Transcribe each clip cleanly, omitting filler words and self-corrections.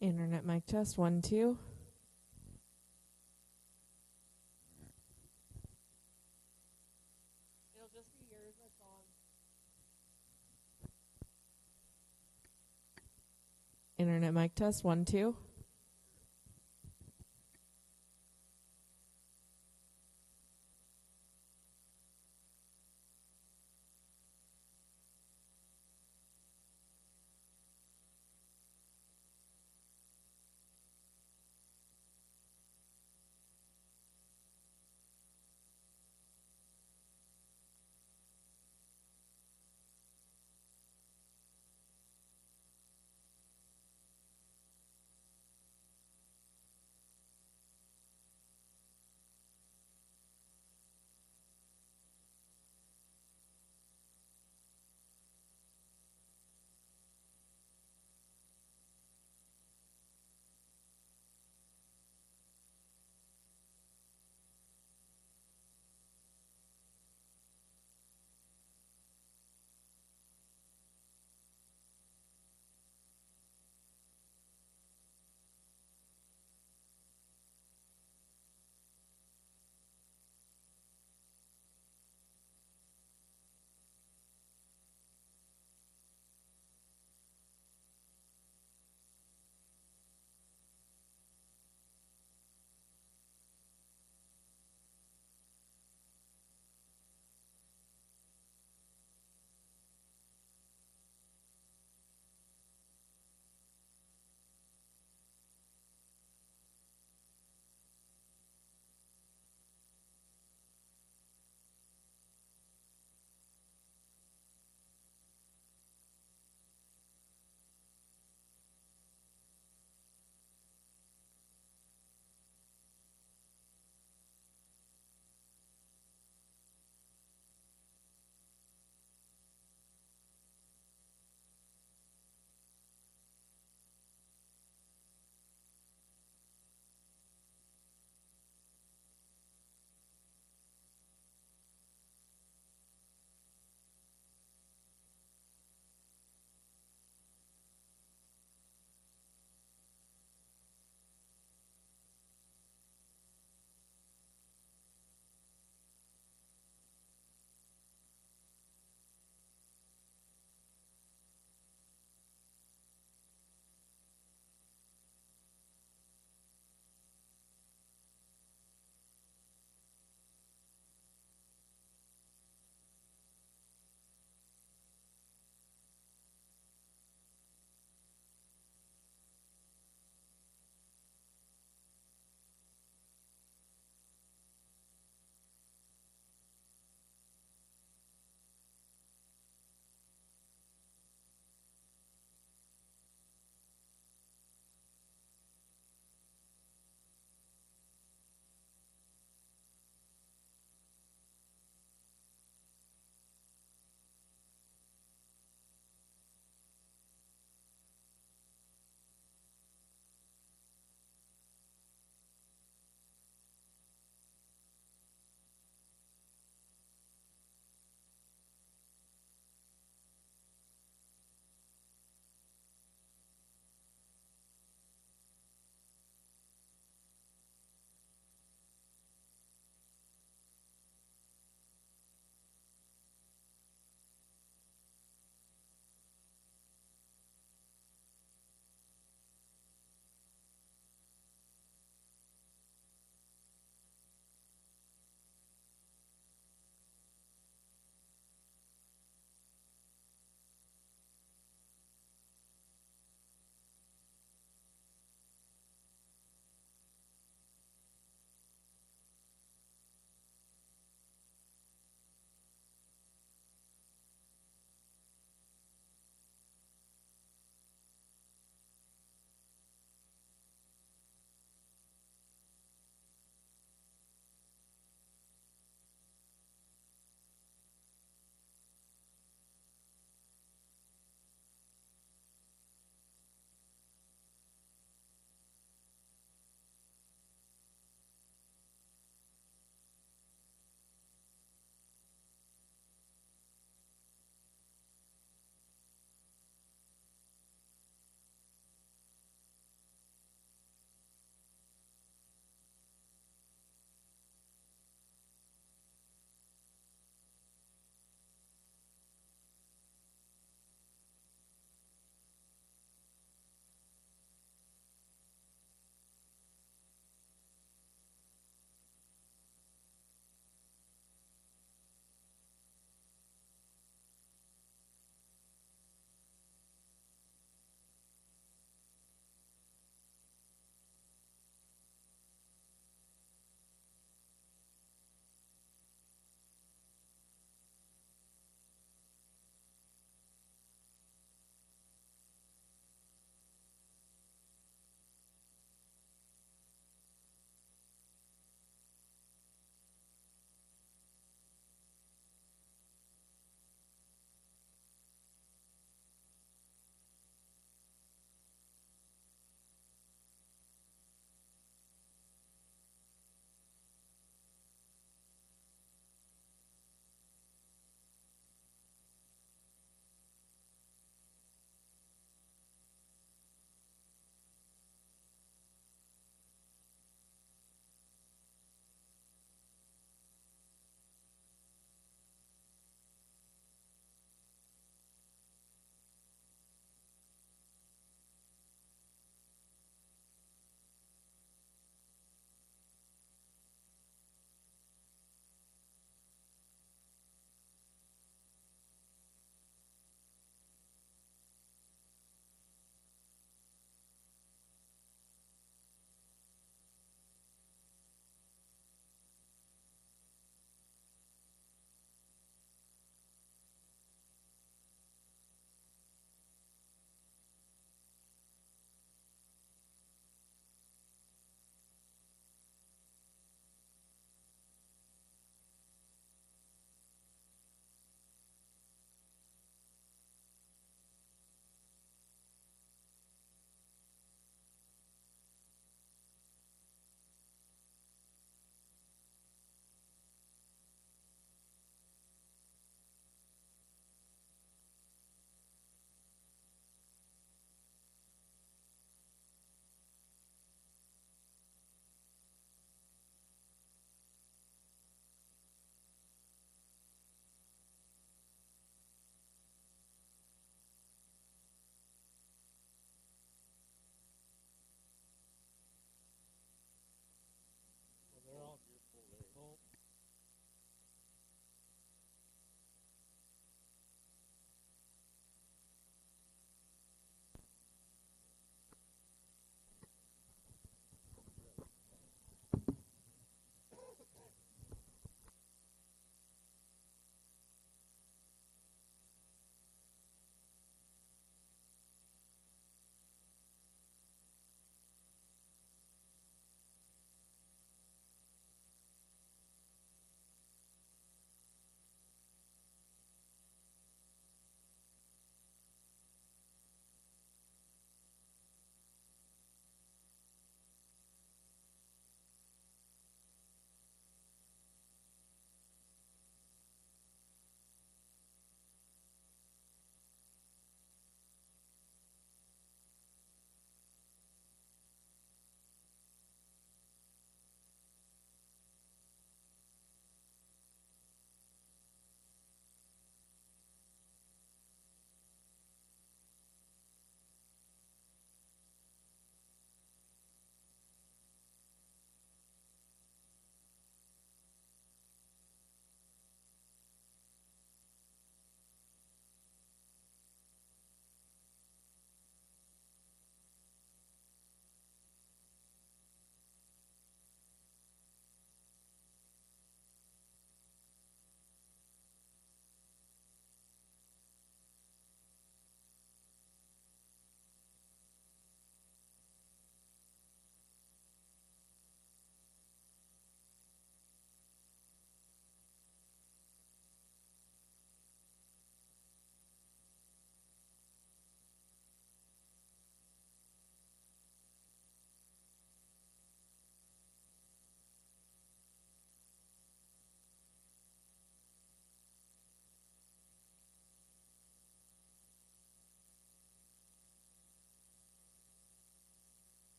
Internet mic test 1 2. It'll just be yours that's on. Internet mic test 1 2.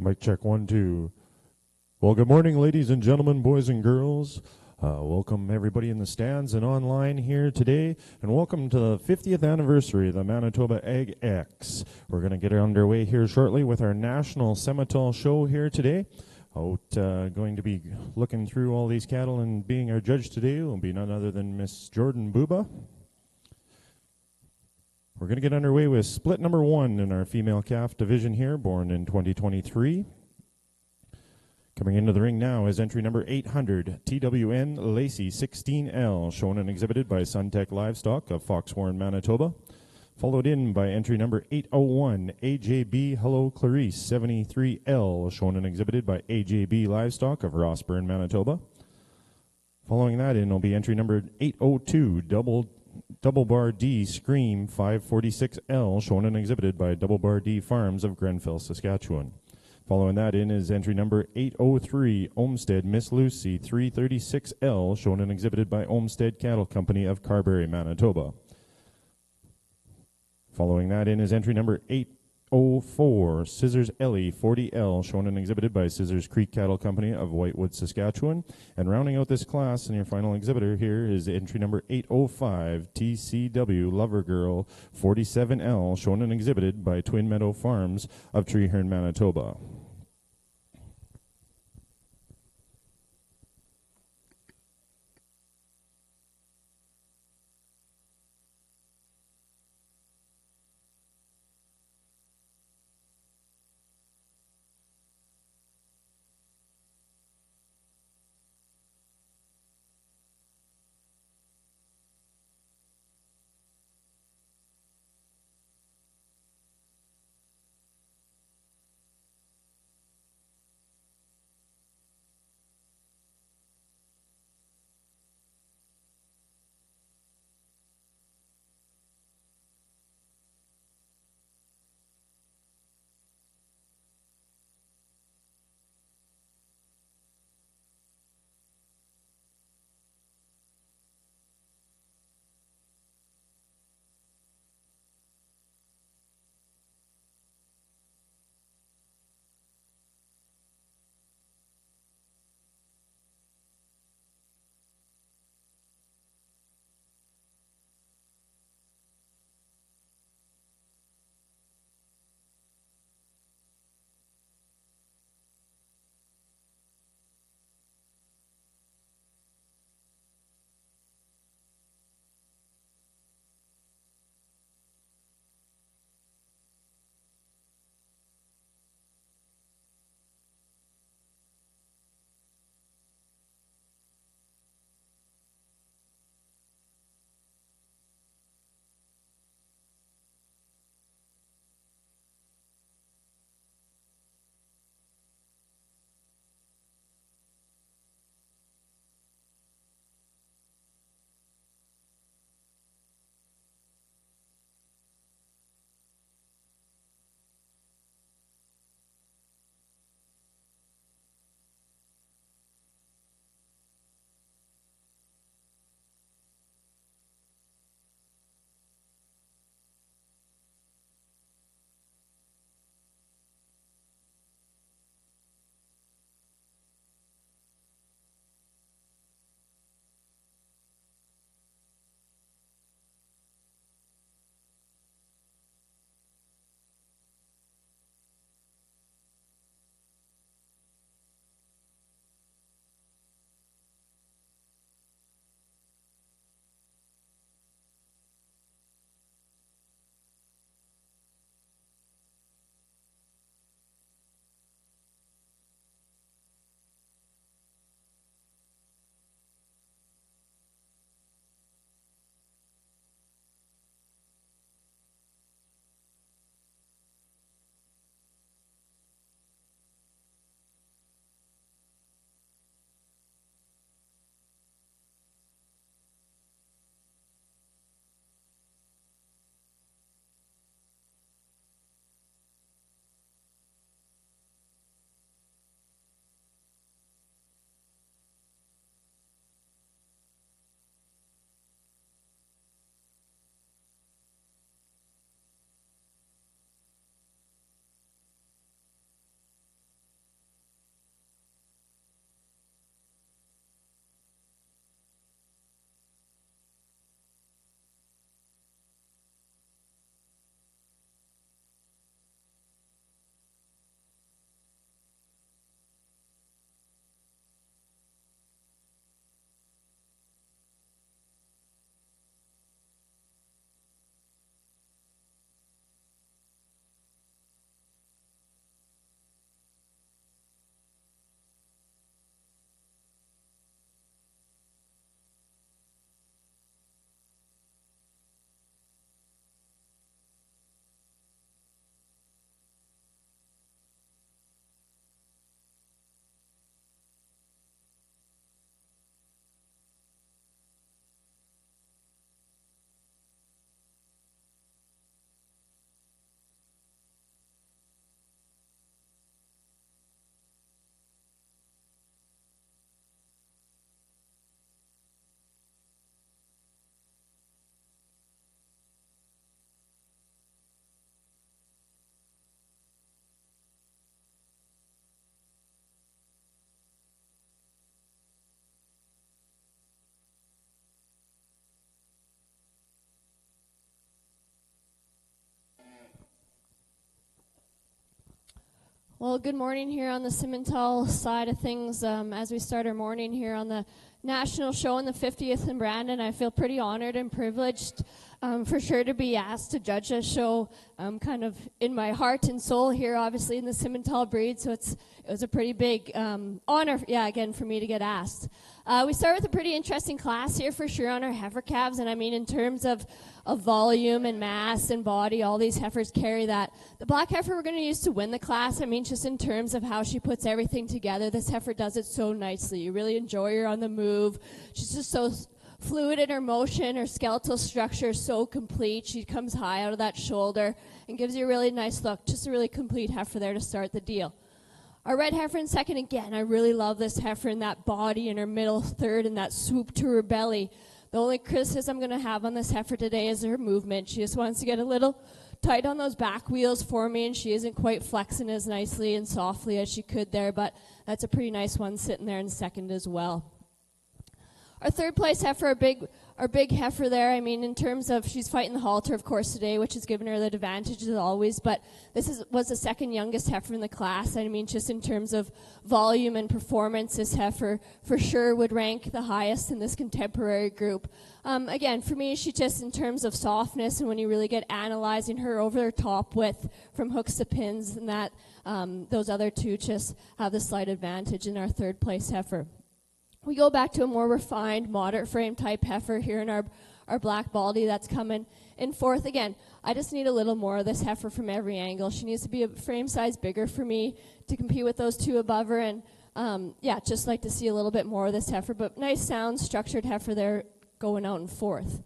Mic check 1, 2. Well, good morning, ladies and gentlemen, boys and girls. Welcome everybody in the stands and online here today, and welcome to the 50th anniversary of the Manitoba Ag X. We're going to get underway here shortly with our National Semitol show here today. Going to be looking through all these cattle, and being our judge today will be none other than Miss Jordan Buba. We're going to get underway with split number 1 in our female calf division here, born in 2023. Coming into the ring now is entry number 800, TWN Lacey 16L, shown and exhibited by Suntech Livestock of Foxwarren, Manitoba. Followed in by entry number 801, AJB Hello Clarice 73L, shown and exhibited by AJB Livestock of Rossburn, Manitoba. Following that in will be entry number 802, Double Bar D Scream 546L, shown and exhibited by Double Bar D Farms of Grenfell, Saskatchewan. Following that in is entry number 803, Olmsted Miss Lucy 336L, shown and exhibited by Olmsted Cattle Company of Carberry, Manitoba. Following that in is entry number 804, Scissors Ellie 40L, shown and exhibited by Scissors Creek Cattle Company of Whitewood, Saskatchewan. And rounding out this class, and your final exhibitor here is entry number 805, TCW Lover Girl 47L, shown and exhibited by Twin Meadow Farms of Treeherne, Manitoba. Well, good morning here on the Simmental side of things. As we start our morning here on the national show on the 50th in Brandon, I feel pretty honored and privileged for sure to be asked to judge a show kind of in my heart and soul here, obviously, in the Simmental breed. So it was a pretty big honor, again, for me to get asked. We start with a pretty interesting class here for sure on our heifer calves. And I mean, in terms of volume and mass and body, all these heifers carry that. The black heifer we're going to use to win the class, I mean, just in terms of how she puts everything together, this heifer does it so nicely. You really enjoy her on the move. She's just so fluid in her motion. Her skeletal structure is so complete. She comes high out of that shoulder and gives you a really nice look. Just a really complete heifer there to start the deal. Our red heifer in second, again, I really love this heifer in that body in her middle third and that swoop to her belly. The only criticism I'm going to have on this heifer today is her movement. She just wants to get a little tight on those back wheels for me, and she isn't quite flexing as nicely and softly as she could there, but that's a pretty nice one sitting there in second as well. Our third place heifer, our big heifer there, I mean, in terms of, she's fighting the halter, of course, today, which has given her the advantage as always, but was the second youngest heifer in the class. I mean, just in terms of volume and performance, this heifer for sure would rank the highest in this contemporary group. Again, for me, she just, in terms of softness, and when you really get analyzing her over her top width from hooks to pins, and that those other two just have the slight advantage in our third place heifer. We go back to a more refined, moderate frame type heifer here in our black baldy that's coming in fourth. Again, I just need a little more of this heifer from every angle. She needs to be a frame size bigger for me to compete with those two above her. And just like to see a little bit more of this heifer. But nice sound, structured heifer there going out in fourth.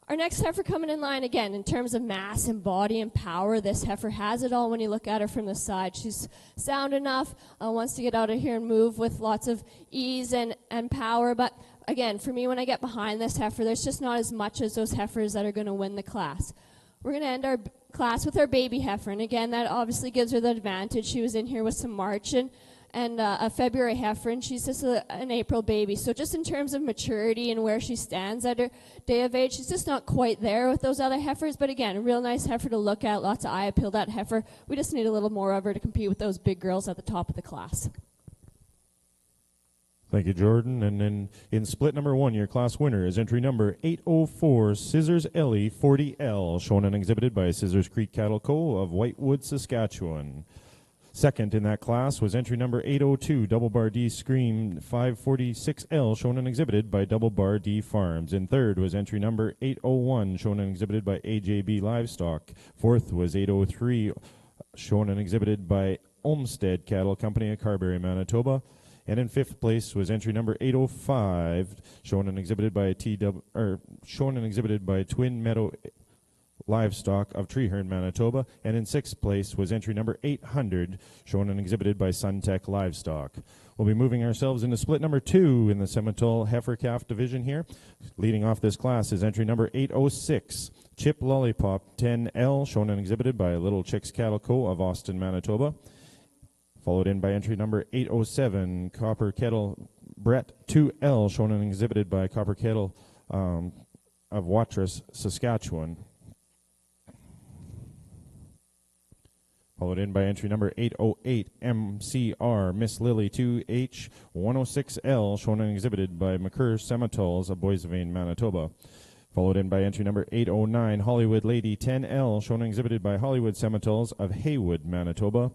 Our next heifer coming in line, again, in terms of mass and body and power, this heifer has it all when you look at her from the side. She's sound enough, wants to get out of here and move with lots of ease and power. But again, for me, when I get behind this heifer, there's just not as much as those heifers that are going to win the class. We're going to end our class with our baby heifer. And again, that obviously gives her the advantage. She was in here with some March and a February heifer, and she's just an April baby. So just in terms of maturity and where she stands at her day of age, she's just not quite there with those other heifers. But again, a real nice heifer to look at, lots of eye appeal, that heifer. We just need a little more of her to compete with those big girls at the top of the class. Thank you, Jordan. And then in split number one, your class winner is entry number 804, Scissors Ellie 40L, shown and exhibited by Scissors Creek Cattle Co. of Whitewood, Saskatchewan. Second in that class was entry number 802, Double Bar D Scream 546L, shown and exhibited by Double Bar D Farms. And third was entry number 801, shown and exhibited by AJB Livestock. Fourth was 803, shown and exhibited by Olmsted Cattle Company of Carberry, Manitoba. And in fifth place was entry number 805, shown and exhibited by Twin Meadow Livestock of Treeherne, Manitoba. And in sixth place was entry number 800, shown and exhibited by Suntech Livestock. We'll be moving ourselves into split number two in the Simmental Heifer Calf division here. Leading off this class is entry number 806, Chip Lollipop 10L, shown and exhibited by Little Chicks Cattle Co. of Austin, Manitoba. Followed in by entry number 807, Copper Kettle Brett 2L, shown and exhibited by Copper Kettle of Watrous, Saskatchewan. Followed in by entry number 808, MCR Miss Lily 2H 106L, shown and exhibited by McCurr Semitals of Boissevain, Manitoba. Followed in by entry number 809, Hollywood Lady 10L, shown and exhibited by Hollywood Semitals of Haywood, Manitoba.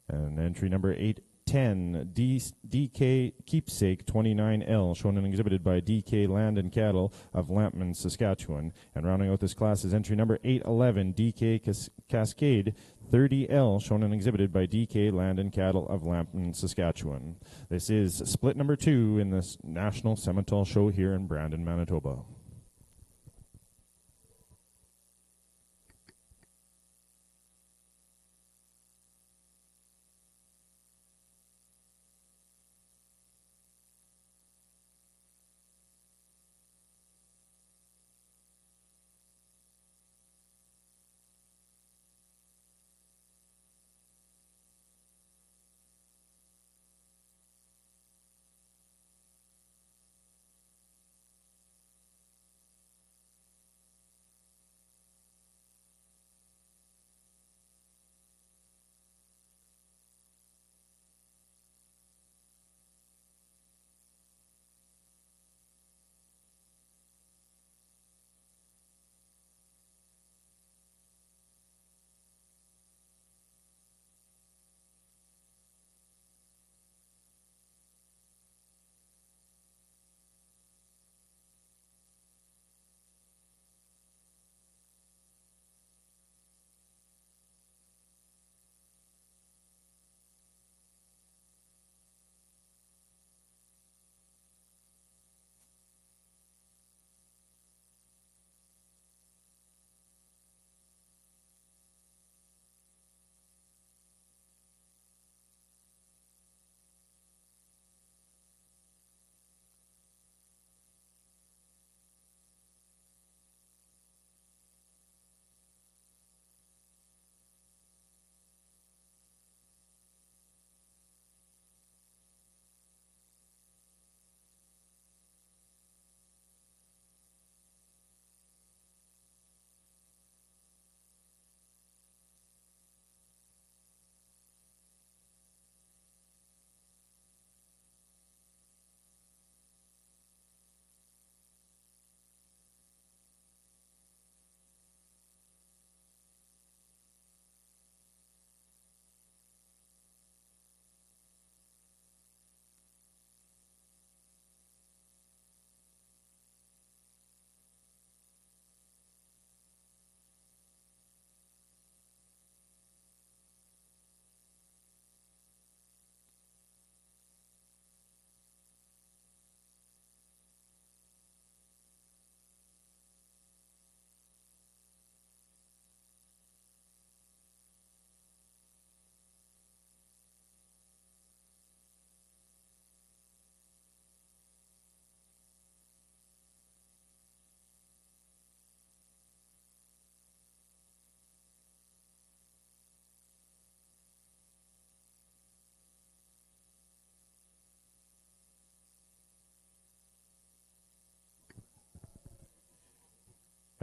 And entry number 810, DK Keepsake 29L, shown and exhibited by DK Land and Cattle of Lampman, Saskatchewan. And rounding out this class is entry number 811, DK Cascade 30L, shown and exhibited by DK Land and Cattle of Lampman, Saskatchewan. This is split number two in this National Simmental Show here in Brandon, Manitoba.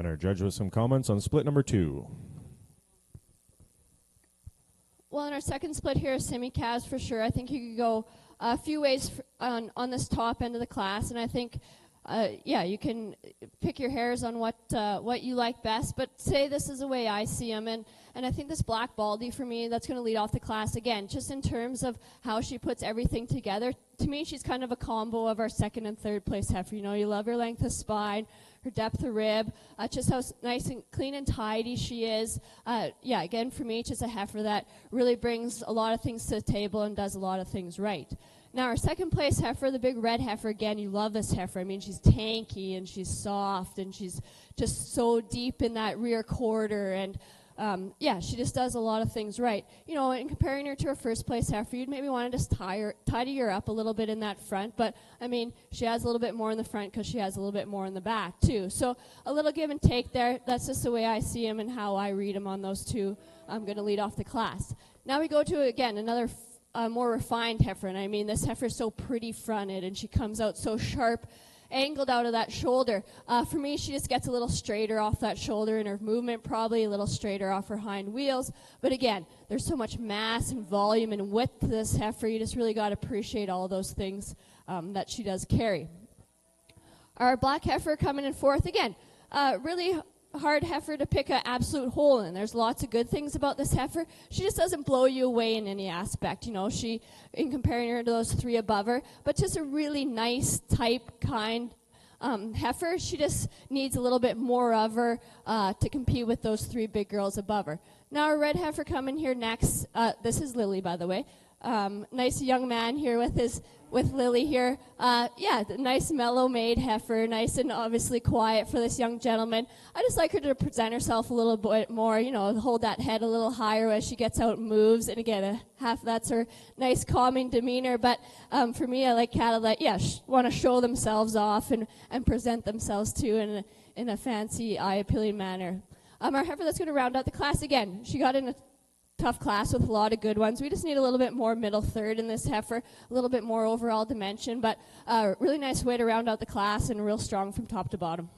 And our judge with some comments on split number 2. Well, in our second split here, semi-calves for sure. I think you could go a few ways on this top end of the class, and I think, you can pick your hairs on what you like best. But say this is the way I see them, and I think this black Baldy for me, that's going to lead off the class again, just in terms of how she puts everything together. To me, she's kind of a combo of our second and third place heifer. You know, you love her length of spine, her depth of rib, just how nice and clean and tidy she is. Again, for me, just a heifer that really brings a lot of things to the table and does a lot of things right. Now, our second place heifer, the big red heifer, again, you love this heifer. I mean, she's tanky and she's soft and she's just so deep in that rear quarter, and she just does a lot of things right. You know, in comparing her to her first place heifer, you'd maybe want to just tidy her up a little bit in that front, but I mean, she has a little bit more in the front because she has a little bit more in the back too. So a little give and take there. That's just the way I see them and how I read them on those two. I'm going to lead off the class. Now we go to, again, another more refined heifer, and I mean, this heifer is so pretty fronted, and she comes out so sharp, angled out of that shoulder. For me, she just gets a little straighter off that shoulder in her movement, probably a little straighter off her hind wheels. But again, there's so much mass and volume and width to this heifer. You just really got to appreciate all those things that she does carry. Our black heifer coming in fourth, again, really hard heifer to pick an absolute hole in. There's lots of good things about this heifer. She just doesn't blow you away in any aspect, you know, she, in comparing her to those three above her, but just a really nice type, kind heifer. She just needs a little bit more of her to compete with those three big girls above her. Now our red heifer coming here next. This is Lily, by the way. Nice young man here with Lily here. Nice mellow maid heifer, nice and obviously quiet for this young gentleman. I just like her to present herself a little bit more, you know, hold that head a little higher as she gets out and moves. And again, half that's her nice calming demeanor. But for me, I like cattle that, want to show themselves off and present themselves too in a fancy, eye-appealing manner. Our heifer that's going to round out the class, again, she got in a tough class with a lot of good ones. We just need a little bit more middle third in this heifer, a little bit more overall dimension, but really nice way to round out the class and real strong from top to bottom.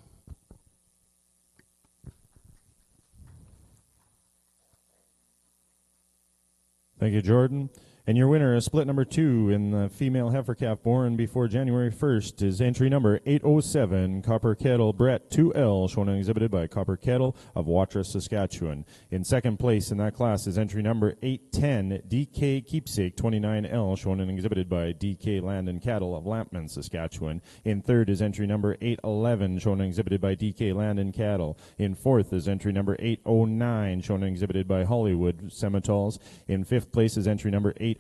Thank you, Jordan. And your winner is split number 2 in the female heifer calf born before January 1st is entry number 807, Copper Kettle Brett 2L, shown and exhibited by Copper Kettle of Watrous, Saskatchewan. In second place in that class is entry number 810, DK Keepsake 29L, shown and exhibited by DK Land and Cattle of Lampman, Saskatchewan. In third is entry number 811, shown and exhibited by DK Land and Cattle. In fourth is entry number 809, shown and exhibited by Hollywood Semitals. In fifth place is entry number 808,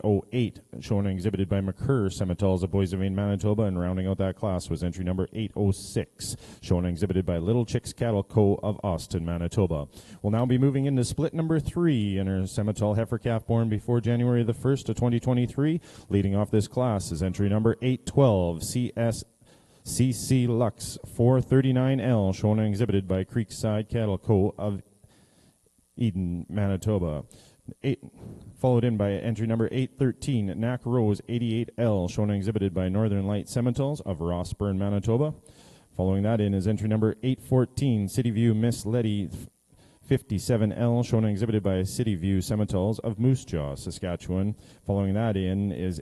shown and exhibited by McCurr Semitals of Boissevain, Manitoba, and rounding out that class was entry number 806, shown and exhibited by Little Chicks Cattle Co. of Austin, Manitoba. We'll now be moving into split number 3 in our Semitol heifer calf born before January the 1st of 2023. Leading off this class is entry number 812, CC Lux 439L, shown and exhibited by Creekside Cattle Co. of Eden, Manitoba. Followed in by entry number 813, Knack Rose 88L, shown and exhibited by Northern Light Semitals of Rossburn, Manitoba. Following that in is entry number 814, City View Miss Letty 57L, shown and exhibited by City View Semitals of Moose Jaw, Saskatchewan. Following that in is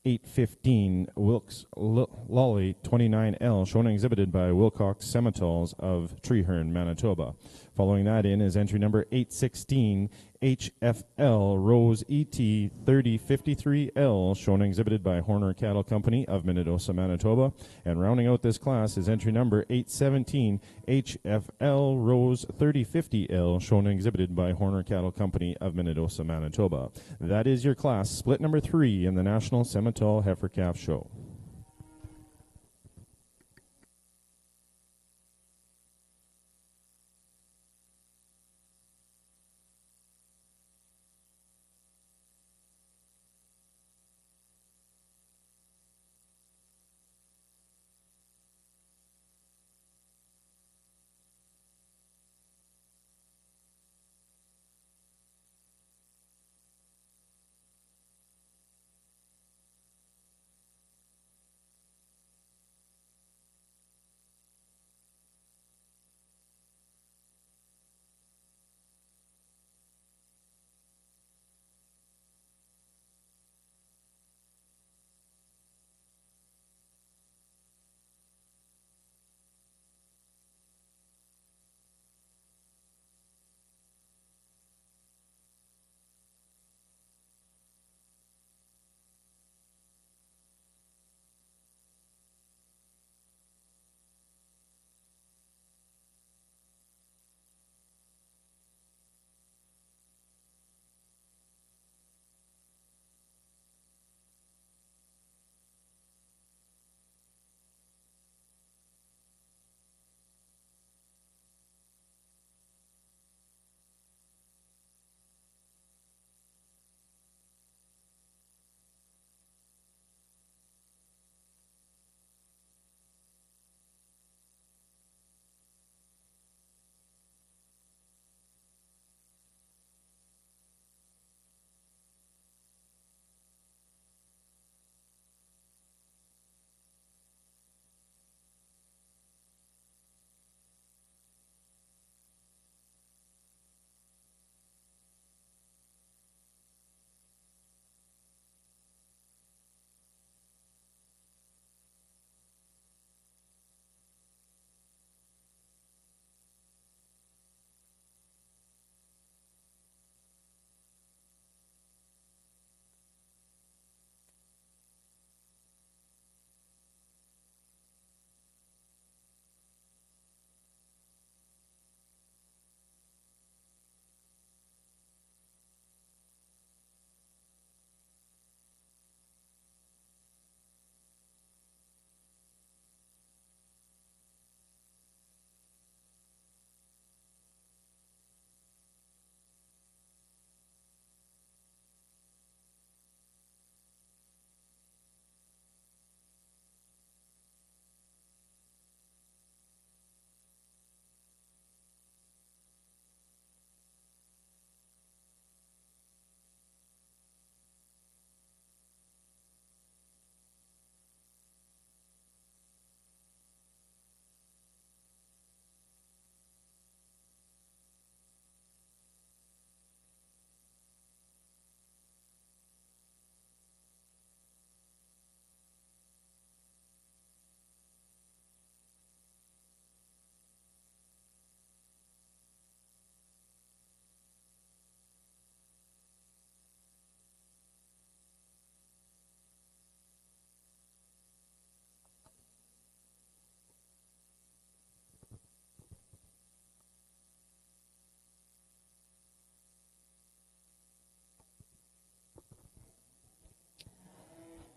815, Wilkes Lolly 29L, shown and exhibited by Wilcox Semitals of Treeherne, Manitoba. Following that in is entry number 816, HFL Rose ET 3053L, shown and exhibited by Horner Cattle Company of Minnedosa, Manitoba. And rounding out this class is entry number 817, HFL Rose 3050L, shown and exhibited by Horner Cattle Company of Minnedosa, Manitoba. That is your class, split number 3 in the National Semitol Heifer Calf Show.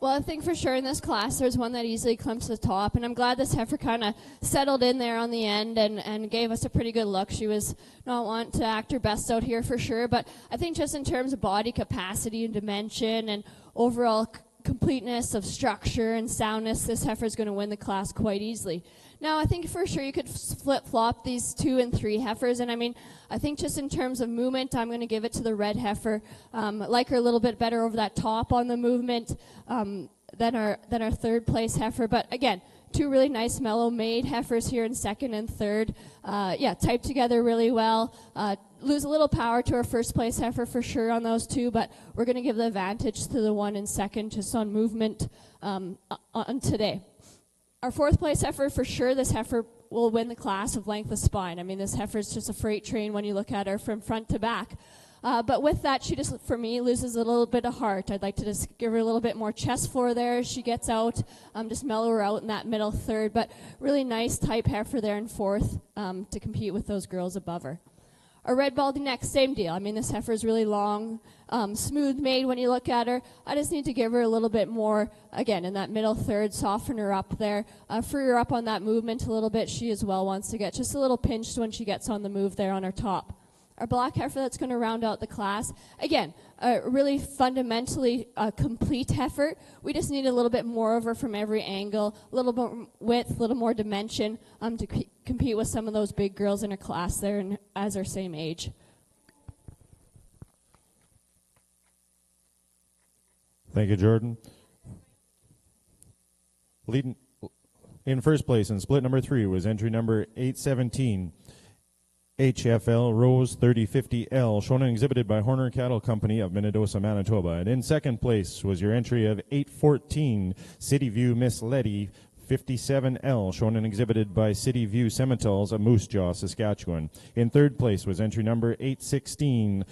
Well, I think for sure in this class there's one that easily climbs to the top, and I'm glad this heifer kind of settled in there on the end and gave us a pretty good look. She was not wanting to act her best out here for sure, but I think just in terms of body capacity and dimension and overall completeness of structure and soundness, this heifer is going to win the class quite easily. Now, I think for sure you could flip-flop these 2 and 3 heifers, and I mean, I think just in terms of movement, I'm going to give it to the red heifer. I like her a little bit better over that top on the movement than our third place heifer. But again, 2 really nice mellow made heifers here in second and third. Type together really well. Lose a little power to our first place heifer for sure on those 2, but we're going to give the advantage to the one in second just on movement on today. Our fourth place heifer, for sure, this heifer will win the class of length of spine. I mean, this heifer is just a freight train when you look at her from front to back. But with that, she just, for me, loses a little bit of heart. I'd like to just give her a little bit more chest floor there as she gets out, just mellow her out in that middle third. But really nice type heifer there in fourth to compete with those girls above her. A red baldy neck, same deal. I mean, this heifer is really long, smooth made when you look at her. I just need to give her a little bit more, again, in that middle third, soften her up there, free her up on that movement a little bit. She as well wants to get just a little pinched when she gets on the move there on her top. Our black heifer that's going to round out the class. Again, a really fundamentally complete heifer. We just need a little bit more of her from every angle, a little more width, a little more dimension to compete with some of those big girls in her class there and as our same age. Thank you, Jordan. Leading in first place in split number 3 was entry number 817. HFL Rose 3050L, shown and exhibited by Horner Cattle Company of Manitoba, Manitoba. And in second place was your entry of 814 City View Miss Letty 57L, shown and exhibited by City View Sementals of Moose Jaw, Saskatchewan. In third place was entry number 816,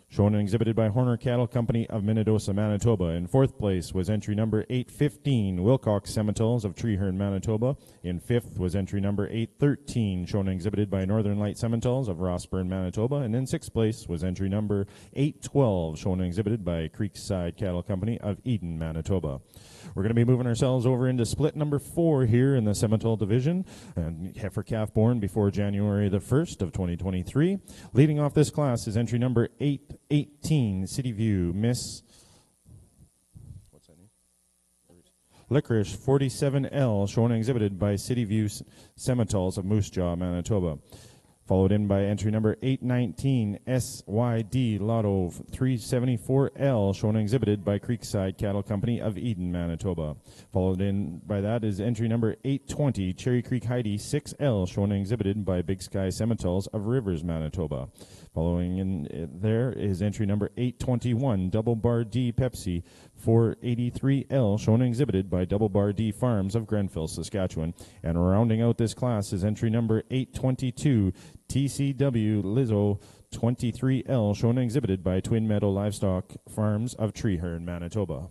shown and exhibited by Horner Cattle Company of Manitoba, Manitoba. In fourth place was entry number 815, Wilcox Sementals of Treeherne, Manitoba. In fifth was entry number 813, shown and exhibited by Northern Light Sementals of Rossburn, Manitoba. And in sixth place was entry number 812, shown and exhibited by Creekside Cattle Company of Eden, Manitoba. We're going to be moving ourselves over into split number 4 here in the Semental division, and heifer calf born before January the 1st of 2023. Leading off this class is entry number 818, City View Miss Licorice 47L, shown and exhibited by City View Sementals of Moose Jaw, Manitoba. Followed in by entry number 819, SYD Lotto 374L, shown and exhibited by Creekside Cattle Company of Eden, Manitoba. Followed in by that is entry number 820, Cherry Creek Heidi 6L, shown and exhibited by Big Sky Sementals of Rivers, Manitoba. Following in there is entry number 821, Double Bar D Pepsi 483L, shown and exhibited by Double Bar D Farms of Grenfell, Saskatchewan. And rounding out this class is entry number 822, TCW Lizzo 23L, shown and exhibited by Twin Meadow Livestock Farms of Treeherne, Manitoba.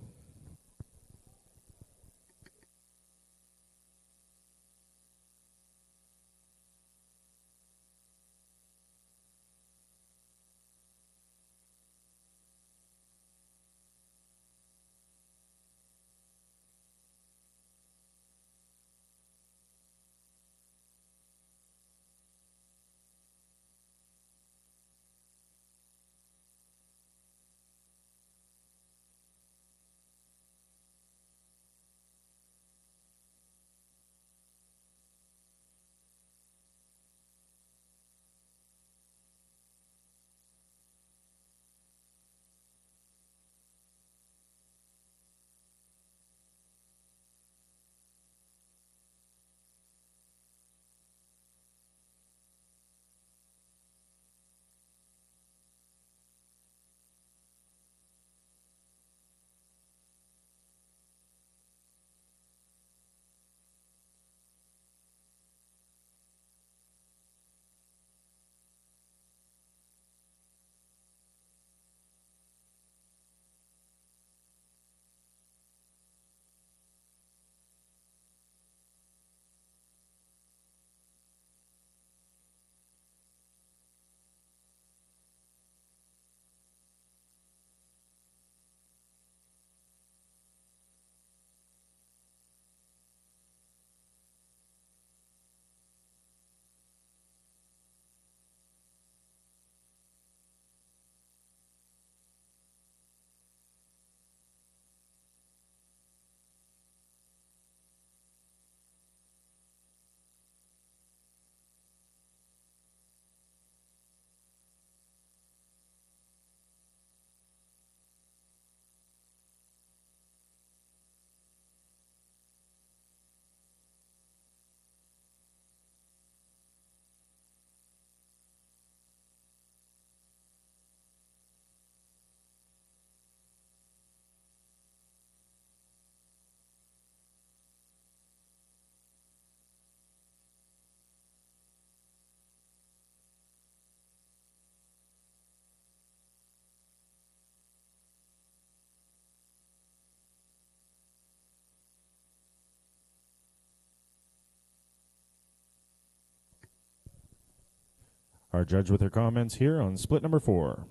Our judge with her comments here on split number 4.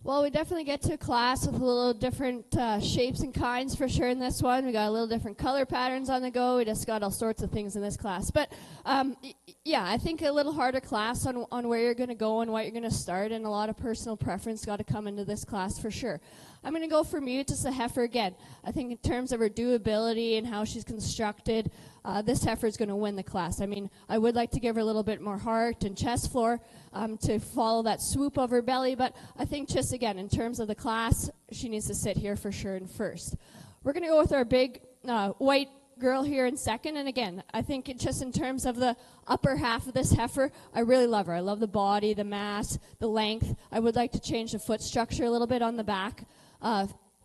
Well, we definitely get to a class with a little different shapes and kinds for sure in this one. We got a little different color patterns on the go. We just got all sorts of things in this class. But yeah, I think a little harder class on where you're going to go and what you're going to start, and a lot of personal preference got to come into this class for sure. I'm going to go for Mutus, a heifer again. I think in terms of her doability and how she's constructed, this heifer is going to win the class. I mean, I would like to give her a little bit more heart and chest floor to follow that swoop of her belly, but I think just again, in terms of the class, she needs to sit here for sure in first. We're going to go with our big white girl here in second, and again, I think just in terms of the upper half of this heifer, I really love her. I love the body, the mass, the length. I would like to change the foot structure a little bit on the back.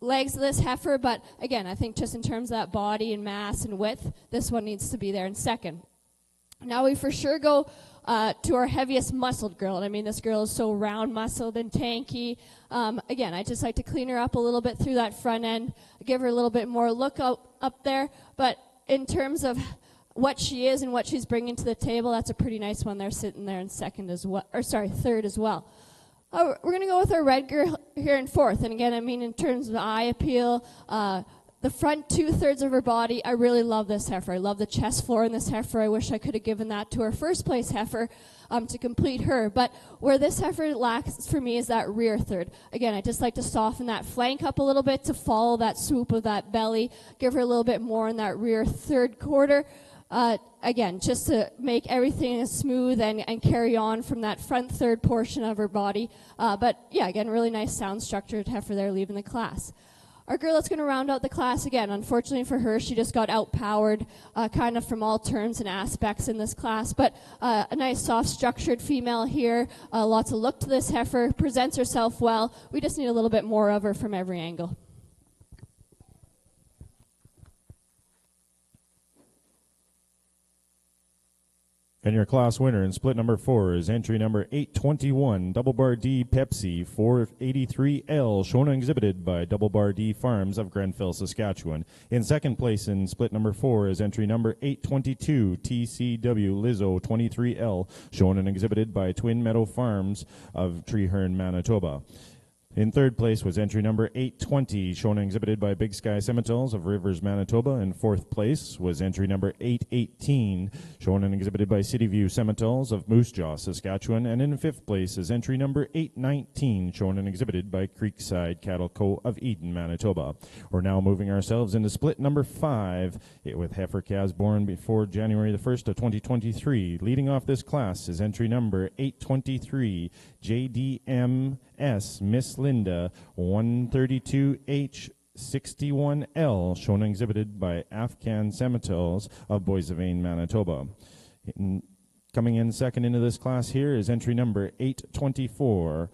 Legs of this heifer, but again, I think just in terms of that body and mass and width, this one needs to be there in second. Now we for sure go to our heaviest muscled girl, and I mean this girl is so round muscled and tanky. Again, I just like to clean her up a little bit through that front end, give her a little bit more look up there, but in terms of what she is and what she's bringing to the table, that's a pretty nice one there sitting there in second as well, or sorry, third as well. We're going to go with our red girl here in fourth. And again, I mean, in terms of eye appeal, the front 2/3 of her body, I really love this heifer. I love the chest floor in this heifer. I wish I could have given that to our first place heifer to complete her. But where this heifer lacks for me is that rear third. Again, I just like to soften that flank up a little bit to follow that swoop of that belly, give her a little bit more in that rear third quarter. Again, just to make everything smooth and carry on from that front third portion of her body. But yeah, again, really nice sound structured heifer there leaving the class. Our girl that's going to round out the class again, unfortunately for her, she just got outpowered kind of from all terms and aspects in this class. But a nice soft structured female here, lots of look to this heifer, presents herself well. We just need a little bit more of her from every angle. And your class winner in split number 4 is entry number 821, Double Bar D Pepsi 483L, shown and exhibited by Double Bar D Farms of Grenfell, Saskatchewan. In second place in split number 4 is entry number 822, TCW Lizzo 23L, shown and exhibited by Twin Meadow Farms of Treeherne, Manitoba. In third place was entry number 820, shown and exhibited by Big Sky Simmentals of Rivers, Manitoba. In fourth place was entry number 818, shown and exhibited by City View Simmentals of Moose Jaw, Saskatchewan. And in fifth place is entry number 819, shown and exhibited by Creekside Cattle Co. of Eden, Manitoba. We're now moving ourselves into split number 5 with heifer calves born before January the 1st of 2023. Leading off this class is entry number 823, JDMS Miss Linda 132H 61L, shown and exhibited by Afghan Simmentals of Boissevain, Manitoba. Coming in second into this class here is entry number 824,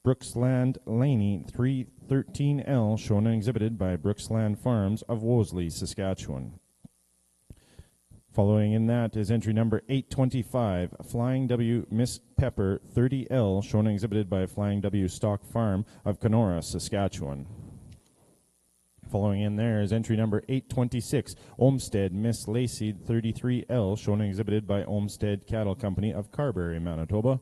Brooksland Laney 313L, shown and exhibited by Brooksland Farms of Wolseley, Saskatchewan. Following in that is entry number 825, Flying W Miss Pepper 30L, shown and exhibited by Flying W Stock Farm of Kenora, Saskatchewan. Following in there is entry number 826, Olmsted Miss Lacey 33L, shown and exhibited by Olmsted Cattle Company of Carberry, Manitoba.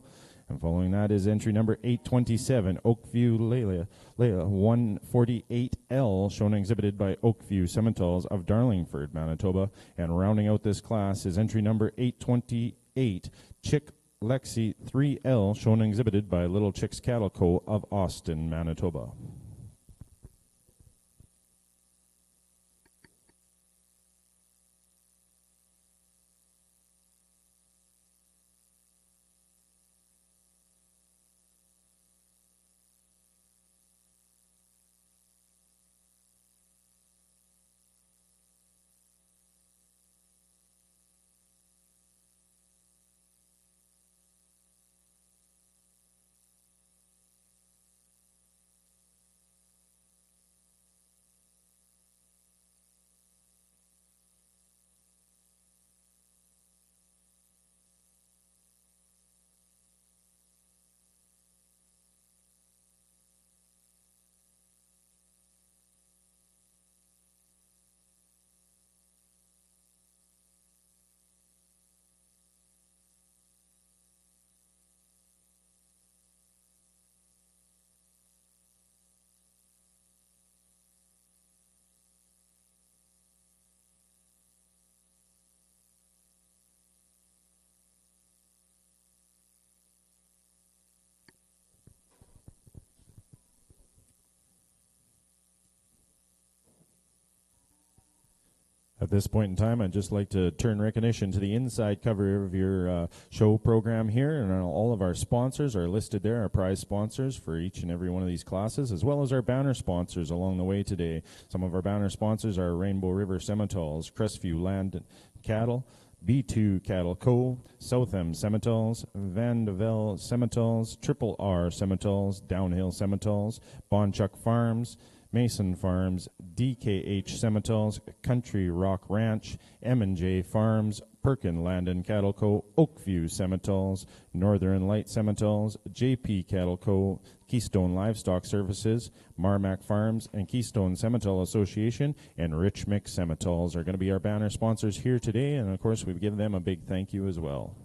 And following that is entry number 827, Oakview Leila 148L, shown and exhibited by Oakview Simmentals of Darlingford, Manitoba. And rounding out this class is entry number 828, Chick Lexi 3L, shown and exhibited by Little Chicks Cattle Co. of Austin, Manitoba. At this point in time, I'd just like to turn recognition to the inside cover of your show program here, and all of our sponsors are listed there, our prize sponsors for each and every one of these classes, as well as our banner sponsors along the way today. Some of our banner sponsors are Rainbow River Semitals, Crestview Land and Cattle, B2 Cattle Co., Southam Semitals, Vandeville Semitals, Triple R Semitals, Downhill Semitals, Bonchuck Farms, Mason Farms, DKH Semitals, Country Rock Ranch, M&J Farms, Perkin Land and Cattle Co., Oakview Semitals, Northern Light Semitals, JP Cattle Co., Keystone Livestock Services, Marmac Farms, and Keystone Semital Association, and Rich Mix Semitals are going to be our banner sponsors here today, and of course we give them a big thank you as well.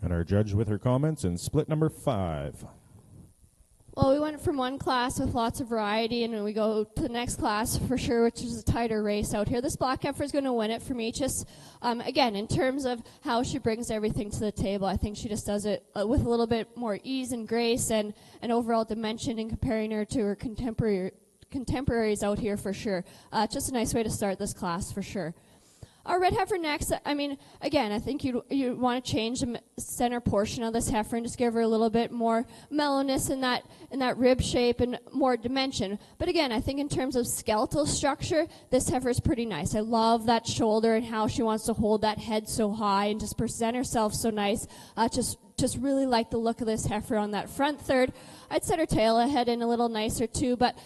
And our judge with her comments in split number 5. Well, we went from one class with lots of variety, and we go to the next class for sure, which is a tighter race out here. This black heifer is going to win it for me. Just, again, in terms of how she brings everything to the table, I think she just does it with a little bit more ease and grace and overall dimension in comparing her to her contemporaries out here for sure. Just a nice way to start this class for sure. Our red heifer next, I mean, again, I think you want to change the center portion of this heifer and just give her a little bit more mellowness in that rib shape and more dimension. But again, I think in terms of skeletal structure, this heifer is pretty nice. I love that shoulder and how she wants to hold that head so high and just present herself so nice. Just really like the look of this heifer on that front third. I'd set her tail ahead in a little nicer too, but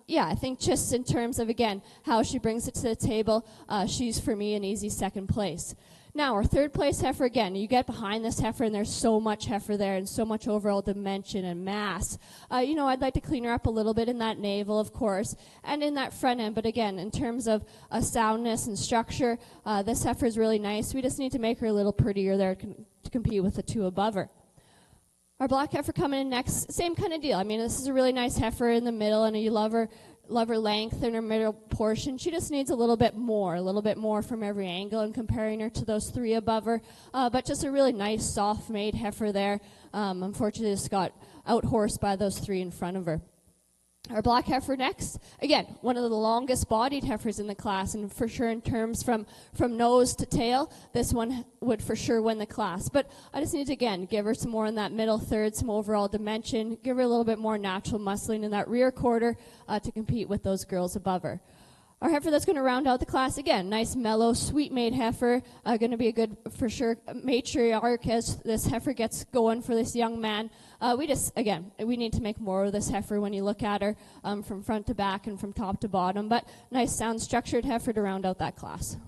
yeah, I think just in terms of, again, how she brings it to the table, she's for me an easy second place. Now, our third place heifer, again, you get behind this heifer and there's so much heifer there and so much overall dimension and mass. I'd like to clean her up a little bit in that navel, of course, and in that front end, but again, in terms of soundness and structure, this heifer is really nice. We just need to make her a little prettier there to compete with the two above her. Our black heifer coming in next, same kind of deal. I mean, this is a really nice heifer in the middle, and you love her length in her middle portion. She just needs a little bit more from every angle in comparing her to those three above her. But just a really nice, soft-made heifer there. Unfortunately, just got out-horsed by those three in front of her. Our black heifer next, again, one of the longest bodied heifers in the class, and for sure in terms from nose to tail, this one would for sure win the class. But I just need to, again, give her some more in that middle third, some overall dimension, give her a little bit more natural muscling in that rear quarter to compete with those girls above her. Our heifer that's going to round out the class, again, nice, mellow, sweet-made heifer, going to be a good, for sure, matriarch as this heifer gets going for this young man. We need to make more of this heifer when you look at her from front to back and from top to bottom, but nice, sound, structured heifer to round out that class.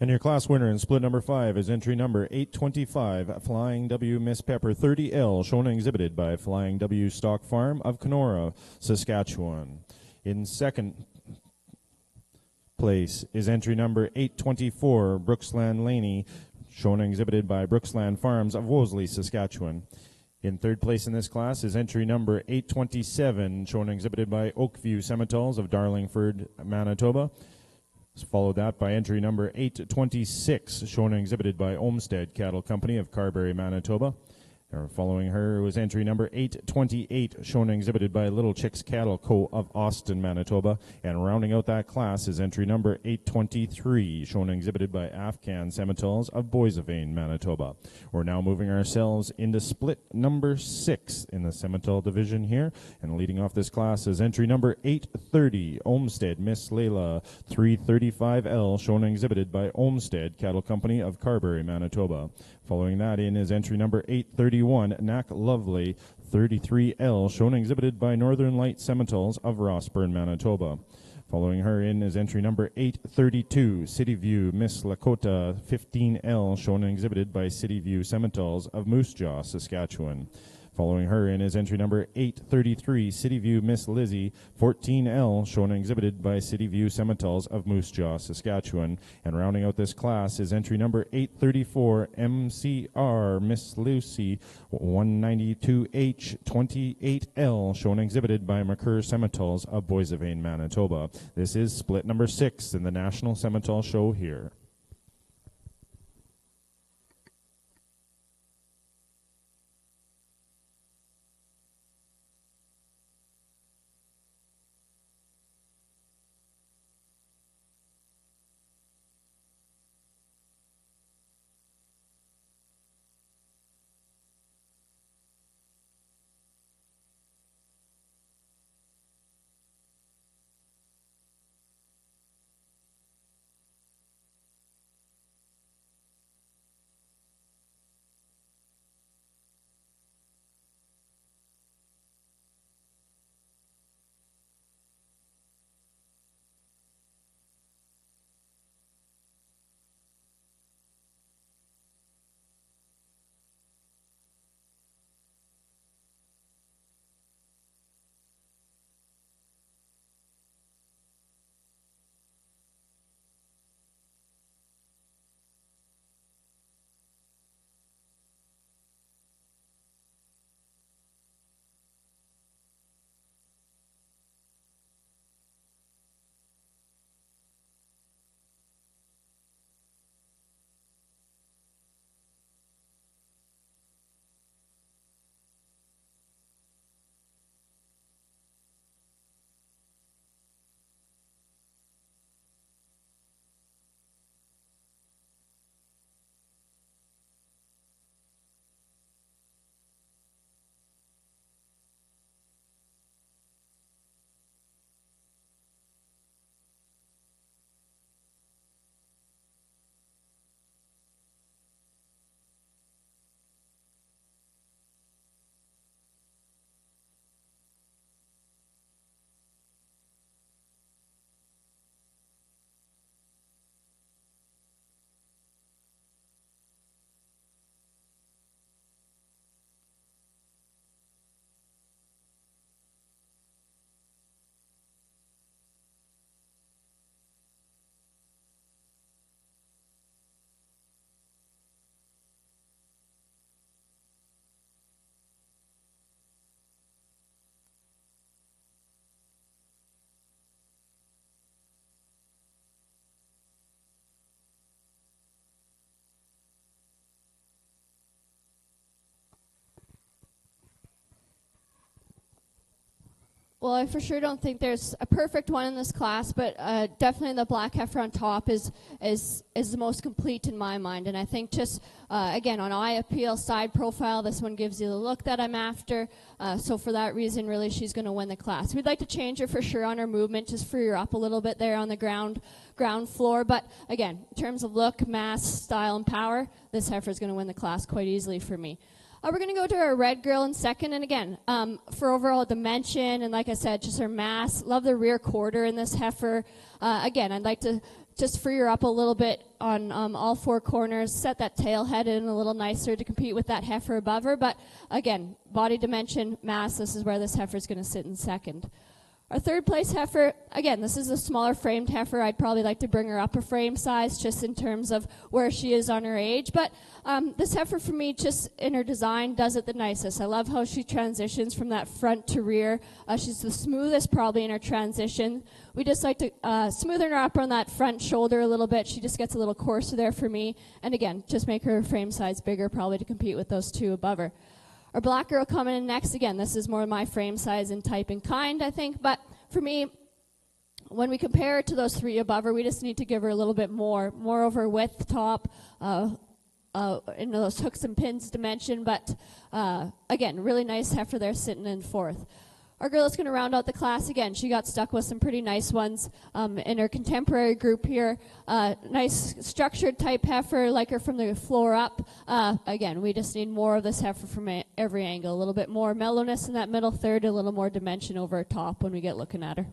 And your class winner in split number 5 is entry number 825, Flying W Miss Pepper 30L, shown and exhibited by Flying W Stock Farm of Kenora, Saskatchewan. In second place is entry number 824, Brooksland Laney, shown and exhibited by Brooksland Farms of Wolseley, Saskatchewan. In third place in this class is entry number 827, shown and exhibited by Oakview Semitals of Darlingford, Manitoba. Followed that by entry number 826, shown and exhibited by Olmsted Cattle Company of Carberry, Manitoba. Following her was entry number 828, shown and exhibited by Little Chicks Cattle Co. of Austin, Manitoba. And rounding out that class is entry number 823, shown and exhibited by Afghan Simmentals of Boissevain, Manitoba. We're now moving ourselves into split number 6 in the Simmental division here. And leading off this class is entry number 830, Olmsted Miss Layla 335L, shown and exhibited by Olmsted Cattle Company of Carberry, Manitoba. Following that in is entry number 831, Knack Lovely 33L, shown and exhibited by Northern Light Simmentals of Rossburn, Manitoba. Following her in is entry number 832, City View Miss Lakota 15L, shown and exhibited by City View Simmentals of Moose Jaw, Saskatchewan. Following her in is entry number 833, City View Miss Lizzie 14L, shown and exhibited by City View Simmentals of Moose Jaw, Saskatchewan. And rounding out this class is entry number 834, MCR Miss Lucy 192H 28L, shown and exhibited by McCurr Simmentals of Boissevain, Manitoba. This is split number 6 in the National Simmental Show here. Well, I for sure don't think there's a perfect one in this class, but definitely the black heifer on top is the most complete in my mind. And I think just, again, on eye appeal, side profile, this one gives you the look that I'm after. So for that reason, really, she's going to win the class. We'd like to change her for sure on her movement, just free her up a little bit there on the ground floor. But again, in terms of look, mass, style, and power, this heifer is going to win the class quite easily for me. We're going to go to our red girl in second. And again, for overall dimension, and like I said, just her mass. Love the rear quarter in this heifer. Again, I'd like to just free her up a little bit on all four corners, set that tail head in a little nicer to compete with that heifer above her. But again, body dimension, mass, this is where this heifer is going to sit in second. Our third place heifer, again, this is a smaller framed heifer. I'd probably like to bring her up a frame size just in terms of where she is on her age. But this heifer for me, just in her design, does it the nicest. I love how she transitions from that front to rear. She's the smoothest probably in her transition. We just like to smoothen her up on that front shoulder a little bit. She just gets a little coarser there for me. And again, just make her frame size bigger probably to compete with those two above her. Our black girl coming in next. Again, this is more my frame size and type and kind, I think. But for me, when we compare her to those three above her, we just need to give her a little bit more of her width, top, in those hooks and pins dimension. But again, really nice heifer there sitting in fourth. Our girl is going to round out the class again. She got stuck with some pretty nice ones in her contemporary group here. Nice structured type heifer, like her from the floor up. Again, we just need more of this heifer from every angle. A little bit more mellowness in that middle third, a little more dimension over her top when we get looking at her.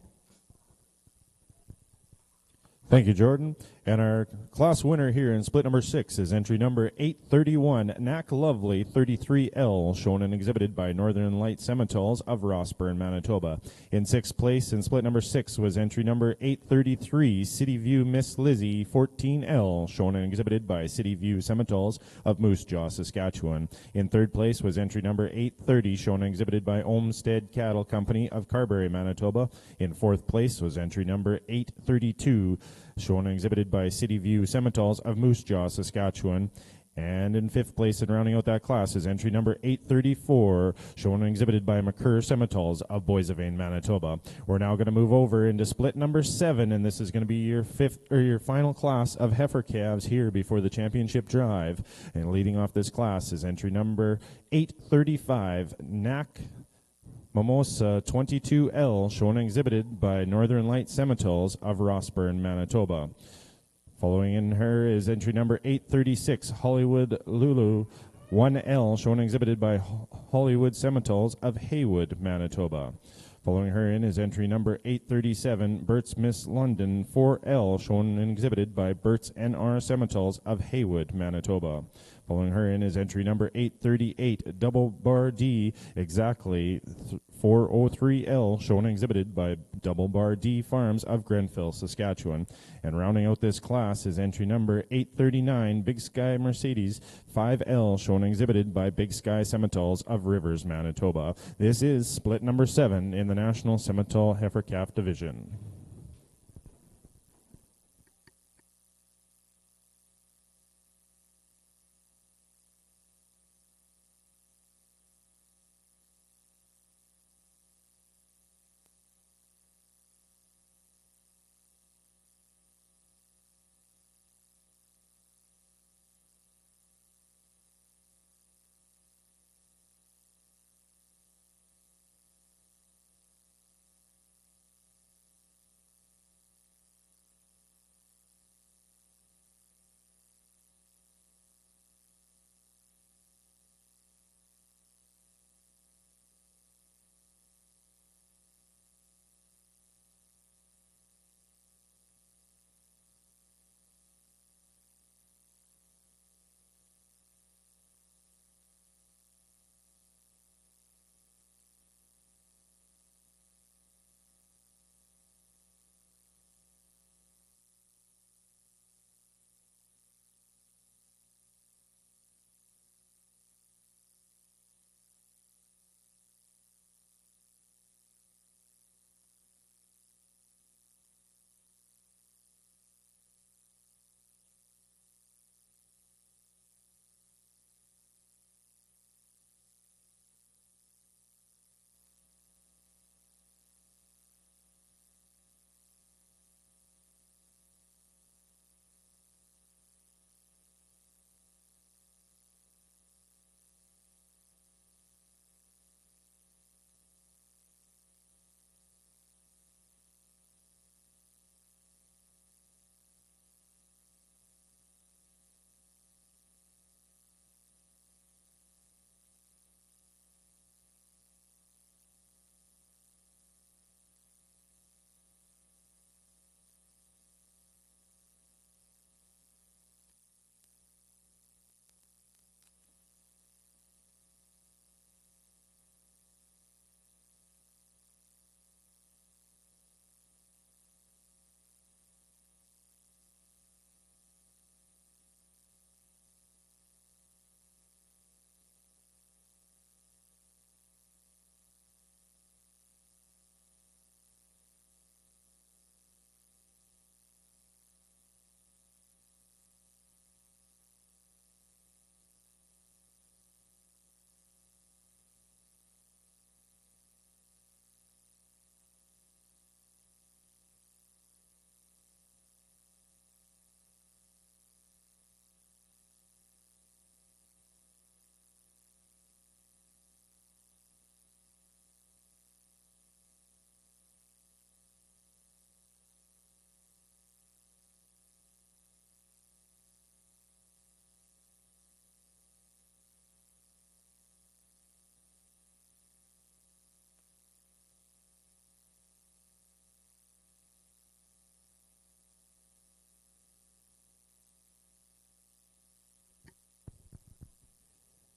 Thank you, Jordan. And our class winner here in split number 6 is entry number 831, Knack Lovely 33L, shown and exhibited by Northern Light Semitals of Rossburn, Manitoba. In 6th place in split number 6 was entry number 833, City View Miss Lizzie 14L, shown and exhibited by City View Semitals of Moose Jaw, Saskatchewan. In 3rd place was entry number 830, shown and exhibited by Olmsted Cattle Company of Carberry, Manitoba. In 4th place was entry number 832, shown and exhibited by City View Semitals of Moose Jaw, Saskatchewan. And in 5th place and rounding out that class is entry number 834, shown and exhibited by McCurr Semitals of Boissevain, Manitoba. We're now going to move over into split number 7, and this is going to be your final class of heifer calves here before the championship drive. And leading off this class is entry number 835, Knack Mimosa 22L, shown and exhibited by Northern Light Semitals of Rossburn, Manitoba. Following in her is entry number 836, Hollywood Lulu 1L, shown and exhibited by Hollywood Semitals of Haywood, Manitoba. Following her in is entry number 837, Bert's Miss London 4L, shown and exhibited by Bert's NR Semitals of Haywood, Manitoba. Following her in is entry number 838, Double Bar D, exactly 403L, shown and exhibited by Double Bar D Farms of Grenfell, Saskatchewan. And rounding out this class is entry number 839, Big Sky Mercedes 5L, shown and exhibited by Big Sky Semitals of Rivers, Manitoba. This is split number 7 in the National Semital Heifer Calf Division.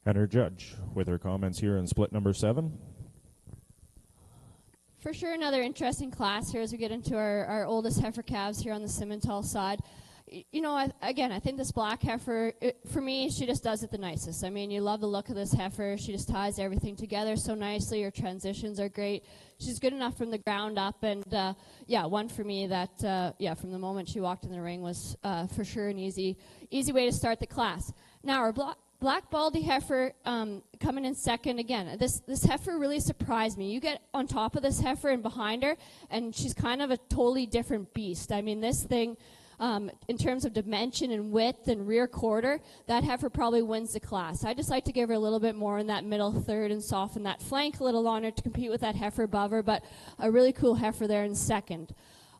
And our judge with her comments here in split number 7. For sure, another interesting class here as we get into our oldest heifer calves here on the Simmental side. You know, I think this black heifer, for me, she just does it the nicest. I mean, you love the look of this heifer. She just ties everything together so nicely. Her transitions are great. She's good enough from the ground up. And, one for me that, from the moment she walked in the ring was for sure an easy way to start the class. Now, our Black Baldy heifer coming in second again. This heifer really surprised me. You get on top of this heifer and behind her, and she's kind of a totally different beast. I mean, this thing, in terms of dimension and width and rear quarter, that heifer probably wins the class. I just like to give her a little bit more in that middle third and soften that flank a little on her to compete with that heifer above her, but a really cool heifer there in second.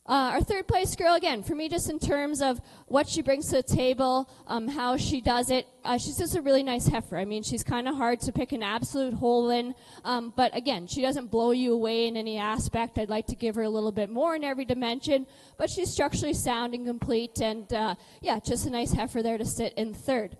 Our third place girl, again, for me, just in terms of what she brings to the table, how she does it, she's just a really nice heifer. I mean, she's kind of hard to pick an absolute hole in, but again, she doesn't blow you away in any aspect. I'd like to give her a little bit more in every dimension, but she's structurally sound and complete, and just a nice heifer there to sit in third.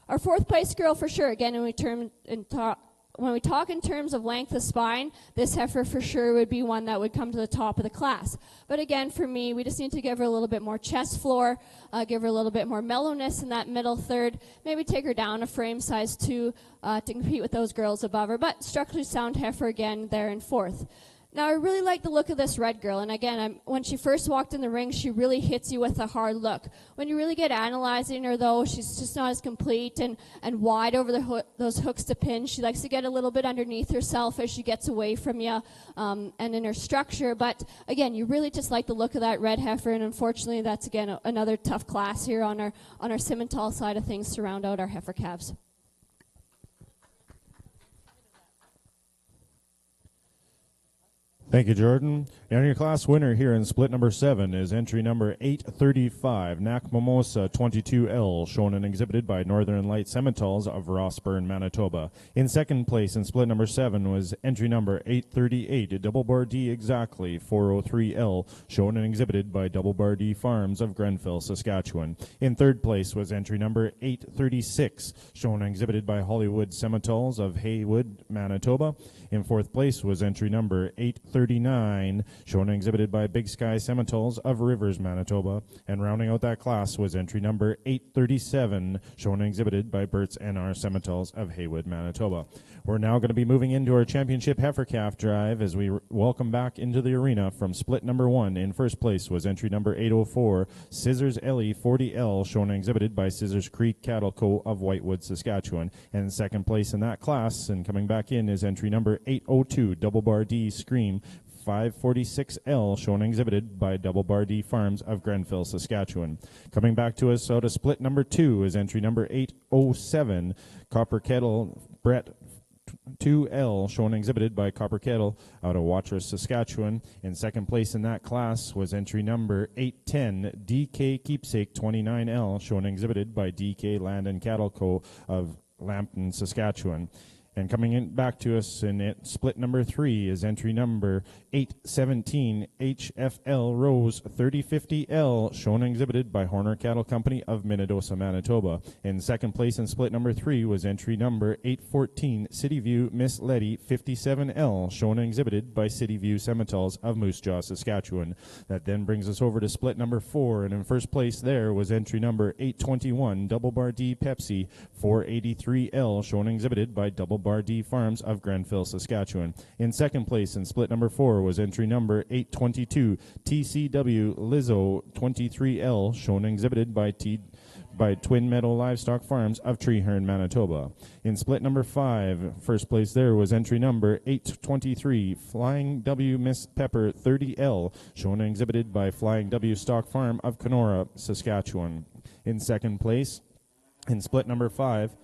Our fourth place girl, for sure, again, when we talk in terms of length of spine, this heifer for sure would be one that would come to the top of the class. But again, for me, we just need to give her a little bit more chest floor, give her a little bit more mellowness in that middle third, maybe take her down a frame size 2 to compete with those girls above her. But structurally sound heifer again there in fourth. Now, I really like the look of this red girl, and again, when she first walked in the ring, she really hits you with a hard look. When you really get analyzing her, though, she's just not as complete and wide over those hooks to pin. She likes to get a little bit underneath herself as she gets away from you and in her structure. But again, you really just like the look of that red heifer, and unfortunately, that's again another tough class here on our Simmental side of things to round out our heifer calves. Thank you, Jordan. And your class winner here in split number 7 is entry number 835, Nac Mimosa 22L, shown and exhibited by Northern Light Simmentals of Rossburn, Manitoba. In second place in split number 7 was entry number 838, Double Bar D Exactly 403L, shown and exhibited by Double Bar D Farms of Grenfell, Saskatchewan. In third place was entry number 836, shown and exhibited by Hollywood Simmentals of Haywood, Manitoba. In fourth place was entry number 839, shown and exhibited by Big Sky Simmentals of Rivers, Manitoba. And rounding out that class was entry number 837, shown and exhibited by Burt's NR Simmentals of Haywood, Manitoba. We're now going to be moving into our championship heifer calf drive as we welcome back into the arena from split number 1. In first place was entry number 804, Scissors Ellie 40L, shown and exhibited by Scissors Creek Cattle Co. of Whitewood, Saskatchewan. And in second place in that class, and coming back in, is entry number 802, Double Bar D Scream 546L, shown and exhibited by Double Bar D Farms of Grenfell, Saskatchewan. Coming back to us out of split number 2 is entry number 807, Copper Kettle Brett 2L, shown and exhibited by Copper Kettle out of Watrous, Saskatchewan. In second place in that class was entry number 810, DK Keepsake 29L, shown and exhibited by DK Land and Cattle Co. of Lambton, Saskatchewan. And coming in back to us in split number 3 is entry number 817, HFL Rose 3050L, shown and exhibited by Horner Cattle Company of Minnedosa, Manitoba. In second place in split number 3 was entry number 814, City View Miss Letty 57L, shown and exhibited by City View Simmentals of Moose Jaw, Saskatchewan. That then brings us over to split number 4, and in first place there was entry number 821, Double Bar D Pepsi 483L, shown and exhibited by Double Bar D Farms of Grenfell, Saskatchewan. In second place in split number 4 was entry number 822, TCW Lizzo 23L, shown and exhibited by Twin Meadow Livestock Farms of Treeherne, Manitoba. In split number 5, first place there was entry number 823, Flying W Miss Pepper 30L, shown and exhibited by Flying W Stock Farm of Kenora, Saskatchewan. In second place, in split number 5,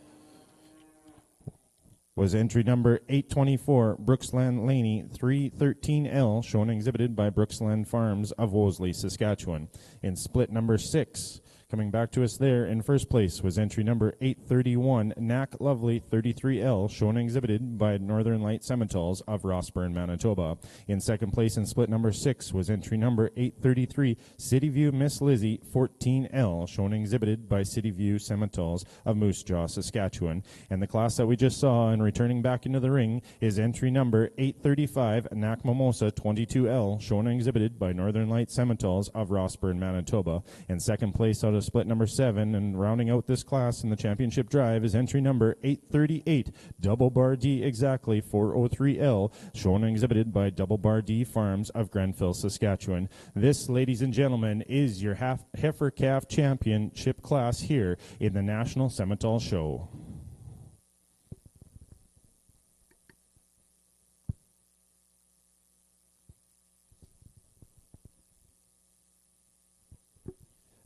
was entry number 824, Brooksland Laney 313L, shown and exhibited by Brooksland Farms of Wolseley, Saskatchewan. In split number 6, Coming back to us there in first place was entry number 831, Knack Lovely 33L, shown and exhibited by Northern Light Simmentals of Rossburn, Manitoba. In second place in split number 6 was entry number 833, City View Miss Lizzie 14L, shown and exhibited by City View Simmentals of Moose Jaw, Saskatchewan. And the class that we just saw and returning back into the ring is entry number 835, Knack Mimosa 22L, shown and exhibited by Northern Light Simmentals of Rossburn, Manitoba. And second place out of split number 7 and rounding out this class in the championship drive is entry number 838, Double Bar D exactly 403L, shown and exhibited by Double Bar D Farms of Grenfell, Saskatchewan. This, ladies and gentlemen, is your heifer calf championship class here in the National Simmental Show.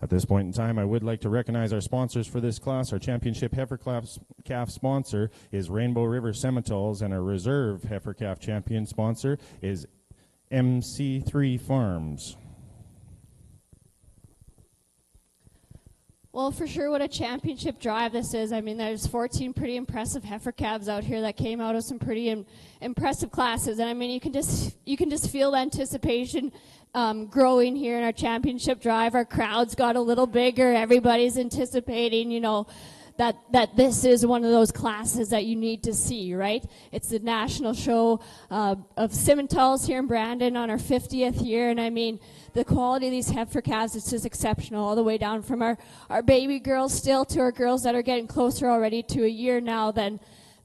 At this point in time, I would like to recognize our sponsors for this class. Our championship heifer calf sponsor is Rainbow River Simmentals, and our reserve heifer calf champion sponsor is MC3 Farms. Well, for sure, what a championship drive this is. I mean, there's 14 pretty impressive heifer calves out here that came out of some pretty impressive classes, and I mean, you can just feel the anticipation growing here in our championship drive. Our crowds got a little bigger. Everybody's anticipating, you know, that this is one of those classes that you need to see, right? It's the national show of Simmentals here in Brandon on our 50th year, and I mean, the quality of these heifer calves is just exceptional, all the way down from our baby girls still to our girls that are getting closer already to a year now than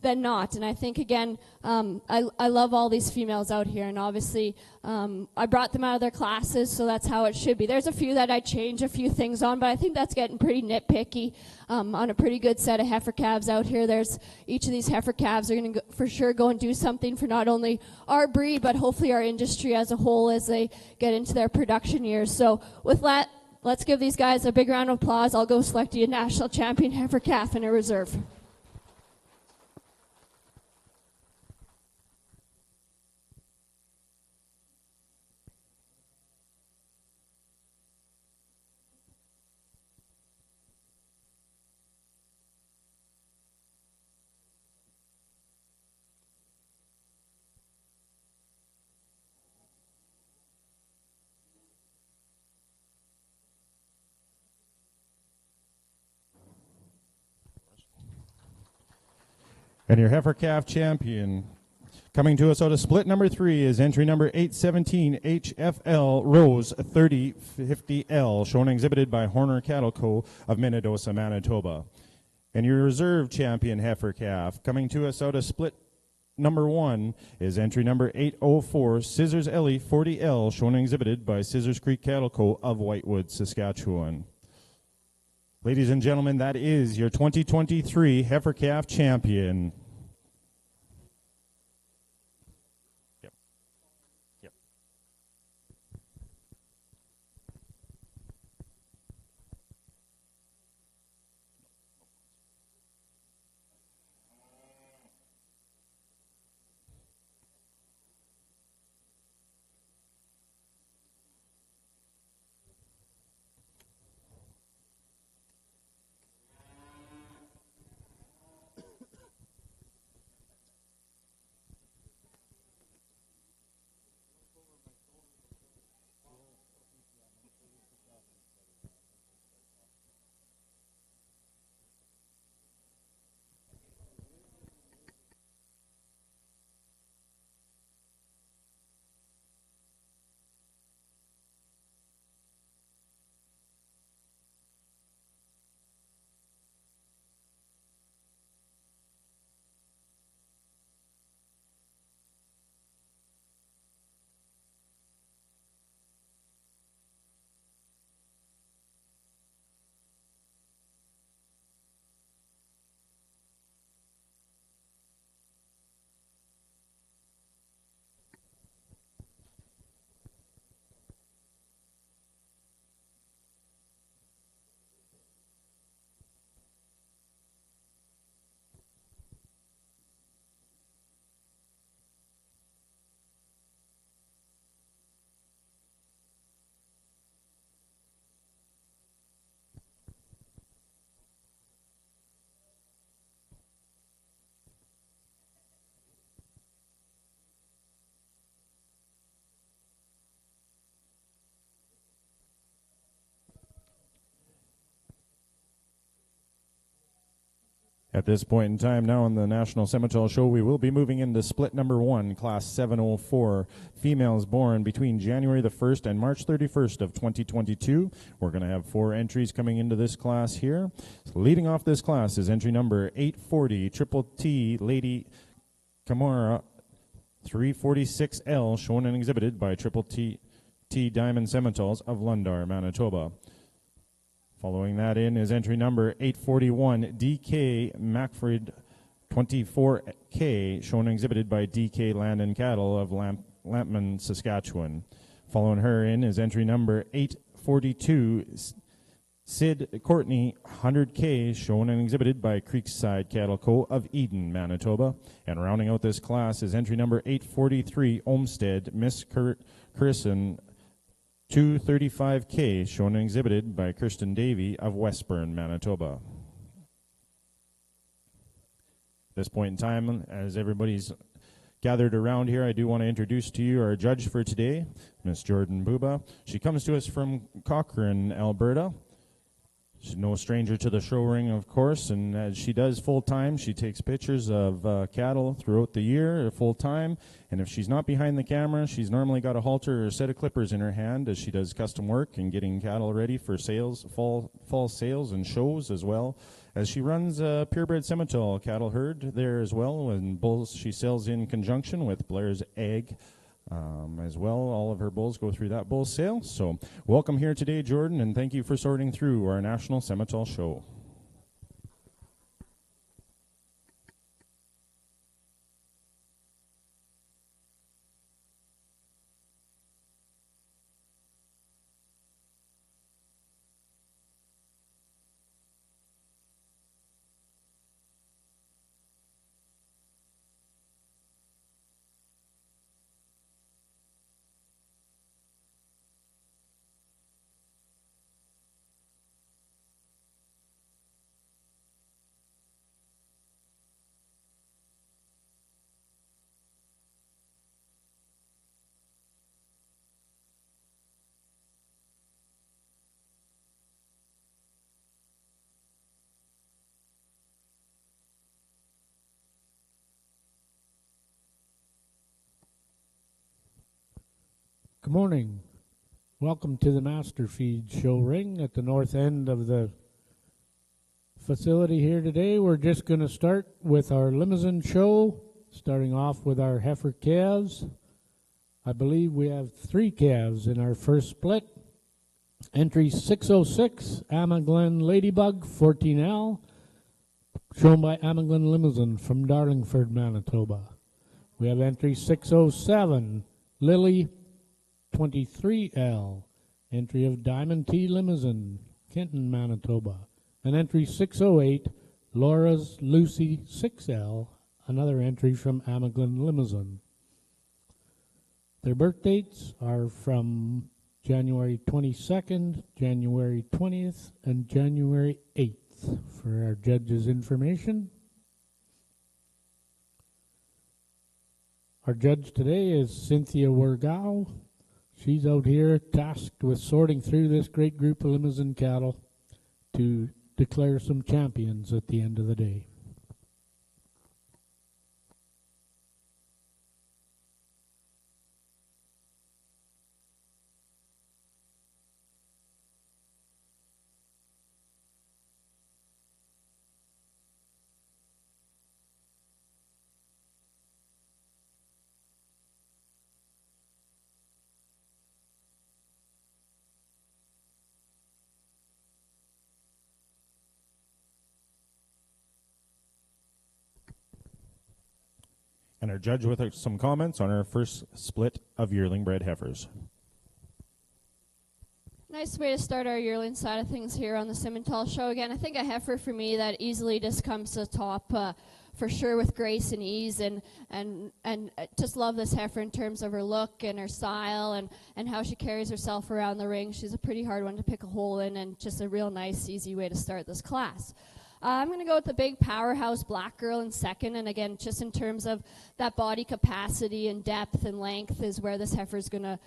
not. And I think, again, I love all these females out here, and obviously I brought them out of their classes, so that's how it should be. There's a few that I change a few things on, but I think that's getting pretty nitpicky on a pretty good set of heifer calves out here. Each of these heifer calves are going to for sure go and do something for not only our breed, but hopefully our industry as a whole as they get into their production years. So with that, let's give these guys a big round of applause. I'll go select you a national champion heifer calf in a reserve. And your heifer calf champion coming to us out of split number 3 is entry number 817 HFL Rose 3050L, shown and exhibited by Horner Cattle Co. of Minnedosa, Manitoba. And your reserve champion heifer calf coming to us out of split number 1 is entry number 804 Scissors Ellie 40L, shown and exhibited by Scissors Creek Cattle Co. of Whitewood, Saskatchewan. Ladies and gentlemen, that is your 2023 heifer calf champion. At this point in time now on the National Simmental Show, we will be moving into split number 1, Class 704, females born between January the 1st and March 31st of 2022. We're going to have 4 entries coming into this class here. So leading off this class is entry number 840, Triple T Lady Kimura 346L, shown and exhibited by Triple T Diamond Simmentals of Lundar, Manitoba. Following that in is entry number 841, DK Macfred 24K, shown and exhibited by DK Land and Cattle of Lampman, Saskatchewan. Following her in is entry number 842, Sid Courtney 100K, shown and exhibited by Creekside Cattle Co. of Eden, Manitoba. And rounding out this class is entry number 843, Olmsted Miss Carson 235K, shown and exhibited by Kirsten Davey of Westburn, Manitoba. At this point in time, as everybody's gathered around here, I do want to introduce to you our judge for today, Miss Jordan Buba. She comes to us from Cochrane, Alberta. She's no stranger to the show ring, of course, and as she does full-time, she takes pictures of cattle throughout the year full-time, and if she's not behind the camera, she's normally got a halter or a set of clippers in her hand as she does custom work and getting cattle ready for sales, fall sales and shows, as well as she runs a purebred Simmental cattle herd there as well, and bulls she sells in conjunction with Blair's Egg. As well, all of her bulls go through that bull sale. So welcome here today, Jordan, and thank you for sorting through our National Simmental Show. Good morning. Welcome to the Master Feed Show Ring at the north end of the facility here today. We're just going to start with our Limousin show, starting off with our heifer calves. I believe we have 3 calves in our first split. Entry 606, Amaglen Ladybug 14L, shown by Amaglen Limousin from Darlingford, Manitoba. We have entry 607, Lily 23L, entry of Diamond T Limousin, Kenton, Manitoba. And entry 608, Laura's Lucy 6L, another entry from Amaglen Limousin. Their birth dates are from January 22nd, January 20th, and January 8th. For our judges' information, our judge today is Cynthia Wergau. She's out here tasked with sorting through this great group of Limousin cattle to declare some champions at the end of the day. And our judge with some comments on our first split of yearling bred heifers. Nice way to start our yearling side of things here on the Simmental Show. Again, I think a heifer for me that easily just comes to the top for sure with grace and ease, and just love this heifer in terms of her look and her style and how she carries herself around the ring. She's a pretty hard one to pick a hole in, and just a real nice, easy way to start this class. I'm going to go with the big powerhouse black girl in second. And again, just in terms of that body capacity and depth and length is where this heifer is going to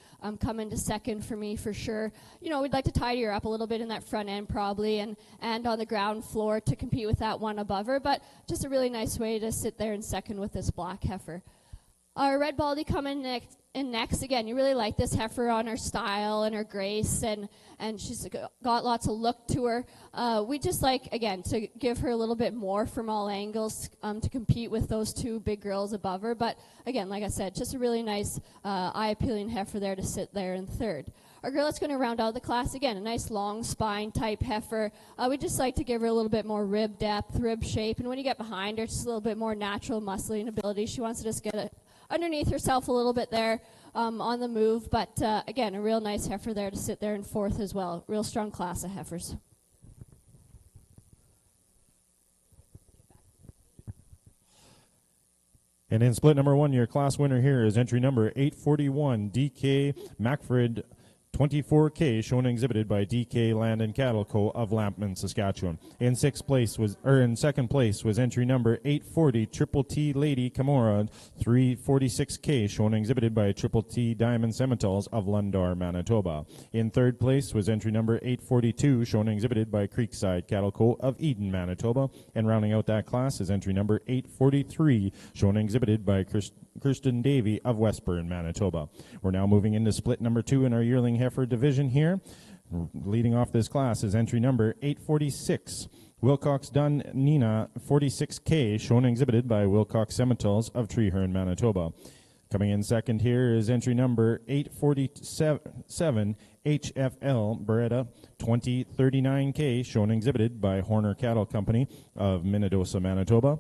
come into second for me for sure. You know, we'd like to tidy her up a little bit in that front end probably and on the ground floor to compete with that one above her. But just a really nice way to sit there in second with this black heifer. Our red baldy coming next. Again, you really like this heifer on her style and her grace, and she's got lots of look to her. We just like, again, to give her a little bit more from all angles to compete with those two big girls above her. But again, like I said, just a really nice eye-appealing heifer there to sit there in third. Our girl that's going to round out the class, again, a nice long spine type heifer. We just like to give her a little bit more rib depth, rib shape, and when you get behind her, just a little bit more natural muscling ability. She wants to just get it underneath herself a little bit there on the move. But again, a real nice heifer there to sit there in fourth as well. Real strong class of heifers. And in split number 1, your class winner here is entry number 841, DK Macfred 24K, shown and exhibited by DK Land and Cattle Co. of Lampman, Saskatchewan. In second place was entry number 840, Triple T Lady Camora 346K, shown and exhibited by Triple T Diamond Simmentals of Lundar, Manitoba. In third place was entry number 842, shown and exhibited by Creekside Cattle Co. of Eden, Manitoba. And rounding out that class is entry number 843, shown and exhibited by Kirsten Davey of Westburn, Manitoba. We're now moving into split number 2 in our yearling heifer division here. Leading off this class is entry number 846, Wilcox Dunn Nina 46K, shown and exhibited by Wilcox Simmentals of Treeherne, Manitoba. Coming in second here is entry number 847, HFL Beretta 2039K, shown and exhibited by Horner Cattle Company of Minnedosa, Manitoba.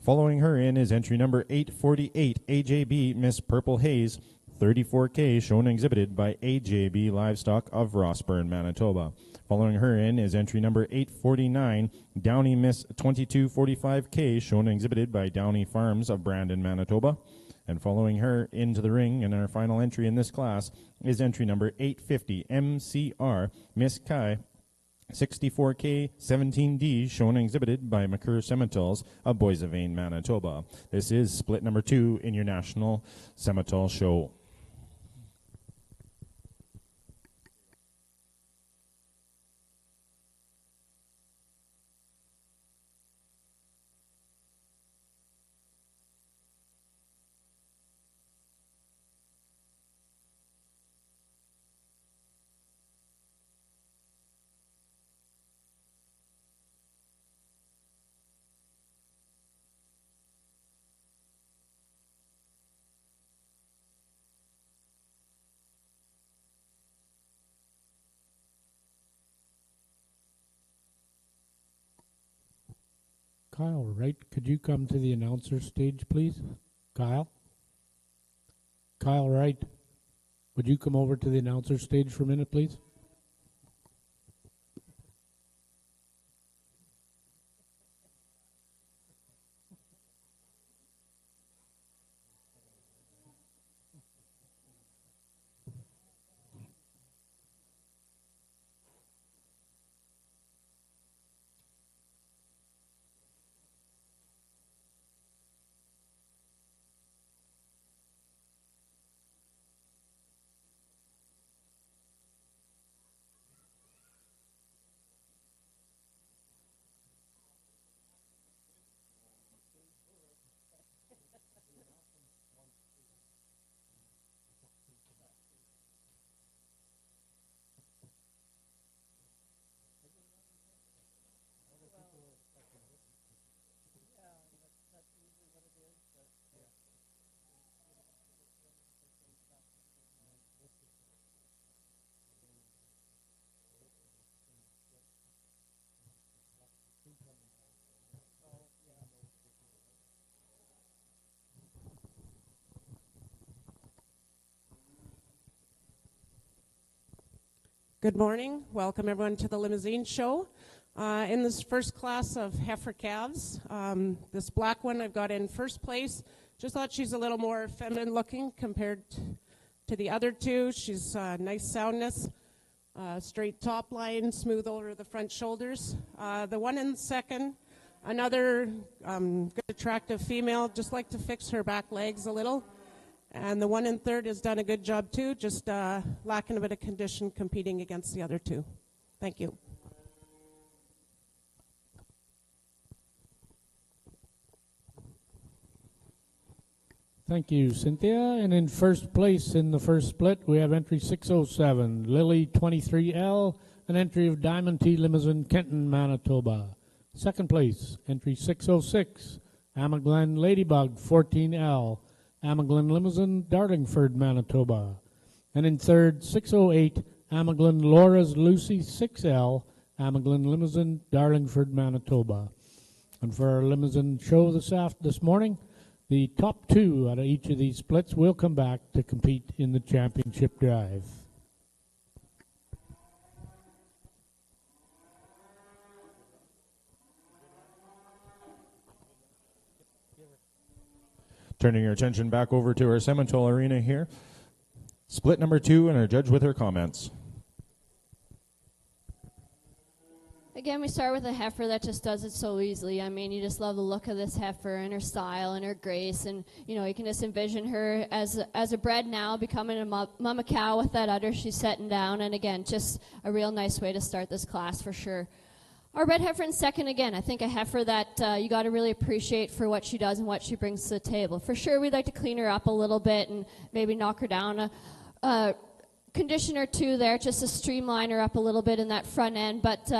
Following her in is entry number 848, AJB Miss Purple Haze 34K, shown and exhibited by AJB Livestock of Rossburn, Manitoba. Following her in is entry number 849, Downey Miss 2245K, shown and exhibited by Downey Farms of Brandon, Manitoba. And following her into the ring in our final entry in this class is entry number 850, MCR Miss Kai 64K 17D, shown and exhibited by McCurr Simmentals of Boissevain, Manitoba. This is split number 2 in your National Simmental Show. Kyle Wright, could you come to the announcer stage, please? Kyle? Kyle Wright, would you come over to the announcer stage for a minute, please? Good morning. Welcome everyone to the Limousin show. In this first class of heifer calves, this black one I've got in first place. Just thought she's a little more feminine looking compared to the other two. She's nice soundness, Straight top line, smooth over the front shoulders. The one in second, another good attractive female, just like to fix her back legs a little. And the one in third has done a good job too, just lacking a bit of condition competing against the other two. Thank you. Thank you, Cynthia. And in first place in the first split, we have entry 607, Lily 23L, an entry of Diamond T Limousin, Kenton, Manitoba. Second place, entry 606, Amaglen Ladybug 14L, Amaglen Limousin, Darlingford, Manitoba. And in third, 608, Amaglen Laura's Lucy 6L, Amaglen Limousin, Darlingford, Manitoba. And for our Limousin show this morning, the top two out of each of these splits will come back to compete in the championship drive. Turning your attention back over to our Simmental Arena here. Split number 2 and our judge with her comments. Again, we start with a heifer that just does it so easily. I mean, you just love the look of this heifer and her style and her grace. And, you know, you can just envision her as a bred now, becoming a mama cow with that udder she's setting down. And, again, just a real nice way to start this class for sure. Our red heifer in second, again, I think a heifer that you got to really appreciate for what she does and what she brings to the table. For sure, we'd like to clean her up a little bit and maybe knock her down a condition or two there just to streamline her up a little bit in that front end. But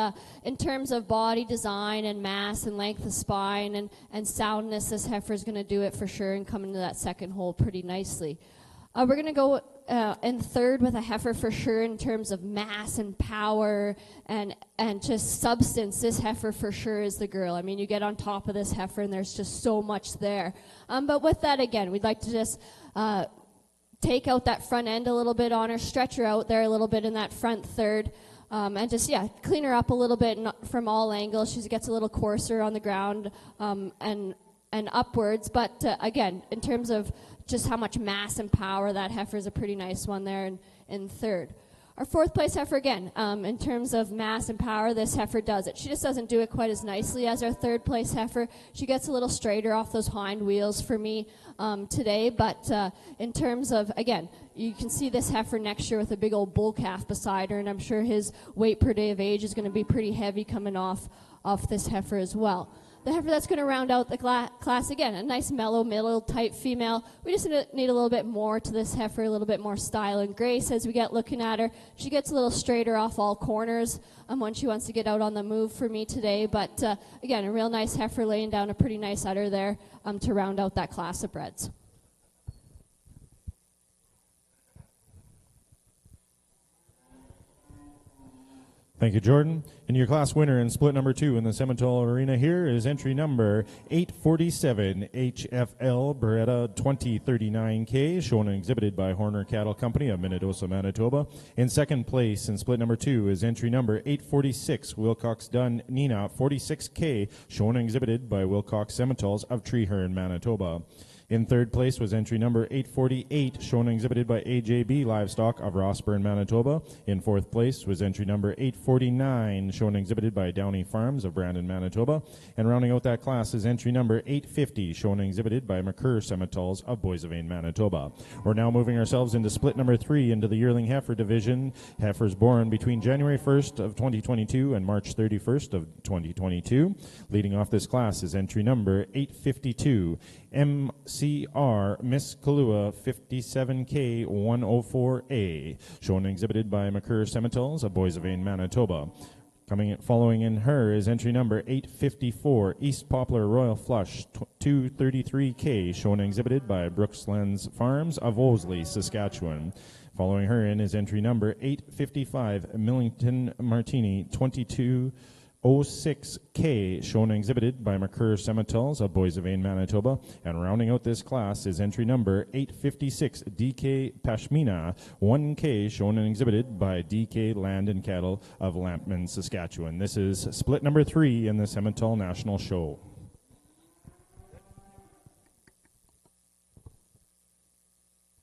in terms of body design and mass and length of spine and soundness, this heifer is going to do it for sure and come into that second hole pretty nicely. We're going to go in third with a heifer for sure in terms of mass and power and just substance. This heifer for sure is the girl. I mean, you get on top of this heifer and there's just so much there. But with that, again, we'd like to just take out that front end a little bit on her, stretch her out there a little bit in that front third, and just, clean her up a little bit from all angles. She gets a little coarser on the ground and upwards. But, again, in terms of just how much mass and power, that heifer is a pretty nice one there in third. Our fourth place heifer, again, in terms of mass and power, this heifer does it. She just doesn't do it quite as nicely as our third place heifer. She gets a little straighter off those hind wheels for me today. But in terms of, again, you can see this heifer next year with a big old bull calf beside her, and I'm sure his weight per day of age is going to be pretty heavy coming off this heifer as well. The heifer that's going to round out the class, again, a nice mellow middle type female. We just need a little bit more to this heifer, a little bit more style and grace as we get looking at her. She gets a little straighter off all corners when she wants to get out on the move for me today. But again, a real nice heifer laying down a pretty nice udder there to round out that class of breds. Thank you, Jordan. And your class winner in split number 2 in the Simmental Arena here is entry number 847 HFL Beretta 2039K, shown and exhibited by Horner Cattle Company of Manitoba, Manitoba. In second place in split number 2 is entry number 846 Wilcox Dunn Nina 46K, shown and exhibited by Wilcox Simmentals of Treeherne, Manitoba. In third place was entry number 848, shown and exhibited by AJB Livestock of Rossburn, Manitoba. In fourth place was entry number 849, shown and exhibited by Downey Farms of Brandon, Manitoba. And rounding out that class is entry number 850, shown and exhibited by McCurr Simmentals of Boissevain, Manitoba. We're now moving ourselves into split number 3 into the Yearling Heifer division. Heifers born between January 1st of 2022 and March 31st of 2022. Leading off this class is entry number 852, MCR Miss Kahlua 57K 104A, shown and exhibited by McCurr Simmentals of Boissevain, Manitoba. Following in her is entry number 854 East Poplar Royal Flush 233K, shown and exhibited by Brookslands Farms of Wolseley, Saskatchewan. Following her in is entry number 855 Millington Martini 2206K, shown and exhibited by McCurr Simmentals of Boissevain, Manitoba. And rounding out this class is entry number 856 DK Pashmina 1K, shown and exhibited by DK Land and Cattle of Lampman, Saskatchewan. This is split number 3 in the Simmental National Show.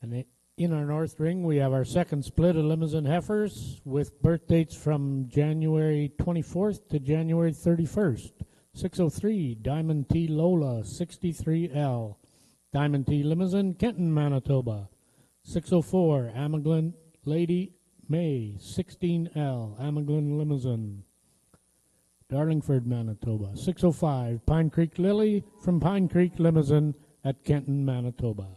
And In our north ring, we have our second split of Limousin heifers with birth dates from January 24th to January 31st. 603, Diamond T. Lola, 63L. Diamond T. Limousin, Kenton, Manitoba. 604, Amaglin Lady May, 16L. Amaglin Limousin, Darlingford, Manitoba. 605, Pine Creek Lily from Pine Creek Limousin at Kenton, Manitoba.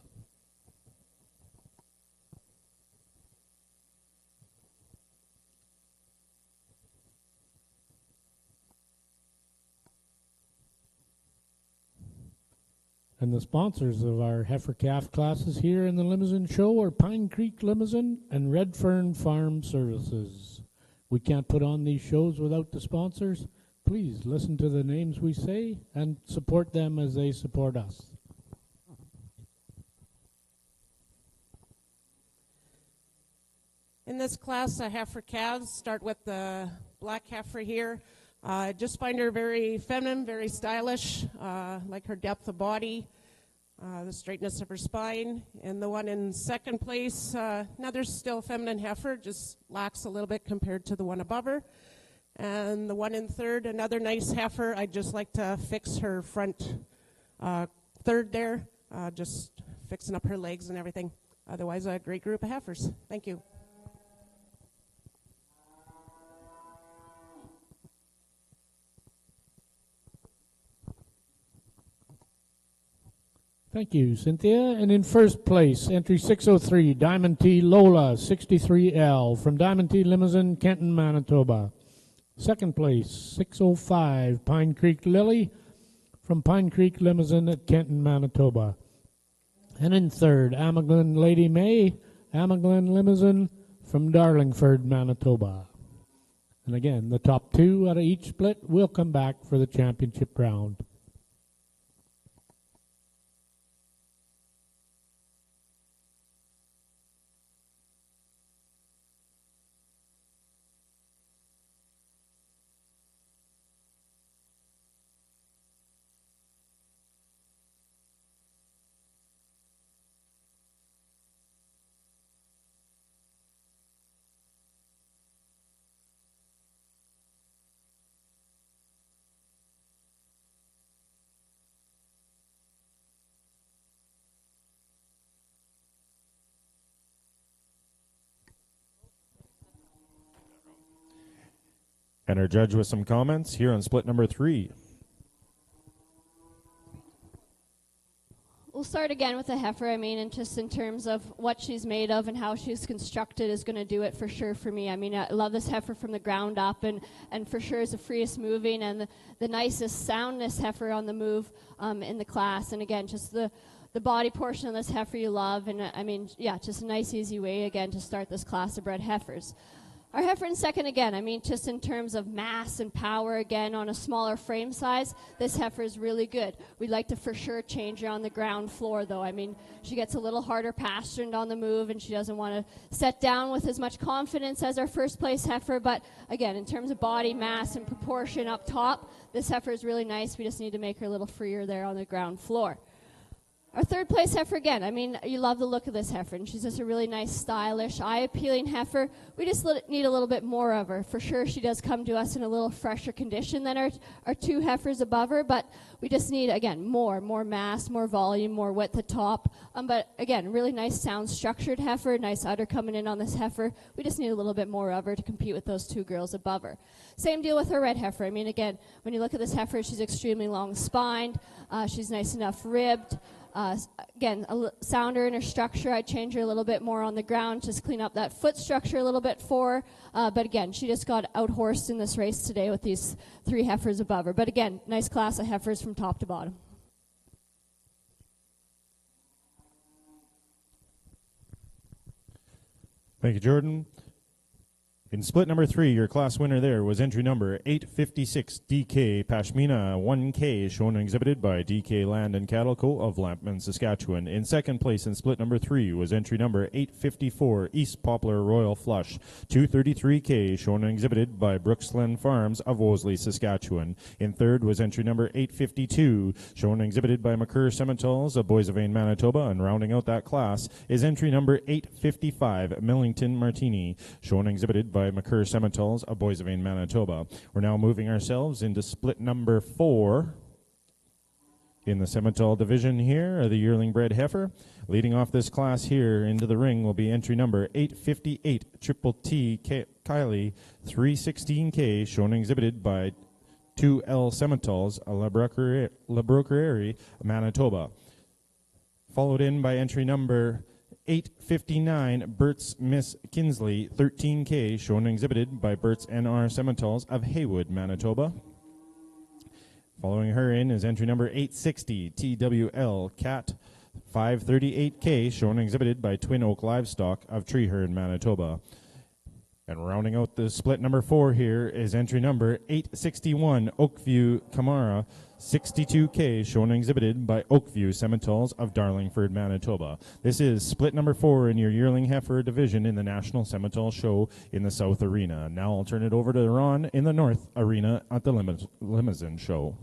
And the sponsors of our heifer calf classes here in the Limousin Show are Pine Creek Limousin and Red Fern Farm Services. We can't put on these shows without the sponsors. Please listen to the names we say and support them as they support us. In this class, heifer calves start with the black heifer here. I just find her very feminine, very stylish, like her depth of body, the straightness of her spine. And the one in second place, another still feminine heifer, just lacks a little bit compared to the one above her. And the one in third, another nice heifer. I'd just like to fix her front third there, just fixing up her legs and everything. Otherwise, a great group of heifers. Thank you. Thank you, Cynthia. And in first place, entry 603, Diamond T. Lola, 63L, from Diamond T. Limousin, Kenton, Manitoba. Second place, 605, Pine Creek Lily, from Pine Creek Limousin at Kenton, Manitoba. And in third, Amaglin Lady May, Amaglin Limousin, from Darlingford, Manitoba. And again, the top two out of each split will come back for the championship round. And our judge with some comments here on split number 3. We'll start again with the heifer, and just in terms of what she's made of and how she's constructed is going to do it for sure for me. I love this heifer from the ground up, and for sure is the freest moving and the nicest soundness heifer on the move in the class. And again, just the body portion of this heifer you love, and just a nice easy way again to start this class of bred heifers. Our heifer in second again, just in terms of mass and power again on a smaller frame size, this heifer is really good. We'd like to for sure change her on the ground floor though. She gets a little harder pastured on the move and she doesn't want to set down with as much confidence as our first place heifer, but again, in terms of body mass and proportion up top, this heifer is really nice. We just need to make her a little freer there on the ground floor. Our third place heifer again, you love the look of this heifer, and she's just a really nice, stylish, eye-appealing heifer. We just need a little bit more of her. For sure, she does come to us in a little fresher condition than our two heifers above her, but we just need, again, more mass, more volume, more width at top. But again, really nice, sound, structured heifer, nice udder coming in on this heifer. We just need a little bit more of her to compete with those two girls above her. Same deal with her red heifer. Again, when you look at this heifer, she's extremely long-spined. She's nice enough ribbed. Again, sounder in her structure. I'd change her a little bit more on the ground, just clean up that foot structure a little bit for her. But again, she just got out-horsed in this race today with these three heifers above her. But again, nice class of heifers from top to bottom. Thank you, Jordan. In split number 3, your class winner there was entry number 856 DK Pashmina 1K, shown and exhibited by DK Land and Cattle Co. of Lampman, Saskatchewan. In second place in split number 3 was entry number 854 East Poplar Royal Flush 233K, shown and exhibited by Brooksland Farms of Wolseley, Saskatchewan. In third was entry number 852, shown and exhibited by McCurr Simmentals of Boissevain, Manitoba. And rounding out that class is entry number 855 Millington Martini, shown and exhibited by McCurr Simmentals of Boissevain, Manitoba. We're now moving ourselves into split number 4 in the Simmental division here, the yearling bred heifer. Leading off this class here into the ring will be entry number 858 Triple T Kylie 316K, shown and exhibited by 2L Simmentals of La Broquerie, Manitoba. Followed in by entry number 859 Bert's Miss Kinsley 13K, shown and exhibited by Bert's NR Simmentals of Haywood, Manitoba. Following her in is entry number 860 TWL Cat 538K, shown and exhibited by Twin Oak Livestock of Treeherne, Manitoba. And rounding out the split number 4 here is entry number 861 Oakview Camara 62K, shown and exhibited by Oakview Simmentals of Darlingford, Manitoba. This is split number 4 in your yearling heifer division in the National Simmental Show in the South Arena. Now I'll turn it over to Ron in the North Arena at the Limousin Show.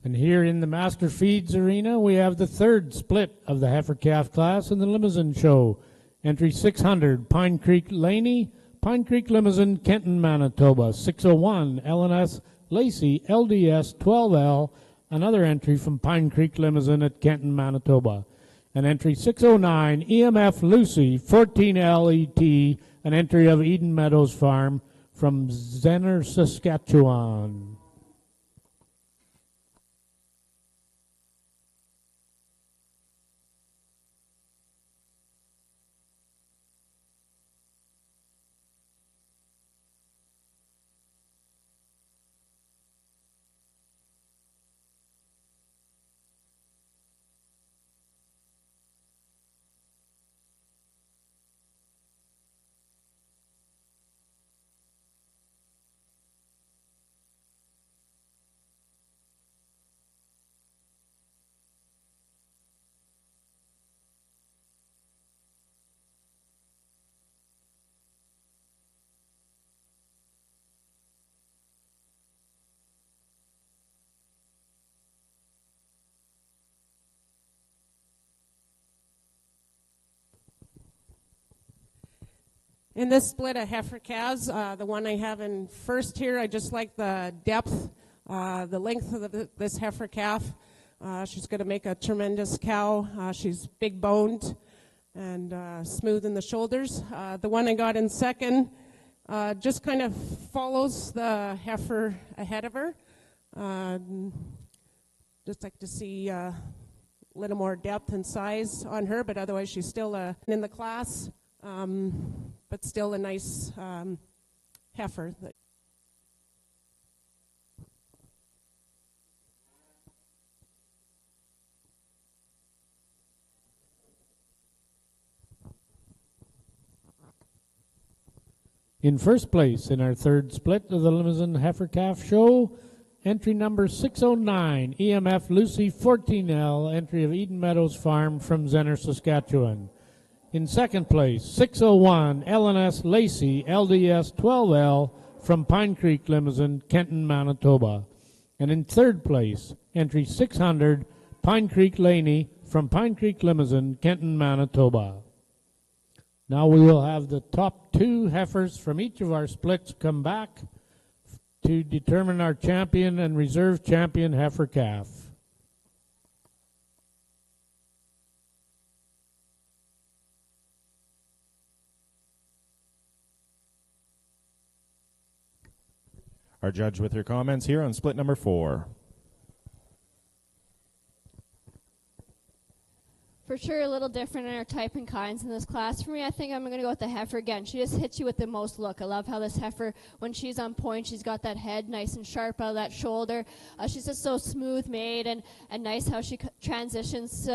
And here in the Master Feeds Arena, we have the third split of the heifer calf class in the Limousin Show. Entry 600, Pine Creek Laney, Pine Creek Limousin, Kenton, Manitoba. 601, LNS Lacey, LDS 12L, another entry from Pine Creek Limousin at Kenton, Manitoba. And entry 609, EMF Lucy, 14LET, an entry of Eden Meadows Farm from Zenner, Saskatchewan. In this split of heifer calves, the one I have in first here, I just like the depth, the length of this heifer calf. She's going to make a tremendous cow. She's big boned and smooth in the shoulders. The one I got in second just kind of follows the heifer ahead of her. Just like to see a little more depth and size on her, but otherwise she's still in the class. But still a nice heifer. In first place in our third split of the Limousin Heifer Calf Show, entry number 609, EMF Lucy 14L, entry of Eden Meadows Farm from Zenner, Saskatchewan. In second place, 601, LNS Lacey, LDS 12L, from Pine Creek Limousin, Kenton, Manitoba. And in third place, entry 600, Pine Creek Laney, from Pine Creek Limousin, Kenton, Manitoba. Now we will have the top 2 heifers from each of our splits come back to determine our champion and reserve champion heifer calf. Our judge with her comments here on split number 4. For sure, a little different in our type and kinds in this class. For me, I think I'm going to go with the heifer again. She just hits you with the most look. I love how this heifer, when she's on point, she's got that head nice and sharp out of that shoulder. She's just so smooth made and nice how she transitions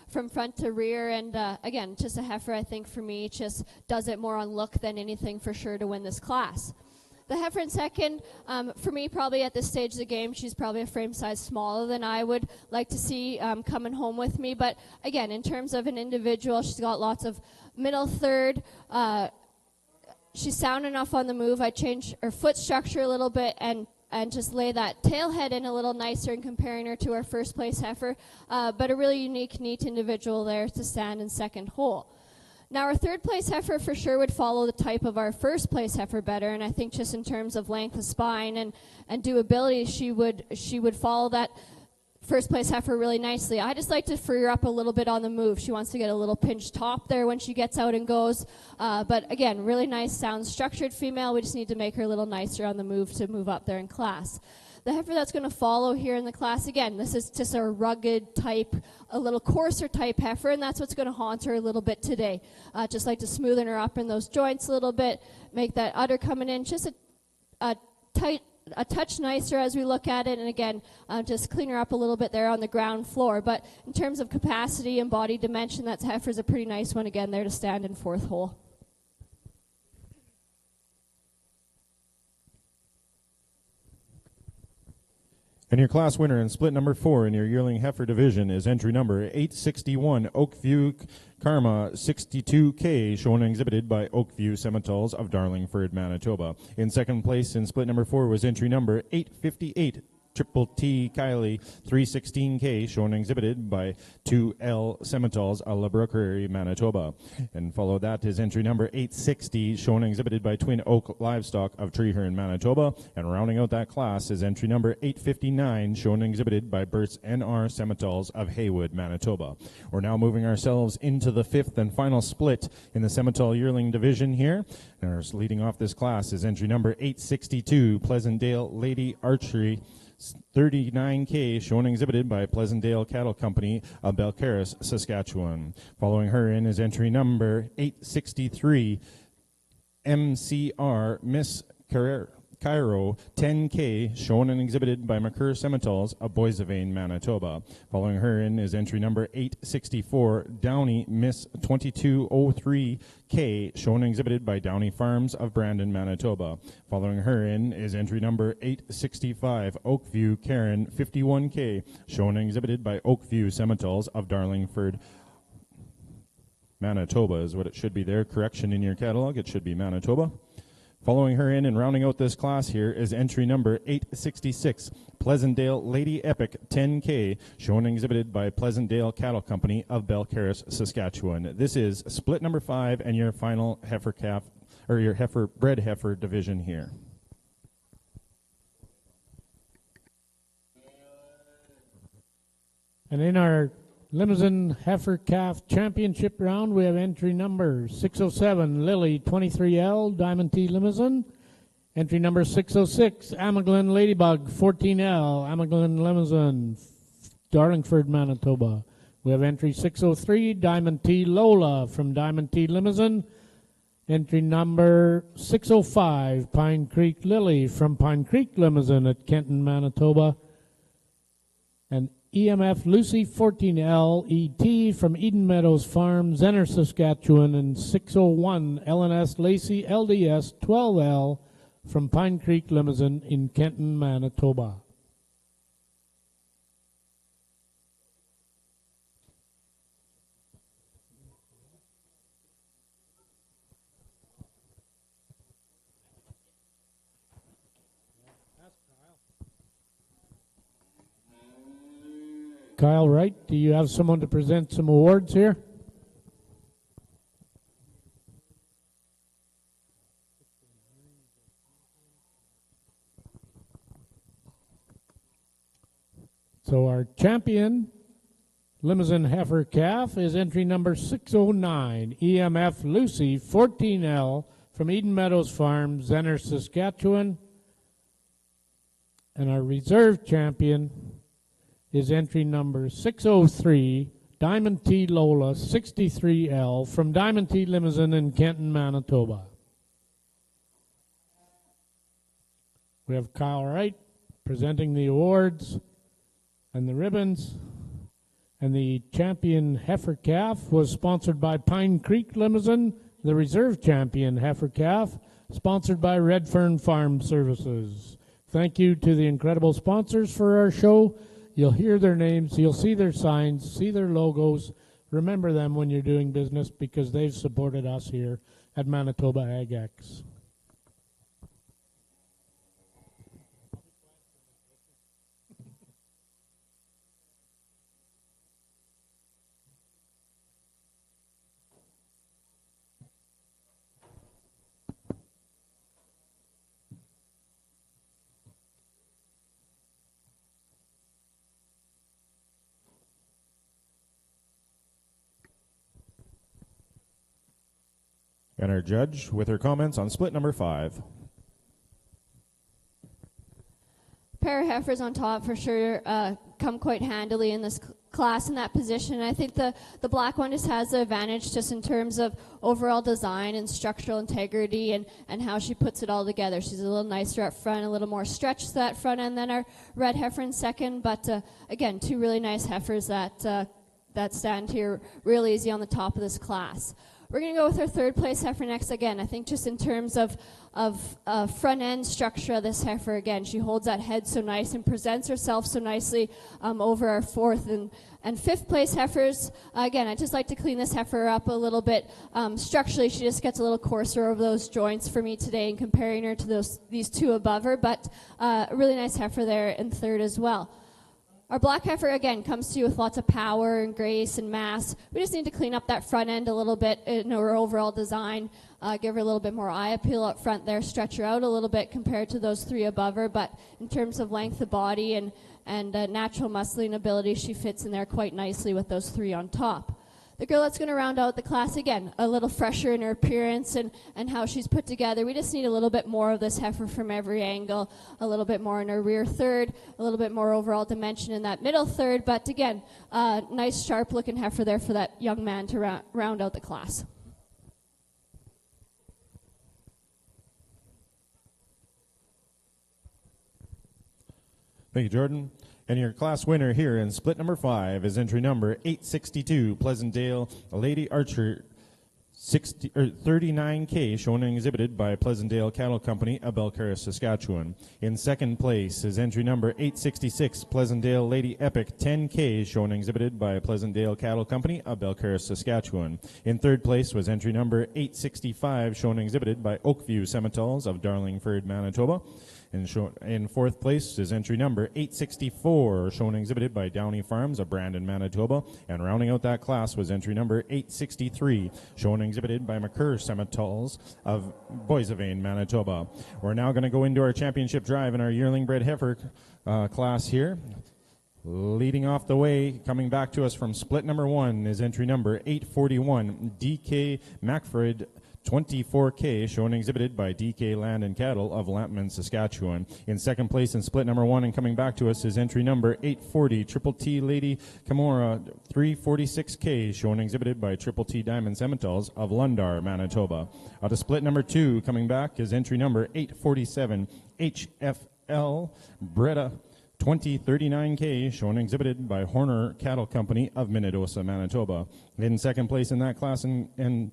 from front to rear. And again, just a heifer, I think, for me, just does it more on look than anything for sure to win this class. The heifer in second, for me, probably at this stage of the game, she's probably a frame size smaller than I would like to see coming home with me. But again, in terms of an individual, she's got lots of middle third. She's sound enough on the move. I change her foot structure a little bit and just lay that tail head in a little nicer in comparing her to our first place heifer. But a really unique, neat individual there to stand in second hole. Now, our third place heifer for sure would follow the type of our first place heifer better, and I think just in terms of length of spine and doability, she would follow that first place heifer really nicely. I just like to free her up a little bit on the move. She wants to get a little pinch top there when she gets out and goes, but again, really nice, sound, structured female. We just need to make her a little nicer on the move to move up there in class. The heifer that's going to follow here in the class, again, this is just a rugged type, a little coarser type heifer, and that's what's going to haunt her a little bit today. Just like to smoothen her up in those joints a little bit, make that udder coming in just a touch nicer as we look at it, and again, just clean her up a little bit there on the ground floor. But in terms of capacity and body dimension, that heifer's a pretty nice one again there to stand in fourth hole. And your class winner in split number 4 in your yearling heifer division is entry number 861, Oakview Karma 62K, shown and exhibited by Oakview Simmentals of Darlingford, Manitoba. In second place in split number 4 was entry number 858, Triple T Kylie 316K, shown and exhibited by 2L Simmentals of Labrook, Manitoba. And follow that is entry number 860, shown and exhibited by Twin Oak Livestock of Treeherne, Manitoba. And rounding out that class is entry number 859, shown and exhibited by Burt's NR Simmentals of Haywood, Manitoba. We're now moving ourselves into the fifth and final split in the Simmental yearling division here. And our leading off this class is entry number 862, Pleasantdale Lady Archery 39K, shown and exhibited by Pleasantdale Cattle Company of Belcarris, Saskatchewan. Following her in is entry number 863, MCR Miss Cairo 10K, shown and exhibited by McCurr Simmentals of Boissevain, Manitoba. Following her in is entry number 864, Downey Miss 2203K, shown and exhibited by Downey Farms of Brandon, Manitoba. Following her in is entry number 865, Oakview Karen 51K, shown and exhibited by Oakview Simmentals of Darlingford, Manitoba is what it should be there. Correction in your catalog, it should be Manitoba. Following her in and rounding out this class here is entry number 866, Pleasantdale Lady Epic 10K, shown and exhibited by Pleasantdale Cattle Company of Belcarris, Saskatchewan. This is split number 5 and your final heifer calf, or your bred heifer division here. And in our Limousin Heifer Calf Championship round, we have entry number 607, Lily 23L, Diamond T Limousin. Entry number 606, Amaglen Ladybug 14L, Amaglen Limousin, Darlingford, Manitoba. We have entry 603, Diamond T Lola from Diamond T Limousin. Entry number 605, Pine Creek Lily from Pine Creek Limousin at Kenton, Manitoba. And EMF Lucy 14L ET from Eden Meadows Farm, Zenner, Saskatchewan, and 601 LNS Lacey LDS 12L from Pine Creek Limousin in Kenton, Manitoba. Kyle Wright, do you have someone to present some awards here? So our champion Limousin Heifer Calf is entry number 609, EMF Lucy 14L from Eden Meadows Farm, Zenner, Saskatchewan. And our reserve champion is entry number 603, Diamond T Lola 63L from Diamond T Limousin in Kenton, Manitoba. We have Kyle Wright presenting the awards and the ribbons. And the champion heifer calf was sponsored by Pine Creek Limousin. The reserve champion heifer calf sponsored by Red Fern Farm Services. Thank you to the incredible sponsors for our show. You'll hear their names, you'll see their signs, see their logos. Remember them when you're doing business because they've supported us here at Manitoba AgX. And our judge with her comments on split number 5. Pair of heifers on top for sure come quite handily in this class in that position. I think the black one just has the advantage just in terms of overall design and structural integrity and how she puts it all together. She's a little nicer up front, a little more stretched to that front end than our red heifer in second. But again, two really nice heifers that stand here real easy on the top of this class. We're going to go with our third place heifer next. Again, I think just in terms of front end structure of this heifer, again, she holds that head so nice and presents herself so nicely over our fourth and fifth place heifers. Again, I'd just like to clean this heifer up a little bit. Structurally, she just gets a little coarser over those joints for me today in comparing her to these two above her, but a really nice heifer there in third as well. Our black heifer, again, comes to you with lots of power and grace and mass. We just need to clean up that front end a little bit in her overall design, give her a little bit more eye appeal up front there, stretch her out a little bit compared to those three above her. But in terms of length of body and natural muscling ability, she fits in there quite nicely with those three on top. The girl that's going to round out the class, again, a little fresher in her appearance and how she's put together. We just need a little bit more of this heifer from every angle, a little bit more in her rear third, a little bit more overall dimension in that middle third. But again, nice sharp-looking heifer there for that young man to round out the class. Thank you, Jordan. And your class winner here in split number 5 is entry number 862, Pleasantdale Lady Archer 39K, shown and exhibited by Pleasantdale Cattle Company of Belcarra, Saskatchewan. In second place is entry number 866, Pleasantdale Lady Epic 10K, shown and exhibited by Pleasantdale Cattle Company of Belcarra, Saskatchewan. In third place was entry number 865, shown and exhibited by Oakview Sementals of Darlingford, Manitoba. In fourth place is entry number 864, shown and exhibited by Downey Farms of Brandon, Manitoba. And rounding out that class was entry number 863, shown and exhibited by McCurr Sementals of Boissevain, Manitoba. We're now going to go into our championship drive in our yearling bred heifer class here. Leading off the way, coming back to us from split number 1 is entry number 841, DK Macfred 24K, shown and exhibited by DK Land and Cattle of Lampman, Saskatchewan. In second place in split number 1 and coming back to us is entry number 840, Triple T Lady Camora 346K, shown and exhibited by Triple T Diamond Sementals of Lundar, Manitoba. Out of split number 2, coming back is entry number 847, HFL Breda 2039K, shown and exhibited by Horner Cattle Company of Minnedosa, Manitoba. In second place in that class and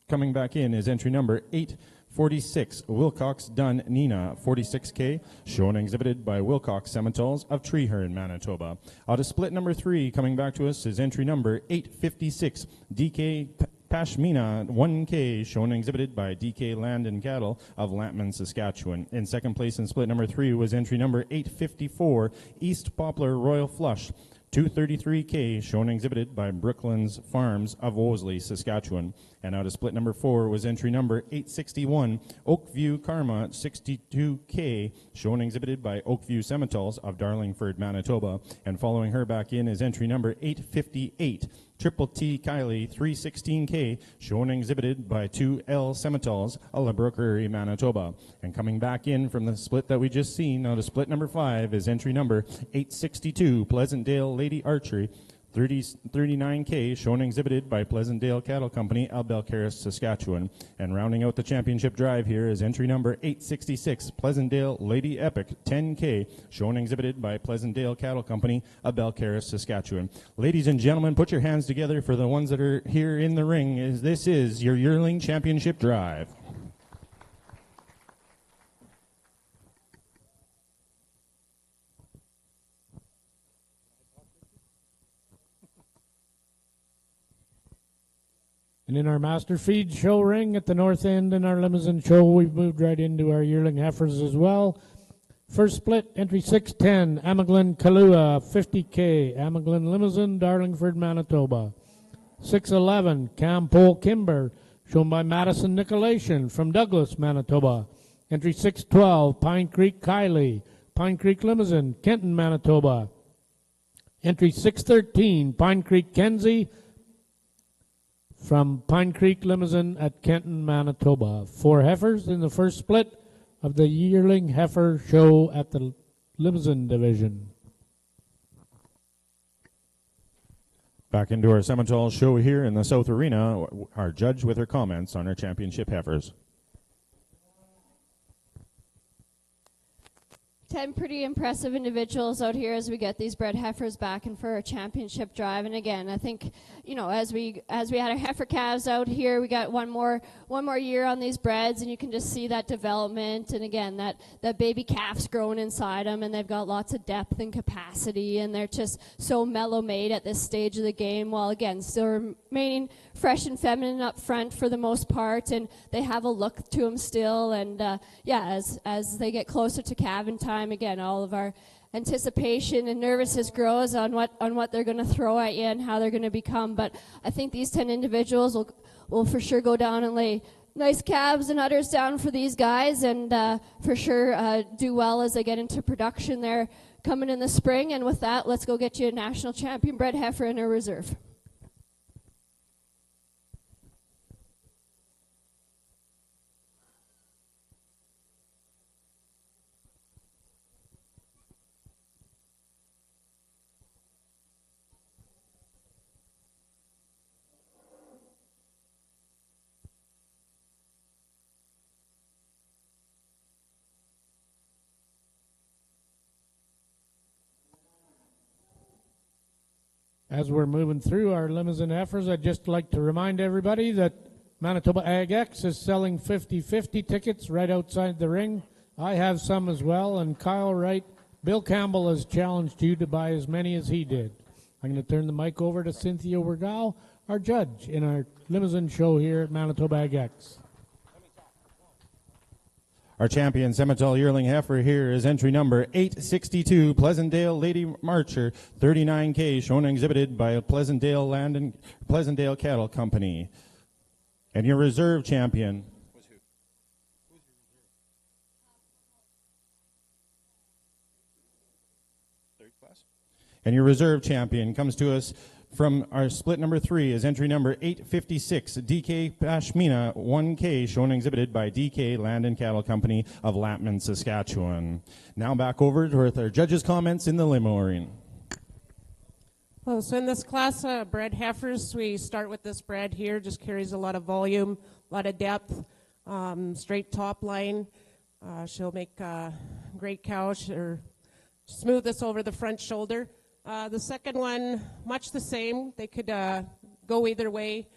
coming back in is entry number 846, Wilcox Dunn Nina 46K, shown and exhibited by Wilcox Sementals of Treeherne, Manitoba. Out of split number 3, coming back to us is entry number 856, DK Pashmina 1K, shown and exhibited by DK Land and Cattle of Lampman, Saskatchewan. In second place in split number 3 was entry number 854, East Poplar Royal Flush 233K, shown and exhibited by Brooklands Farms of Wolseley, Saskatchewan. And out of split number 4 was entry number 861, Oakview Karma 62K, shown and exhibited by Oakview Sementals of Darlingford, Manitoba. And following her back in is entry number 858, Triple T Kylie 316K, shown and exhibited by 2L Sementals of Labrook, Manitoba. And coming back in from the split that we just seen, out of split number 5 is entry number 862, Pleasantdale Lady Archery 39K, shown and exhibited by Pleasantdale Cattle Company of Belcarris, Saskatchewan. And rounding out the championship drive here is entry number 866, Pleasantdale Lady Epic 10K, shown and exhibited by Pleasantdale Cattle Company of Belcarris, Saskatchewan. Ladies and gentlemen, put your hands together for the ones that are here in the ring, as this is your Yearling Championship drive. And in our master feed show ring at the north end in our Limousin show, we've moved right into our yearling heifers as well. First split, entry 610, Amaglin Kalua, 50K, Amaglin Limousin, Darlingford, Manitoba. 611, Campole Kimber, shown by Madison Nicolation from Douglas, Manitoba. Entry 612, Pine Creek Kylie, Pine Creek Limousin, Kenton, Manitoba. Entry 613, Pine Creek Kenzie, from Pine Creek Limousin at Kenton, Manitoba. 4 heifers in the first split of the yearling heifer show at the Limousin division. Back into our Simmental show here in the South Arena, our judge with her comments on our championship heifers. 10 pretty impressive individuals out here as we get these bred heifers back in for a championship drive. And again, I think, you know, as we had our heifer calves out here, we got one more year on these breds, and you can just see that development. And again, that baby calf's growing inside them, and they've got lots of depth and capacity, and they're just so mellow made at this stage of the game, while again still remaining fresh and feminine up front for the most part, and they have a look to them still. And as they get closer to calving time, again, all of our anticipation and nervousness grows on what they're going to throw at you and how they're going to become. But I think these 10 individuals will for sure go down and lay nice calves and udders down for these guys, and for sure do well as they get into production there coming in the spring. And with that, let's go get you a national champion bred heifer in a reserve. As we're moving through our Limousin heifers, I'd just like to remind everybody that Manitoba Ag X is selling 50-50 tickets right outside the ring. I have some as well, and Kyle Wright, Bill Campbell has challenged you to buy as many as he did. I'm going to turn the mic over to Cynthia Wergal, our judge in our Limousin show here at Manitoba Ag X. Our champion Simmental yearling heifer here is entry number 862, Pleasantdale Lady Marcher, 39K, shown and exhibited by Pleasantdale Land and Pleasantdale Cattle Company. And your reserve champion was who? Who's your reserve? Third class. And your reserve champion comes to us from our split number 3 is entry number 856, DK Pashmina 1K, shown and exhibited by DK Land and Cattle Company of Lampman, Saskatchewan. Now back over with our judges' comments in the limo arena. Well, so in this class, bred heifers, we start with this bred here, just carries a lot of volume, a lot of depth, straight top line. She'll make a great cow, or smooth this over the front shoulder. The second one, much the same. They could go either way.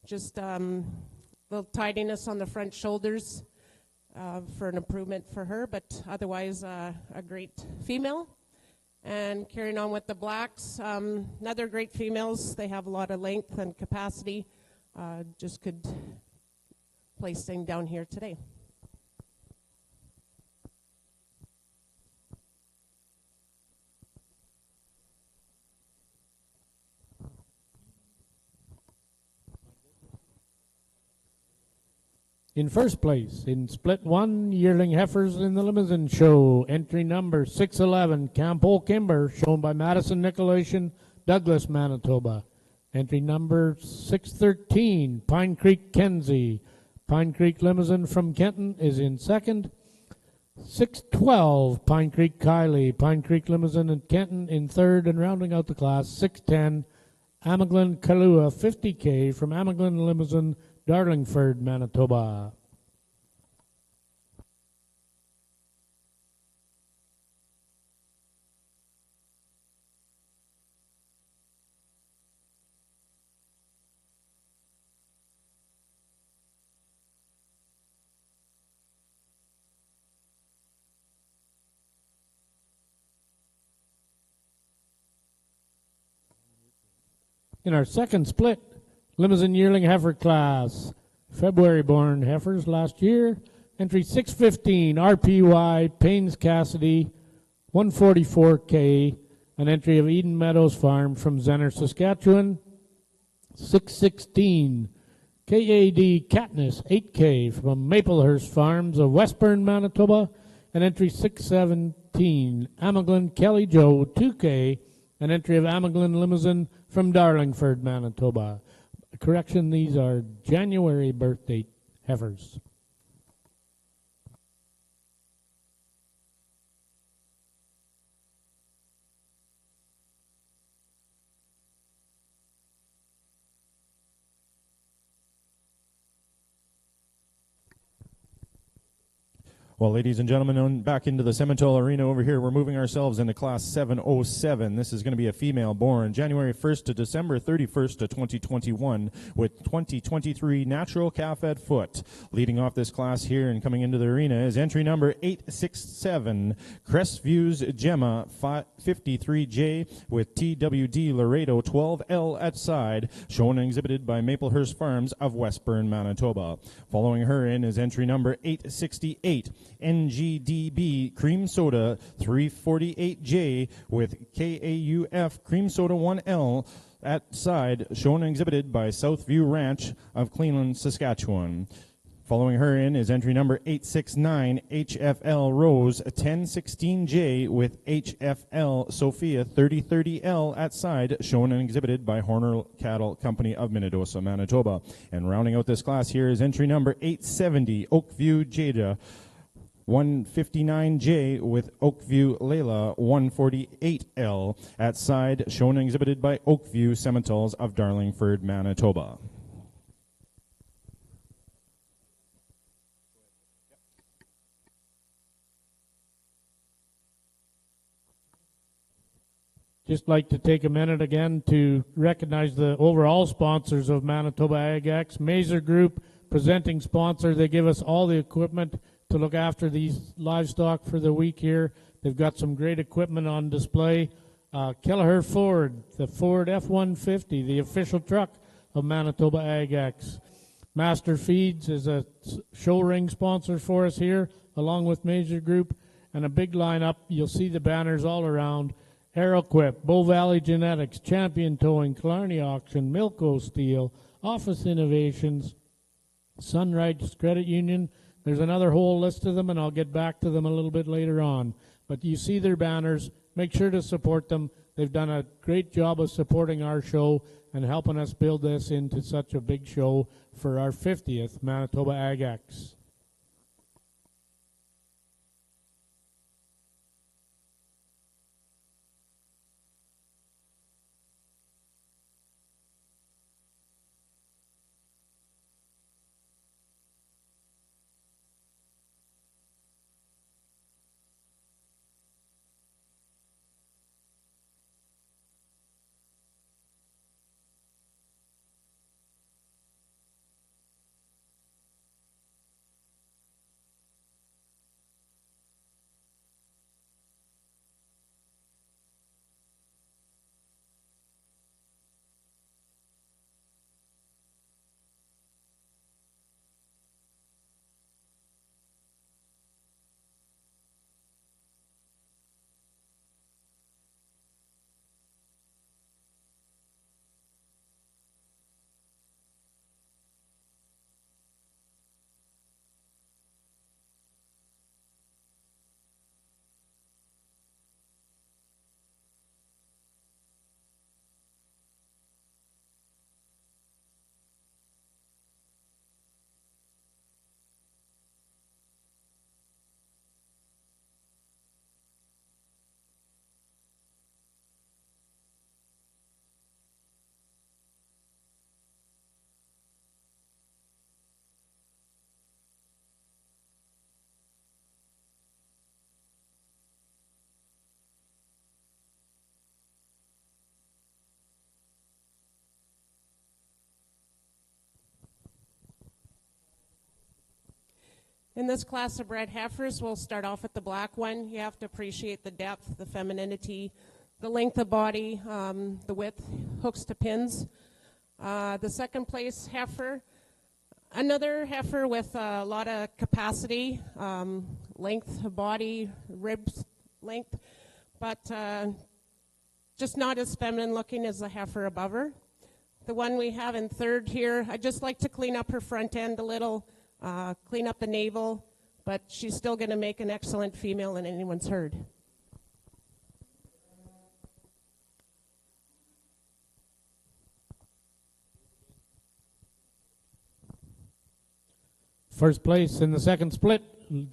Just little tidiness on the front shoulders for an improvement for her, but otherwise a great female. And carrying on with the blacks, another great females. They have a lot of length and capacity. Just could place thing down here today. In first place, in split 1, yearling heifers in the Limousin show, entry number 611, Campole Kimber, shown by Madison Nicolation, Douglas, Manitoba. Entry number 613, Pine Creek Kenzie, Pine Creek Limousin from Kenton is in second. 612, Pine Creek Kylie, Pine Creek Limousin and Kenton in third, and rounding out the class, 610, Amaglin Kalua 50K from Amaglin Limousin, Darlingford, Manitoba. In our second split, Limousin Yearling Heifer class, February-born heifers last year. Entry 615, RPY, Paynes Cassidy, 144K. An entry of Eden Meadows Farm from Zenner, Saskatchewan. 616, KAD Katniss, 8K from Maplehurst Farms of Westburn, Manitoba. An entry 617, Amaglin Kelly Joe, 2K. An entry of Amaglin Limousin from Darlingford, Manitoba. Correction, these are January birth date heifers. Well, ladies and gentlemen, back into the Simmental Arena over here. We're moving ourselves into Class 707. This is going to be a female born January 1st to December 31st of 2021 with 2023 natural calf-fed foot. Leading off this class here and coming into the arena is entry number 867, Crestviews Gemma 53J with TWD Laredo 12L at side, shown and exhibited by Maplehurst Farms of Westburn, Manitoba. Following her in is entry number 868, NGDB Cream Soda 348J with KAUF Cream Soda 1L at side, shown and exhibited by Southview Ranch of Cleveland, Saskatchewan. Following her in is entry number 869, HFL Rose 1016J with HFL Sophia 3030L at side, shown and exhibited by Horner Cattle Company of Minnedosa, Manitoba. And rounding out this class here is entry number 870, Oakview Jada 159J with Oakview Layla 148L at side, shown and exhibited by Oakview Simmentals of Darlingford, Manitoba. Just like to take a minute again to recognize the overall sponsors of Manitoba AgX. Mazer Group, presenting sponsor. They give us all the equipment to look after these livestock for the week here. They've got some great equipment on display. Kelleher Ford, the Ford F-150, the official truck of Manitoba AgX. Master Feeds is a show ring sponsor for us here, along with Mazer Group, and a big lineup. You'll see the banners all around. Aeroquip, Bow Valley Genetics, Champion Towing, Killarney Auction, Milco Steel, Office Innovations, Sunrise Credit Union. There's another whole list of them, and I'll get back to them a little bit later on. But you see their banners. Make sure to support them. They've done a great job of supporting our show and helping us build this into such a big show for our 50th Manitoba AgX. In this class of bred heifers, we'll start off with the black one. You have to appreciate the depth, the femininity, the length of body, the width, hooks to pins. The second place heifer, another heifer with a lot of capacity, length of body, ribs length, but just not as feminine looking as the heifer above her. The one we have in third here, I just like to clean up her front end a little, clean up the navel, but she's still going to make an excellent female in anyone's herd. First place in the second split,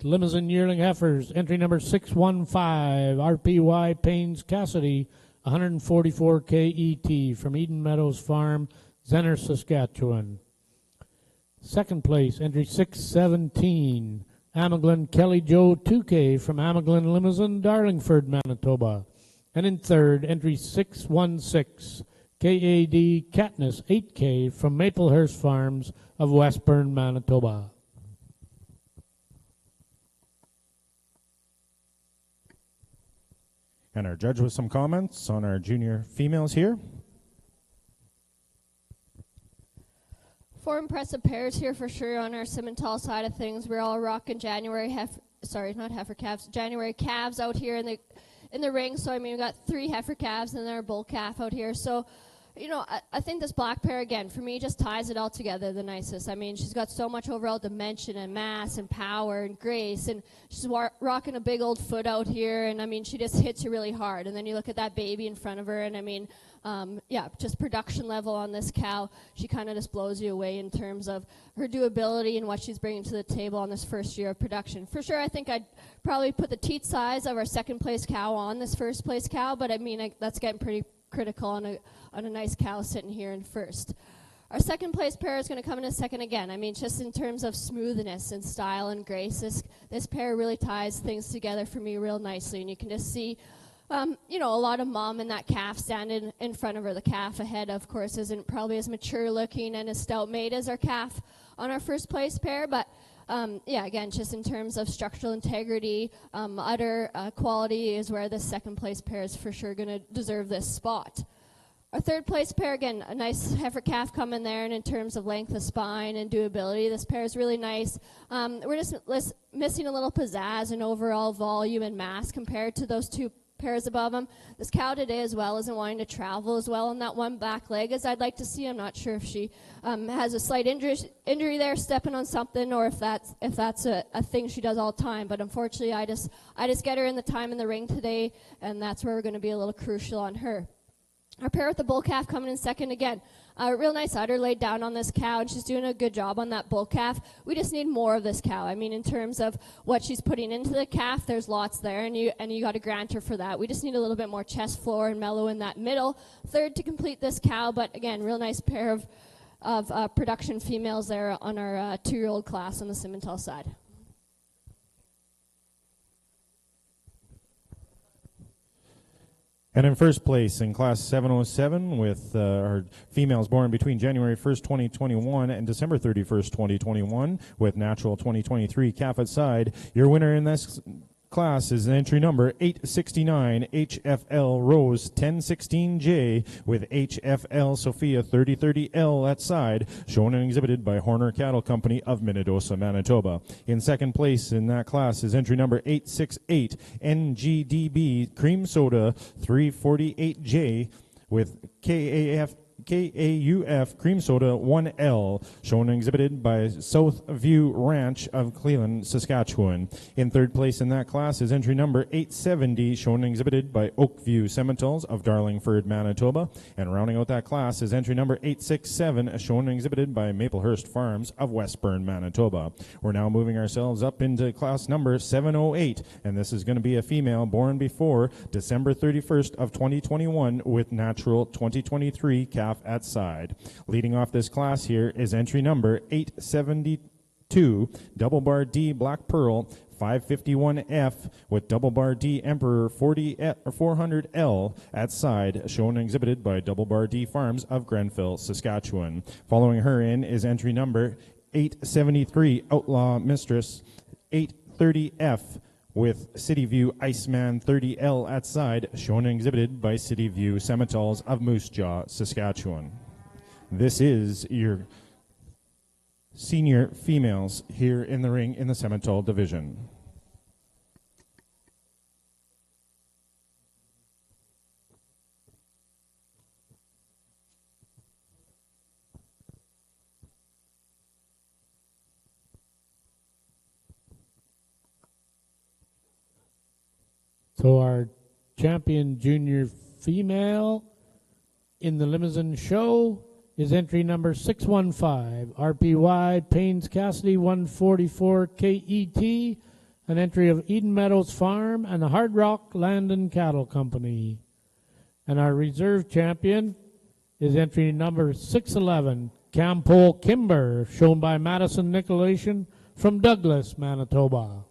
Limousin Yearling Heifers, entry number 615, RPY Paynes Cassidy, 144 KET from Eden Meadows Farm, Zenner, Saskatchewan. Second place, entry 617, Amaglin Kelly Joe 2K from Amaglin Limousin, Darlingford, Manitoba. And in third, entry 616, KAD Katniss 8K from Maplehurst Farms of Westburn, Manitoba. And our judge with some comments on our junior females here. 4 impressive pairs here for sure on our Simmental side of things. We're all rocking January January calves out here in the ring. So I mean, we got 3 heifer calves and then our bull calf out here. So, you know, I think this black pair again for me just ties it all together the nicest. I mean, she's got so much overall dimension and mass and power and grace, and she's rocking a big old foot out here, and I mean, she just hits you really hard. And then you look at that baby in front of her, and I mean, yeah, just production level on this cow, she kind of just blows you away in terms of her doability and what she's bringing to the table on this first year of production. For sure, I think I'd probably put the teat size of our second place cow on this first place cow, but I mean, that's getting pretty critical on a nice cow sitting here in first. Our second place pair is going to come in a second again. I mean, just in terms of smoothness and style and grace, this pair really ties things together for me real nicely, and you can just see you know, a lot of mom and that calf standing in front of her. The calf ahead, of course, isn't probably as mature looking and as stout made as our calf on our first place pair, but yeah, again, just in terms of structural integrity, udder quality is where the second place pair is for sure going to deserve this spot. Our third place pair, again, a nice heifer calf coming there, and in terms of length of spine and doability, this pair is really nice. We're just missing a little pizzazz and overall volume and mass compared to those 2 pairs above them. This cow today as well isn't wanting to travel as well on that one back leg as I'd like to see. I'm not sure if she has a slight injury there, stepping on something, or if that's a thing she does all the time. But unfortunately, I just get her in the time in the ring today, and that's where we're going to be a little crucial on her. Our pair with the bull calf coming in second again. Real nice udder laid down on this cow, and she's doing a good job on that bull calf. We just need more of this cow. I mean, in terms of what she's putting into the calf, there's lots there, and you got to grant her for that. We just need a little bit more chest floor and mellow in that middle third to complete this cow. But again, real nice pair of production females there on our 2-year-old class on the Simmental side. And in first place in Class 707 with our females born between January 1st, 2021 and December 31st, 2021 with natural 2023 calf at side. Your winner in this class is entry number 869 HFL Rose 1016J with HFL Sophia 3030L at side, shown and exhibited by Horner Cattle Company of Manitoba, Manitoba. In second place in that class is entry number 868 NGDB Cream Soda 348J with KAUF Cream Soda 1L, shown and exhibited by Southview Ranch of Cleveland, Saskatchewan. In third place in that class is entry number 870, shown and exhibited by Oakview Simmentals of Darlingford, Manitoba. And rounding out that class is entry number 867, shown and exhibited by Maplehurst Farms of Westburn, Manitoba. We're now moving ourselves up into class number 708, and this is going to be a female born before December 31st of 2021 with natural 2023 calf at side. Leading off this class here is entry number 872, Double Bar D Black Pearl 551F with Double Bar D Emperor 400L at side, shown and exhibited by Double Bar D Farms of Grenfell, Saskatchewan. Following her in is entry number 873, Outlaw Mistress 830F with City View Iceman 30L at side, shown and exhibited by City View Semitals of Moose Jaw, Saskatchewan. This is your senior females here in the ring in the Semital division. So our champion junior female in the Limousin show is entry number 615, RPY Paynes Cassidy 144 KET, an entry of Eden Meadows Farm and the Hard Rock Land and Cattle Company. And our reserve champion is entry number 611, Campole Kimber, shown by Madison Nicolation from Douglas, Manitoba.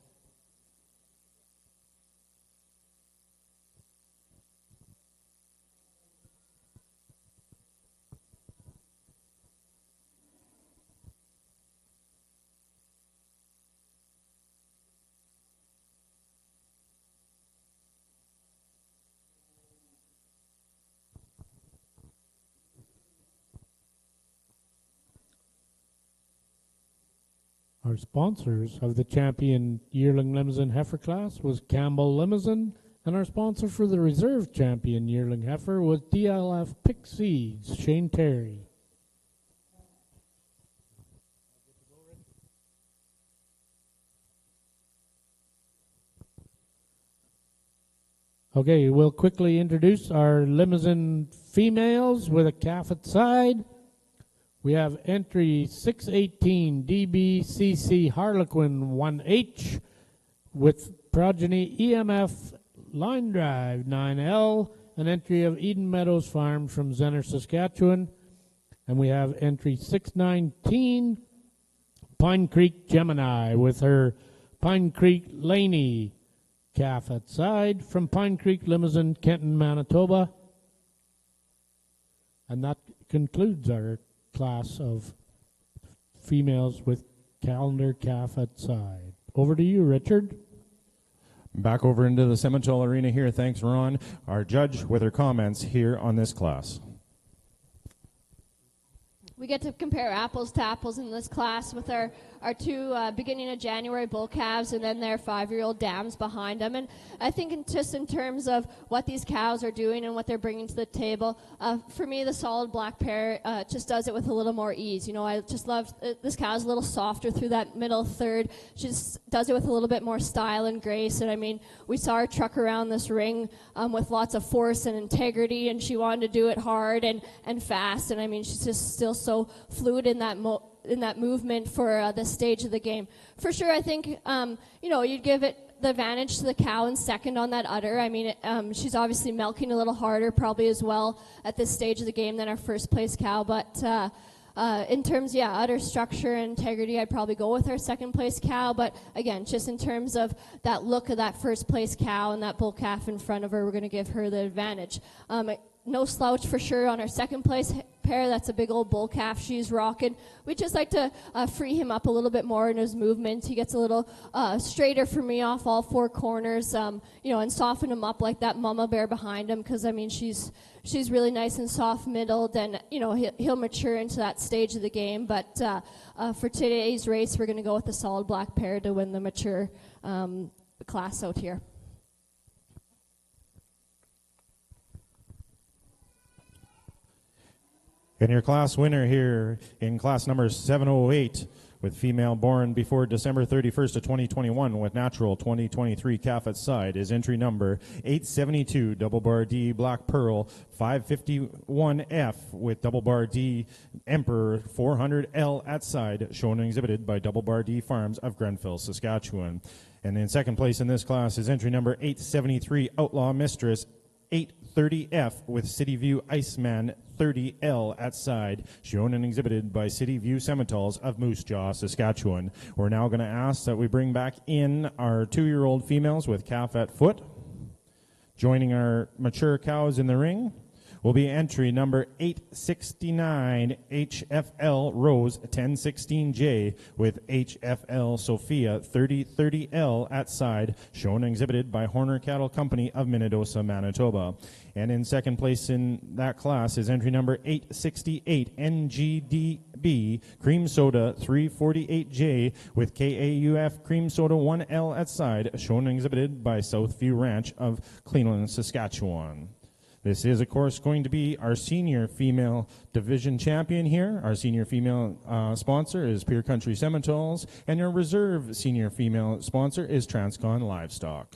Our sponsors of the champion Yearling Limousin Heifer class was Campbell Limousin, and our sponsor for the reserve champion Yearling Heifer was DLF Pick Seeds, Shane Terry. Okay, we'll quickly introduce our Limousin females with a calf at side. We have entry 618 DBCC Harlequin 1H with progeny EMF Line Drive 9L, an entry of Eden Meadows Farm from Zenner, Saskatchewan. And we have entry 619 Pine Creek Gemini with her Pine Creek Laney calf at side from Pine Creek Limousin, Kenton, Manitoba. And that concludes our class of females with calendar calf at side. Over to you, Richard. Back over into the Semital Arena here. Thanks, Ron. Our judge with her comments here on this class. We get to compare apples to apples in this class with our two beginning of January bull calves and then their 5-year-old dams behind them. And I think just in terms of what these cows are doing and what they're bringing to the table, for me, the solid black pair just does it with a little more ease. You know, I just love this cow's a little softer through that middle third. She just does it with a little bit more style and grace. And I mean, we saw her truck around this ring with lots of force and integrity, and she wanted to do it hard and fast. And I mean, she's just still so fluid in that movement for this stage of the game. For sure, I think, you know, you'd give it the advantage to the cow in second on that udder. I mean, she's obviously milking a little harder probably as well at this stage of the game than our first place cow. But in terms, udder structure and integrity, I'd probably go with our second place cow. But again, just in terms of that look of that first place cow and that bull calf in front of her, we're going to give her the advantage. No slouch for sure on our second place pair. That's a big old bull calf she's rocking. We just like to free him up a little bit more in his movement. He gets a little straighter for me off all four corners, you know, and soften him up like that mama bear behind him, because I mean she's really nice and soft middled, and you know he'll mature into that stage of the game. But for today's race, we're going to go with the solid black pair to win the mature class out here. And your class winner here in class number 708 with female born before December 31st of 2021 with natural 2023 calf at side is entry number 872 double bar D Black Pearl 551F with double bar D Emperor 400L at side, shown and exhibited by double bar D Farms of Grenfell, Saskatchewan. And in second place in this class is entry number 873 Outlaw Mistress 830F with City View Iceman 30L at side, shown and exhibited by City View Semitals of Moose Jaw, Saskatchewan. We're now going to ask that we bring back in our 2-year-old females with calf at foot. Joining our mature cows in the ring, will be entry number 869 HFL Rose 1016J with HFL Sophia 3030L at side, shown and exhibited by Horner Cattle Company of Manitoba, Manitoba. And in second place in that class is entry number 868 NGDB Cream Soda 348J with KAUF Cream Soda 1L at side, shown and exhibited by Southview Ranch of Cleveland, Saskatchewan. This is, of course, going to be our senior female division champion here. Our senior female sponsor is Pure Country Simmentals, and our reserve senior female sponsor is Transcon Livestock.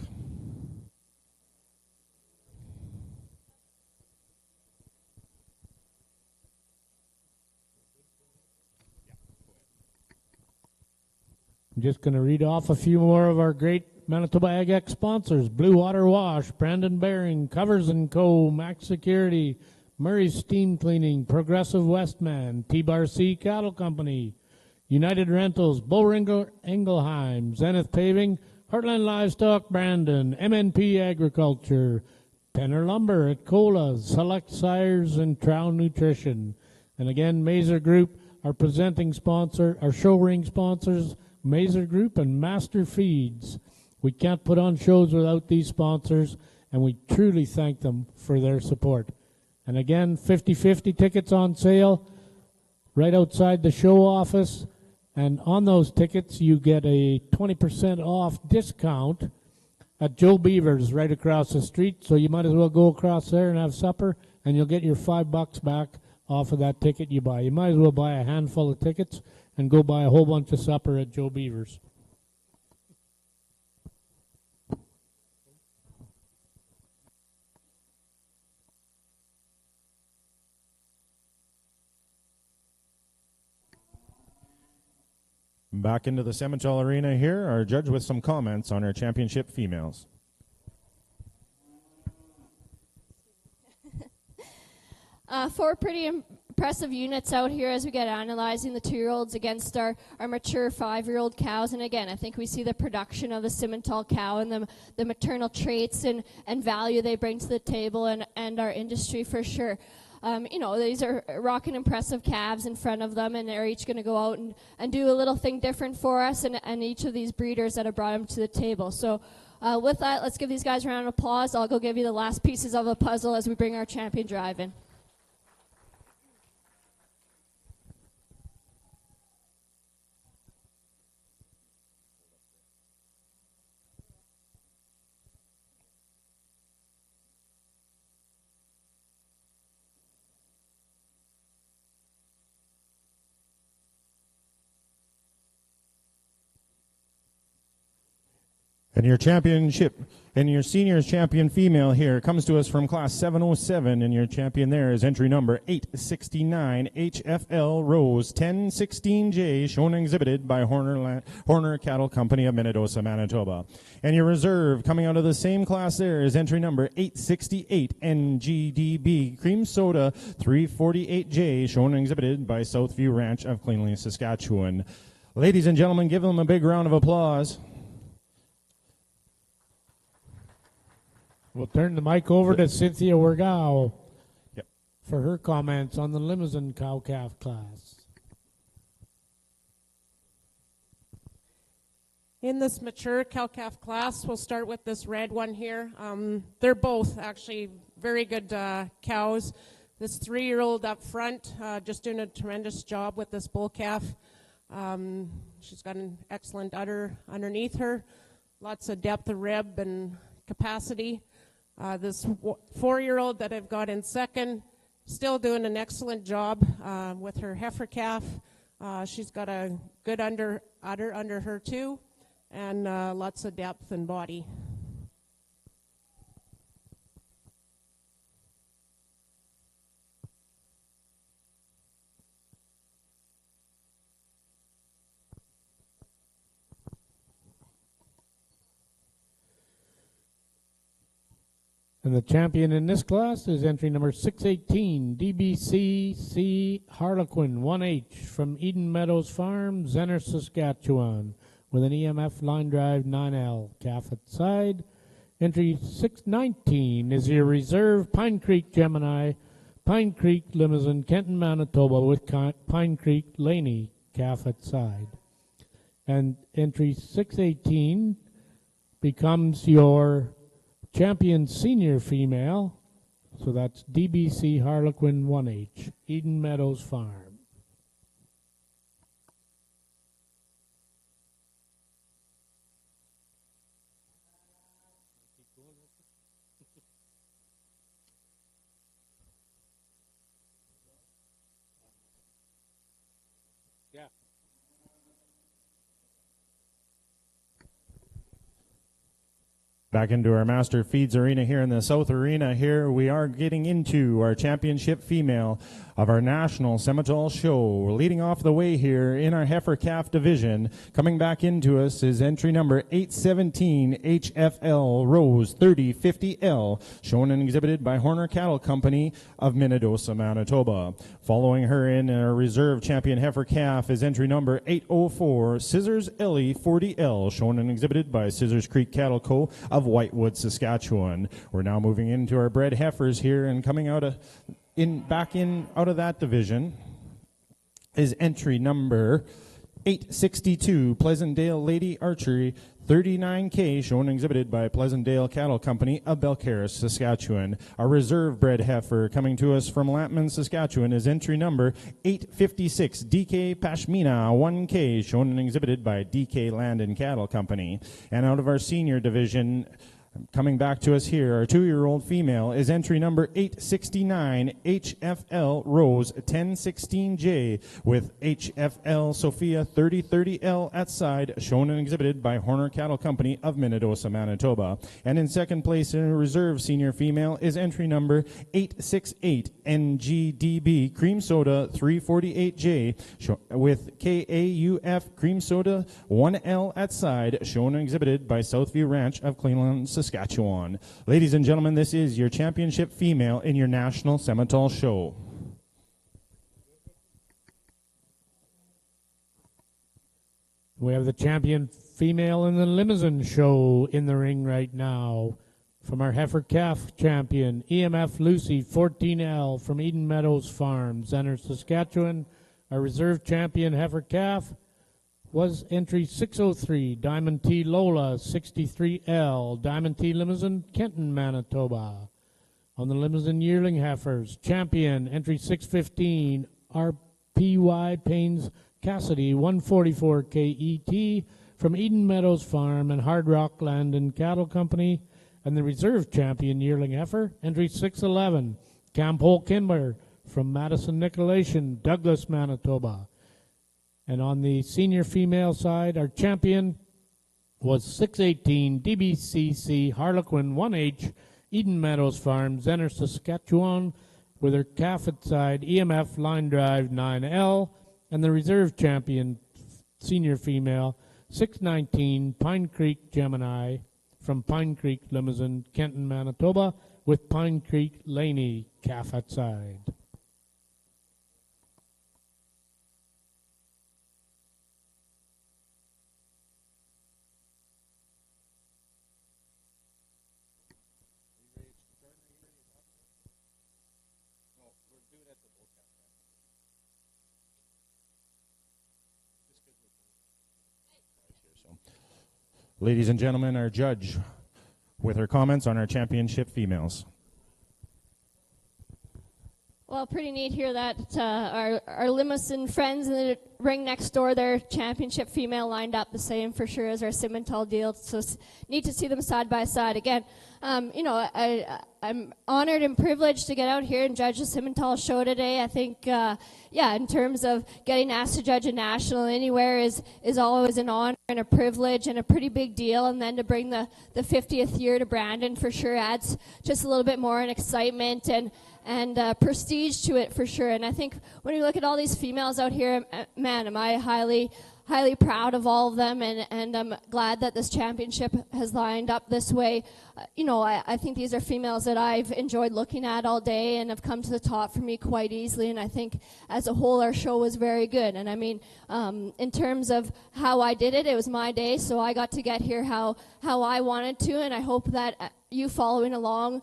I'm just going to read off a few more of our great Manitoba AgX sponsors: Blue Water Wash, Brandon Bearing, Covers & Co., Max Security, Murray's Steam Cleaning, Progressive Westman, T-Bar C Cattle Company, United Rentals, Bullringer Engelheim, Zenith Paving, Heartland Livestock Brandon, MNP Agriculture, Tenor Lumber at Cola, Select Sires, and Trow Nutrition. And again, Mazer Group, our presenting sponsor, our show ring sponsors, Mazer Group and Master Feeds. We can't put on shows without these sponsors, and we truly thank them for their support. And again, 50-50 tickets on sale right outside the show office. And on those tickets, you get a 20% off discount at Joe Beaver's right across the street. So you might as well go across there and have supper, and you'll get your $5 back off of that ticket you buy. You might as well buy a handful of tickets and go buy a whole bunch of supper at Joe Beaver's. Back into the Simmental Arena here, our judge with some comments on our championship females. Four pretty impressive units out here as we get analyzing the 2-year-olds against our mature 5-year-old cows. And again, I think we see the production of the Simmental cow and the maternal traits and value they bring to the table and our industry for sure. You know, these are rocking impressive calves in front of them, and they're each going to go out and do a little thing different for us and each of these breeders that have brought them to the table. So with that, let's give these guys a round of applause. I'll go give you the last pieces of the puzzle as we bring our champion drive in. And your championship, and your seniors champion female here comes to us from class 707, and your champion there is entry number 869 HFL Rose 1016J, shown and exhibited by Horner Cattle Company of Manitoba, Manitoba. And your reserve coming out of the same class there is entry number 868 NGDB Cream Soda 348J, shown and exhibited by Southview Ranch of Cleveland, Saskatchewan. Ladies and gentlemen, give them a big round of applause. We'll turn the mic over to Cynthia Wergau for her comments on the Limousin cow-calf class. In this mature cow-calf class, we'll start with this red one here. They're both actually very good cows. This 3-year-old up front, just doing a tremendous job with this bull calf. She's got an excellent udder underneath her, lots of depth of rib and capacity. This 4-year-old that I've got in second, still doing an excellent job with her heifer calf. She's got a good udder under her too, and lots of depth and body. And the champion in this class is entry number 618, DBCC Harlequin 1H from Eden Meadows Farm, Zenner, Saskatchewan, with an EMF line drive 9L, calf at side. Entry 619 is your reserve Pine Creek Gemini Pine Creek, Limousin, Kenton, Manitoba, with Pine Creek, Laney, calf at side. And entry 618 becomes your champion senior female. So that's DBC Harlequin 1H, Eden Meadows Farm. Back into our Master Feeds Arena here in the South Arena. Here we are getting into our championship female of our National Simmental Show. We're leading off the way here in our heifer calf division. Coming back into us is entry number 817 HFL Rose 3050L, shown and exhibited by Horner Cattle Company of Manitoba, Manitoba. Following her in our reserve champion heifer calf is entry number 804 Scissors Ellie 40L, shown and exhibited by Scissors Creek Cattle Co. of Whitewood, Saskatchewan. We're now moving into our bred heifers here, and coming out of out of that division is entry number 862 Pleasantdale Lady Archery 39K, shown and exhibited by Pleasantdale Cattle Company of Belcarris, Saskatchewan. Our reserve bred heifer coming to us from Lampman, Saskatchewan is entry number 856 DK Pashmina 1K, shown and exhibited by DK Land and Cattle Company. And out of our senior division, coming back to us here, our 2-year-old female is entry number 869 HFL Rose 1016J with HFL Sophia 3030L at side, shown and exhibited by Horner Cattle Company of Manitoba, Manitoba. And in second place in a reserve senior female is entry number 868 NGDB Cream Soda 348J with KAUF Cream Soda 1L at side, shown and exhibited by Southview Ranch of Cleveland, Saskatchewan. Ladies and gentlemen, this is your championship female in your National Simmental Show. We have the champion female in the Limousin Show in the ring right now. From our heifer calf champion, EMF Lucy 14L from Eden Meadows Farm, Zenner, Saskatchewan. Our reserve champion heifer calf was entry 603, Diamond T Lola 63L, Diamond T Limousin, Kenton, Manitoba. On the Limousin Yearling heifers, champion entry 615, RPY Paynes Cassidy 144 KET from Eden Meadows Farm and Hard Rock Land and Cattle Company. And the reserve champion yearling heifer, entry 611, Campbell Kimber from Madison Nicolation, Douglas, Manitoba. And on the senior female side, our champion was 618 DBCC Harlequin 1H, Eden Meadows Farm, Zenner, Saskatchewan, with her calf at side, EMF Line Drive 9L, and the reserve champion senior female, 619 Pine Creek Gemini from Pine Creek, Limousin, Kenton, Manitoba, with Pine Creek Laney calf at side. Ladies and gentlemen, our judge with her comments on our championship females. Well, pretty neat here that our Limousin friends in the ring next door, their championship female lined up the same for sure as our Simmental deal. So it's neat to see them side by side. Again, I'm honored and privileged to get out here and judge the Simmental show today. I think, in terms of getting asked to judge a national anywhere is always an honor and a privilege and a pretty big deal. And then to bring the 50th year to Brandon for sure adds just a little bit more and excitement and prestige to it for sure. And I think when you look at all these females out here, man, am I highly proud of all of them, and I'm glad that this championship has lined up this way. I think these are females that I've enjoyed looking at all day and have come to the top for me quite easily, and I think as a whole our show was very good. And I mean, in terms of how I did it, it was my day, so I got to get here how I wanted to, and I hope that you following along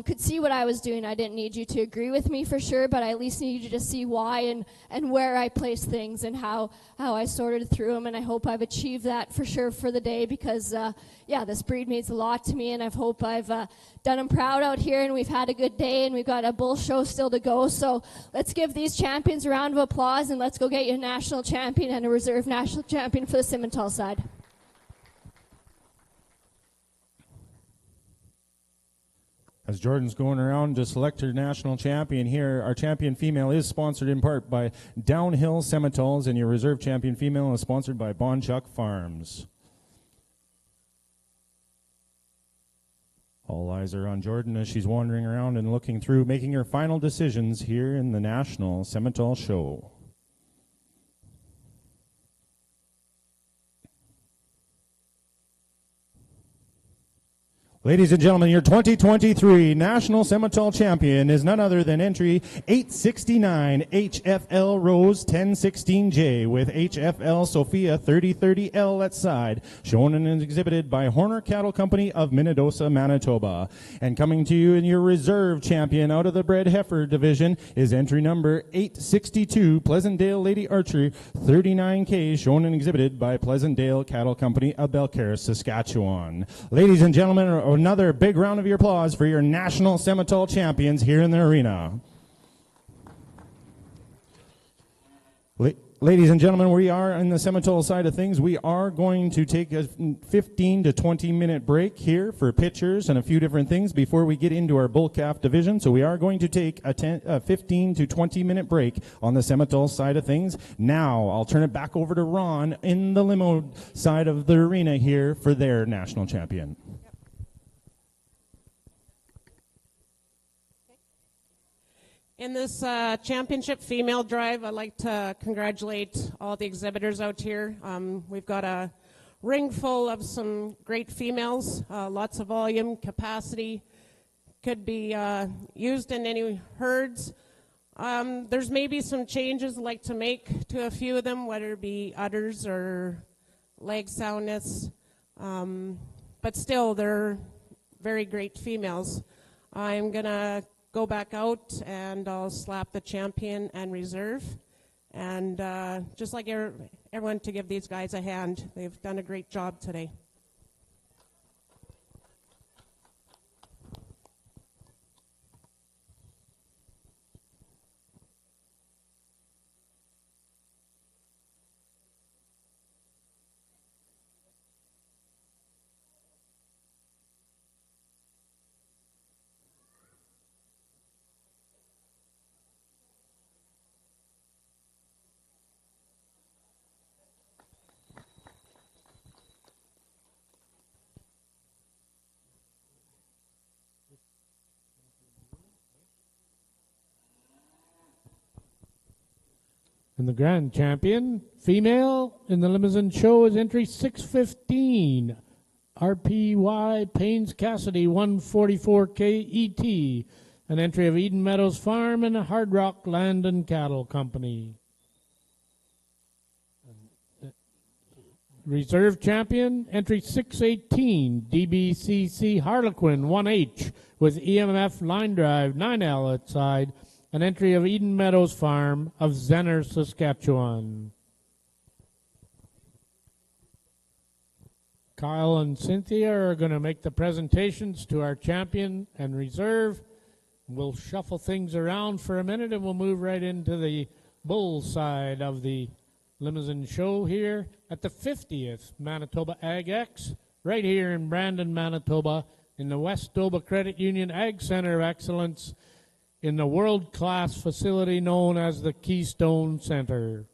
could see what I was doing. I didn't need you to agree with me for sure, but I at least need you to see why and where I placed things and how I sorted through them. And I hope I've achieved that for sure for the day because, this breed means a lot to me, and I hope I've done them proud out here, and we've had a good day, and we've got a bull show still to go. So let's give these champions a round of applause, and let's go get you a national champion and a reserve national champion for the Simmental side. As Jordan's going around to select her national champion here, our champion female is sponsored in part by Downhill Simmentals, and your reserve champion female is sponsored by Bonchuck Farms. All eyes are on Jordan as she's wandering around and looking through, making her final decisions here in the National Simmental Show. Ladies and gentlemen, your 2023 National Simmental Champion is none other than entry 869 HFL Rose 1016J with HFL Sophia 3030L at side, shown and exhibited by Horner Cattle Company of Minnedosa, Manitoba. And coming to you in your reserve champion out of the bred heifer division is entry number 862 Pleasantdale Lady Archery 39K, shown and exhibited by Pleasantdale Cattle Company of Belcaire, Saskatchewan. Ladies and gentlemen, another big round of your applause for your National Simmental champions here in the arena. Ladies and gentlemen, we are in the Simmental side of things. We are going to take a 15 to 20 minute break here for pictures and a few different things before we get into our bull calf division. So we are going to take a 15 to 20 minute break on the Simmental side of things. Now I'll turn it back over to Ron in the limo side of the arena here for their national champion. In this championship female drive, I'd like to congratulate all the exhibitors out here. We've got a ring full of some great females, lots of volume, capacity, could be used in any herds. There's maybe some changes I'd like to make to a few of them, whether it be udders or leg soundness, but still they're very great females. I'm going to go back out and I'll slap the champion and reserve, and just like everyone to give these guys a hand. They've done a great job today. And the grand champion, female in the Limousin show, is entry 615, RPY Paynes Cassidy 144K ET, an entry of Eden Meadows Farm and a Hard Rock Land and Cattle Company. Reserve champion, entry 618, DBCC Harlequin 1H with EMF line drive 9L at side, an entry of Eden Meadows Farm of Zenner, Saskatchewan. Kyle and Cynthia are going to make the presentations to our champion and reserve. We'll shuffle things around for a minute and we'll move right into the bull side of the Limousin show here at the 50th Manitoba Ag X, right here in Brandon, Manitoba, in the Westoba Credit Union Ag Center of Excellence, in the world-class facility known as the Keystone Center.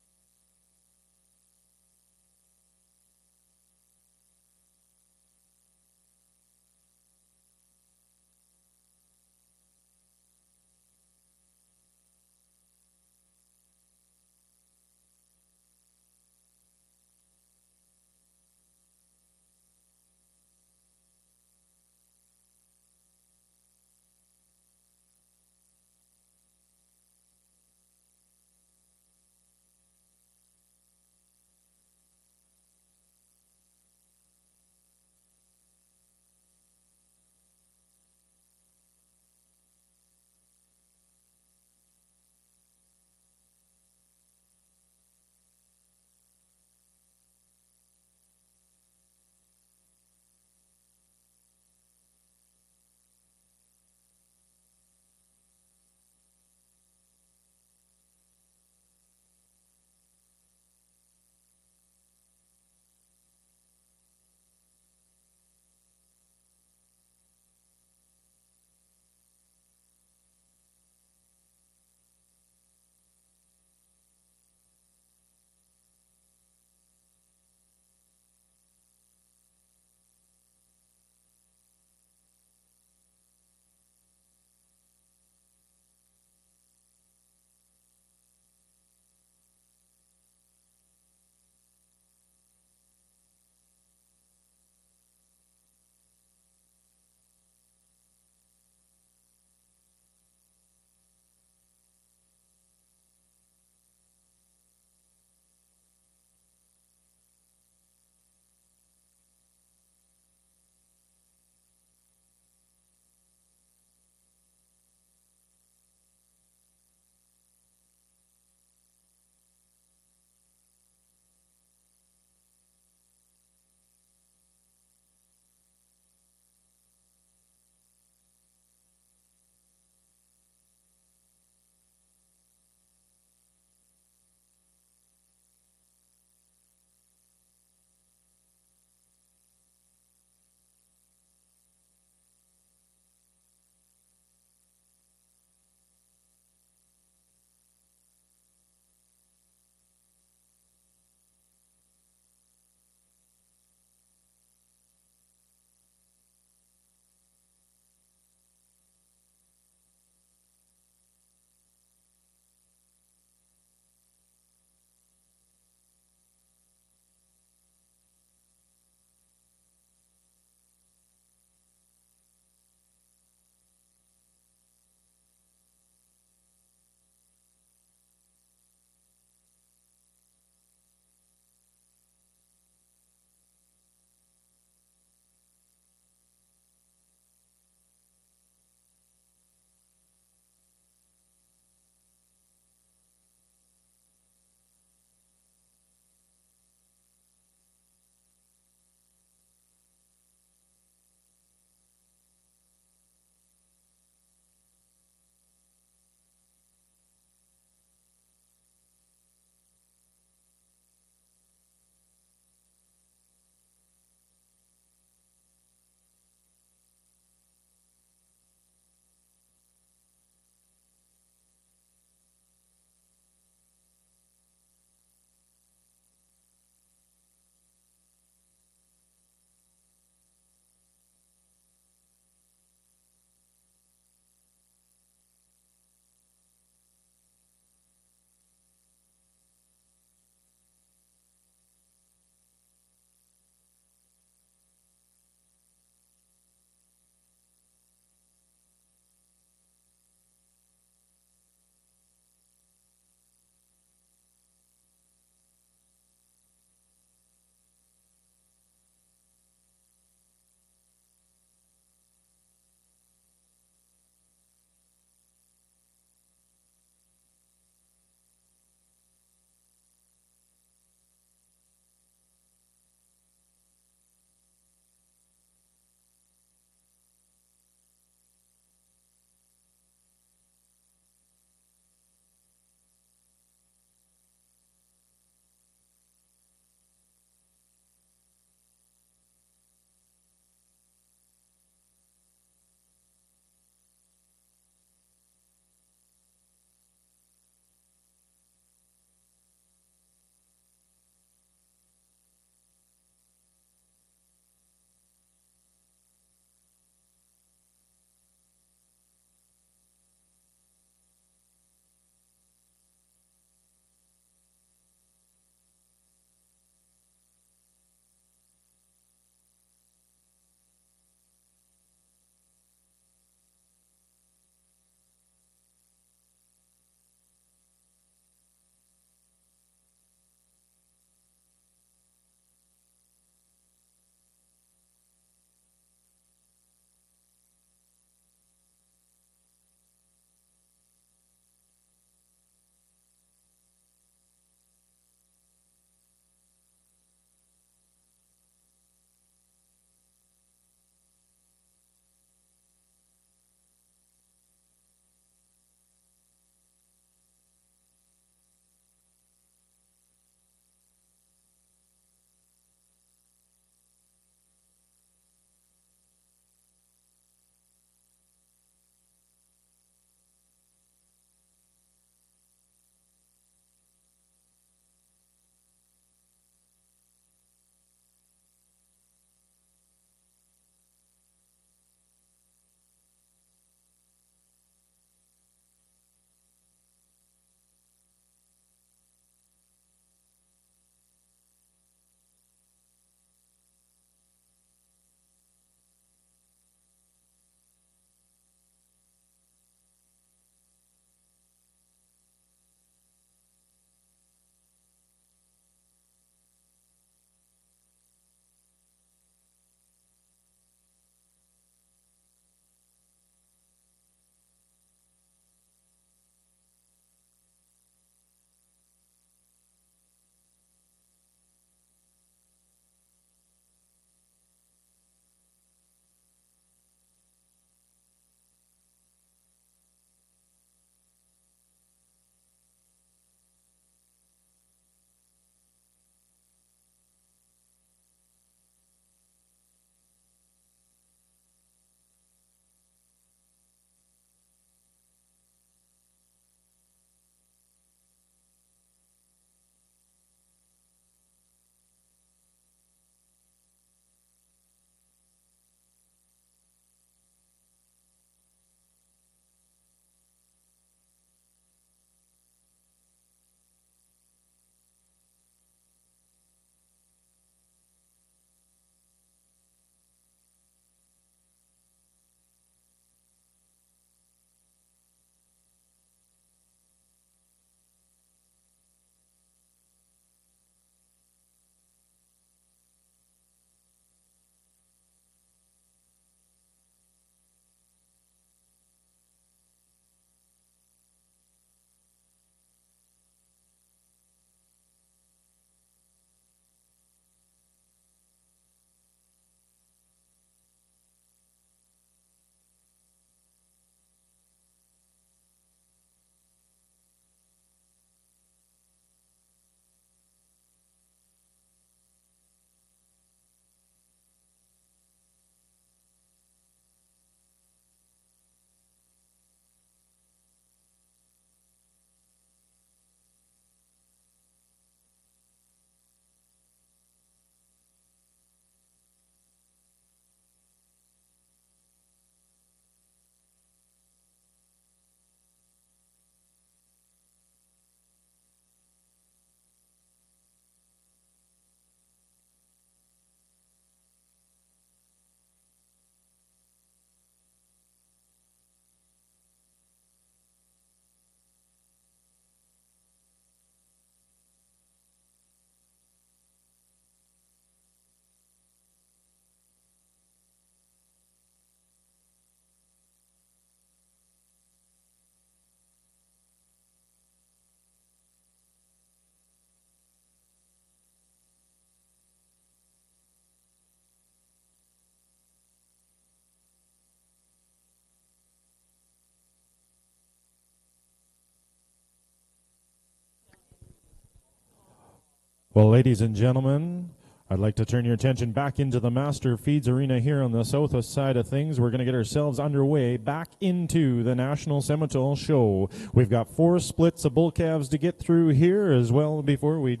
Well, ladies and gentlemen, I'd like to turn your attention back into the Master Feeds Arena here on the south side of things. We're going to get ourselves underway back into the National Seminole Show. We've got 4 splits of bull calves to get through here as well before we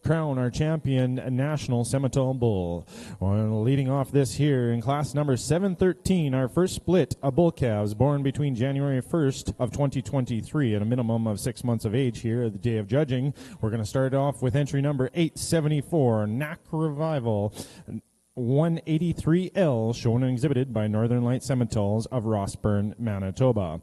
crown our champion National Seminole Bull. Well, leading off this here in class number 713, our first split of bull calves born between January 1st of 2023 and a minimum of 6 months of age here at the day of judging. We're going to start off with entry number 874, NAC Revival 183L, shown and exhibited by Northern Light Semitoles of Rossburn, Manitoba.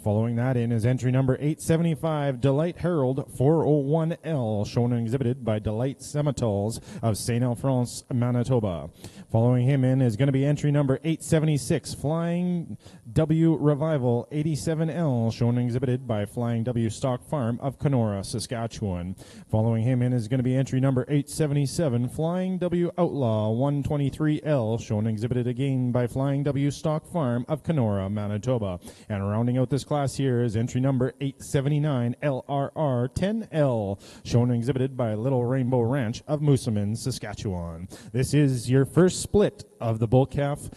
Following that in is entry number 875, Delight Herald 401L, shown and exhibited by Delight Semitoles of Saint-Alphonse, Manitoba. Following him in is going to be entry number 876, Flying W Revival 87L, shown and exhibited by Flying W Stock Farm of Kenora, Saskatchewan. Following him in is going to be entry number 877, Flying W Outlaw 123L, shown and exhibited again by Flying W Stock Farm of Kenora, Manitoba. And rounding out this class here is entry number 879, LRR 10L, shown and exhibited by Little Rainbow Ranch of Moosomin, Saskatchewan. This is your first split of the bull calf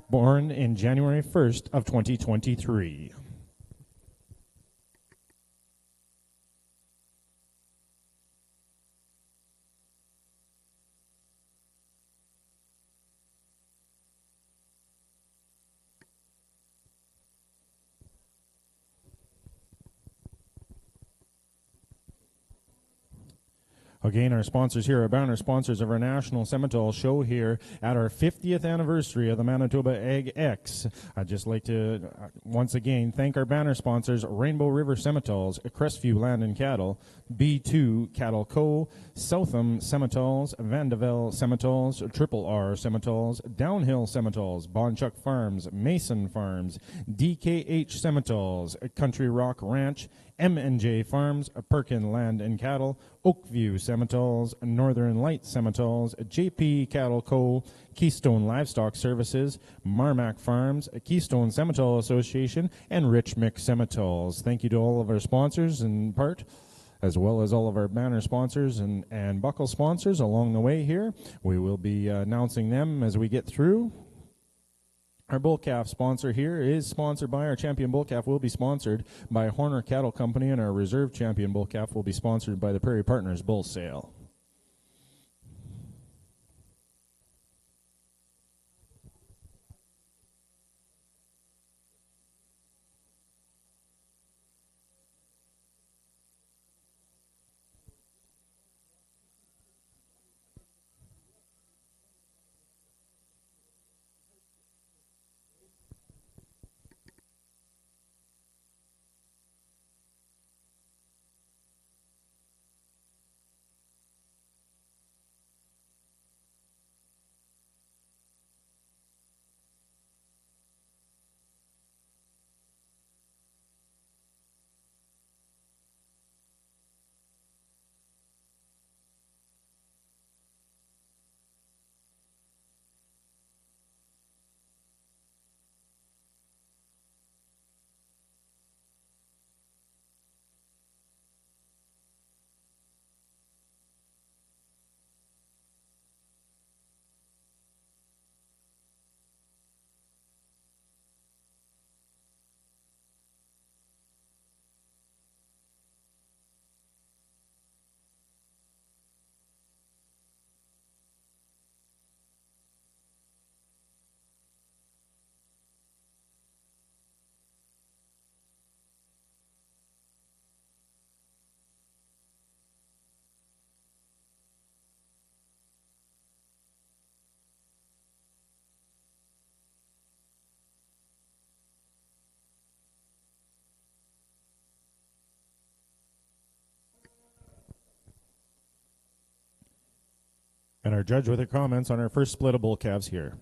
born in January 1st of 2023. Again, our sponsors here are banner sponsors of our National Seminole Show here at our 50th anniversary of the Manitoba Ag X. I'd just like to once again thank our banner sponsors, Rainbow River Semitoles, Crestview Land and Cattle, B2 Cattle Co., Southam Semitoles, Vandeville Semitoles, Triple R Semitoles, Downhill Semitoles, Bonchuck Farms, Mason Farms, DKH Semitoles, Country Rock Ranch, M&J Farms, Perkin Land and Cattle, Oakview Semitoles, Northern Light Semitoles, JP Cattle Co., Keystone Livestock Services, Marmac Farms, Keystone Semitole Association, and Rich Mick Semitoles. Thank you to all of our sponsors in part, as well as all of our banner sponsors and buckle sponsors along the way here. We will be announcing them as we get through. Our bull calf sponsor here is sponsored by our champion bull calf will be sponsored by Horner Cattle Company, and our reserve champion bull calf will be sponsored by the Prairie Partners Bull Sale. And our judge with her comments on our first split of bull calves here.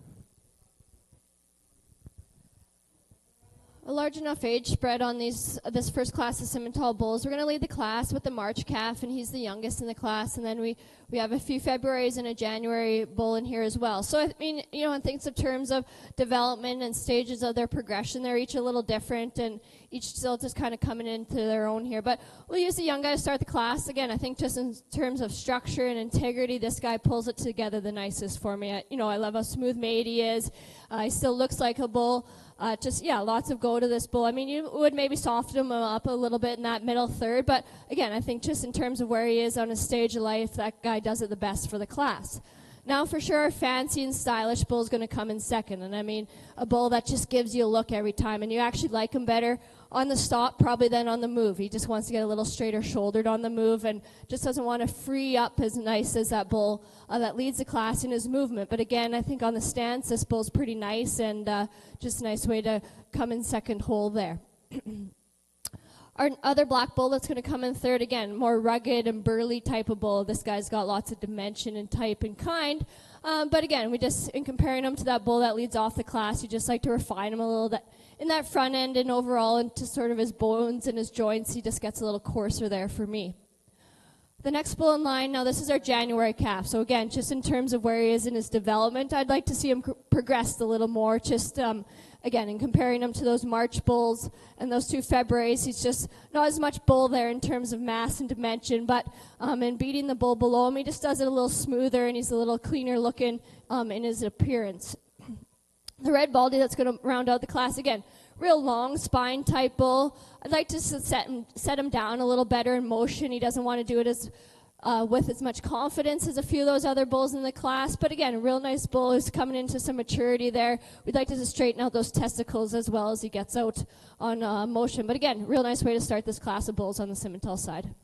A large enough age spread on this first class of Simmental bulls. We're going to lead the class with the March calf, and he's the youngest in the class. And then we have a few Februaries and a January bull in here as well. So I mean, in things of terms of development and stages of their progression, they're each a little different, and each still just kind of coming into their own here. But we'll use the young guy to start the class. Again, I think just in terms of structure and integrity, this guy pulls it together the nicest for me. I love how smooth made he is. He still looks like a bull. Lots of go to this bull. I mean, you would maybe soften him up a little bit in that middle third, but again, I think just in terms of where he is on his stage of life, that guy does it the best for the class. Now, for sure, a fancy and stylish bull is going to come in second, and I mean, a bull that just gives you a look every time, and you actually like him better on the stop probably than on the move. He just wants to get a little straighter shouldered on the move and just doesn't want to free up as nice as that bull that leads the class in his movement. But again, I think on the stance, this bull's pretty nice and just a nice way to come in second hole there. Our other black bull that's going to come in third, again, more rugged and burly type of bull. This guy's got lots of dimension and type and kind. But again, in comparing him to that bull that leads off the class, you just like to refine him a little bit in that front end and overall into sort of his bones and his joints. He just gets a little coarser there for me. The next bull in line, now this is our January calf. So again, just in terms of where he is in his development, I'd like to see him progress a little more. Just again, in comparing him to those March bulls and those two Februaries, he's just not as much bull there in terms of mass and dimension, but in beating the bull below him, he just does it a little smoother and he's a little cleaner looking in his appearance. The red baldy that's going to round out the class, again, real long spine type bull. I'd like to set him down a little better in motion. He doesn't want to do it with as much confidence as a few of those other bulls in the class. But again, a real nice bull who's coming into some maturity there. We'd like to just straighten out those testicles as well as he gets out on motion. But again, real nice way to start this class of bulls on the Simmental side.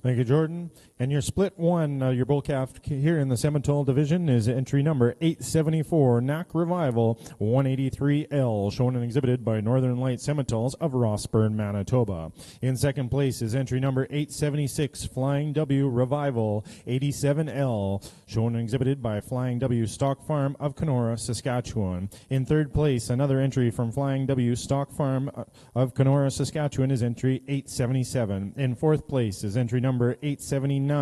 Thank you, Jordan. And your split one, your bull calf here in the Simmental division is entry number 874, Knack Revival 183L, shown and exhibited by Northern Light Simmentals of Rossburn, Manitoba. In second place is entry number 876, Flying W Revival 87L, shown and exhibited by Flying W Stock Farm of Kenora, Saskatchewan. In third place, another entry from Flying W Stock Farm of Kenora, Saskatchewan is entry 877. In fourth place is entry number 879,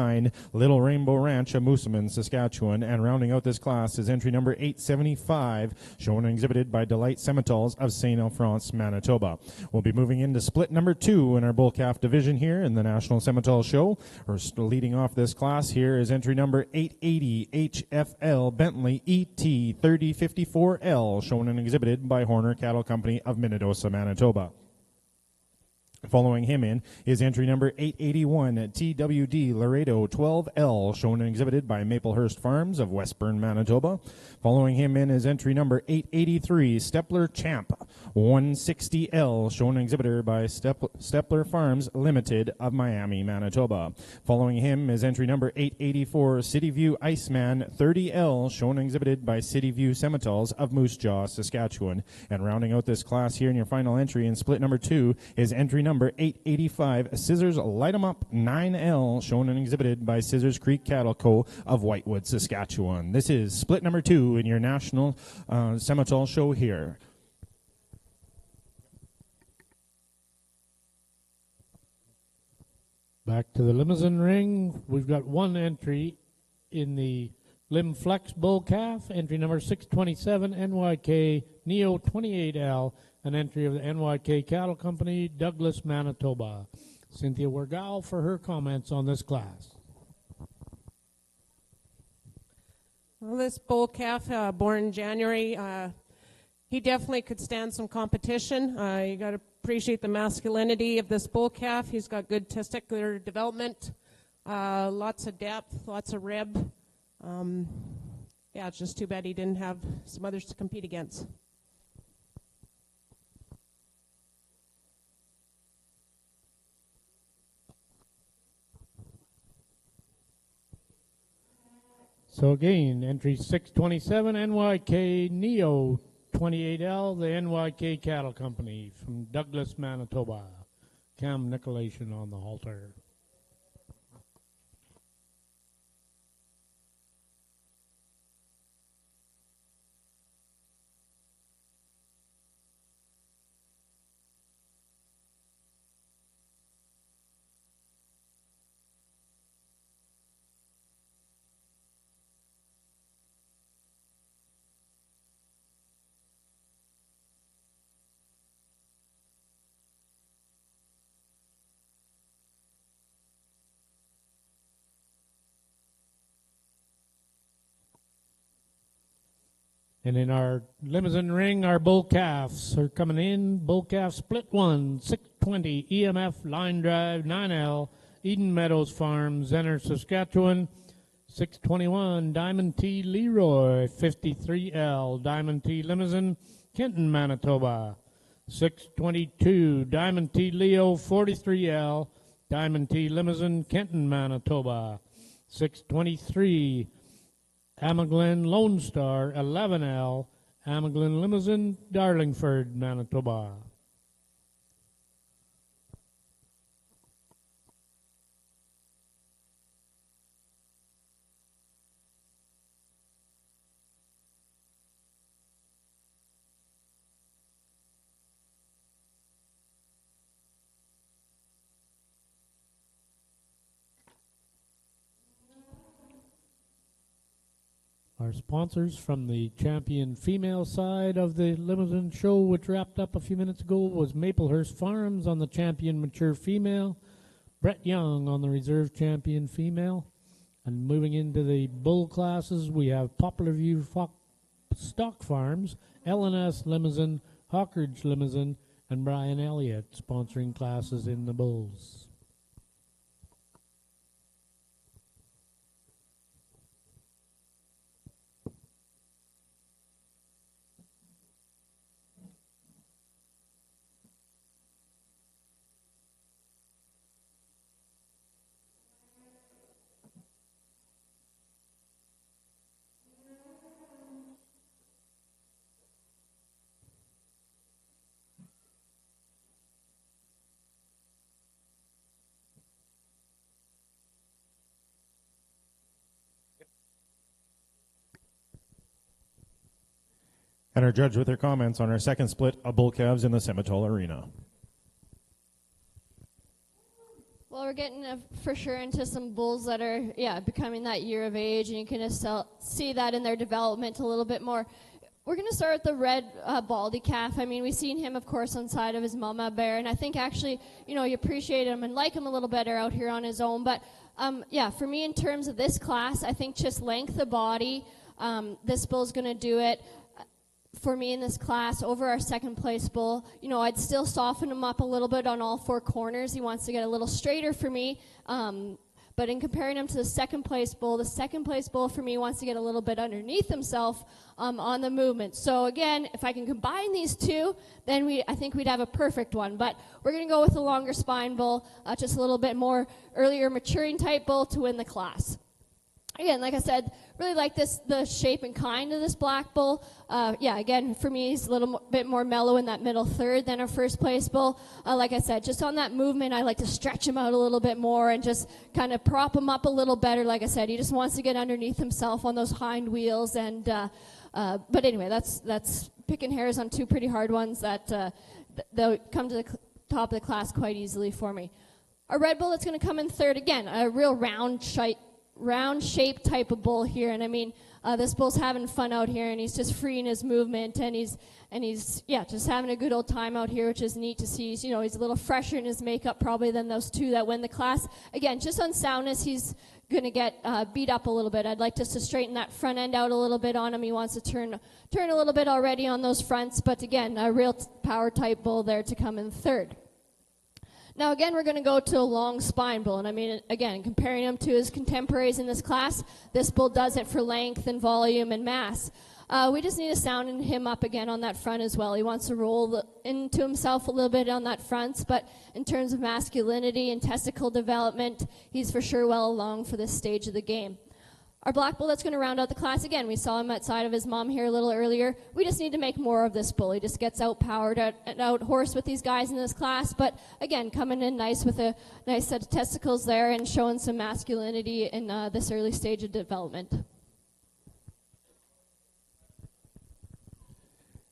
Little Rainbow Ranch of Moosomin, Saskatchewan. And rounding out this class is entry number 875, shown and exhibited by Delight Simmentals of Saint-Alphonse, Manitoba. We'll be moving into split number 2 in our bull calf division here in the National Simmental Show. We're leading off this class here is entry number 880, HFL Bentley ET 3054L, shown and exhibited by Horner Cattle Company of Minnedosa, Manitoba. Following him in is entry number 881, TWD Laredo 12L, shown and exhibited by Maplehurst Farms of Westburn, Manitoba. Following him in is entry number 883, Stepler Champ 160L, shown and exhibited by Stepler Farms Limited of Miami, Manitoba. Following him is entry number 884, Cityview Iceman 30L, shown and exhibited by Cityview Simmentals of Moose Jaw, Saskatchewan. And rounding out this class here in your final entry in split number 2 is entry number 885, Scissors Light 'em Up 9L, shown and exhibited by Scissors Creek Cattle Co. of Whitewood, Saskatchewan. This is split number 2 in your National Simmental Show here. Back to the Limousin ring. We've got one entry in the Lim Flex Bull Calf, entry number 627, NYK Neo 28L, an entry of the NYK Cattle Company, Douglas, Manitoba. Cynthia Wergal for her comments on this class. Well, this bull calf, born in January, he definitely could stand some competition. You got to appreciate the masculinity of this bull calf. He's got good testicular development, lots of depth, lots of rib. It's just too bad he didn't have some others to compete against. So again, entry 627, NYK Neo 28L, the NYK Cattle Company from Douglas, Manitoba. Cam Nicolation on the halter. And in our Limousin ring, our bull calves are coming in. Bull calf split 1, 620 EMF line drive 9L, Eden Meadows Farm, Zenner, Saskatchewan. 621 Diamond T Leroy 53L, Diamond T Limousin, Kenton, Manitoba. 622 Diamond T Leo 43L, Diamond T Limousin, Kenton, Manitoba. 623 Amaglen Lone Star 11L, Amaglen Limousin, Darlingford, Manitoba. Our sponsors from the champion female side of the Limousin show, which wrapped up a few minutes ago, was Maplehurst Farms on the champion mature female, Brett Young on the reserve champion female. And moving into the bull classes, we have Poplar View Stock Farms, L&S Limousin, Hawkridge Limousin, and Brian Elliott sponsoring classes in the bulls. And our judge with their comments on our second split of bull calves in the Simmental Arena. Well, we're getting for sure into some bulls that are, becoming that year of age, and you can see that in their development a little bit more. We're going to start with the red baldy calf. I mean, we've seen him, of course, on side of his mama bear, and I think actually, you appreciate him and like him a little better out here on his own. But, for me, in terms of this class, I think just length of body, this bull's going to do it. For me in this class, over our second place bull, I'd still soften him up a little bit on all four corners. He wants to get a little straighter for me. But in comparing him to the second place bull for me wants to get a little bit underneath himself on the movement. So again, if I can combine these two, then I think we'd have a perfect one. But we're going to go with a longer spine bull, just a little bit more earlier maturing type bull to win the class. Again, like I said, really like the shape and kind of this black bull. Again, for me, he's a little bit more mellow in that middle third than our first place bull. Like I said, just on that movement, I like to stretch him out a little bit more and just kind of prop him up a little better. Like I said, he just wants to get underneath himself on those hind wheels. And but anyway, that's picking hairs on two pretty hard ones that they'll come to the top of the class quite easily for me. A red bull that's going to come in third, again, a real round shape type of bull here, and I mean this bull's having fun out here, and he's just freeing his movement, and he's just having a good old time out here, which is neat to see. He's a little fresher in his makeup probably than those two that win the class. Again, just on soundness, he's going to get beat up a little bit. I'd like just to straighten that front end out a little bit on him. He wants to turn a little bit already on those fronts, but again, a real power type bull there to come in third. Now, again, we're going to go to a long spine bull. And I mean, again, comparing him to his contemporaries in this class, this bull does it for length and volume and mass. We just need to sound him up again on that front as well. He wants to roll into himself a little bit on that front. But in terms of masculinity and testicle development, he's for sure well along for this stage of the game. Our black bull that's going to round out the class, again, we saw him outside of his mom here a little earlier. We just need to make more of this bull. He just gets out-powered, out-horsed with these guys in this class. But, again, coming in nice with a nice set of testicles there and showing some masculinity in this early stage of development.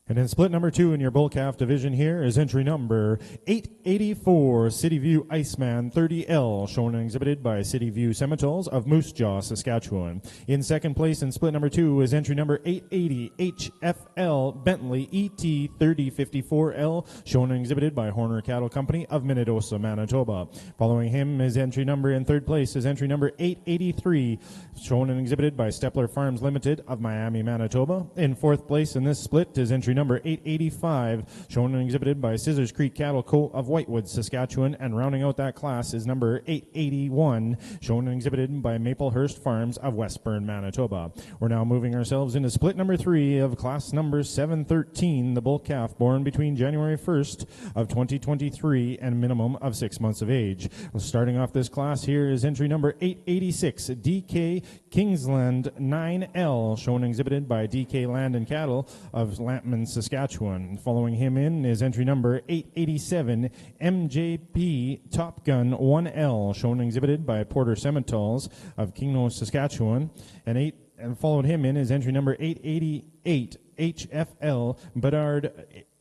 And in split number 2 in your bull calf division here is entry number 884, City View Iceman 30L, shown and exhibited by City View Semitoles of Moose Jaw, Saskatchewan. In second place in split number 2 is entry number 880, HFL Bentley ET 3054L, shown and exhibited by Horner Cattle Company of Manitoba, Manitoba. Following him is entry number in third place is entry number 883, shown and exhibited by Stepler Farms Limited of Miami, Manitoba. In fourth place in this split is entry number 885, shown and exhibited by Scissors Creek Cattle Co. of Whitewood, Saskatchewan, and rounding out that class is number 881, shown and exhibited by Maplehurst Farms of Westburn, Manitoba. We're now moving ourselves into split number 3 of class number 713, the bull calf born between January 1st of 2023 and a minimum of 6 months of age. Starting off this class here is entry number 886, DK Kingsland 9L, shown and exhibited by DK Land and Cattle of Lampman, Saskatchewan. Following him in is entry number 887, MJP Top Gun 1L, shown and exhibited by Porter Semitoles of Kingno, Saskatchewan. And followed him in is entry number 888, HFL Bedard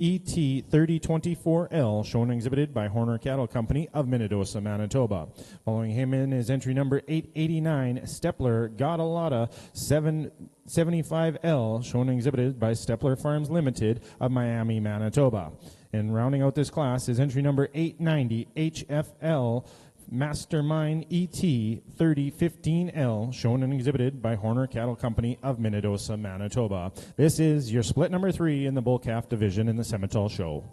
ET 3024L, shown and exhibited by Horner Cattle Company of Manitoba, Manitoba. Following him in is entry number 889, Stepler Godalata 775L, shown and exhibited by Stepler Farms Limited of Miami, Manitoba. And rounding out this class is entry number 890, HFL Mastermind ET 3015L, shown and exhibited by Horner Cattle Company of Manitoba, Manitoba. This is your split number 3 in the bull calf division in the Semitole Show.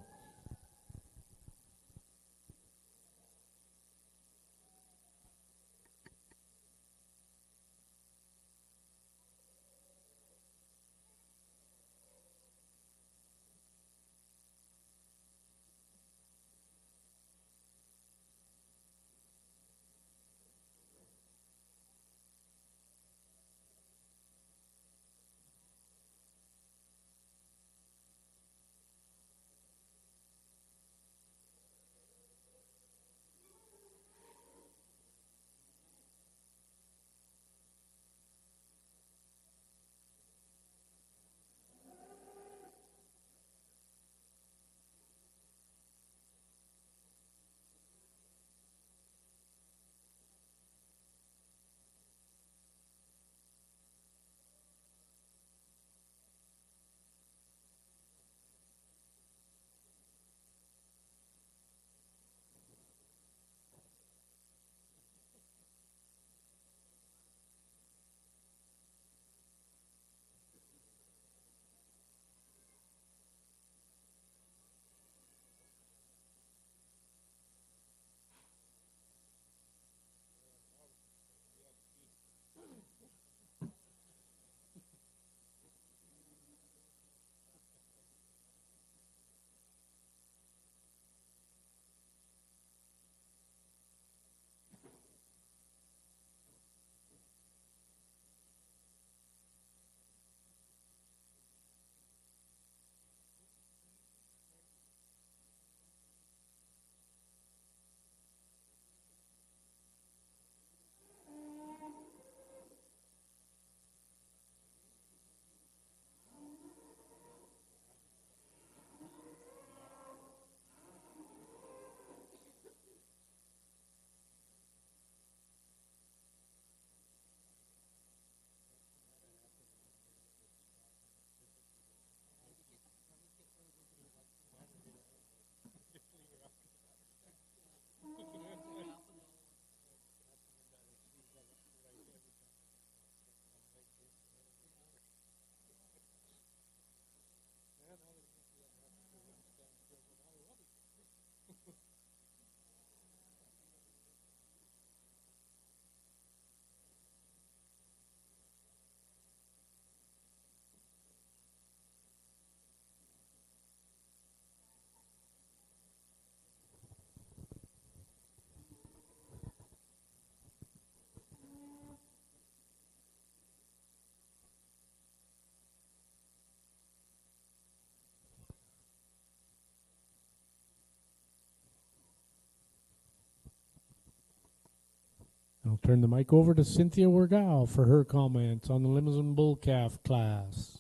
I'll turn the mic over to Cynthia Wergau for her comments on the Limousin bull calf class.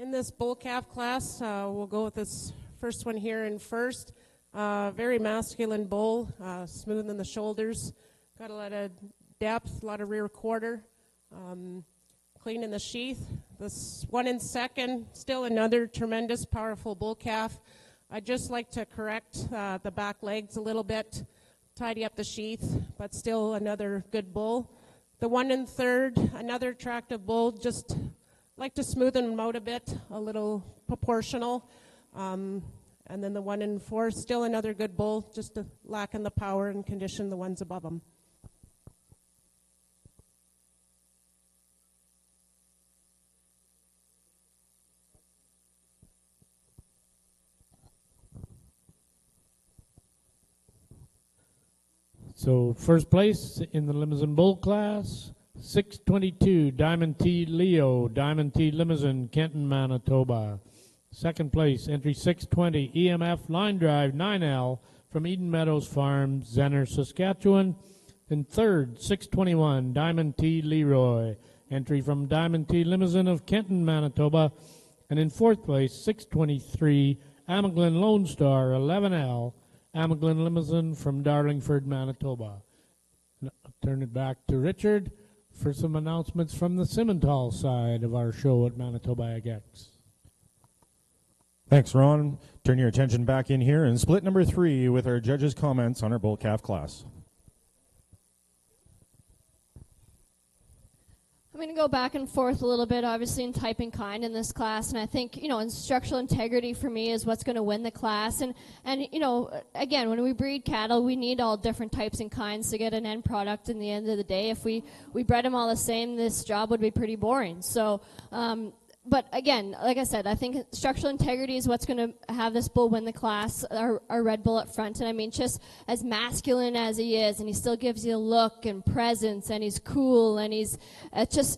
In this bull calf class, we'll go with this first one here in first. Very masculine bull, smooth in the shoulders, got a lot of depth, a lot of rear quarter, clean in the sheath. This one in second, still another tremendous, powerful bull calf. I'd just like to correct the back legs a little bit, tidy up the sheath, but still another good bull. The one in third, another attractive bull, just like to smoothen them out a bit, a little proportional. And then the one in fourth, still another good bull, just lacking the power and condition the ones above them. So first place in the Limousin Bull class, 622 Diamond T Leo, Diamond T Limousin, Kenton, Manitoba. Second place, entry 620 EMF Line Drive 9L from Eden Meadows Farm, Zenner, Saskatchewan. And third, 621 Diamond T Leroy, entry from Diamond T Limousin of Kenton, Manitoba. And in fourth place, 623 Amaglen Lone Star 11L, Amaglen Limousin from Darlingford, Manitoba. I'll turn it back to Richard for some announcements from the Simmental side of our show at Manitoba AgX. Thanks, Ron. Turn your attention back in here and split number 3 with our judges' comments on our bull calf class. I'm going to go back and forth a little bit, obviously, in type and kind in this class. And I think, instructional integrity for me is what's going to win the class. And again, when we breed cattle, we need all different types and kinds to get an end product in the end of the day. If we bred them all the same, this job would be pretty boring. So, but again, like I said, I think structural integrity is what's going to have this bull win the class, our red bull up front. And I mean, just as masculine as he is, and he still gives you a look and presence, and he's cool, and he's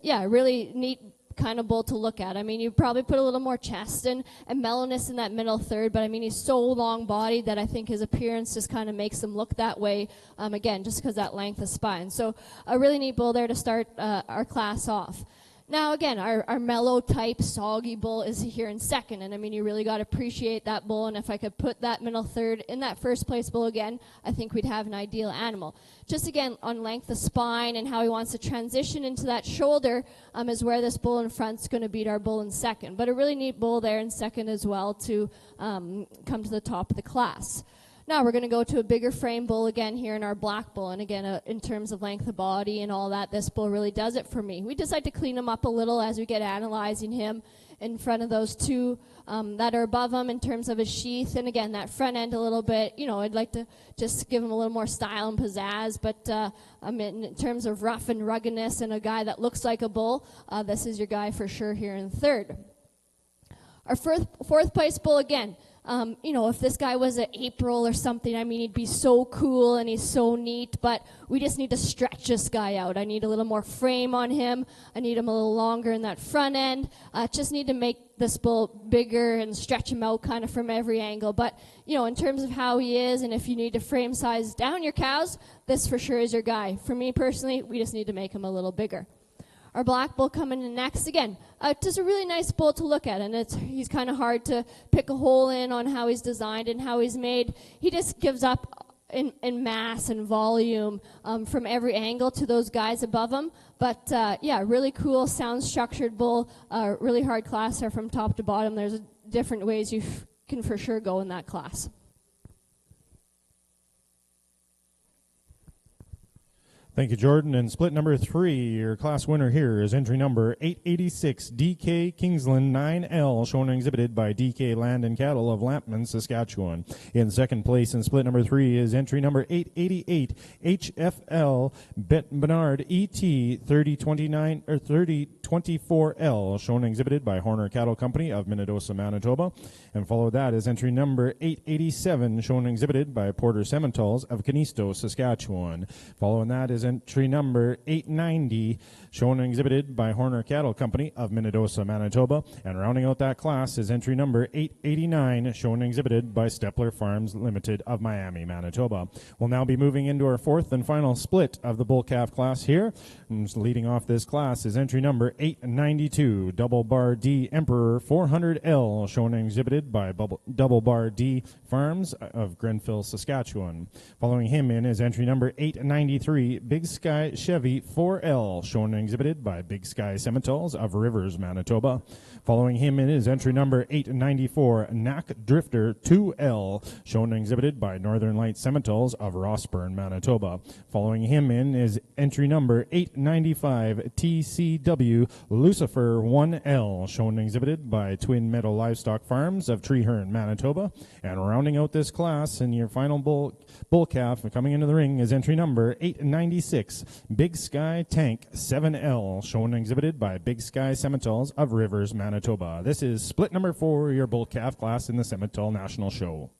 really neat kind of bull to look at. I mean, you probably put a little more chest and mellowness in that middle third, but I mean, he's so long-bodied that I think his appearance just kind of makes him look that way, again, just because that length of spine. So a really neat bull there to start our class off. Now, again, our mellow type soggy bull is here in second, and I mean, you really got to appreciate that bull, and if I could put that middle third in that first place bull again, I think we'd have an ideal animal. Just again, on length of spine and how he wants to transition into that shoulder is where this bull in front's going to beat our bull in second. But a really neat bull there in second as well to come to the top of the class. Now we're going to go to a bigger frame bull again here in our black bull. And again, in terms of length of body and all that, this bull really does it for me. We just like to clean him up a little as we get analyzing him in front of those two that are above him in terms of his sheath. And again, that front end a little bit, I'd like to just give him a little more style and pizzazz. But in terms of rough and ruggedness and a guy that looks like a bull, this is your guy for sure here in third. Our fourth place bull again. If this guy was an April or something, I mean, he'd be so cool and he's so neat, but we just need to stretch this guy out. I need a little more frame on him. I need him a little longer in that front end. Just need to make this bull bigger and stretch him out kind of from every angle. But, in terms of how he is, and if you need to frame size down your cows, this for sure is your guy. For me personally, we just need to make him a little bigger. Our black bull coming in next. Again, just a really nice bull to look at, and he's kind of hard to pick a hole in on how he's designed and how he's made. He just gives up in mass and volume from every angle to those guys above him. But, really cool, sound structured bull, really hard classer from top to bottom. There's different ways you can for sure go in that class. Thank you, Jordan. And split number 3, your class winner here is entry number 886, DK Kingsland 9L, shown and exhibited by DK Land and Cattle of Lampman, Saskatchewan. In second place in split number 3 is entry number 888, HFL Bernard ET 3029 or 3024L, shown and exhibited by Horner Cattle Company of Manitoba, Manitoba. And follow that is entry number 887, shown and exhibited by Porter Simmentals of Canisto, Saskatchewan. Following that is is entry number 890, shown and exhibited by Horner Cattle Company of Manitoba, Manitoba. And rounding out that class is entry number 889, shown and exhibited by Stepler Farms Limited of Miami, Manitoba. We'll now be moving into our fourth and final split of the bull calf class here. And leading off this class is entry number 892, Double Bar D Emperor 400L, shown and exhibited by Double Bar D Farms of Grenfell, Saskatchewan. Following him in is entry number 893, Big Sky Chevy 4L, shown and exhibited by Big Sky Simmentals of Rivers, Manitoba. Following him in is entry number 894, Knack Drifter 2L, shown and exhibited by Northern Light Simmentals of Rossburn, Manitoba. Following him in is entry number 895, TCW Lucifer 1L, shown and exhibited by Twin Meadow Livestock Farms of Treeherne, Manitoba. And rounding out this class in your final bull calf coming into the ring is entry number 896, Big Sky Tank 7L, shown and exhibited by Big Sky Simmentals of Rivers, Manitoba. This is split number 4, your bull calf class in the Simmental National Show.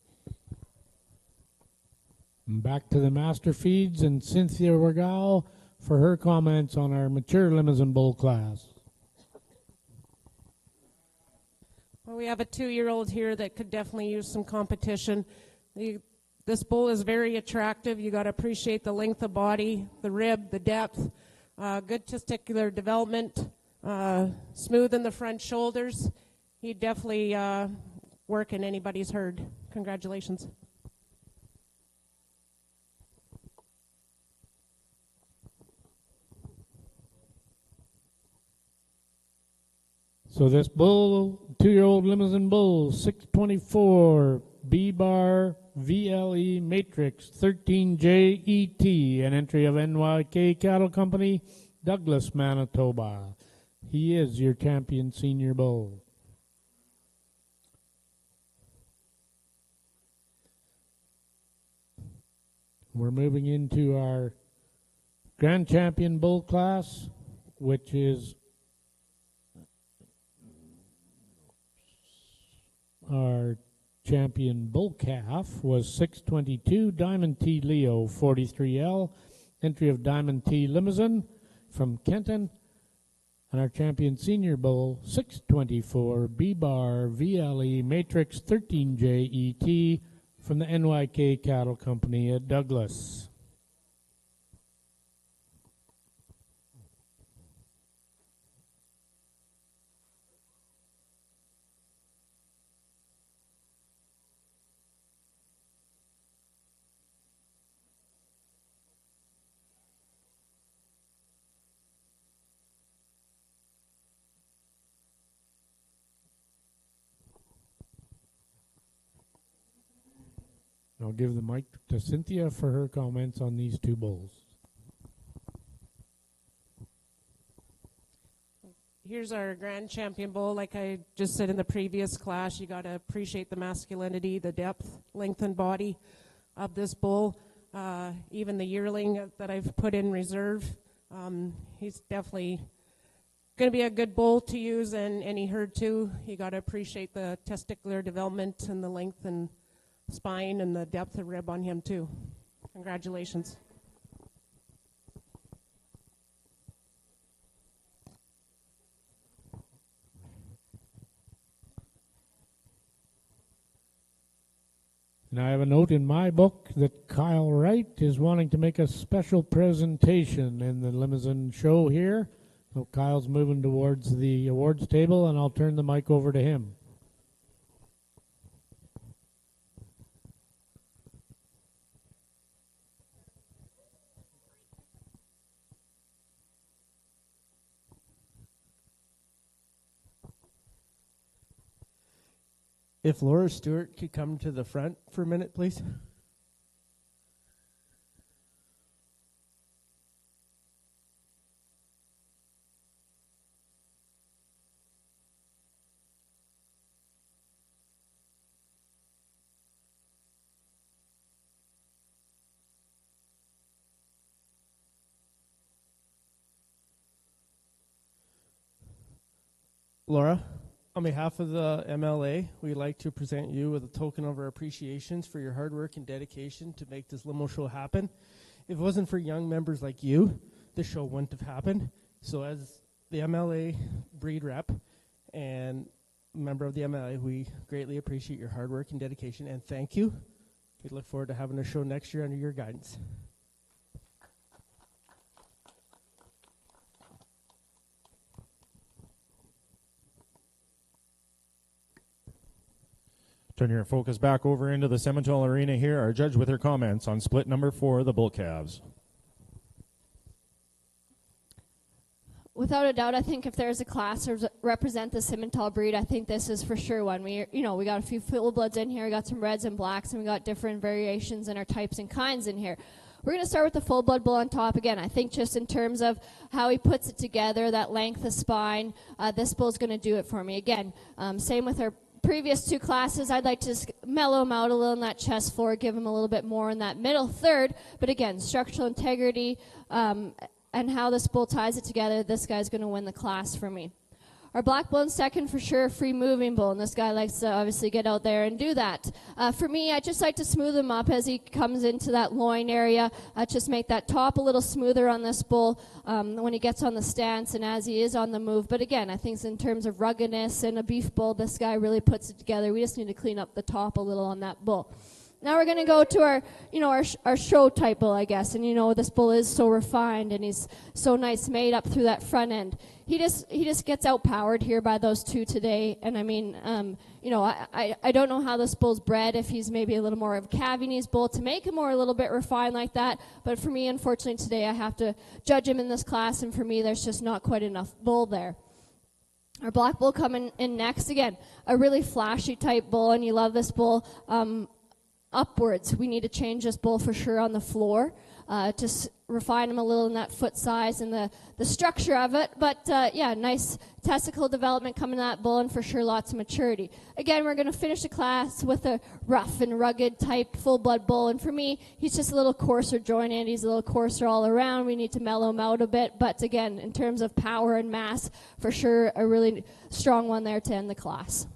Back to the master feeds and Cynthia Regal for her comments on our mature Limousin bull class. Well, we have a 2-year-old here that could definitely use some competition. This bull is very attractive. You got to appreciate the length of body, the rib, the depth, good testicular development, smooth in the front shoulders. He'd definitely work in anybody's herd. Congratulations. So this bull, 2-year-old Limousin bull, 624 B-bar VLE Matrix 13JET, an entry of NYK Cattle Company, Douglas, Manitoba. He is your champion senior bull. We're moving into our Grand Champion bull class, which is our champion bull calf was 622 Diamond T Leo 43L, entry of Diamond T Limousin from Kenton. And our champion senior bull 624 B-bar VLE Matrix 13JET from the NYK Cattle Company at Douglas. I'll give the mic to Cynthia for her comments on these two bulls. Here's our Grand Champion bull. Like I just said in the previous class, you got to appreciate the masculinity, the depth, length, and body of this bull. Even the yearling that I've put in reserve, he's definitely going to be a good bull to use in any herd too. You got to appreciate the testicular development and the length and spine and the depth of rib on him too. Congratulations. And I have a note in my book that Kyle Wright is wanting to make a special presentation in the Limousin show here. So Kyle's moving towards the awards table, and I'll turn the mic over to him. If Laura Stewart could come to the front for a minute, please. Laura, on behalf of the MLA, we'd like to present you with a token of our appreciations for your hard work and dedication to make this limo show happen. If it wasn't for young members like you, this show wouldn't have happened. So as the MLA breed rep and member of the MLA, we greatly appreciate your hard work and dedication, and thank you. We look forward to having a show next year under your guidance. Turn your focus back over into the Simmental Arena here. Our judge with her comments on split number 4, the Bull Calves. Without a doubt, I think if there's a class to represent the Simmental breed, I think this is for sure one. We got a few full-bloods in here, we got some reds and blacks, and we got different variations in our types and kinds in here. We're going to start with the full-blood bull on top again. I think just in terms of how he puts it together, that length of spine, this bull's going to do it for me. Again, same with our previous 2 classes. I'd like to just mellow him out a little in that chest floor, give him a little bit more in that middle third. But again, structural integrity and how this bull ties it together, this guy's going to win the class for me. Our black bull in second, for sure, free moving bull, and this guy likes to obviously get out there and do that. For me, I just like to smooth him up as he comes into that loin area, just make that top a little smoother on this bull when he gets on the stance and as he is on the move. But again, I think in terms of ruggedness and a beef bull, this guy really puts it together. We just need to clean up the top a little on that bull. Now we're going to go to our show type bull, I guess. And this bull is so refined and he's so nice made up through that front end. He just gets outpowered here by those 2 today. And I mean, I don't know how this bull's bred, if he's maybe a little more of a Cavigney's bull to make him more a little bit refined like that. But for me, unfortunately, today I have to judge him in this class. And for me, there's just not quite enough bull there. Our black bull coming in next. Again, a really flashy type bull, and you love this bull. Upwards, we need to change this bull for sure on the floor, just refine him a little in that foot size and the structure of it. But yeah, nice testicle development coming to that bull, and for sure lots of maturity. Again, we're going to finish the class with a rough and rugged type full-blood bull, and for me, he's just a little coarser jointed. He's a little coarser all around. We need to mellow him out a bit, but again, in terms of power and mass, for sure a really strong one there to end the class.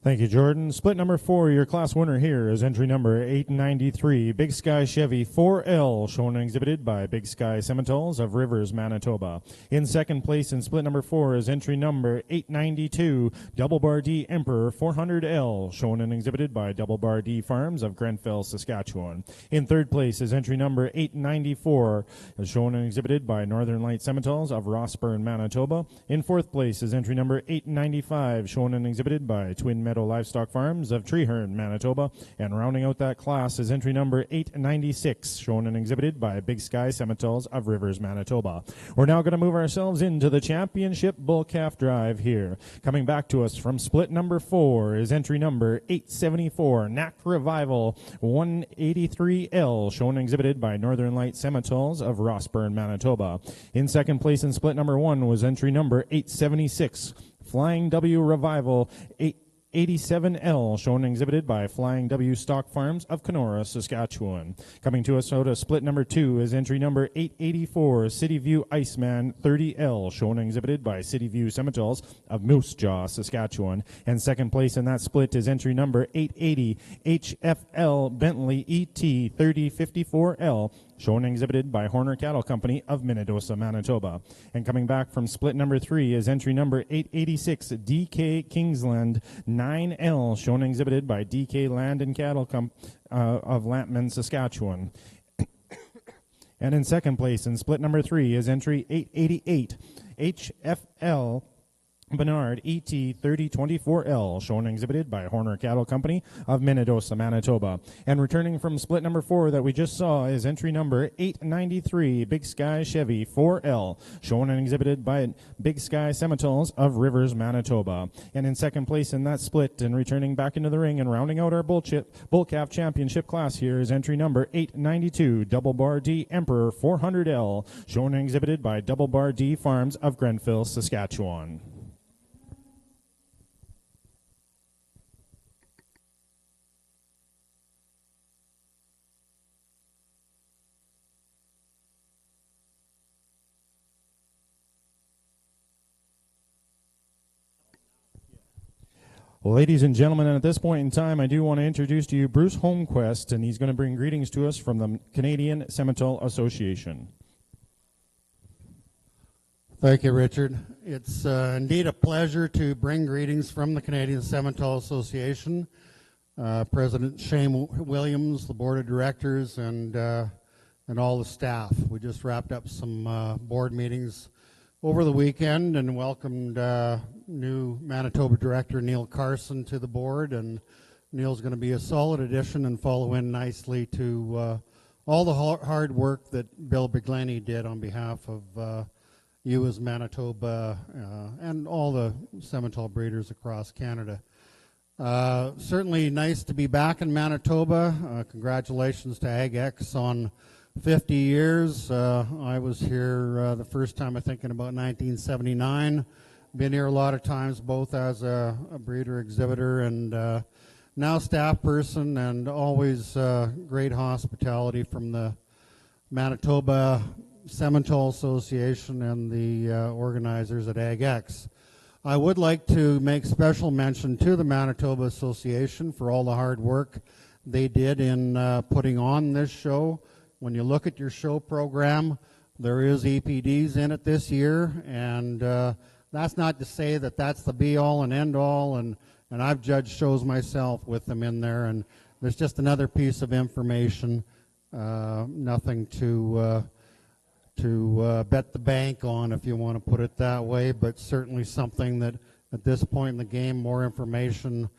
Thank you, Jordan. Split number 4, your class winner here is entry number 893, Big Sky Chevy 4L, shown and exhibited by Big Sky Simmentals of Rivers, Manitoba. In second place in split number 4 is entry number 892, Double Bar D Emperor 400L, shown and exhibited by Double Bar D Farms of Grenfell, Saskatchewan. In third place is entry number 894, shown and exhibited by Northern Light Simmentals of Rossburn, Manitoba. In fourth place is entry number 895, shown and exhibited by Twin Meadow Livestock Farms of Treeherne, Manitoba. And rounding out that class is entry number 896, shown and exhibited by Big Sky Simmentals of Rivers, Manitoba. We're now going to move ourselves into the championship bull calf drive here. Coming back to us from split number 4 is entry number 874, Knack Revival 183L, shown and exhibited by Northern Light Simmentals of Rossburn, Manitoba. In second place in split number 1 was entry number 876, Flying W Revival 87L, shown and exhibited by Flying W Stock Farms of Kenora, Saskatchewan. Coming to us out of split number 2 is entry number 884, City View Iceman 30L, shown and exhibited by City View Simmentals of Moose Jaw, Saskatchewan. And second place in that split is entry number 880, HFL Bentley ET 3054L, shown and exhibited by Horner Cattle Company of Minnedosa, Manitoba. And coming back from split number 3 is entry number 886, DK Kingsland 9L, shown and exhibited by DK Land and Cattle of Lampman, Saskatchewan. And in second place in split number 3 is entry 888, HFL Bernard ET 3024L, shown and exhibited by Horner Cattle Company of Minnedosa, Manitoba. And returning from split number 4 that we just saw is entry number 893, Big Sky Chevy 4L, shown and exhibited by Big Sky Simmentals of Rivers, Manitoba. And in second place in that split and returning back into the ring and rounding out our bull calf championship class here is entry number 892, Double Bar D Emperor 400L, shown and exhibited by Double Bar D Farms of Grenfell, Saskatchewan. Ladies and gentlemen, at this point in time, I do want to introduce to you Bruce Holmquist, and he's going to bring greetings to us from the Canadian Simmental Association. Thank you, Richard. It's indeed a pleasure to bring greetings from the Canadian Simmental Association. President Shane Williams, the board of directors, and all the staff. We just wrapped up some board meetings over the weekend and welcomed new Manitoba director Neil Carson to the board, and Neil's going to be a solid addition and follow in nicely to all the hard work that Bill Biglenny did on behalf of you as Manitoba and all the Simmental breeders across Canada. Certainly nice to be back in Manitoba. Congratulations to AgX on 50 years. I was here the first time, I think, in about 1979. Been here a lot of times, both as a breeder exhibitor and now staff person, and always great hospitality from the Manitoba Simmental Association and the organizers at AgX. I would like to make special mention to the Manitoba Association for all the hard work they did in putting on this show. When you look at your show program, there is EPDs in it this year, and that's not to say that that's the be-all and end-all, and I've judged shows myself with them in there, and there's just another piece of information, nothing to bet the bank on, if you want to put it that way, but certainly something that at this point in the game, more information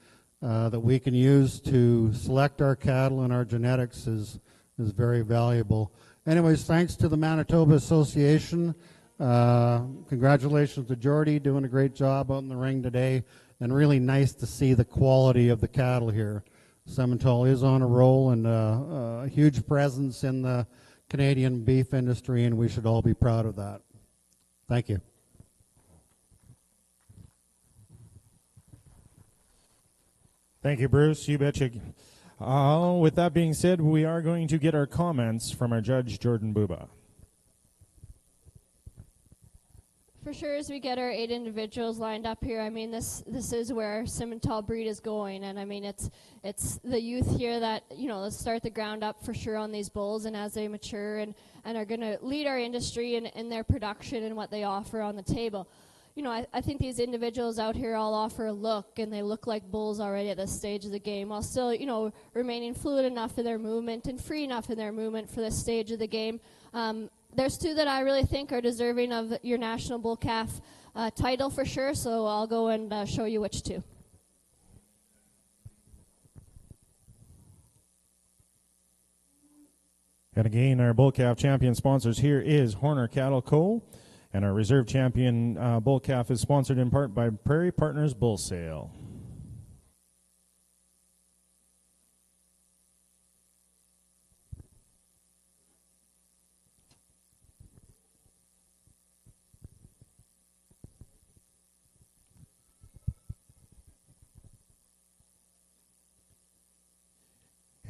that we can use to select our cattle and our genetics is very valuable. Anyways, thanks to the Manitoba Association. Congratulations to Jordy, doing a great job out in the ring today, and really nice to see the quality of the cattle here. Simmental is on a roll and a huge presence in the Canadian beef industry, and we should all be proud of that. Thank you. Thank you, Bruce. You betcha. With that being said, we are going to get our comments from our judge, Jordan Buba. For sure, as we get our 8 individuals lined up here, I mean, this is where Simmental breed is going, and I mean, it's the youth here that, you know, let's start the ground up for sure on these bulls, and as they mature and are going to lead our industry in their production and what they offer on the table. You know, I think these individuals out here all offer a look, and they look like bulls already at this stage of the game, while still, you know, remaining fluid enough in their movement and free enough in their movement for this stage of the game. There's 2 that I really think are deserving of your National Bull Calf title for sure, so I'll go and show you which 2. And again, our Bull Calf champion sponsors here is Horner Cattle Co., and our reserve champion bull calf is sponsored in part by Prairie Partners Bull Sale.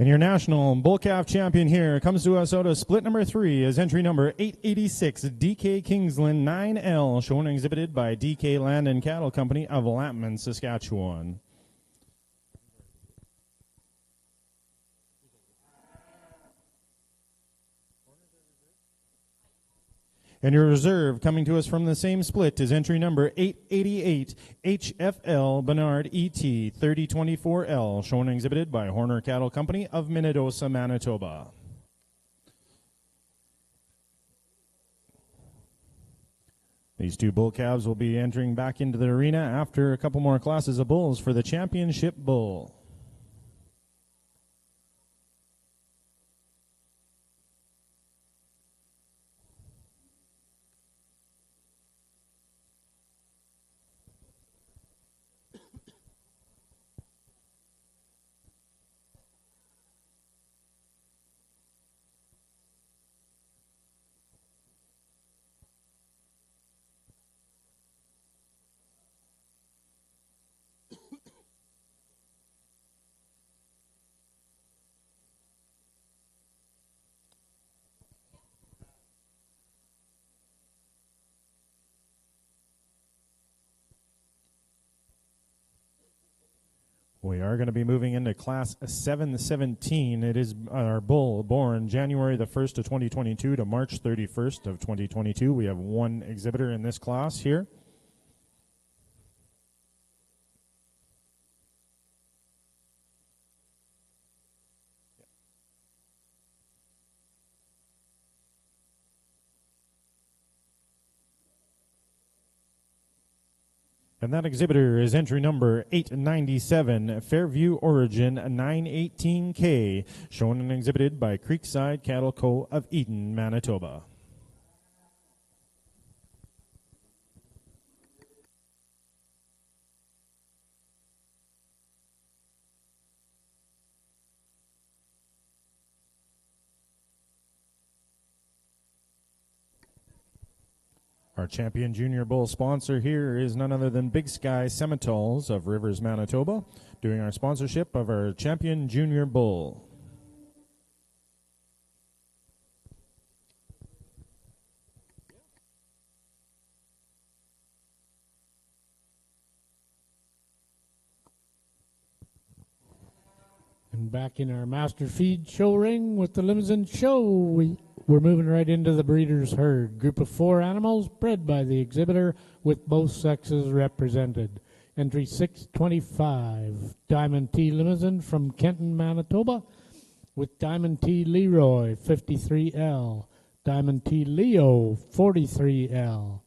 And your national bull calf champion here comes to us out of split number 3 is entry number 886, DK Kingsland 9L, shown and exhibited by DK Land and Cattle Company of Lampman, Saskatchewan. And your reserve, coming to us from the same split, is entry number 888, HFL Bernard ET 3024L, shown and exhibited by Horner Cattle Company of Manitoba, Manitoba. These 2 bull calves will be entering back into the arena after a couple more classes of bulls for the championship bull. We are going to be moving into Class 717. It is our bull born January the 1st of 2022 to March 31st of 2022. We have one exhibitor in this class here. And that exhibitor is entry number 897, Fairview Origin 918K, shown and exhibited by Creekside Cattle Co. of Eden, Manitoba. Our champion junior bull sponsor here is none other than Big Sky Semitoles of Rivers, Manitoba, doing our sponsorship of our champion junior bull. And back in our master feed show ring with the Limousin show, we're moving right into the breeder's herd. Group of 4 animals bred by the exhibitor with both sexes represented. Entry 625, Diamond T Limousin from Kenton, Manitoba, with Diamond T Leroy, 53L, Diamond T Leo, 43L,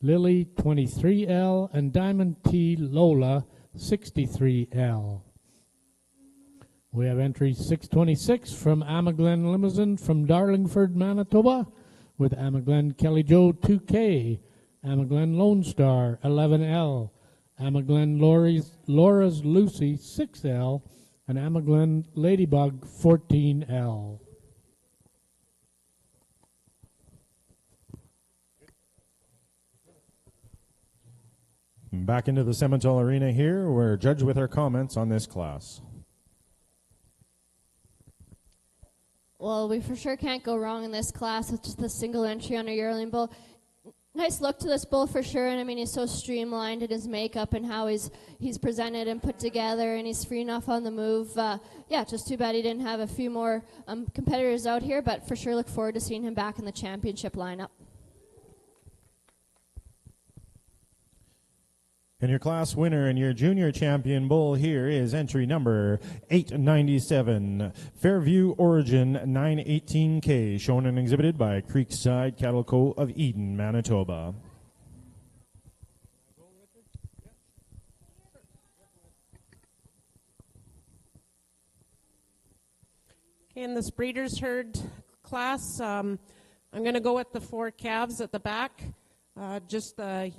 Lily, 23L, and Diamond T Lola, 63L. We have entry 626 from Amaglen Limousin from Darlingford, Manitoba, with Amaglen Kelly Joe 2K, Amaglen Lone Star 11L, Amaglen Laura's Lucy 6L, and Amaglen Ladybug 14L. Back into the Seminole Arena here, we're judged with our comments on this class. Well, we for sure can't go wrong in this class with just the single entry on a yearling bull. Nice look to this bull for sure, and I mean he's so streamlined in his makeup and how he's presented and put together, and he's free enough on the move. Yeah, just too bad he didn't have a few more competitors out here, but for sure look forward to seeing him back in the championship lineup. And your class winner and your junior champion bull here is entry number 897, Fairview Origin 918K, shown and exhibited by Creekside Cattle Co. of Eden, Manitoba. Okay, in this breeder's herd class, I'm going to go with the 4 calves at the back. Just the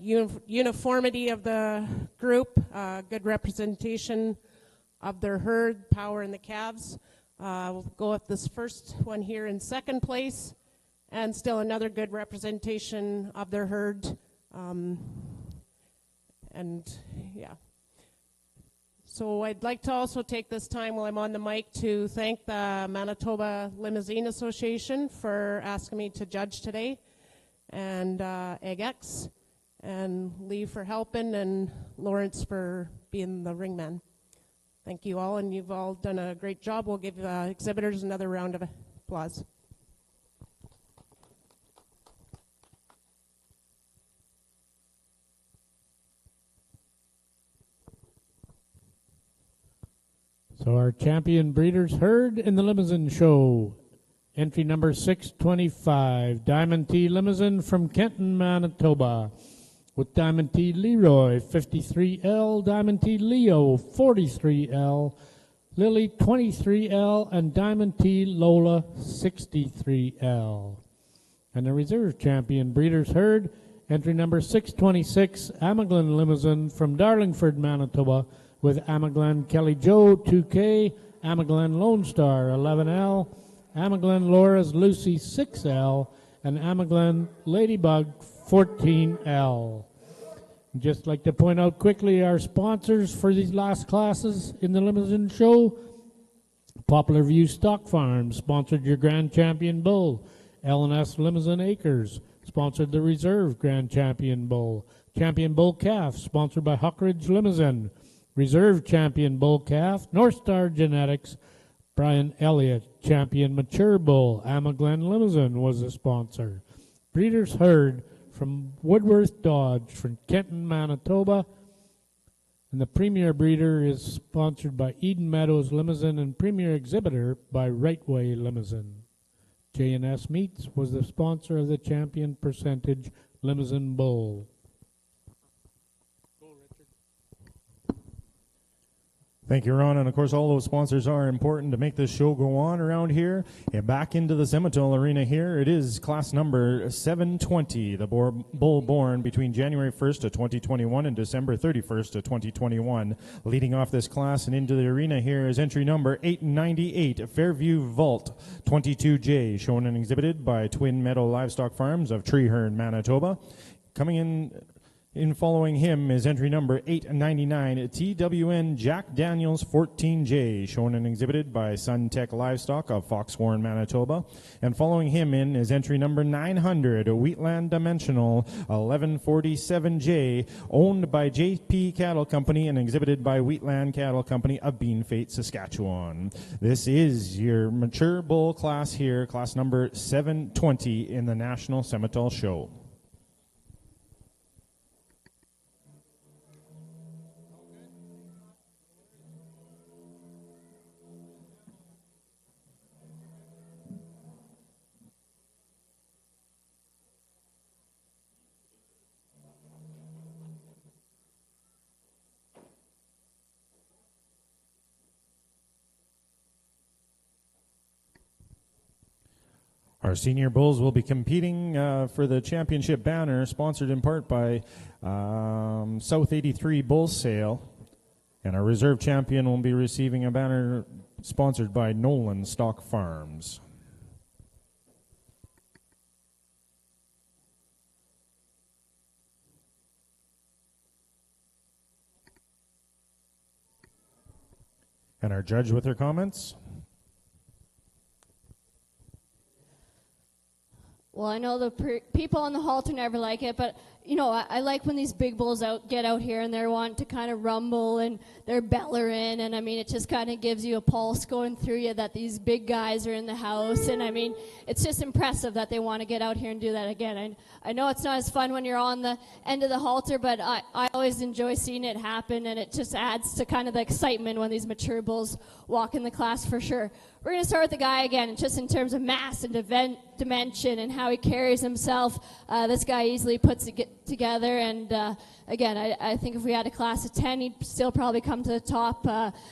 uniformity of the group, good representation of their herd, power in the calves. We'll go with this first one here in second place, and still another good representation of their herd. And yeah. So I'd like to also take this time while I'm on the mic to thank the Manitoba Limousin Association for asking me to judge today, and EGX, and Lee for helping, and Lawrence for being the ringman. Thank you all, and you've all done a great job. We'll give exhibitors another round of applause. So our champion breeders herd in the Limousin show. Entry number 625, Diamond T Limousin from Kenton, Manitoba, with Diamond T Leroy, 53L, Diamond T Leo, 43L, Lily, 23L, and Diamond T Lola, 63L. And the reserve champion breeders herd, entry number 626, Amaglen Limousin from Darlingford, Manitoba, with Amaglen Kelly Joe, 2K, Amaglen Lone Star, 11L, Amaglen Laura's Lucy 6L, and Amaglen Ladybug 14L. Just like to point out quickly our sponsors for these last classes in the Limousin show. Poplar View Stock Farm sponsored your Grand Champion Bull. L&S Limousin Acres sponsored the Reserve Grand Champion Bull. Champion Bull Calf sponsored by Huckridge Limousin. Reserve champion bull calf, North Star Genetics, Brian Elliott. Champion mature bull, Amaglen Limousin was the sponsor. Breeders' herd from Woodworth Dodge from Kenton, Manitoba. And the premier breeder is sponsored by Eden Meadows Limousin and premier exhibitor by Rightway Limousin. J&S Meats was the sponsor of the champion percentage Limousin bull. Thank you, Ron. And of course, all those sponsors are important to make this show go on around here. And back into the Simmental Arena here, it is class number 720, the bull born between January 1st of 2021 and December 31st of 2021. Leading off this class and into the arena here is entry number 898, Fairview Vault 22J, shown and exhibited by Twin Meadow Livestock Farms of Treeherne, Manitoba. Coming in following him is entry number 899, TWN Jack Daniels 14J, shown and exhibited by Suntech Livestock of Foxwarren, Manitoba. And following him in is entry number 900, Wheatland Dimensional 1147J, owned by JP Cattle Company and exhibited by Wheatland Cattle Company of Beanfate, Saskatchewan. This is your mature bull class here, class number 720 in the National Simmental Show. Our senior bulls will be competing for the championship banner, sponsored in part by South 83 Bull Sale. And our reserve champion will be receiving a banner sponsored by Nolan Stock Farms. And our judge with her comments. Well, I know the people on the halter never like it, but you know, I like when these big bulls get out here and they're wanting to kind of rumble and they're bellering, and I mean, it just kind of gives you a pulse going through you that these big guys are in the house, and I mean, it's just impressive that they want to get out here and do that again. I know it's not as fun when you're on the end of the halter, but I always enjoy seeing it happen, and it just adds to kind of the excitement when these mature bulls walk in the class for sure. We're going to start with the guy again, just in terms of mass and dimension and how he carries himself. This guy easily puts it together, and again, I think if we had a class of 10, he'd still probably come to the top.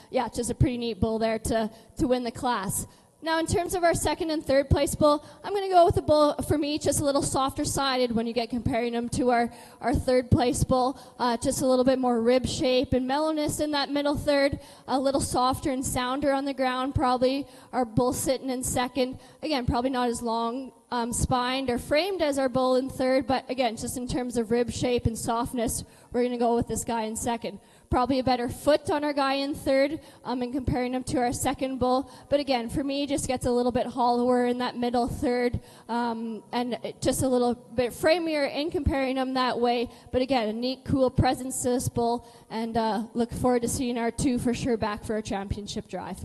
Yeah, just a pretty neat bull there to win the class. Now, in terms of our second and third place bull, I'm going to go with the bull, for me, just a little softer sided when you get comparing them to our third place bull. Just a little bit more rib shape and mellowness in that middle third, a little softer and sounder on the ground, probably our bull sitting in second. Again, probably not as long spined or framed as our bull in third, but again, just in terms of rib shape and softness, we're going to go with this guy in second. Probably a better foot on our guy in third and comparing him to our second bull. But again, for me, just gets a little bit hollower in that middle third and just a little bit framier in comparing him that way. But again, a neat, cool presence to this bull, and look forward to seeing our two for sure back for a championship drive.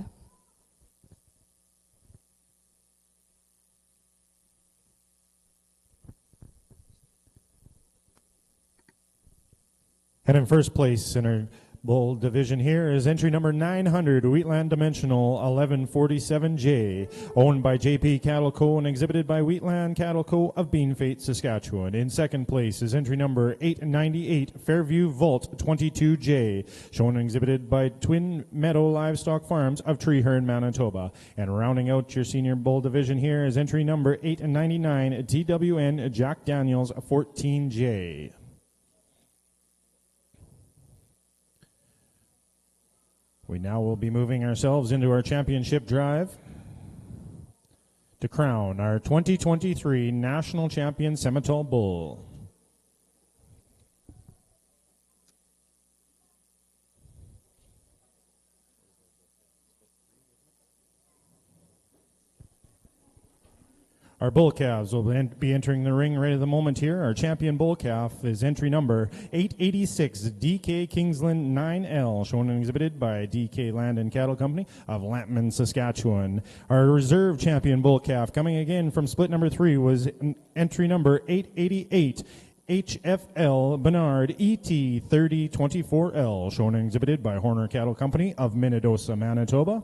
And in first place in our bull division here is entry number 900, Wheatland Dimensional 1147J, owned by JP Cattle Co. and exhibited by Wheatland Cattle Co. of Beanfate, Saskatchewan. In second place is entry number 898, Fairview Vault 22J, shown and exhibited by Twin Meadow Livestock Farms of Treeherne, Manitoba. And rounding out your senior bull division here is entry number 899, TWN Jack Daniels 14J. We now will be moving ourselves into our championship drive to crown our 2023 National Champion Simmental Bull. Our bull calves will be entering the ring right at the moment here. Our champion bull calf is entry number 886, DK Kingsland 9L, shown and exhibited by DK Land and Cattle Company of Lampman, Saskatchewan. Our reserve champion bull calf, coming again from split number 3, was entry number 888, HFL Bernard ET 3024L, shown and exhibited by Horner Cattle Company of Manitoba, Manitoba.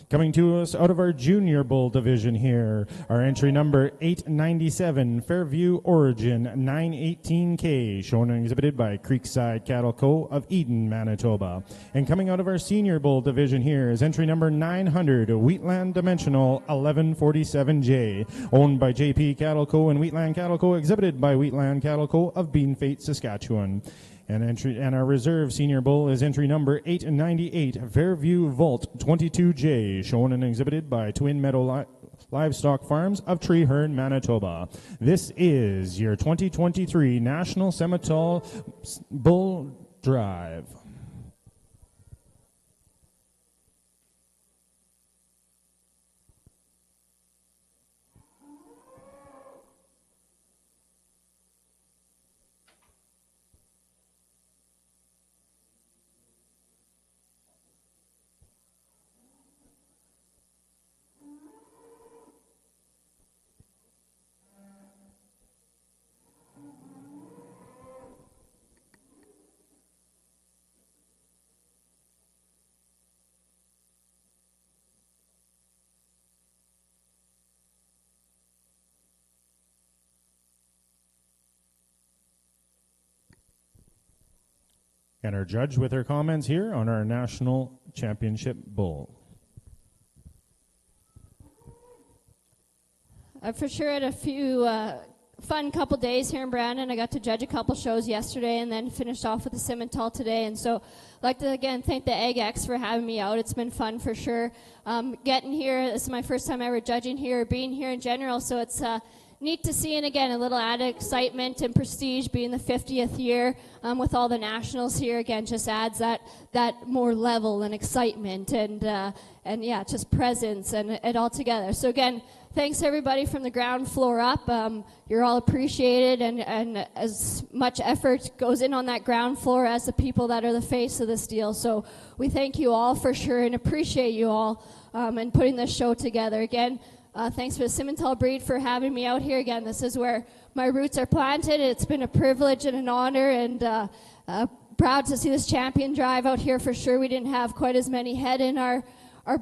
Coming to us out of our junior bull division here, our entry number 897, Fairview Origin 918K, shown and exhibited by Creekside Cattle Co. of Eden, Manitoba. And coming out of our senior bull division here is entry number 900, Wheatland Dimensional 1147J, owned by JP Cattle Co. and Wheatland Cattle Co., exhibited by Wheatland Cattle Co. of Beanfate, Saskatchewan. And our reserve senior bull is entry number 898, Fairview Vault 22J, shown and exhibited by Twin Meadow Livestock Farms of Treeherne, Manitoba. This is your 2023 National Simmental Bull Drive. And our judge with her comments here on our national championship bull. I for sure had a few fun couple days here in Brandon. I got to judge a couple shows yesterday and then finished off with the Simmental today. And so I'd like to again thank the AgX for having me out. It's been fun for sure. Getting here, this is my first time ever judging here, being here in general. So it's neat to see, and again, a little added excitement and prestige being the 50th year with all the nationals here. Again, just adds that more level and excitement and yeah, just presence and it all together. So again, thanks everybody from the ground floor up. You're all appreciated, and as much effort goes in on that ground floor as the people that are the face of this deal. So we thank you all for sure and appreciate you all and putting this show together. Again, thanks for the Simmental breed for having me out here. Again, this is where my roots are planted. It's been a privilege and an honor, and proud to see this champion drive out here for sure. We didn't have quite as many head in our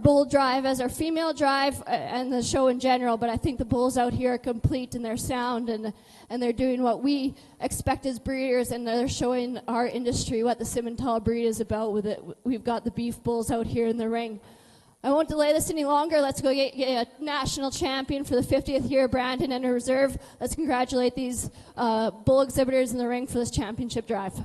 bull drive as our female drive and the show in general, but I think the bulls out here are complete and they're sound and they're doing what we expect as breeders, and they're showing our industry what the Simmental breed is about with it. We've got the beef bulls out here in the ring. I won't delay this any longer. Let's go get a national champion for the 50th year, Brandon, and a reserve. Let's congratulate these bull exhibitors in the ring for this championship drive.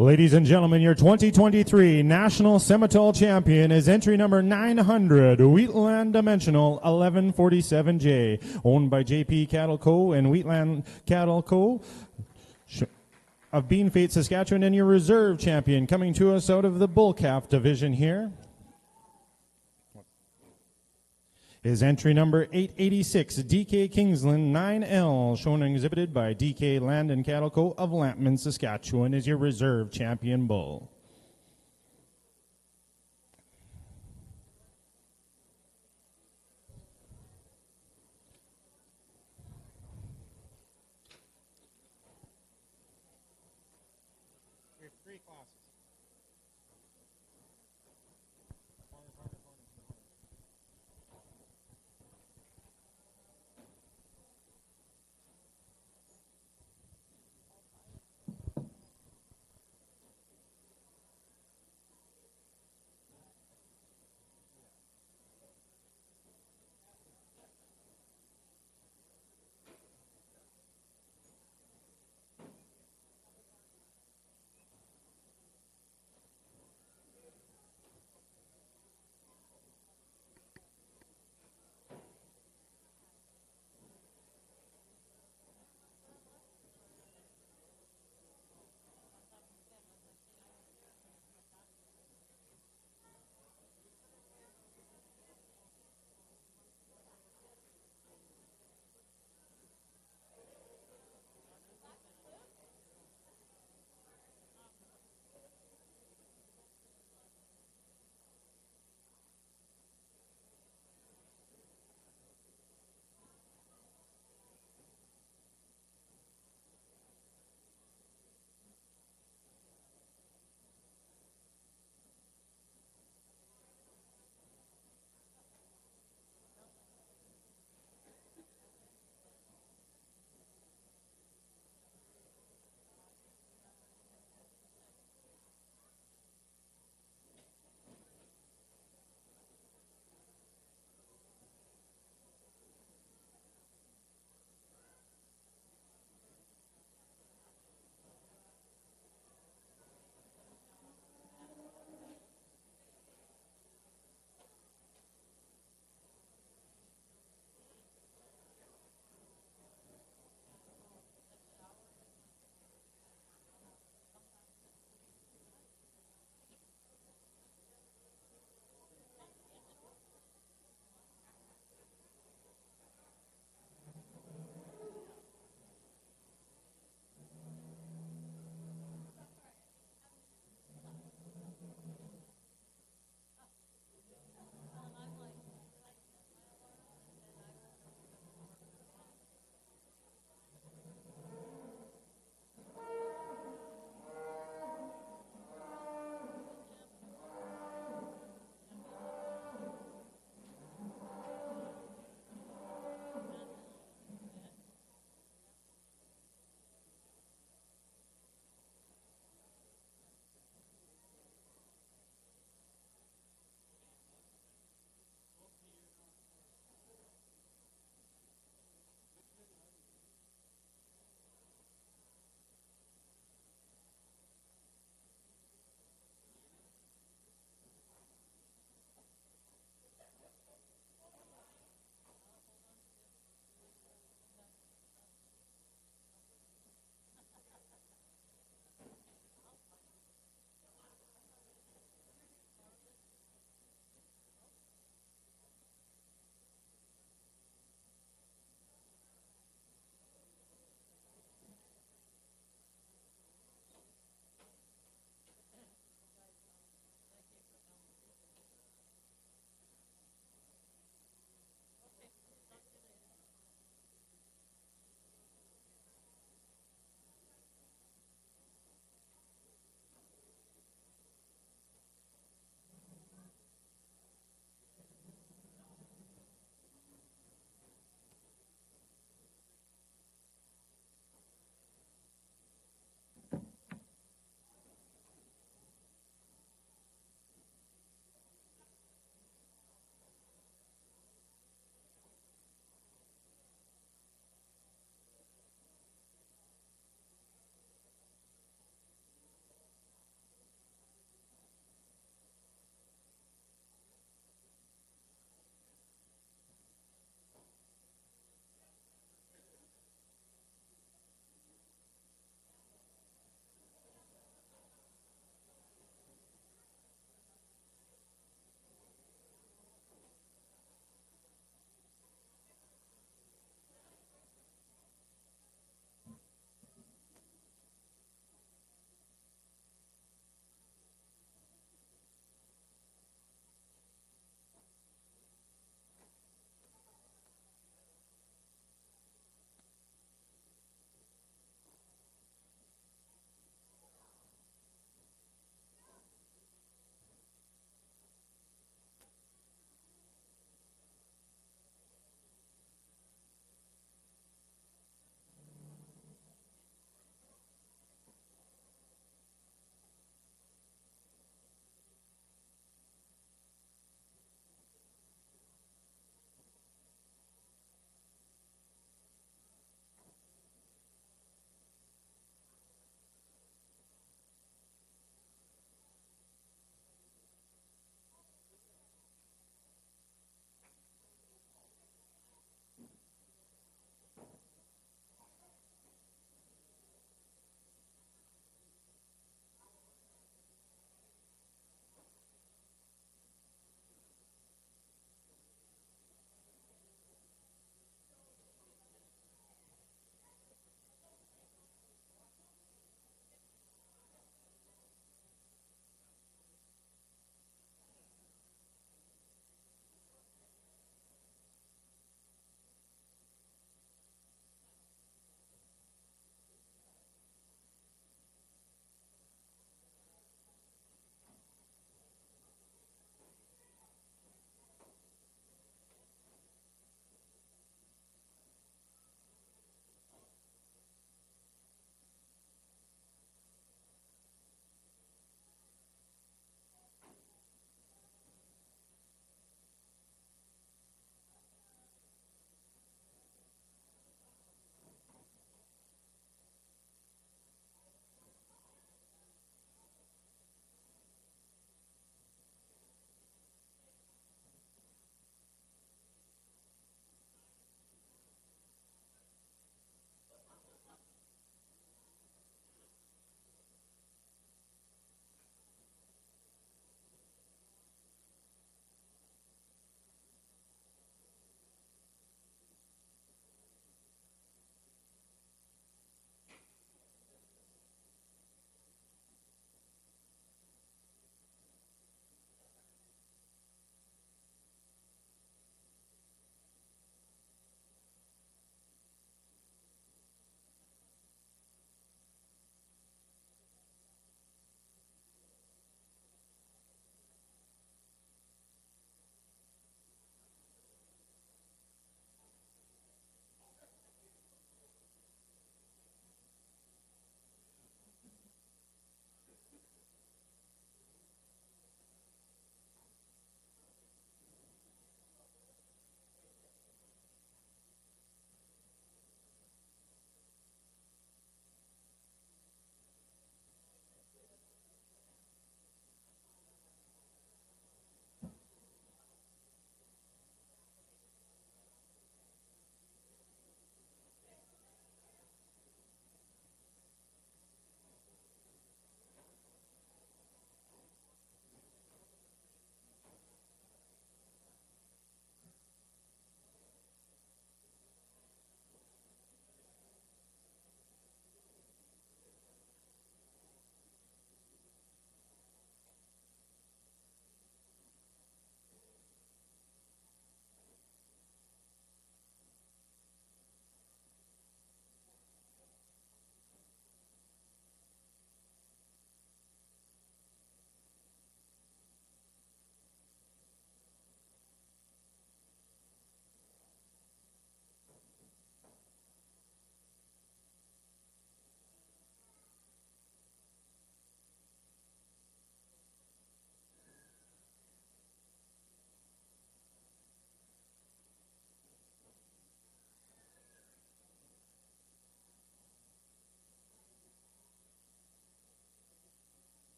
Ladies and gentlemen, your 2023 National Simmental Champion is entry number 900, Wheatland Dimensional 1147J, owned by JP Cattle Co. and Wheatland Cattle Co. of Beanfate, Saskatchewan, and your reserve champion coming to us out of the bull calf division here is entry number 886, DK Kingsland 9L, shown and exhibited by DK Land and Cattle Co. of Lampman, Saskatchewan, is your reserve champion bull.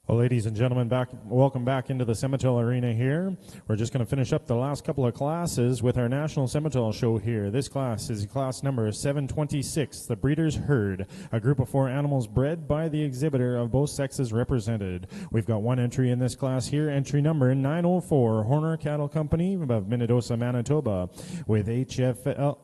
Well, ladies and gentlemen, welcome back into the Simmental Arena here. We're just going to finish up the last couple of classes with our National Simmental Show here. This class is class number 726, the Breeder's Herd, a group of 4 animals bred by the exhibitor of both sexes represented. We've got one entry in this class here, entry number 904, Horner Cattle Company of Manitoba, Manitoba, with HFL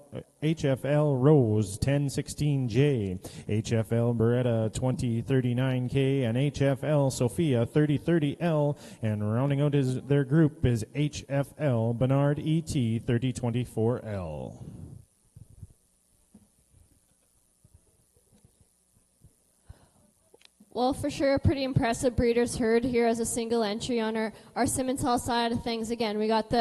Rose 1016J, HFL Beretta 2039K, and HFL Sophia 3030L, and rounding out their group is HFL Bernard ET 3024L. Well, for sure, a pretty impressive breeder's herd here as a single entry on our Simmental side of things. Again, we got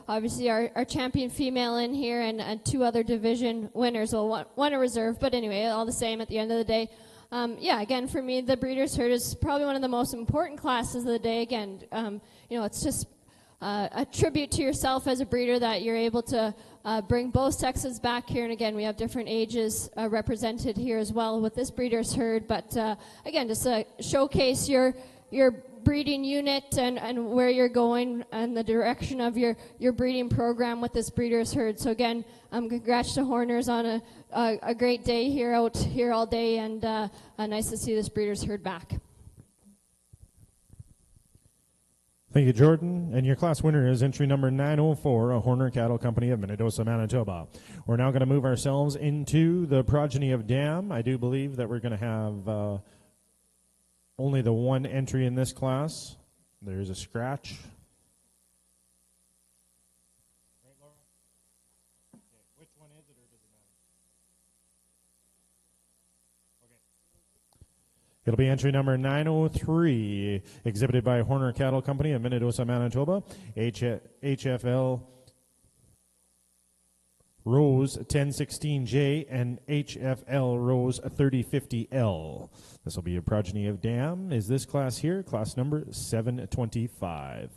obviously our champion female in here and 2 other division winners. Well, one a reserve, but anyway, all the same at the end of the day. Again, for me, the breeder's herd is probably one of the most important classes of the day. Again, it's just a tribute to yourself as a breeder that you're able to bring both sexes back here. And again, we have different ages represented here as well with this breeder's herd. But again, just to showcase your breeding unit and where you're going and the direction of your breeding program with this breeder's herd. So again, congrats to Horners on a great day here out here all day, and nice to see this breeder's herd back. Thank you, Jordan. And your class winner is entry number 904, a Horner Cattle Company of Manitoba, Manitoba. We're now going to move ourselves into the progeny of Dam. I do believe that we're going to have only the one entry in this class. There's a scratch. Right, Laura? Okay. Which one is it, or does it matter? Okay. It'll be entry number 903, exhibited by Horner Cattle Company of Manitoba, Manitoba, HFL Rose 1016J and HFL Rose 3050L. This will be a progeny of Dam. Is this class here? Class number 725.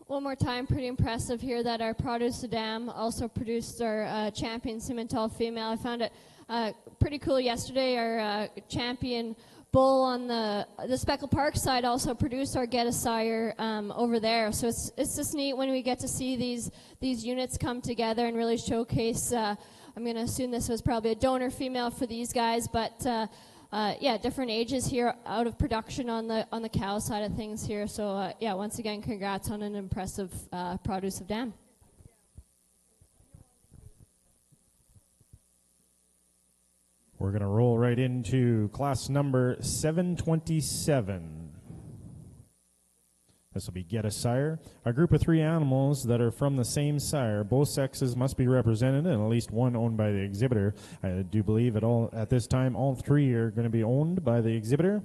One more time, pretty impressive here that our produce of Dam also produced our champion Simmental female. I found it pretty cool yesterday. Our champion bull on the Speckle Park side also produced our Get a Sire over there. So it's just neat when we get to see these units come together and really showcase. I'm going to assume this was probably a donor female for these guys, but different ages here out of production on the cow side of things here. So once again, congrats on an impressive produce of Dam. We're going to roll right into class number 727. This will be Get a Sire, a group of 3 animals that are from the same sire. Both sexes must be represented and at least one owned by the exhibitor. I do believe at this time all 3 are going to be owned by the exhibitor.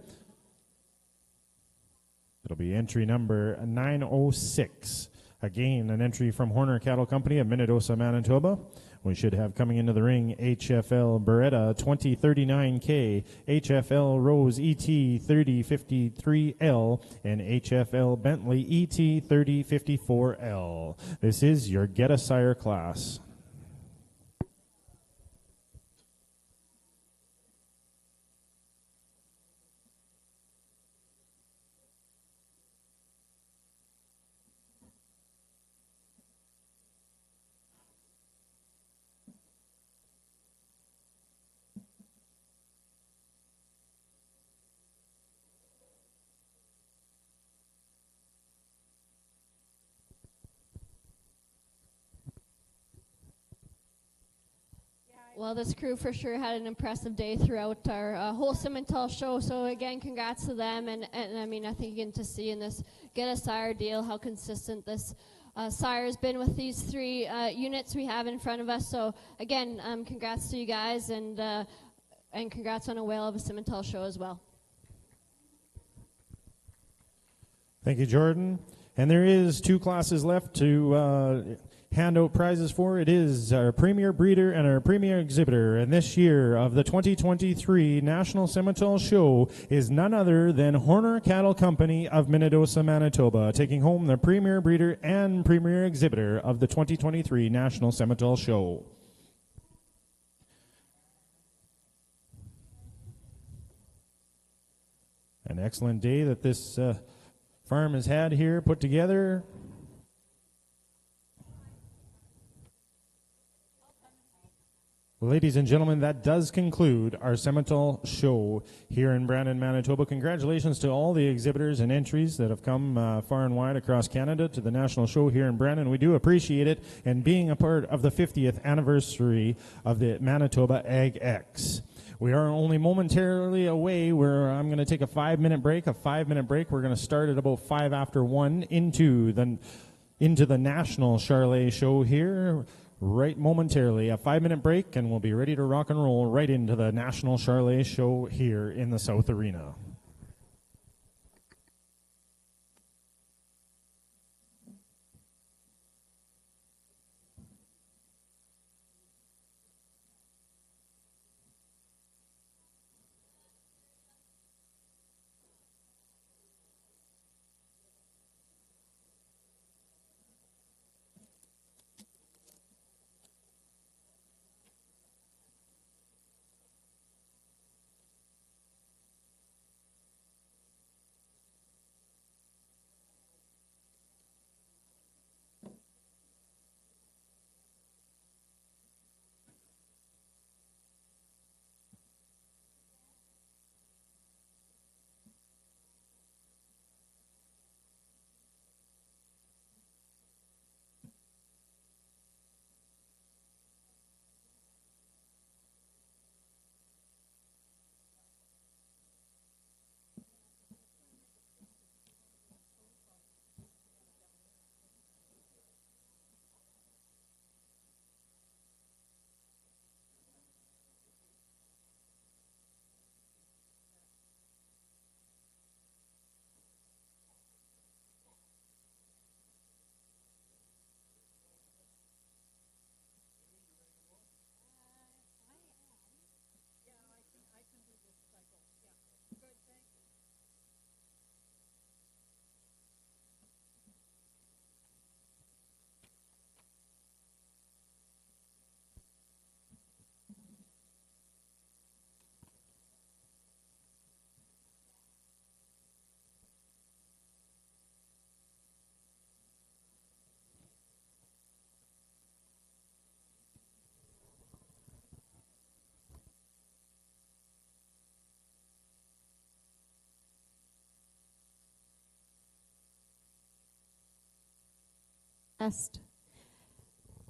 It'll be entry number 906. Again, an entry from Horner Cattle Company of Manitoba, Manitoba. We should have coming into the ring HFL Beretta 2039K, HFL Rose ET 3053L, and HFL Bentley ET 3054L. This is your Get a Sire class. Well, this crew for sure had an impressive day throughout our whole Simmental show. So again, congrats to them. And I mean, I think you can just see in this Get a Sire deal how consistent this sire has been with these 3 units we have in front of us. So again, congrats to you guys, and congrats on a whale of a Simmental show as well. Thank you, Jordan. And there is 2 classes left to hand out prizes for. It is our premier breeder and our premier exhibitor, and this year of the 2023 National Simmental Show is none other than Horner Cattle Company of Manitoba, Manitoba, taking home the premier breeder and premier exhibitor of the 2023 National Simmental Show. An excellent day that this farm has had here put together. Ladies and gentlemen, that does conclude our Simmental show here in Brandon, Manitoba. Congratulations to all the exhibitors and entries that have come far and wide across Canada to the national show here in Brandon. We do appreciate it, and being a part of the 50th anniversary of the Manitoba Ag X. We are only momentarily away where I'm going to take a 5-minute break. We're going to start at about 5 after 1 into the national Charlet show here. Right momentarily, a 5-minute break, and we'll be ready to rock and roll right into the National Charlet show here in the South Arena.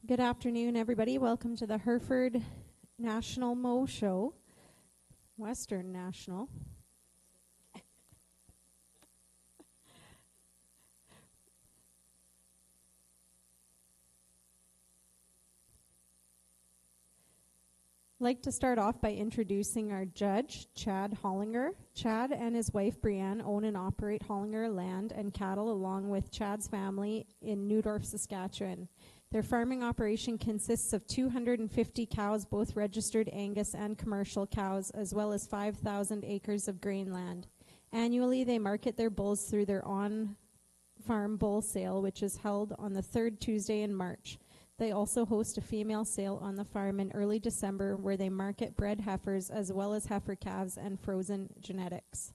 Good afternoon, everybody. Welcome to the Hereford National Mow Show, Western National. I'd like to start off by introducing our judge, Chad Hollinger. Chad and his wife, Brianne, own and operate Hollinger land and cattle along with Chad's family in Newdorf, Saskatchewan. Their farming operation consists of 250 cows, both registered Angus and commercial cows, as well as 5,000 acres of grain land. Annually, they market their bulls through their on-farm bull sale, which is held on the third Tuesday in March. They also host a female sale on the farm in early December where they market bred heifers as well as heifer calves and frozen genetics.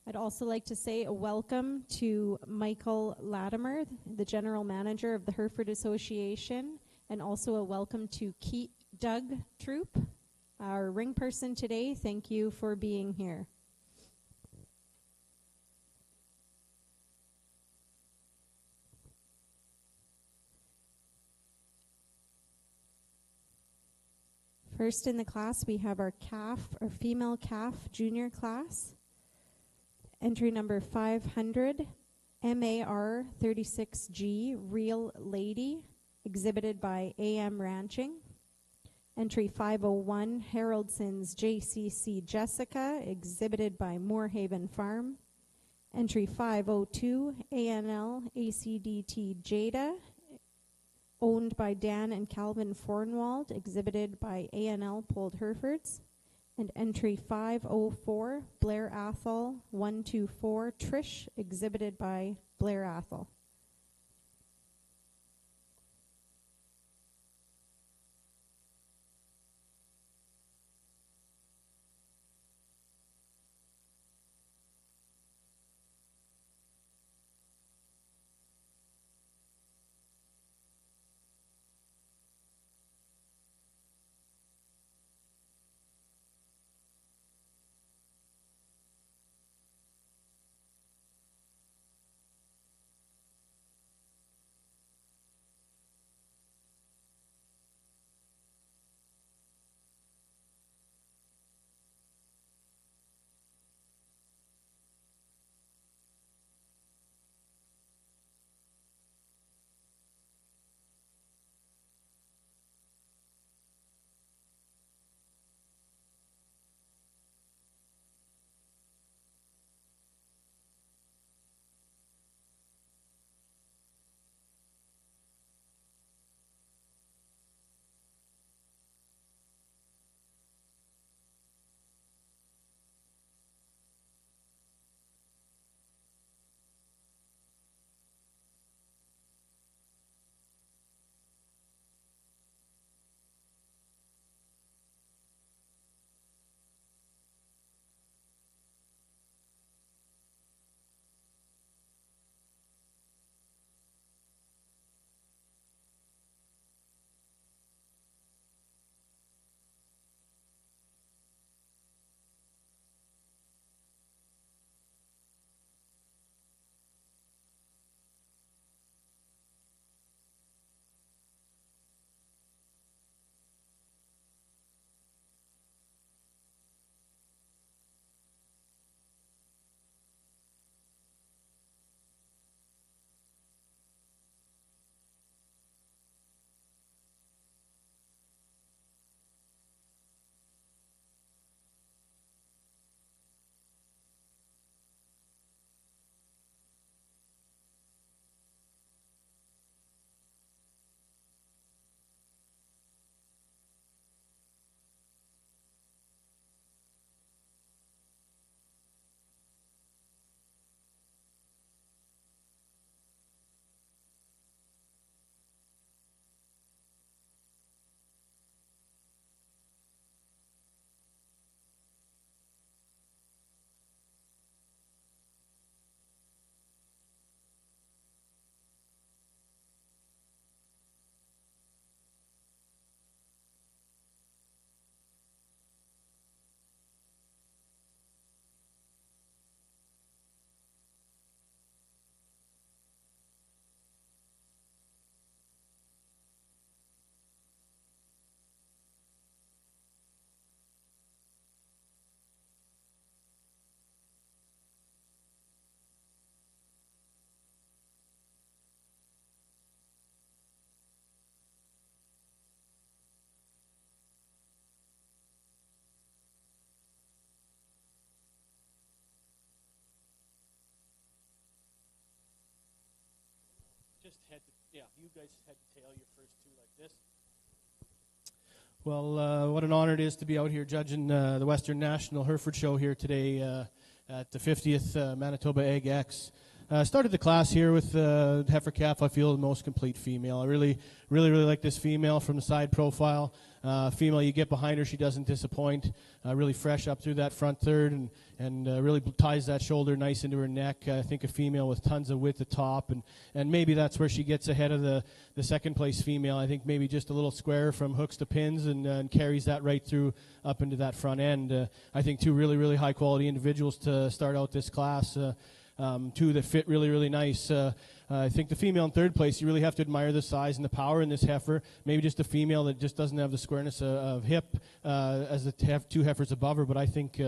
I'd also like to say a welcome to Michael Latimer, the general manager of the Hereford Association, and also a welcome to Doug Troop, our ring person today. Thank you for being here. First in the class, we have our female calf junior class. Entry number 500, MAR 36G, Real Lady, exhibited by AM Ranching. Entry 501, Haroldson's JCC Jessica, exhibited by Moorhaven Farm. Entry 502, ANL ACDT Jada, owned by Dan and Calvin Fornwald, exhibited by ANL Polled Herefords. And entry 504, Blair Athol 124 Trish, exhibited by Blair Athol. just head to, you guys head to tail your first two like this. Well, what an honor it is to be out here judging the Western National Hereford Show here today at the 50th Manitoba Egg X. Started the class here with heifer calf. I feel the most complete female. I really like this female from the side profile. Female, you get behind her, she doesn't disappoint. Really fresh up through that front third and really ties that shoulder nice into her neck. I think a female with tons of width at top, and maybe that's where she gets ahead of the second place female. I think maybe just a little square from hooks to pins and carries that right through up into that front end. I think two really high quality individuals to start out this class. Two that fit really nice. I think the female in third place, you really have to admire the size and the power in this heifer. Maybe just a female that just doesn't have the squareness of hip as the two heifers above her, but I think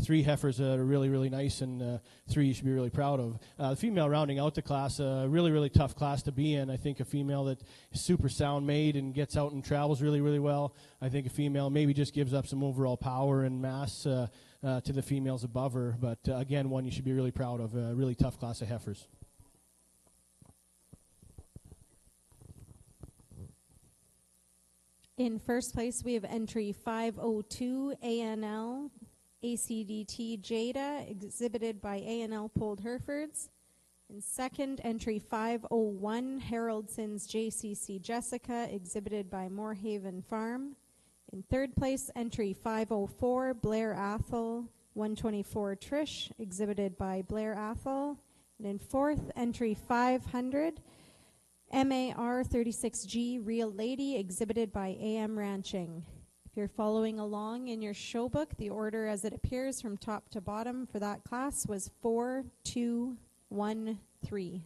three heifers are really nice, and three you should be really proud of. The female rounding out the class, a really tough class to be in. I think a female that is super sound made and gets out and travels really well. I think a female maybe just gives up some overall power and mass to the females above her, but again, one you should be really proud of. A really tough class of heifers. In first place, we have entry 502 ANL ACDT Jada, exhibited by ANL Polled Herefords. In second, entry 501 Haroldson's JCC Jessica, exhibited by Moorhaven Farm. In third place, entry 504 Blair Athol 124 Trish, exhibited by Blair Athol. And in fourth, entry 500 MAR 36G Real Lady, exhibited by AM Ranching. If you're following along in your show book, the order as it appears from top to bottom for that class was 4, 2, 1, 3.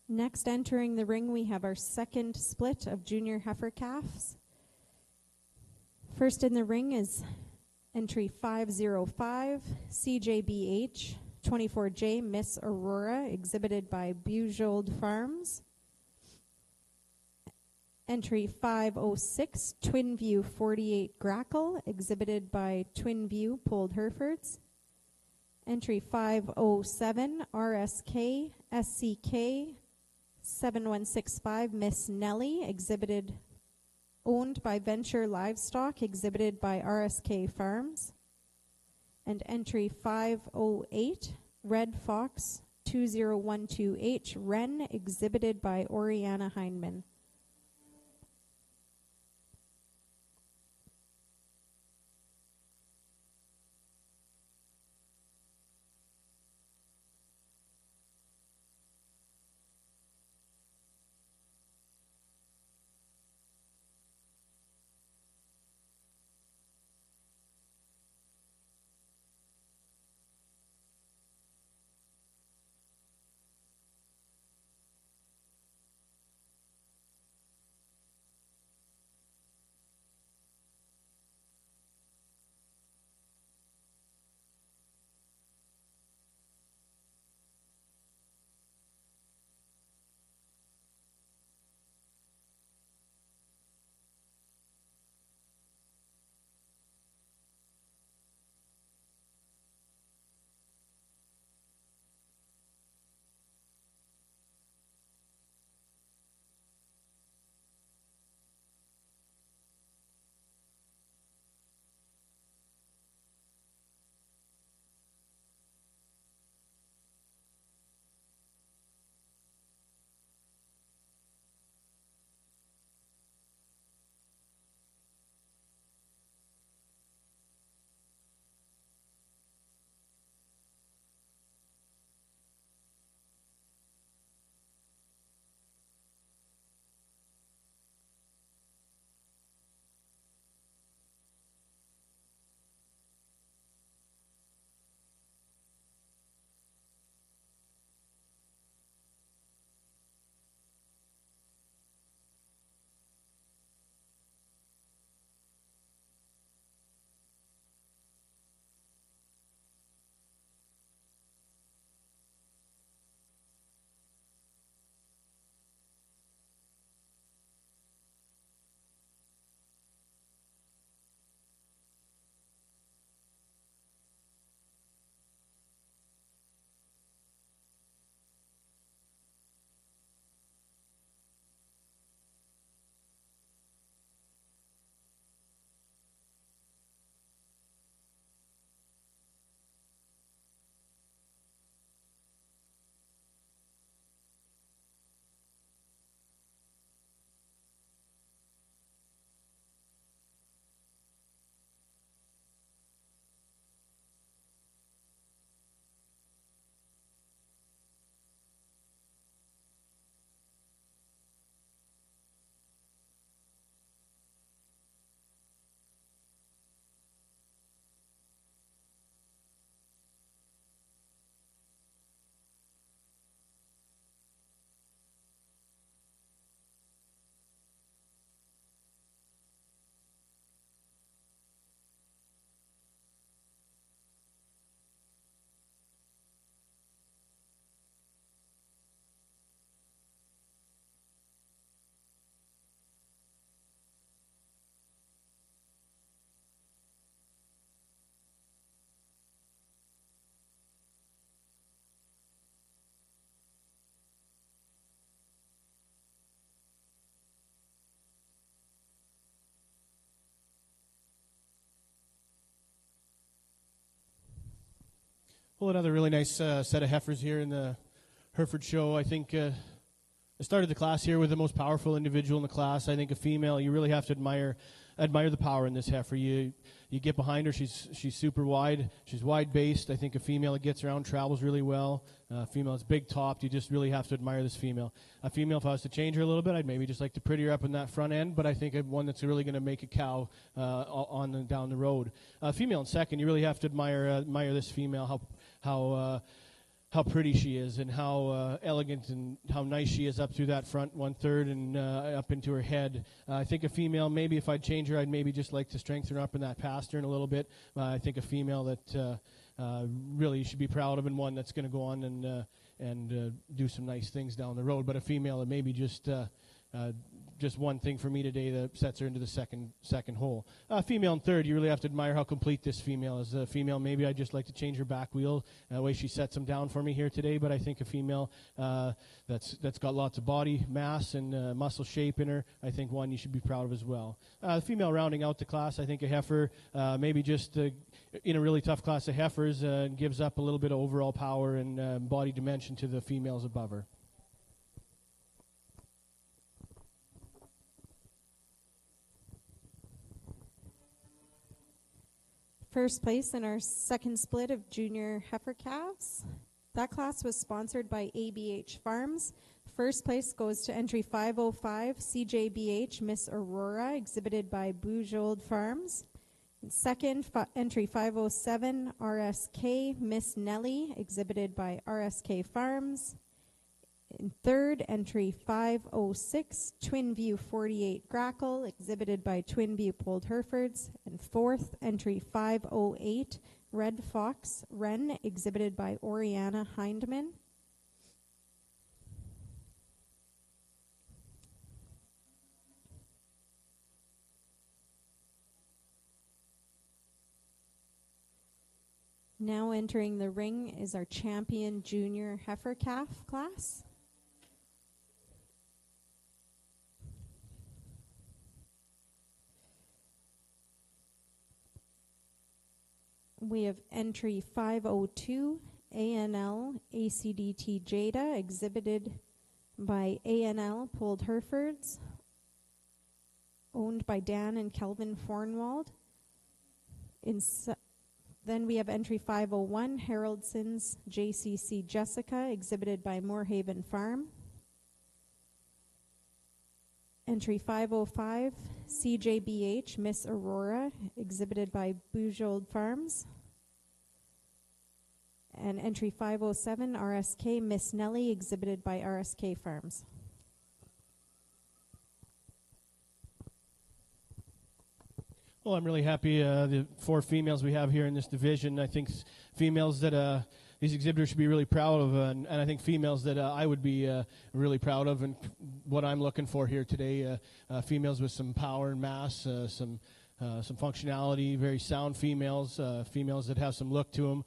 Next, entering the ring, we have our second split of junior heifer calves. First in the ring is entry 505, CJBH 24J Miss Aurora, exhibited by Bujold Farms. Entry 506, Twin View 48 Grackle, exhibited by Twin View Polled Herefords. Entry 507, RSK SCK 7165 Miss Nellie, owned by Venture Livestock, exhibited by RSK Farms. And entry 508 Red Fox 2012H Wren, exhibited by Oriana Heinman. Well, another really nice set of heifers here in the Hereford show. I think I started the class here with the most powerful individual in the class. I think a female, you really have to admire the power in this heifer. You get behind her, she's super wide. She's wide based. I think a female that gets around travels really well. A female that's big topped. You just really have to admire this female. A female, if I was to change her a little bit, I'd maybe just like to pretty her up in that front end, but I think one that's really going to make a cow down the road. Female in second, you really have to admire this female, how pretty she is and how elegant and how nice she is up through that front 1/3 and up into her head. I think a female, maybe if I'd change her, I'd maybe just like to strengthen her up in that pastern a little bit. I think a female that really you should be proud of, and one that's going to go on and do some nice things down the road. But a female that maybe just one thing for me today that sets her into the second hole. Female in third, you really have to admire how complete this female is. A female, maybe I'd just like to change her back wheel, the way she sets them down for me here today, but I think a female that's got lots of body mass and muscle shape in her, I think one you should be proud of as well. The female rounding out the class, I think a heifer, maybe just in a really tough class of heifers, gives up a little bit of overall power and body dimension to the females above her. First place in our second split of junior heifer calves. That class was sponsored by ABH Farms. First place goes to entry 505, CJBH Miss Aurora, exhibited by Bujold Farms. And second, entry 507, RSK Miss Nellie, exhibited by RSK Farms. In third, entry 506, Twin View 48 Grackle, exhibited by Twin View Polled Herefords. And fourth, entry 508, Red Fox Wren, exhibited by Oriana Hindman. Now entering the ring is our champion junior heifer calf class. We have entry 502, ANL ACDT Jada, exhibited by ANL Polled Herefords, owned by Dan and Kelvin Fornwald. Then we have entry 501, Haroldson's JCC Jessica, exhibited by Moorhaven Farm. Entry 505, CJBH Miss Aurora, exhibited by Bujold Farms. And entry 507, RSK Miss Nellie, exhibited by RSK Farms. Well, I'm really happy the four females we have here in this division. I think females that these exhibitors should be really proud of, and I think females that I would be really proud of, and what I'm looking for here today, females with some power and mass, some functionality, very sound females, females that have some look to them.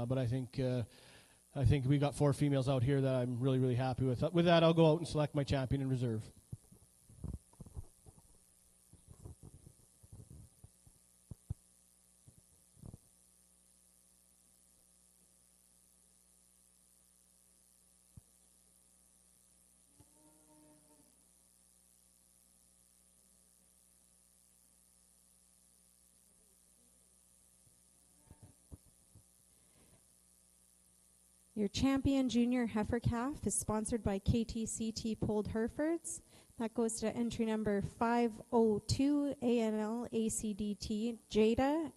But I think we got four females out here that I'm really, really happy with. With that, I'll go out and select my champion in reserve. Your champion junior heifer calf is sponsored by KTCT Polled Herefords. That goes to entry number 502, ANL ACDT Jada,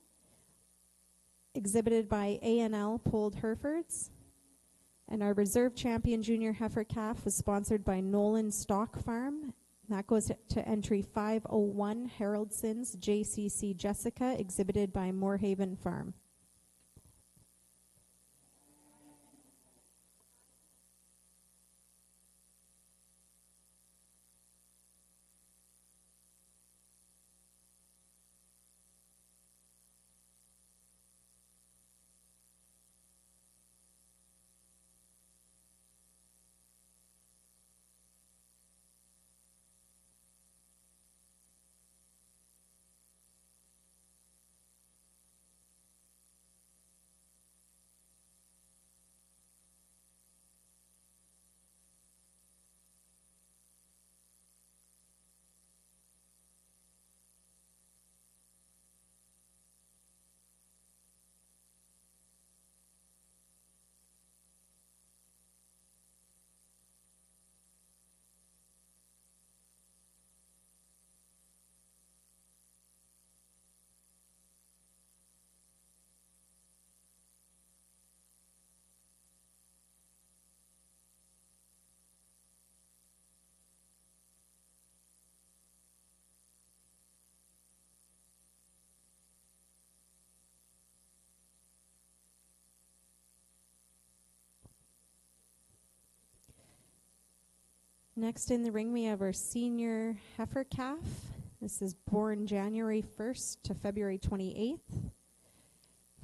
exhibited by ANL Polled Herefords. And our reserve champion junior heifer calf was sponsored by Nolan Stock Farm. That goes to entry 501, Haroldson's JCC Jessica, exhibited by Moorhaven Farm. Next in the ring, we have our senior heifer calf. This is born January 1st to February 28th.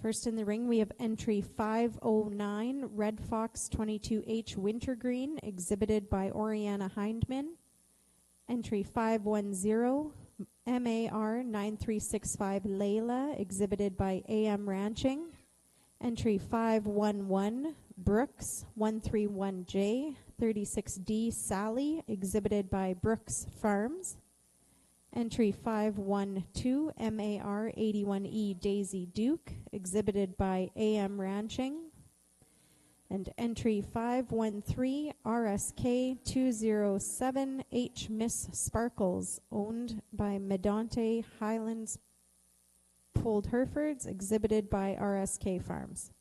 First in the ring, we have entry 509, Red Fox 22H Wintergreen, exhibited by Oriana Hindman. Entry 510, MAR 9365 Layla, exhibited by AM Ranching. Entry 511, Brooks 131J 36D Sally, exhibited by Brooks Farms. Entry 512, MAR 81E Daisy Duke, exhibited by AM Ranching. And entry 513, RSK 207 H Miss Sparkles, owned by Medonte Highlands Polled Herefords, exhibited by RSK Farms.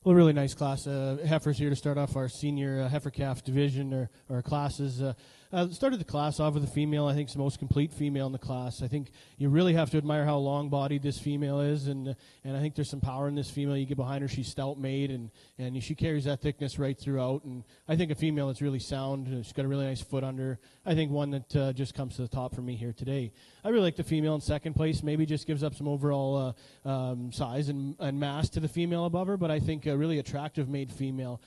Well, really nice class. Heifers here to start off our senior heifer calf division or classes. Started the class off with a female. I think it's the most complete female in the class. I think you really have to admire how long-bodied this female is, and I think there's some power in this female. You get behind her, she's stout-made, and she carries that thickness right throughout. And I think a female that's really sound. She's got a really nice foot under. I think one that just comes to the top for me here today. I really like the female in second place. Maybe just gives up some overall size and mass to the female above her, but I think a really attractive made female.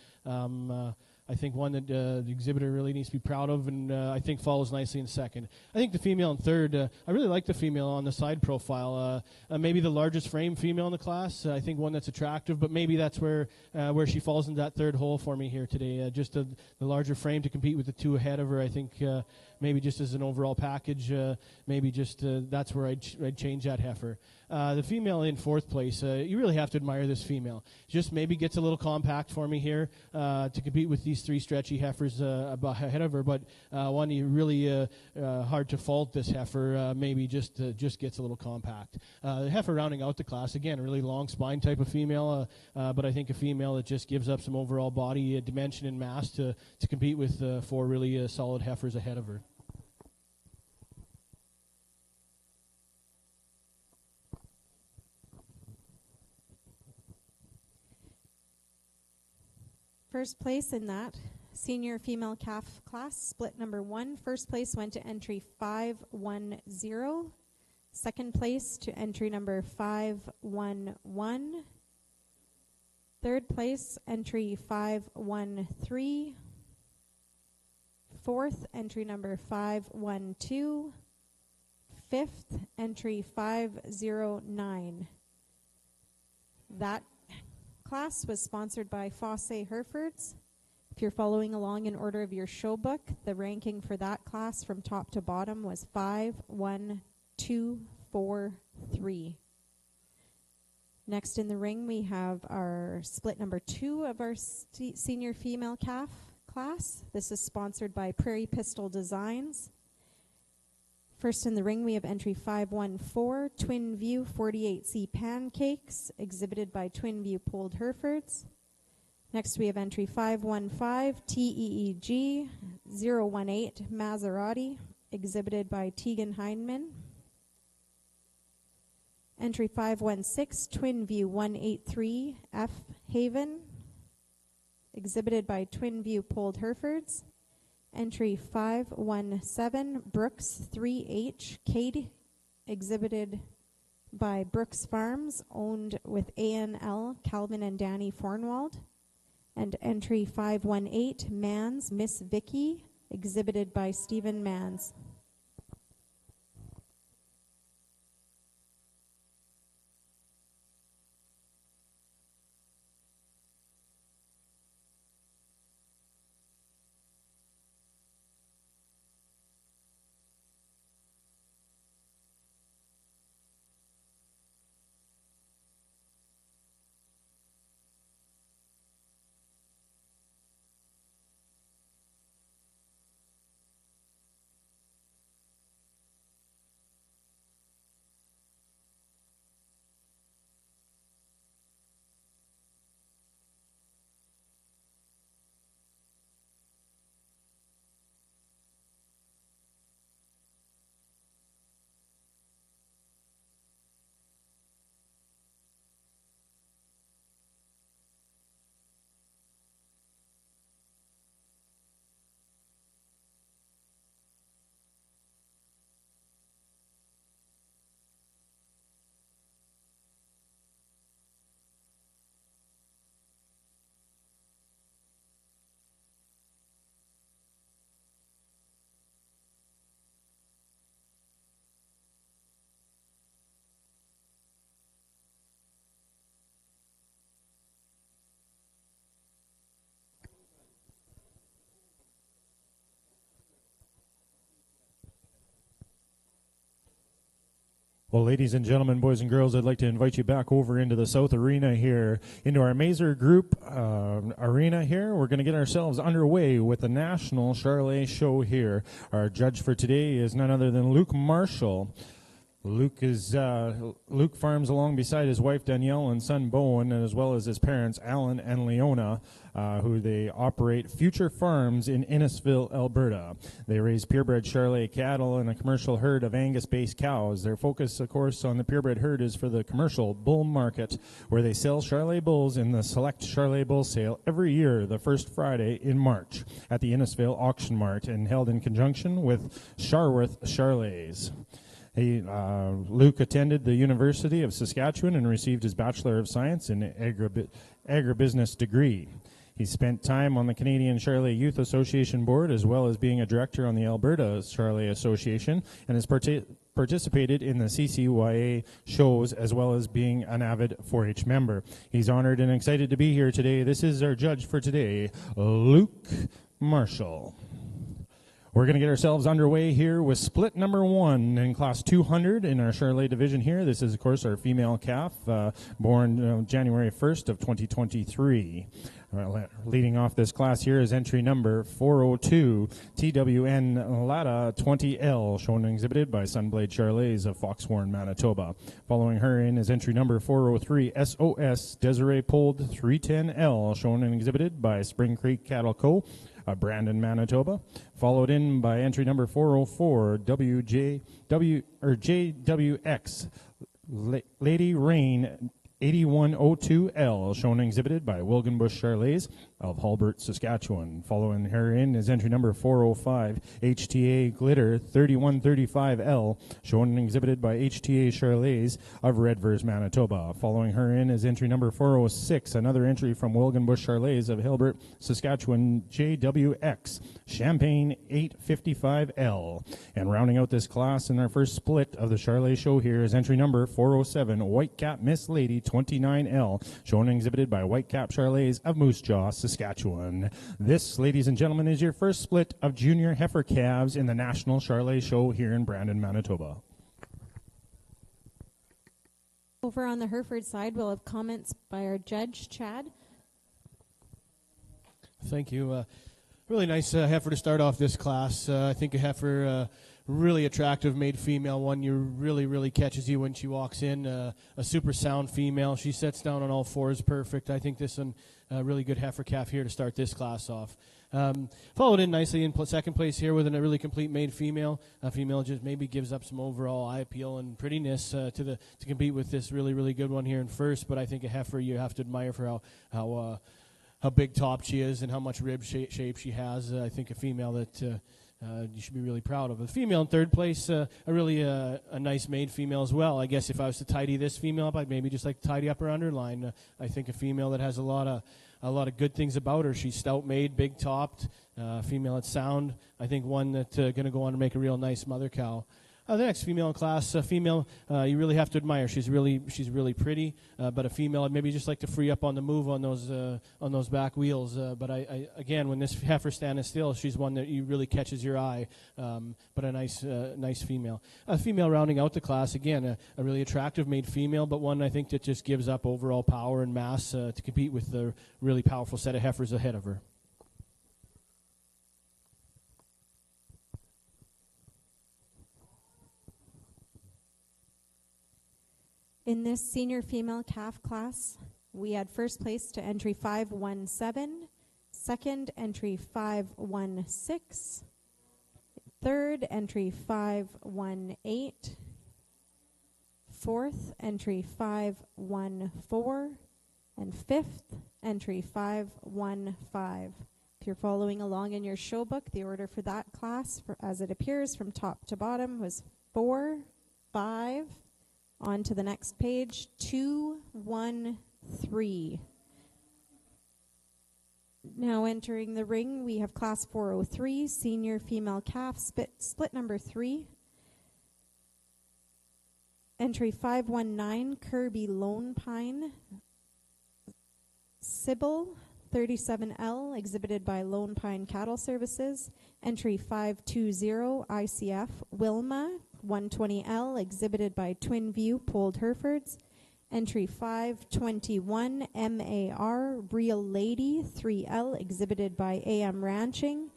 I think one that the exhibitor really needs to be proud of, and I think follows nicely in second. I think the female in third, I really like the female on the side profile. Maybe the largest frame female in the class. I think one that's attractive, but maybe that's where she falls into that third hole for me here today. Just the larger frame to compete with the two ahead of her. I think maybe just as an overall package, maybe just that's where I'd change that heifer. The female in fourth place, you really have to admire this female. Just maybe gets a little compact for me here to compete with these three stretchy heifers ahead of her, but one you really hard to fault this heifer. Maybe just gets a little compact. The heifer rounding out the class, again, a really long spine type of female, but I think a female that just gives up some overall body dimension and mass to compete with four really solid heifers ahead of her. First place in that senior female calf class, split number 1. First place went to entry 510. Second place to entry number 511. Third place, entry 513. Fourth, entry number 512. Fifth, entry 509. That class was sponsored by Fosse Herefords. If you're following along in order of your show book, the ranking for that class from top to bottom was 5, 1, 2, 4, 3. Next in the ring, we have our split number 2 of our senior female calf class. This is sponsored by Prairie Pistol Designs. First in the ring, we have entry 514, Twin View 48C Pancakes, exhibited by Twin View Polled Herefords. Next, we have entry 515, TEEG 018 Maserati, exhibited by Tegan Heineman. Entry 516, Twin View 183 F Haven, exhibited by Twin View Polled Herefords. Entry 517, Brooks 3H Cade, exhibited by Brooks Farms, owned with ANL, Calvin and Danny Fornwald. And entry 518, Mans Miss Vicky, exhibited by Stephen Mans. Well, ladies and gentlemen, boys and girls, I'd like to invite you back over into the South Arena here, into our Mazer Group arena here. We're going to get ourselves underway with the National Charlet Show here. Our judge for today is none other than Luke Marshall. Luke farms along beside his wife Danielle and son Bowen, as well as his parents Alan and Leona, who they operate Future Farms in Innisfil, Alberta. They raise purebred Charolais cattle and a commercial herd of Angus-based cows. Their focus, of course, on the purebred herd is for the commercial bull market, where they sell Charolais bulls in the select Charolais bull sale every year, the first Friday in March, at the Innisfil Auction Mart, and held in conjunction with Charworth Charolais. Luke attended the University of Saskatchewan and received his Bachelor of Science in Agribusiness degree. He spent time on the Canadian Charolais Youth Association Board, as well as being a director on the Alberta Charolais Association, and has participated in the CCYA shows, as well as being an avid 4-H member. He's honored and excited to be here today. This is our judge for today, Luke Marshall. We're going to get ourselves underway here with split number 1 in class 200 in our Charolais division here. This is, of course, our female calf, born January 1st of 2023. Leading off this class here is entry number 402, TWN Lada 20L, shown and exhibited by Sunblade Charolais of Foxhorn, Manitoba. Following her in is entry number 403, SOS Desiree Pold 310L, shown and exhibited by Spring Creek Cattle Co., Brandon, Manitoba, followed in by entry number 404, JWX Lady Rain 8102L, shown and exhibited by Wilgenbush Charolais of Hulbert, Saskatchewan. Following her in is entry number 405, HTA Glitter 3135L, shown and exhibited by HTA Charolais of Redvers, Manitoba. Following her in is entry number 406, another entry from Wilgenbush Charolais of Hilbert, Saskatchewan, JWX Champagne 855L. And rounding out this class in our first split of the Charolais show here is entry number 407, Whitecap Miss Lady 29L, shown and exhibited by Whitecap Charolais of Moose Jaw, Saskatchewan. This, ladies and gentlemen, is your first split of junior heifer calves in the National Charolais Show here in Brandon, Manitoba. Over on the Hereford side, we'll have comments by our judge, Chad. Thank you. Really nice heifer to start off this class. I think a heifer, really attractive, made female, one you really catches you when she walks in. A super sound female. She sets down on all fours perfect. I think this one, really good heifer calf here to start this class off. Followed in nicely in second place here with a really complete made female. A female just maybe gives up some overall eye appeal and prettiness to compete with this really good one here in first. But I think a heifer you have to admire for how big top she is and how much rib shape she has. I think a female that you should be really proud of. A female in third place, a nice made female as well. I guess if I was to tidy this female up, I'd maybe just like to tidy up her underline. I think a female that has a lot of good things about her. She's stout made, big topped, female that's sound. I think one that's going to go on to make a real nice mother cow. The next female in class, female, you really have to admire. She's really pretty, but a female I'd maybe just like to free up on the move on those back wheels. But I again, when this heifer standing still, she's one that you really catches your eye. But a nice female. A female rounding out the class, again, a really attractive made female, but one I think that just gives up overall power and mass to compete with the really powerful set of heifers ahead of her. In this senior female calf class, we had first place to entry 517, second entry 516, third entry 518, fourth entry 514, and fifth entry 515. If you're following along in your show book, the order for that class, as it appears from top to bottom, was 4, 5, on to the next page, 2, 1, 3. Now entering the ring, we have class 403, senior female calf, split number 3. Entry 519, Kirby Lone Pine, Sybil 37L, exhibited by Lone Pine Cattle Services. Entry 520, ICF, Wilma 120L, exhibited by Twin View Polled Herefords. Entry 521, MAR, Real Lady 3L, exhibited by AM Ranching.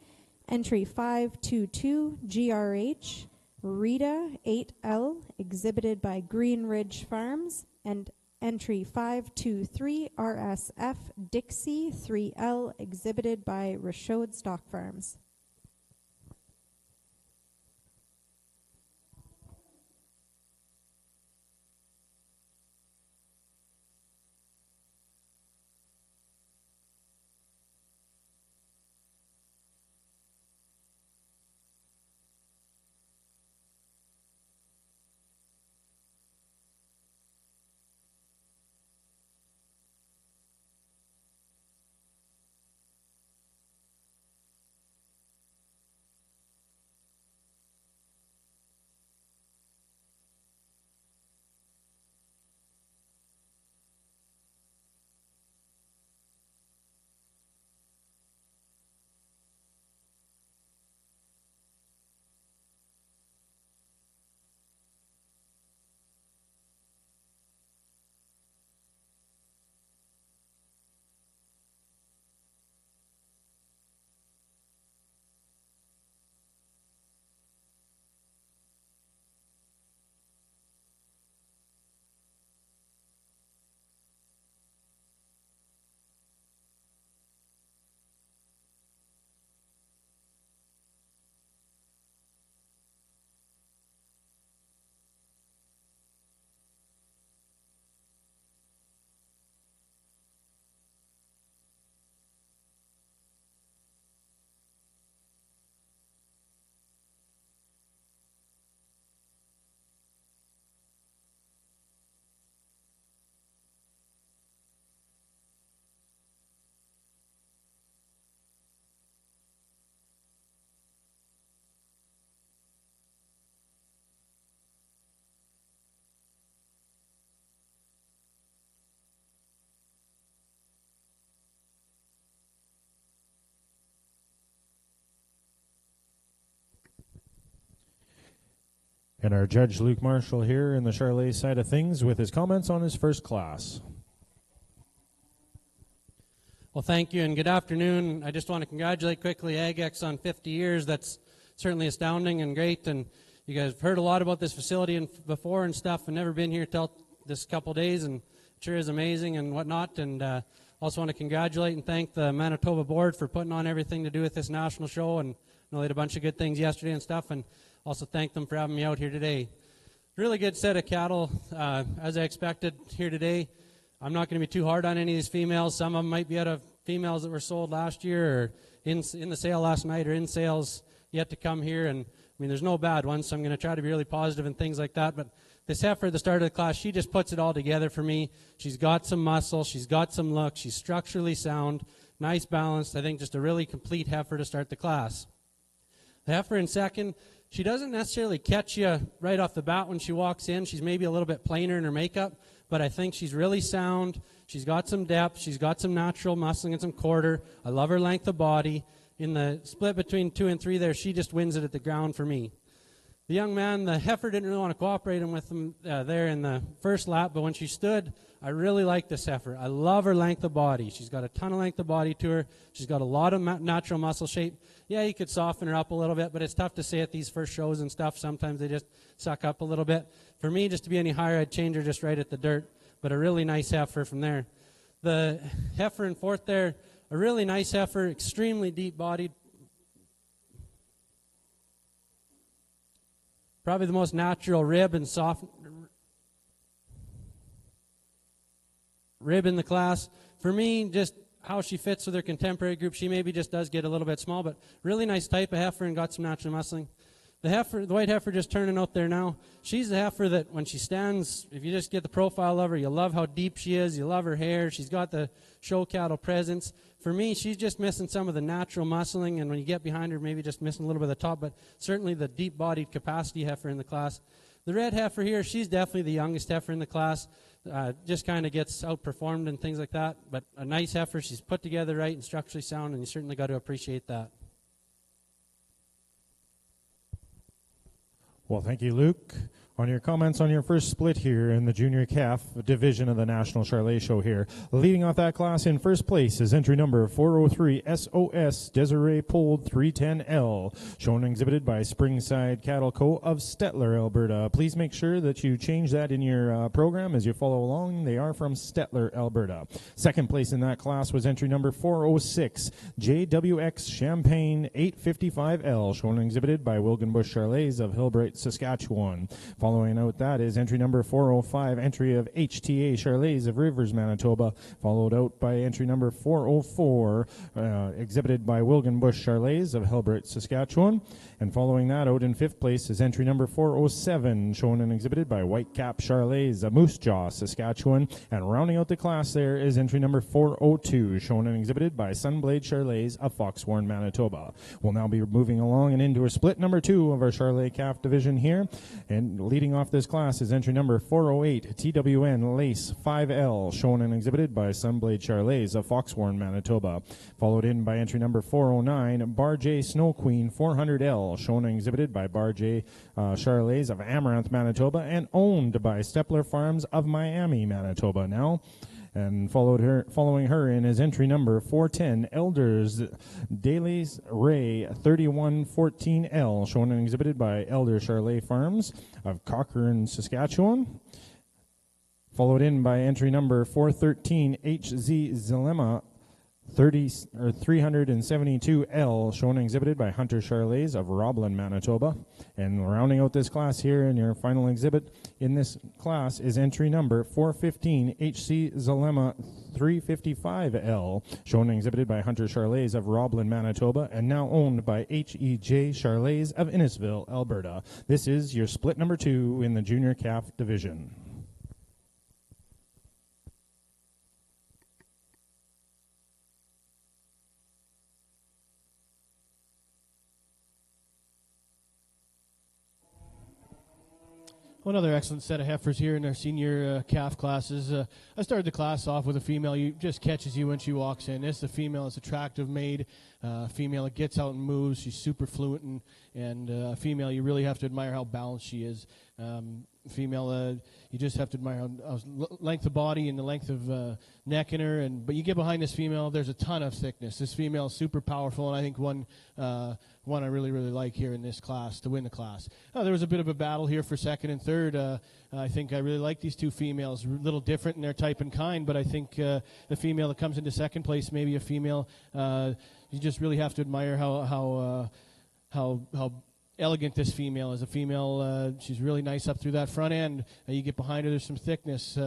Entry 522, GRH, Rita 8L, exhibited by Green Ridge Farms, and entry 523 RSF Dixie 3L, exhibited by Rashod Stock Farms. And our judge, Luke Marshall, here in the Charlet side of things with his comments on his first class. Well, thank you and good afternoon. I just want to congratulate quickly AgX on 50 years. That's certainly astounding and great. And you guys have heard a lot about this facility before and stuff, and never been here till this couple days, and it sure is amazing and whatnot. And also want to congratulate and thank the Manitoba board for putting on everything to do with this national show. And I know they had a bunch of good things yesterday and stuff, and also thank them for having me out here today. Really good set of cattle, as I expected here today. I'm not going to be too hard on any of these females. Some of them might be out of females that were sold last year or in the sale last night or in sales yet to come here. And I mean, there's no bad ones, so I'm going to try to be really positive and things like that. But this heifer at the start of the class, she just puts it all together for me. She's got some muscle. She's got some look. She's structurally sound, nice balanced. I think just a really complete heifer to start the class. The heifer in second, she doesn't necessarily catch you right off the bat when she walks in. She's maybe a little bit plainer in her makeup, but I think she's really sound. She's got some depth. She's got some natural muscling and some quarter. I love her length of body. In the split between 2 and 3 there, she just wins it at the ground for me. The young man, the heifer, didn't really want to cooperate with him there in the first lap, but when she stood, I really like this heifer. I love her length of body. She's got a ton of length of body to her. She's got a lot of natural muscle shape. Yeah, you could soften her up a little bit, but it's tough to say at these first shows and stuff. Sometimes they just suck up a little bit. For me, just to be any higher, I'd change her just right at the dirt, but a really nice heifer from there. The heifer in fourth there, a really nice heifer, extremely deep-bodied. Probably the most natural rib and soft rib in the class. For me, just how she fits with her contemporary group, she maybe just does get a little bit small, but really nice type of heifer and got some natural muscling. The white heifer just turning out there now, she's the heifer that when she stands, if you just get the profile of her, you love how deep she is, you love her hair, she's got the show cattle presence. For me, she's just missing some of the natural muscling, and when you get behind her, maybe just missing a little bit of the top, but certainly the deep-bodied capacity heifer in the class. The red heifer here, she's definitely the youngest heifer in the class, just kind of gets outperformed and things like that, but a nice heifer, she's put together right and structurally sound, and you certainly got to appreciate that. Well, thank you, Luke. On your comments on your first split here in the junior calf division of the National Charlet Show here. Leading off that class in first place is entry number 403 SOS Desiree Pold 310L, shown and exhibited by Springside Cattle Co. of Stettler, Alberta. Please make sure that you change that in your program as you follow along. They are from Stettler, Alberta. Second place in that class was entry number 406 JWX Champagne 855L, shown and exhibited by Wilgenbush Charlets of Hillbright, Saskatchewan. Following out that is entry number 405, entry of HTA Charlets of Rivers, Manitoba, followed out by entry number 404, exhibited by Wilgenbush Charlets of Hillbright, Saskatchewan. And following that out in fifth place is entry number 407, shown and exhibited by Whitecap Charlets of Moose Jaw, Saskatchewan. And rounding out the class there is entry number 402, shown and exhibited by Sunblade Charlets of Foxwarn, Manitoba. We'll now be moving along and into a split number 2 of our Charlet Calf division here. And leading off this class is entry number 408, TWN Lace 5L, shown and exhibited by Sunblade Charlets of Foxwarn, Manitoba. Followed in by entry number 409, Bar J Snow Queen 400L, shown and exhibited by Bar J Charlets of Amaranth, Manitoba, and owned by Steppler Farms of Miami, Manitoba now. And following her in is entry number 410, Elders Dailies Ray 3114L, shown and exhibited by Elder Charlet Farms of Cochrane, Saskatchewan. Followed in by entry number 413, HZ Zilema 372L, shown and exhibited by Hunter Charlets of Roblin, Manitoba. And rounding out this class here in your final exhibit in this class is entry number 415, HC Zalema 355L, shown and exhibited by Hunter Charlets of Roblin, Manitoba, and now owned by HEJ Charlets of Innisville, Alberta. This is your split number 2 in the junior calf division. Another excellent set of heifers here in our senior calf classes. I started the class off with a female. You just catches you when she walks in. This the female is attractive made. Female that gets out and moves. She's super fluent and female. You really have to admire how balanced she is. Female, you just have to admire how length of body and the length of neck in her. But you get behind this female, there's a ton of thickness. This female is super powerful, and I think one I really like here in this class to win the class. There was a bit of a battle here for second and third. I think I really like these two females. A little different in their type and kind, but I think the female that comes into second place, maybe a female, you just really have to admire how elegant this female is. A female, she's really nice up through that front end. You get behind her, there's some thickness.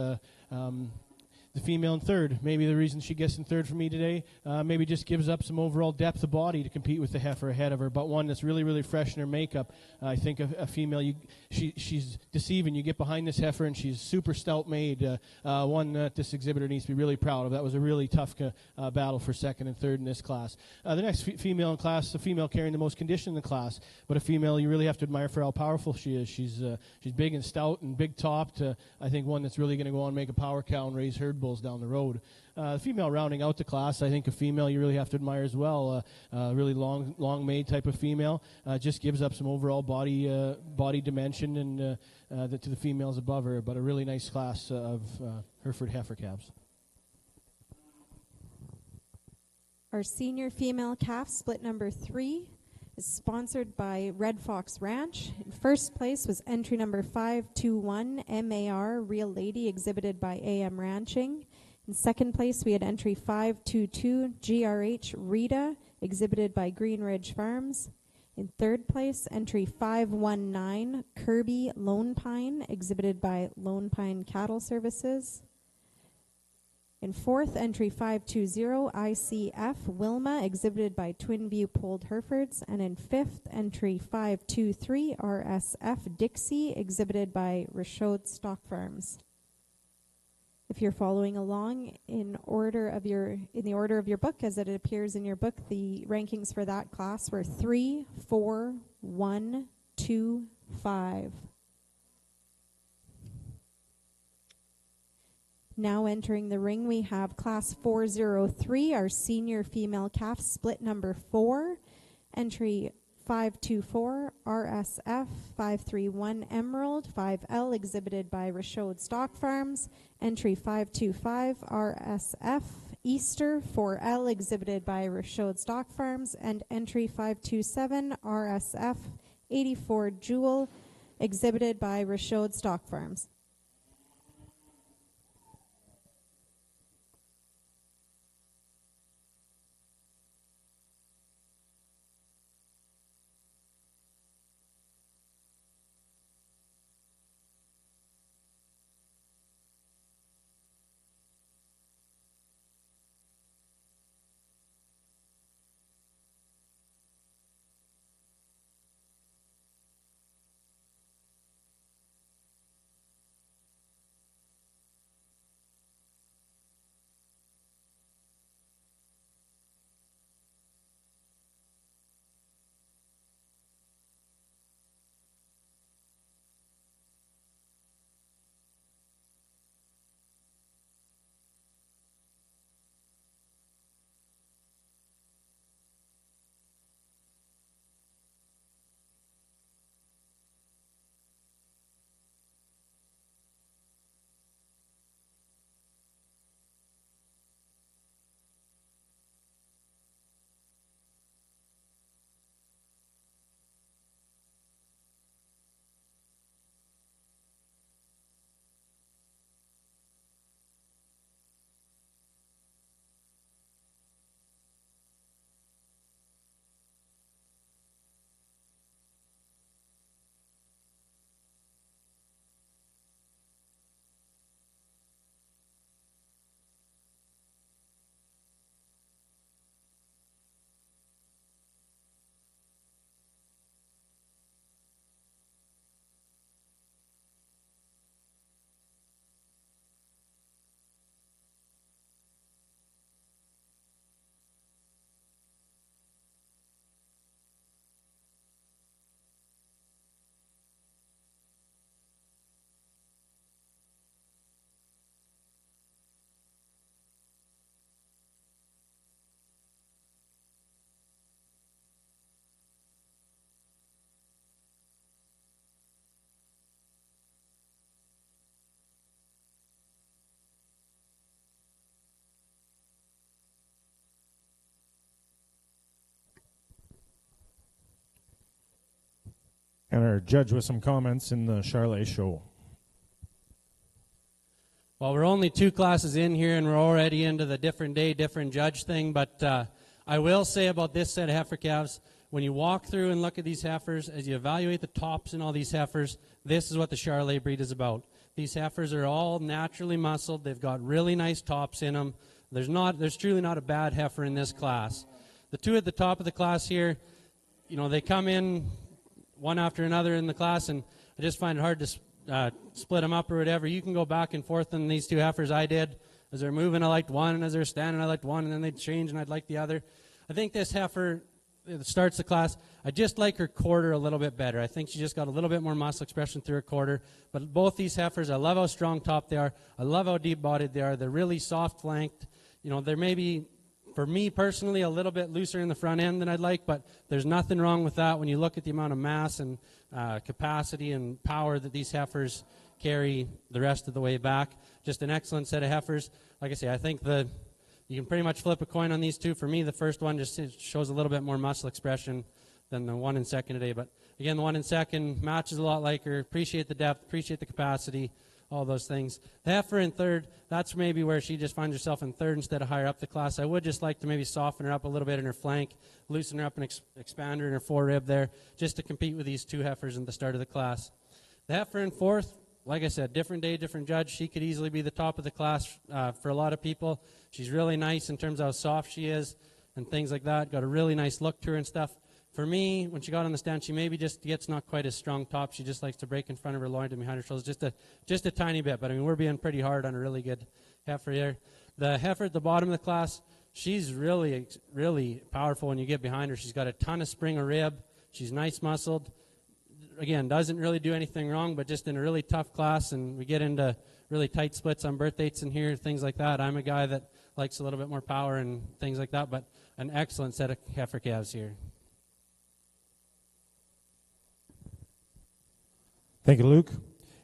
The female in third, maybe the reason she gets in third for me today, maybe just gives up some overall depth of body to compete with the heifer ahead of her, but one that's really fresh in her makeup. I think a female, she's deceiving. You get behind this heifer and she's super stout made, one that this exhibitor needs to be really proud of. That was a really tough battle for second and third in this class. The next female in class, the female carrying the most condition in the class, but a female you really have to admire for how powerful she is. She's big and stout and big topped. I think one that's really going to go on and make a power cow and raise herd bulls down the road. The female rounding out the class, I think a female you really have to admire as well. Really long made type of female. Just gives up some overall body dimension and to the females above her, but a really nice class of Hereford heifer calves. Our senior female calf split number 3 is sponsored by Red Fox Ranch. In first place was entry number 521 MAR Real Lady, exhibited by AM Ranching. In second place, we had entry 522 GRH Rita, exhibited by Green Ridge Farms. In third place, entry 519 Kirby Lone Pine, exhibited by Lone Pine Cattle Services. In fourth, entry 520 ICF Wilma, exhibited by Twin View Polled Herefords. And in fifth, entry 523 RSF Dixie, exhibited by Richaud Stock Farms. If you're following along in the order of your book as it appears in your book, the rankings for that class were 3, 4, 1, 2, 5. Now entering the ring, we have class 403, our senior female calf, split number 4. Entry 524 RSF 531 Emerald 5L exhibited by Rashode Stock Farms. Entry 525 RSF Easter 4L exhibited by Rashode Stock Farms. And entry 527 RSF 84 Jewel exhibited by Rashode Stock Farms. And our judge with some comments in the Charlet show. Well, we're only 2 classes in here, and we're already into the different day, different judge thing. But I will say about this set of heifer calves, when you walk through and look at these heifers, as you evaluate the tops in all these heifers, this is what the Charlet breed is about. These heifers are all naturally muscled. They've got really nice tops in them. There's truly not a bad heifer in this class. The 2 at the top of the class here, you know, they come in one after another in the class, and I just find it hard to split them up or whatever. You can go back and forth on these 2 heifers. I did. As they're moving, I liked one, and as they're standing, I liked one, and then they'd change, and I'd like the other. I think this heifer that starts the class, I just like her quarter a little bit better. I think she just got a little bit more muscle expression through her quarter. But both these heifers, I love how strong top they are. I love how deep-bodied they are. They're really soft-flanked. You know, they're maybe, for me personally, a little bit looser in the front end than I'd like, but there's nothing wrong with that when you look at the amount of mass and capacity and power that these heifers carry the rest of the way back. Just an excellent set of heifers. Like I say, I think you can pretty much flip a coin on these 2. For me, the first one just shows a little bit more muscle expression than the one in second today. But again, the one in second matches a lot like her. Appreciate the depth, appreciate the capacity, all those things. The heifer in third, that's maybe where she just finds herself in third instead of higher up the class. I would just like to maybe soften her up a little bit in her flank, loosen her up and expand her in her forerib there, just to compete with these 2 heifers in the start of the class. The heifer in fourth, like I said, different day, different judge. She could easily be the top of the class for a lot of people. She's really nice in terms of how soft she is and things like that. Got a really nice look to her and stuff. For me, when she got on the stand, she maybe just gets not quite as strong top. She just likes to break in front of her loin and behind her shoulders just a tiny bit. But, I mean, we're being pretty hard on a really good heifer here. The heifer at the bottom of the class, she's really, really powerful when you get behind her. She's got a ton of spring of rib. She's nice muscled. Again, doesn't really do anything wrong, but just in a really tough class, and we get into really tight splits on birth dates in here, things like that. I'm a guy that likes a little bit more power and things like that, but an excellent set of heifer calves here. Thank you, Luke.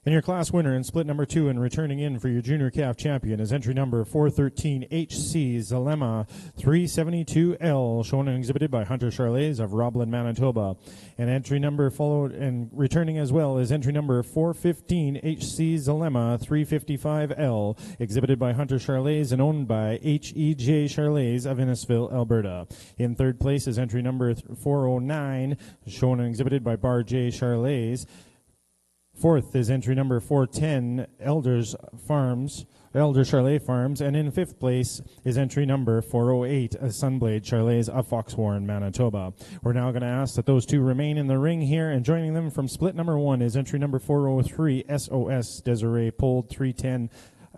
And your class winner in split number 2 and returning in for your junior calf champion is entry number 413 HC Zalema 372L, shown and exhibited by Hunter Charles of Roblin, Manitoba. And entry number followed and returning as well is entry number 415 HC Zalema 355L, exhibited by Hunter Charles and owned by HEJ Charles of Innisfil, Alberta. In third place is entry number 409, shown and exhibited by Bar J Charles. Fourth is entry number 410, Elder Charlet Farms, and in fifth place is entry number 408, Sunblade Charles of Foxwarren, Manitoba. We're now going to ask that those two remain in the ring here, and joining them from split number 1 is entry number 403, SOS Desiree Pold 310,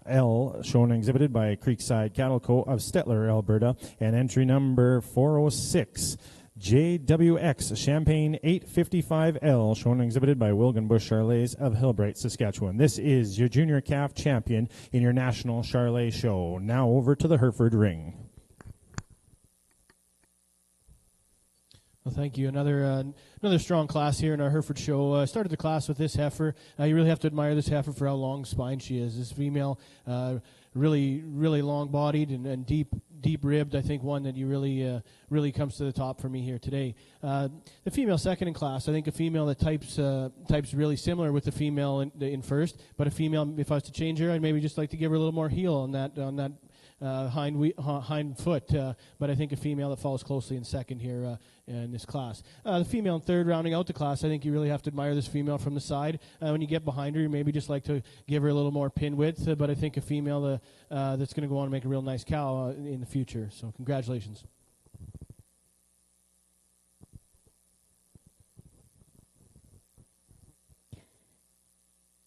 L, shown and exhibited by Creekside Cattle Co. of Stettler, Alberta, and entry number 406, JWX Champagne 855L, shown and exhibited by Wilgenbush Charles of Hillbright, Saskatchewan. This is your junior calf champion in your national Charlet show. Now over to the Hereford ring. Well, thank you. Another strong class here in our Hereford show. Started the class with this heifer. You really have to admire this heifer for how long spine she is. This female, really long-bodied and deep ribbed. I think one that you really comes to the top for me here today. The female second in class, I think a female that types really similar with the female in first, but a female, if I was to change her, I'd maybe just like to give her a little more heel on that hind foot, but I think a female that follows closely in second here in this class. The female in third, rounding out the class, I think you really have to admire this female from the side. When you get behind her, you maybe just like to give her a little more pin width, but I think a female that's going to go on and make a real nice cow in the future. So congratulations.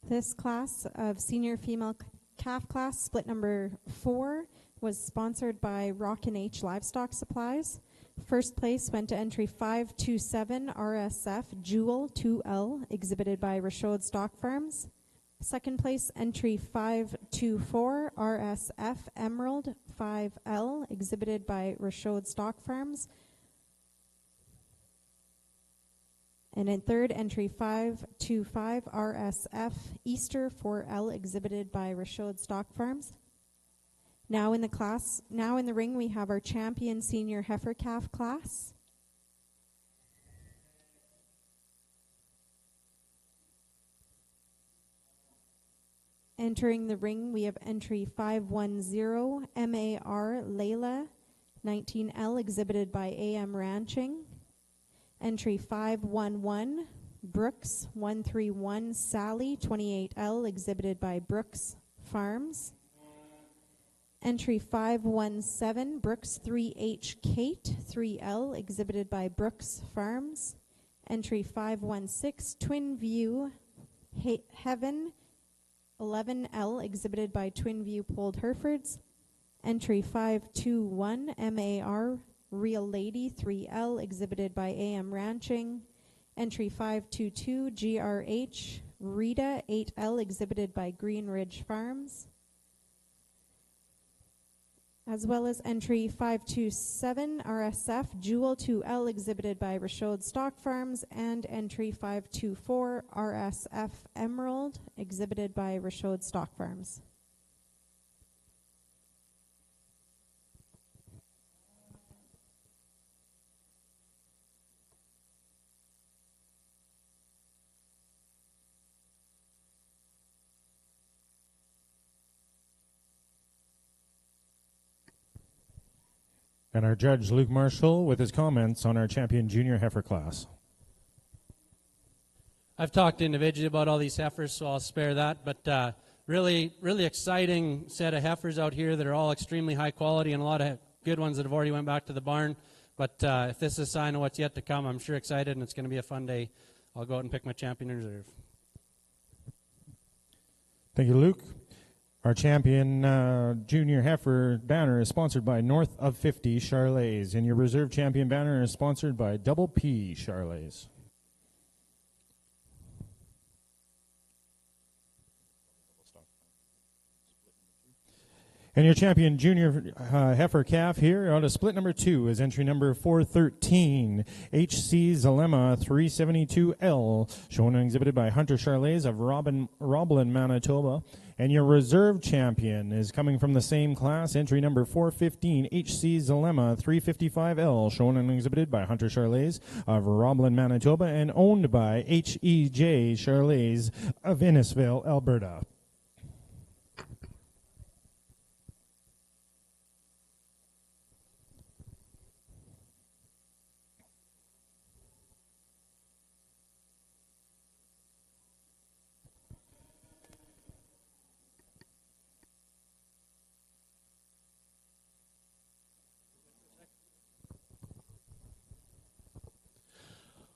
This class of senior female calf class, split number 4, was sponsored by Rockin' H Livestock Supplies. First place went to entry 527 RSF Jewel 2L, exhibited by Rashod Stock Farms. Second place, entry 524 RSF Emerald 5L, exhibited by Rashod Stock Farms. And in third, entry 525 RSF Easter 4L, exhibited by Rashod Stock Farms. Now in the ring, we have our champion senior heifer calf class. Entering the ring, we have entry 510 MAR Layla 19L, exhibited by AM Ranching. Entry 511 Brooks 131 Sally 28L, exhibited by Brooks Farms. Entry 517 Brooks 3H Kate 3L, exhibited by Brooks Farms. Entry 516 Twin View Heaven 11L, exhibited by Twin View Polled Herefords. Entry 521 MAR Real Lady 3L, exhibited by AM Ranching. Entry 522 GRH Rita 8L, exhibited by Green Ridge Farms. As well as entry 527 RSF Jewel 2L, exhibited by Rashod Stock Farms, and entry 524 RSF Emerald, exhibited by Rashod Stock Farms. And our judge, Luke Marshall, with his comments on our champion junior heifer class. I've talked individually about all these heifers, so I'll spare that. But really exciting set of heifers out here that are all extremely high quality, and a lot of good ones that have already went back to the barn. But if this is a sign of what's yet to come, I'm sure excited, and it's going to be a fun day. I'll go out and pick my champion in reserve. Thank you, Luke. Our champion junior heifer banner is sponsored by North of 50 Charles, and your reserve champion banner is sponsored by Double P Charles. And your champion junior heifer calf here out of split number 2 is entry number 413, HC Zalema 372L, shown and exhibited by Hunter Charles of Roblin, Manitoba. And your reserve champion is coming from the same class, entry number 415, HC Zalema 355L, shown and exhibited by Hunter Charles of Roblin, Manitoba, and owned by HEJ Charles of Innisfail, Alberta.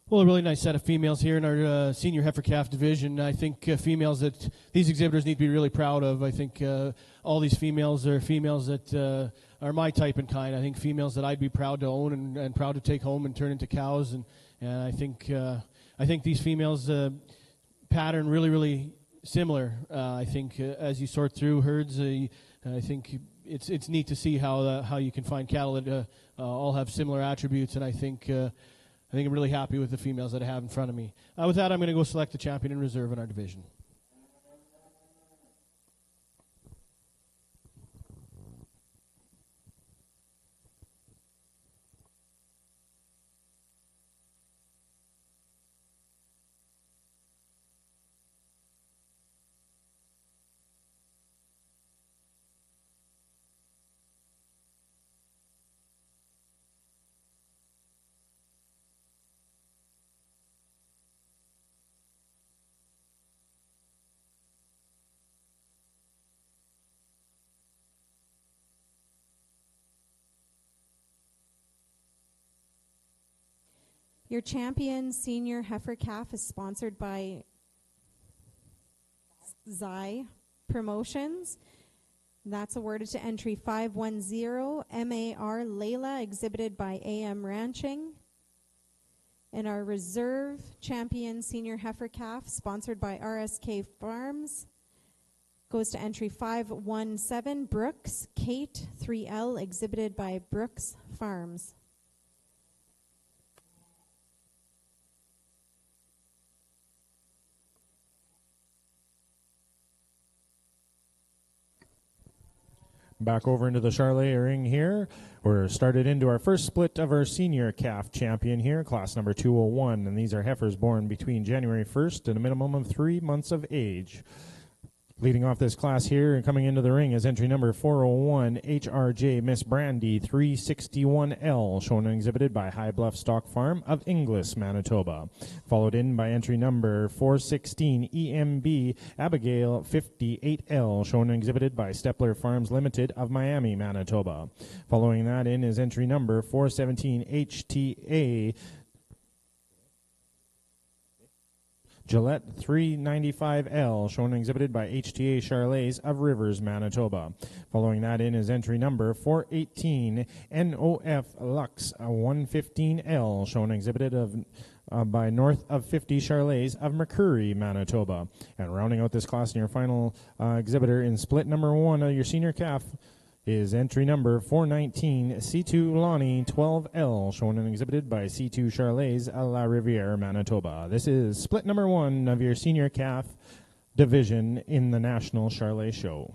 Well, a really nice set of females here in our senior heifer calf division. I think females that these exhibitors need to be really proud of. I think all these females are females that are my type and kind. I think females that I'd be proud to own and proud to take home and turn into cows. And I think these females pattern really similar. I think as you sort through herds, I think it's neat to see how you can find cattle that all have similar attributes. And I think I'm really happy with the females that I have in front of me. With that, I'm going to go select the champion in reserve in our division. Your champion senior heifer calf is sponsored by Zai Promotions. That's awarded to entry 510 MAR Layla, exhibited by AM Ranching. And our reserve champion senior heifer calf, sponsored by RSK Farms, goes to entry 517 Brooks Kate 3L, exhibited by Brooks Farms. Back over into the Charlet ring here. We're started into our first split of our senior calf champion here, class number 201. And these are heifers born between January 1st and a minimum of 3 months of age. Leading off this class here and coming into the ring is entry number 401, HRJ Miss Brandy 361L, shown and exhibited by High Bluff Stock Farm of Inglis, Manitoba. Followed in by entry number 416, EMB Abigail 58L, shown and exhibited by Stepler Farms Limited of Miami, Manitoba. Following that in is entry number 417, HTA Gillette 395L, shown and exhibited by HTA Charles of Rivers, Manitoba. Following that in is entry number 418, NOF Lux 115L, shown and exhibited by North of 50 Charles of McCurry, Manitoba. And rounding out this class in your final exhibitor in split number 1 of your senior calf is entry number 419, C2 Lonnie 12L, shown and exhibited by C2 Charles à la Rivière, Manitoba. This is split number 1 of your senior calf division in the National Charlet Show.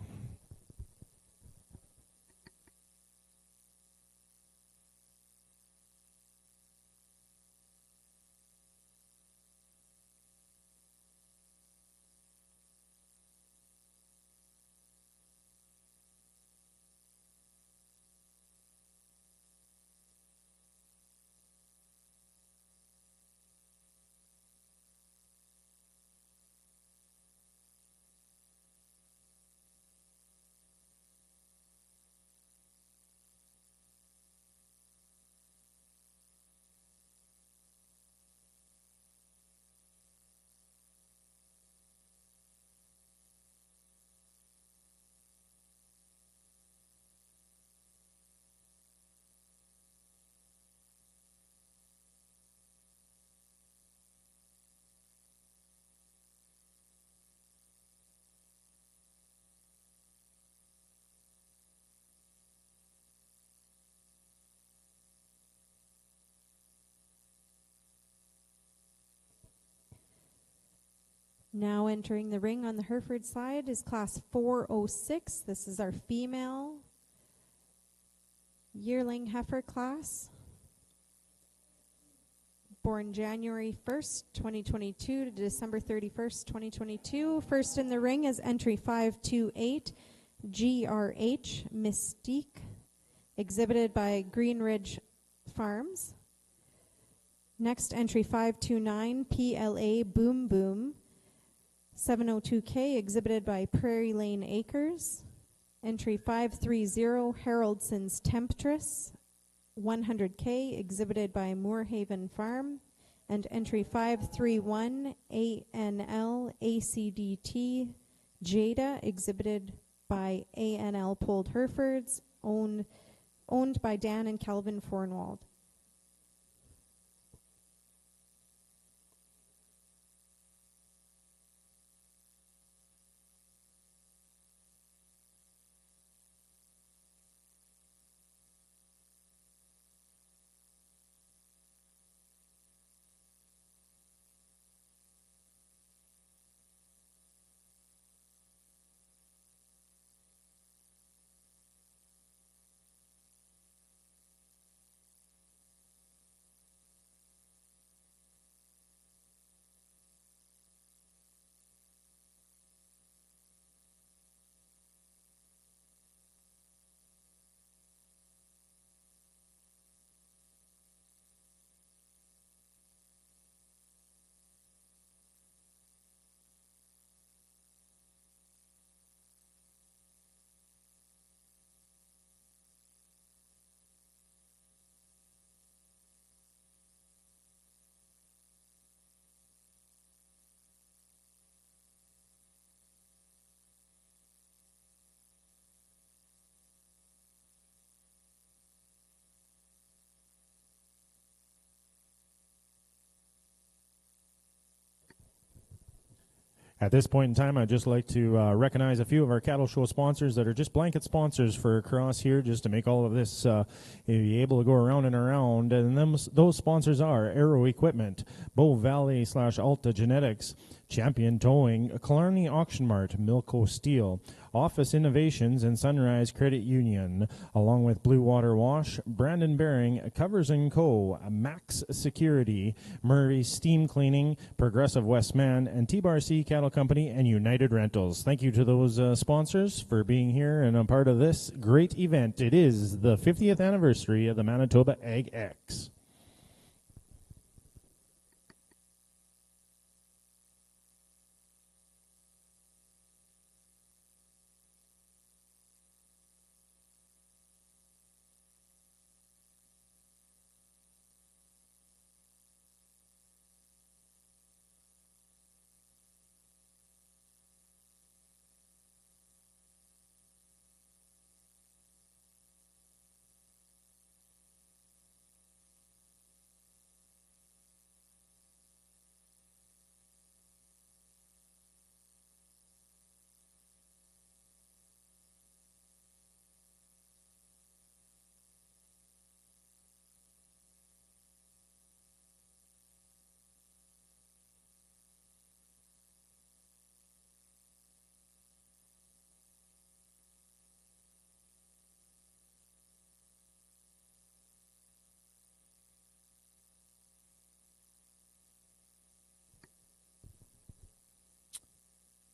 Now entering the ring on the Hereford side is class 406. This is our female yearling heifer class. Born January 1st, 2022 to December 31st, 2022. First in the ring is entry 528, GRH Mystique, exhibited by Green Ridge Farms. Next entry 529, PLA Boom Boom, 702K, exhibited by Prairie Lane Acres. Entry 530, Haroldsson's Temptress, 100K, exhibited by Moorhaven Farm. And entry 531, ANL ACDT Jada, exhibited by ANL Polled Herefords, owned by Dan and Calvin Fornwald. At this point in time, I'd just like to recognize a few of our cattle show sponsors that are just blanket sponsors for across here, just to make all of this be able to go around and around. And those sponsors are Aero Equipment, Bow Valley / Alta Genetics, Champion Towing, Killarney Auction Mart, Milco Steel, Office Innovations, and Sunrise Credit Union, along with Blue Water Wash, Brandon Bearing, Covers & Co., Max Security, Murray Steam Cleaning, Progressive Westman, and T-Bar C Cattle Company, and United Rentals. Thank you to those sponsors for being here and a part of this great event. It is the 50th anniversary of the Manitoba Ag X.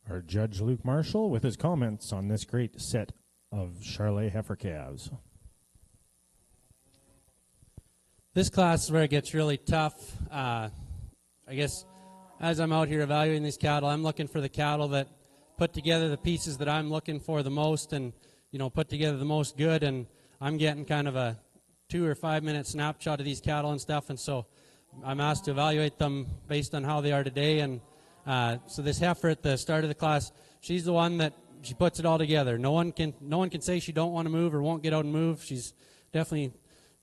Our Judge Luke Marshall with his comments on this great set of Charolais heifer calves. This class is where it gets really tough. I guess as I'm out here evaluating these cattle, I'm looking for the cattle that put together the pieces that I'm looking for the most, and put together the most good. And I'm getting kind of a 2 or 5 minute snapshot of these cattle and stuff, and so I'm asked to evaluate them based on how they are today. And so this heifer at the start of the class, she's the one that she puts it all together. No one can say she don't want to move or won't get out and move. She's definitely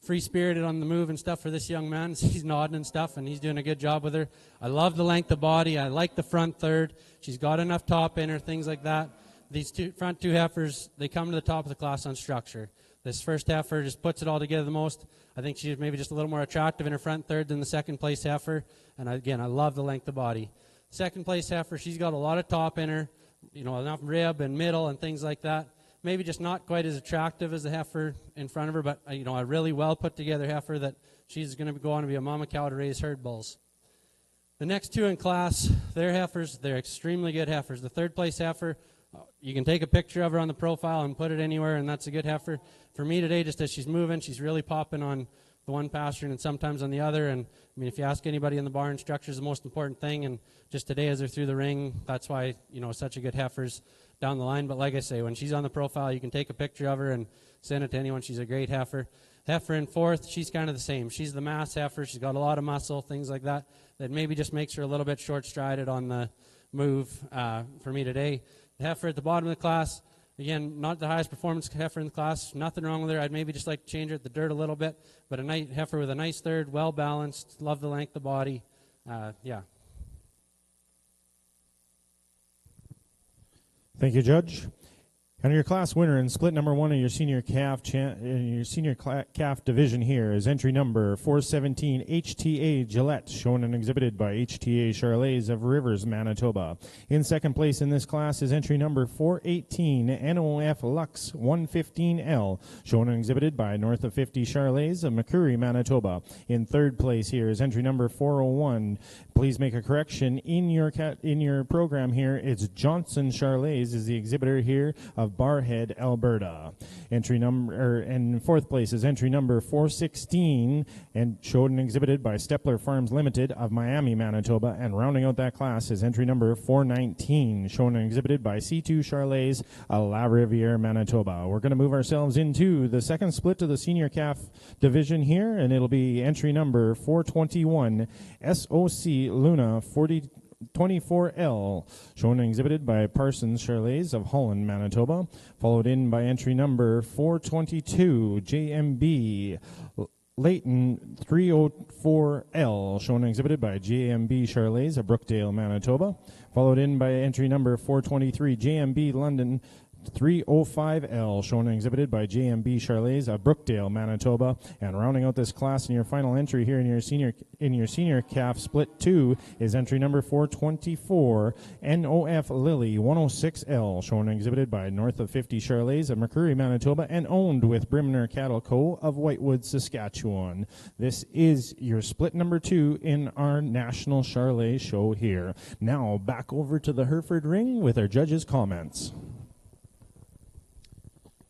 free-spirited on the move and stuff for this young man. He's nodding and stuff, and he's doing a good job with her. I love the length of body. I like the front third. She's got enough top in her, things like that. These front two heifers, they come to the top of the class on structure. This first heifer just puts it all together the most. I think she's maybe just a little more attractive in her front third than the second place heifer. And again, I love the length of body. Second place heifer, she's got a lot of top in her, enough rib and middle and things like that. Maybe just not quite as attractive as the heifer in front of her, but a really well put together heifer that she's going to go on to be a mama cow to raise herd bulls. The next two in class, they're heifers. They're extremely good heifers. The third place heifer, you can take a picture of her on the profile and put it anywhere, and that's a good heifer. For me today, just as she's moving, she's really popping on the one pasture and sometimes on the other. And if you ask anybody in the barn, structure is the most important thing. And just today, as they're through the ring, that's why such a good heifer's down the line. But like I say, when she's on the profile, you can take a picture of her and send it to anyone. She's a great heifer. Heifer in fourth, she's kind of the same. She's the mass heifer. She's got a lot of muscle, things like that. That maybe just makes her a little bit short-strided on the move for me today. The heifer at the bottom of the class, again, not the highest performance heifer in the class. Nothing wrong with her. I'd maybe just like to change her at the dirt a little bit. But a nice heifer with a nice third, well-balanced, love the length of the body. Yeah. Thank you, Judge. And your class winner in split number 1 of your senior calf calf division here is entry number 417 HTA Gillette, shown and exhibited by HTA Charlays of Rivers, Manitoba. In second place in this class is entry number 418 NOF Lux 115L, shown and exhibited by North of 50 Charlays of McCurry, Manitoba. In third place here is entry number 401. Please make a correction in your program here. It's Johnson Charlays is the exhibitor here of Barhead, Alberta. In fourth place is entry number 416, and showed and exhibited by Stepler Farms Limited of Miami, Manitoba. And rounding out that class is entry number 419, shown and exhibited by C2 Charlays of La Riviere, Manitoba. We're going to move ourselves into the second split of the senior calf division here, and it'll be entry number 421 SOC Luna 24L, shown and exhibited by Parsons Charlays of Holland, Manitoba, followed in by entry number 422 JMB Leighton 304L, shown and exhibited by JMB Charlays of Brookdale, Manitoba, followed in by entry number 423 JMB London 305L, shown and exhibited by JMB Charlays of Brookdale, Manitoba. And rounding out this class in your final entry here in your senior calf split 2 is entry number 424 NOF Lily 106L, shown and exhibited by North of 50 Charlays of McCurry, Manitoba, and owned with Brimner Cattle Co. of Whitewood, Saskatchewan. This is your split number 2 in our National Charlay show here. Now back over to the Hereford ring with our judges' comments.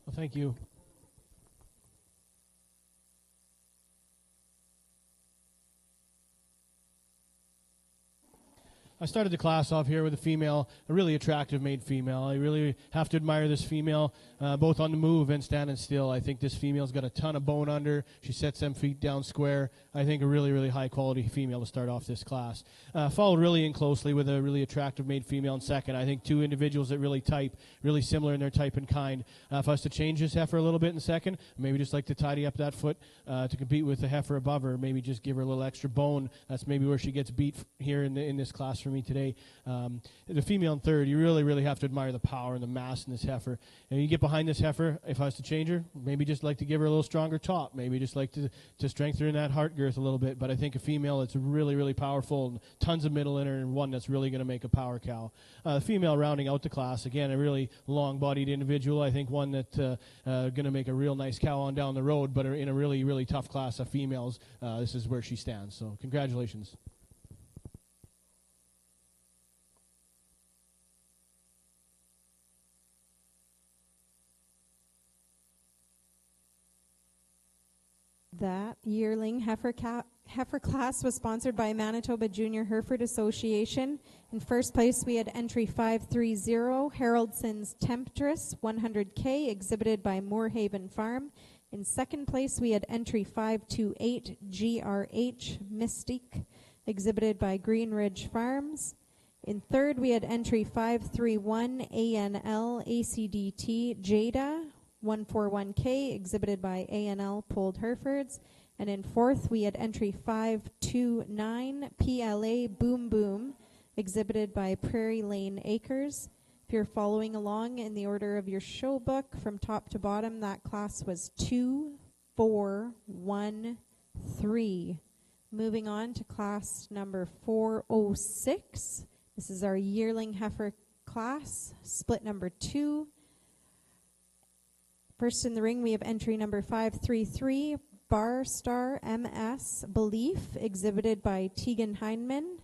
Well, thank you. I started the class off here with a female, a really attractive made female. I really have to admire this female, both on the move and standing still. I think this female's got a ton of bone under. She sets them feet down square. I think a really, really high quality female to start off this class. Followed really in closely with a really attractive made female in second. I think two individuals that really similar in their type and kind. If I was to change this heifer a little bit in second, maybe just like to tidy up that foot to compete with the heifer above her, maybe just give her a little extra bone. That's maybe where she gets beat here in this class for me today. The female in third, you really, really have to admire the power and the mass in this heifer. And you get behind this heifer, if I was to change her, maybe just like to give her a little stronger top, maybe just like to strengthen that heart girth a little bit. But I think a female that's really, really powerful and tons of middle in her, and one that's really going to make a power cow. The female rounding out the class, again, a really long-bodied individual. I think one that's going to make a real nice cow on down the road, but in a really, really tough class of females, this is where she stands. So congratulations. That yearling heifer class was sponsored by Manitoba Junior Hereford Association. In first place, we had entry 530, Haroldson's Temptress 100K, exhibited by Moorhaven Farm. In second place, we had entry 528, GRH Mystique, exhibited by Green Ridge Farms. In third, we had entry 531, ANL ACDT Jada 141K, exhibited by ANL Polled Herefords. And in fourth, we had entry 529, PLA Boom Boom, exhibited by Prairie Lane Acres. If you're following along in the order of your show book from top to bottom, that class was 2, 4, 1, 3. Moving on to class number 406, This is our yearling heifer class, split number 2. First in the ring, we have entry number 533, Bar Star MS Belief, exhibited by Tegan Heineman.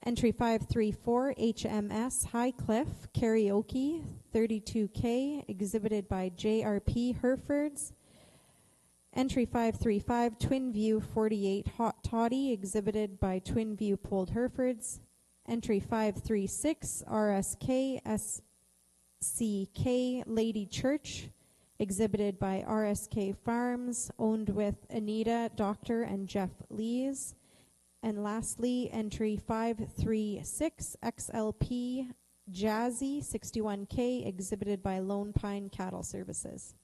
Entry 534, HMS High Cliff Karaoke 32K, exhibited by JRP Herefords. Entry 535, Twin View 48 Hot Toddy, exhibited by Twin View Polled Herefords. Entry 536, RSK SCK Lady Church, exhibited by RSK Farms, owned with Anita, Doctor, and Jeff Lees. And lastly, entry 536, XLP Jazzy 61K, exhibited by Lone Pine Cattle Services.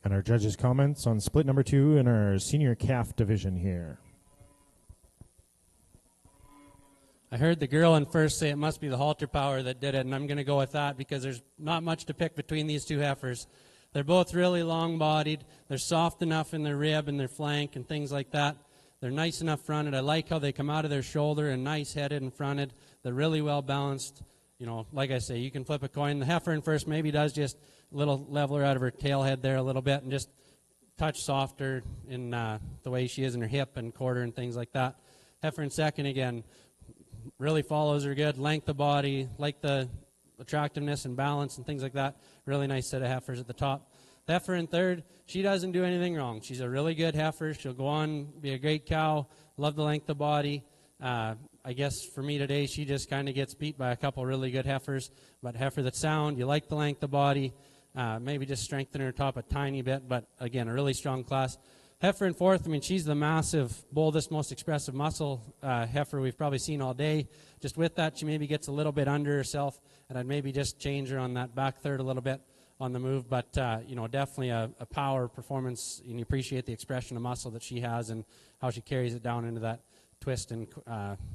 And our judges' comments on split number 2 in our senior calf division here. I heard the girl in first say it must be the halter power that did it, and I'm going to go with that because there's not much to pick between these two heifers. They're both really long-bodied. They're soft enough in their rib and their flank and things like that. They're nice enough fronted. I like how they come out of their shoulder and nice-headed and fronted. They're really well-balanced. You know, like I say, you can flip a coin. The heifer in first maybe does just a little leveler out of her tail head there a little bit and just touch softer in the way she is in her hip and quarter and things like that. Heifer in second, again, really follows her good. Length of body, like the attractiveness and balance and things like that. Really nice set of heifers at the top. The heifer in third, she doesn't do anything wrong. She's a really good heifer. She'll go on, be a great cow, love the length of body. I guess for me today, she just kind of gets beat by a couple really good heifers. But heifer that's sound, you like the length of body, maybe just strengthen her top a tiny bit. But again, a really strong class. Heifer in fourth, I mean, she's the massive, boldest, most expressive muscle heifer we've probably seen all day. Just with that, she maybe gets a little bit under herself, and I'd maybe just change her on that back third a little bit on the move. But, you know, definitely a power performance, and you appreciate the expression of muscle that she has and how she carries it down into that twist and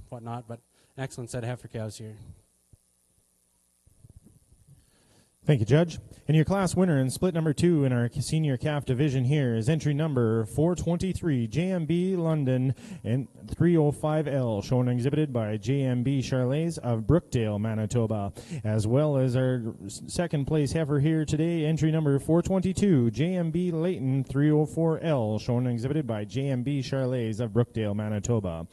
whatnot. But an excellent set of heifer cows here. Thank you, Judge. And your class winner in split number 2 in our senior calf division here is entry number 423, JMB London and 305L, shown and exhibited by JMB Charlays of Brookdale, Manitoba, as well as our second place heifer here today, entry number 422, JMB Layton 304L, shown and exhibited by JMB Charlays of Brookdale, Manitoba.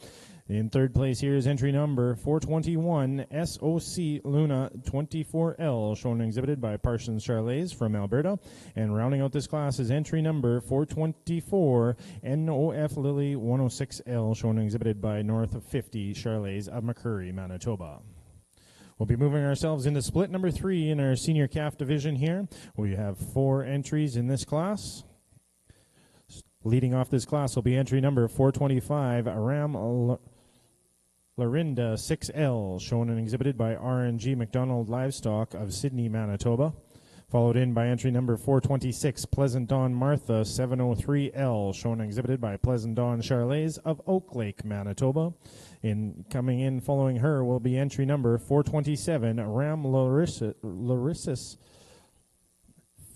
In third place here is entry number 421, SOC Luna 24L, shown and exhibited by Parsons Charlays from Alberta. And rounding out this class is entry number 424, NOF Lily 106L, shown and exhibited by North 50 Charlays of McCurry, Manitoba. We'll be moving ourselves into split number 3 in our senior calf division here. We have 4 entries in this class. Leading off this class will be entry number 425, Ram Lorinda 6L, shown and exhibited by R&G McDonald Livestock of Sydney, Manitoba. Followed in by entry number 426, Pleasant Dawn Martha 703L, shown and exhibited by Pleasant Dawn Charlays of Oak Lake, Manitoba. Coming in following her will be entry number 427, Ram Larissus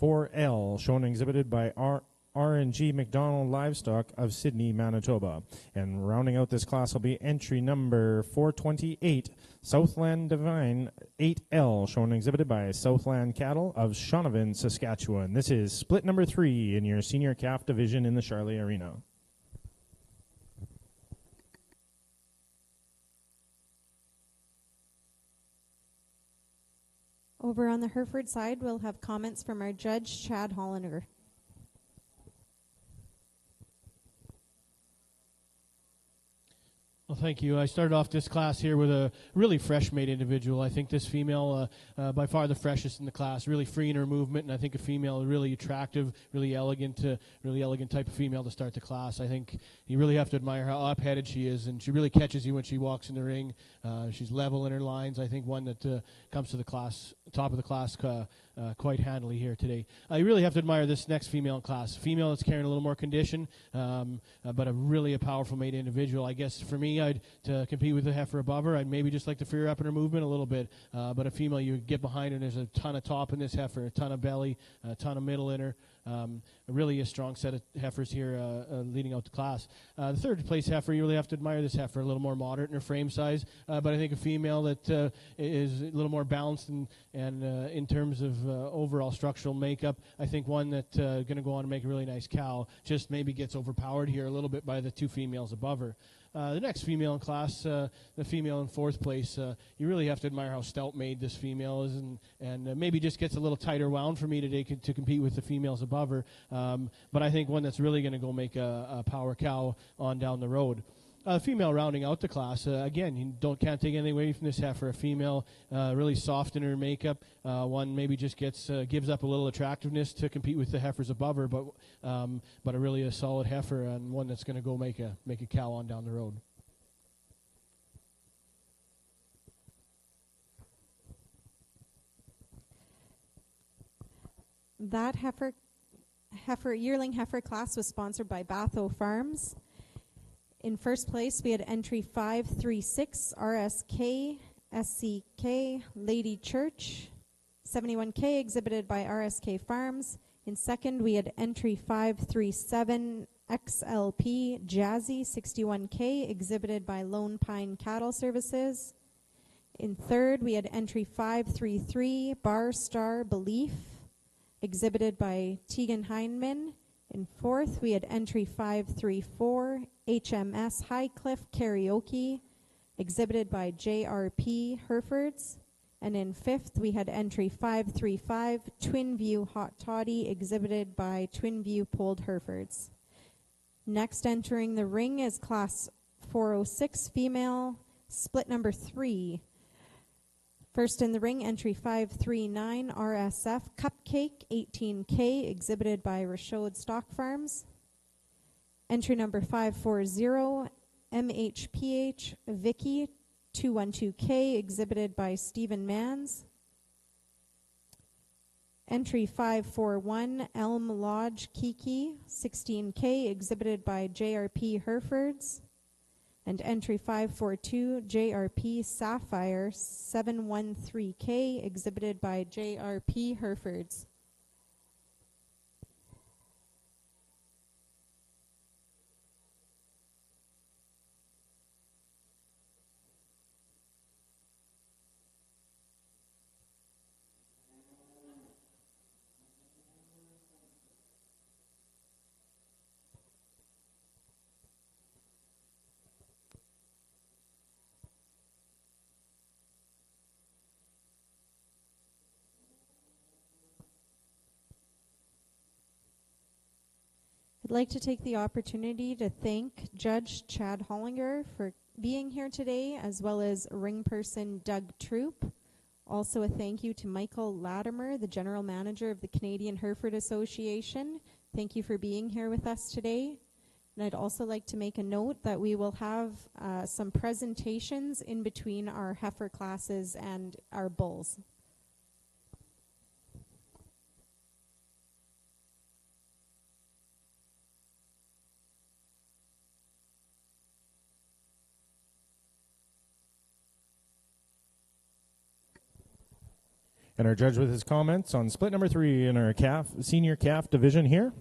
4L, shown and exhibited by R&G McDonald Livestock of Sydney, Manitoba. And rounding out this class will be entry number 428, Southland Divine 8L, shown and exhibited by Southland Cattle of Shaunavon, Saskatchewan. This is split number 3 in your senior calf division in the Charley Arena. Over on the Hereford side, we'll have comments from our judge, Chad Hollander. Well, thank you. I started off this class here with a really fresh-made individual. I think this female, by far the freshest in the class, really free in her movement, and I think a female really attractive, really elegant type of female to start the class. I think you really have to admire how up-headed she is, and she really catches you when she walks in the ring. She's level in her lines. I think one that comes to the class, top of the class, quite handily here today. You really have to admire this next female in class. Female that's carrying a little more condition, but a powerful made individual. I guess for me, to compete with the heifer above her, I'd maybe just like to free her up in her movement a little bit. But a female, you get behind her, and there's a ton of top in this heifer, a ton of belly, a ton of middle in her. Really a strong set of heifers here leading out the class. The third place heifer, you really have to admire this heifer, a little more moderate in her frame size, but I think a female that is a little more balanced and in terms of overall structural makeup. I think one that's going to go on to make a really nice cow, just maybe gets overpowered here a little bit by the two females above her. The next female in class, the female in fourth place, you really have to admire how stout-made this female is, and maybe just gets a little tighter wound for me today to compete with the females above her. But I think one that's really going to go make a power cow on down the road. Female rounding out the class, again, you can't take anything away from this heifer. A female really soft in her makeup. One maybe just gives up a little attractiveness to compete with the heifers above her, but a really solid heifer, and one that's going to go make a cow on down the road. That yearling heifer class was sponsored by Batho Farms. In first place, we had entry 536 RSK SCK Lady Church, 71K exhibited by RSK Farms. In second, we had entry 537 XLP Jazzy, 61K exhibited by Lone Pine Cattle Services. In third, we had entry 533 Bar Star Belief exhibited by Tegan Heineman. In fourth, we had entry 534 HMS Highcliff Karaoke, exhibited by JRP Herefords. And in fifth, we had entry 535 Twin View Hot Toddy, exhibited by Twin View Polled Herefords. Next entering the ring is class 406 female, split number 3. First in the ring, entry 539 RSF Cupcake 18K, exhibited by Rashod Stock Farms. Entry number 540 MHPH Vicky 212K, exhibited by Stephen Mans. Entry 541 Elm Lodge Kiki 16K, exhibited by JRP Herefords. And entry 542 JRP Sapphire 713K, exhibited by JRP Herefords. I'd like to take the opportunity to thank Judge Chad Hollinger for being here today, as well as ring person Doug Troop. Also a thank you to Michael Latimer, the General Manager of the Canadian Hereford Association. Thank you for being here with us today. And I'd also like to make a note that we will have some presentations in between our heifer classes and our bulls. And our judge with his comments on split number 3 in our senior calf division here.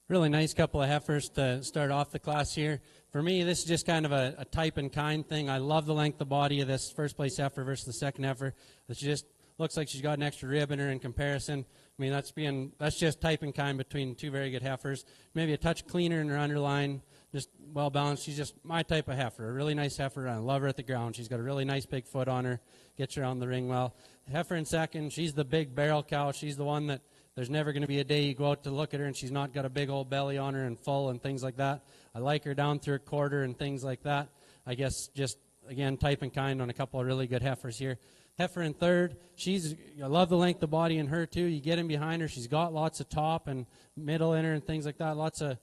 Really nice couple of heifers to start off the class here. For me, this is just kind of a type and kind thing. I love the length of body of this first place heifer versus the second heifer. She just looks like she's got an extra rib in her in comparison. I mean, that's just type and kind between two very good heifers. Maybe a touch cleaner in her underline, just well balanced. She's just my type of heifer, a really nice heifer. I love her at the ground. She's got a really nice big foot on her, gets her on the ring well. The heifer in second, she's the big barrel cow. She's the one that there's never going to be a day you go out to look at her and she's not got a big old belly on her and full and things like that. I like her down through a quarter and things like that. I guess just, again, type and kind on a couple of really good heifers here. Heifer in third, I love the length of body in her too. You get in behind her, she's got lots of top and middle in her and things like that. Lots of,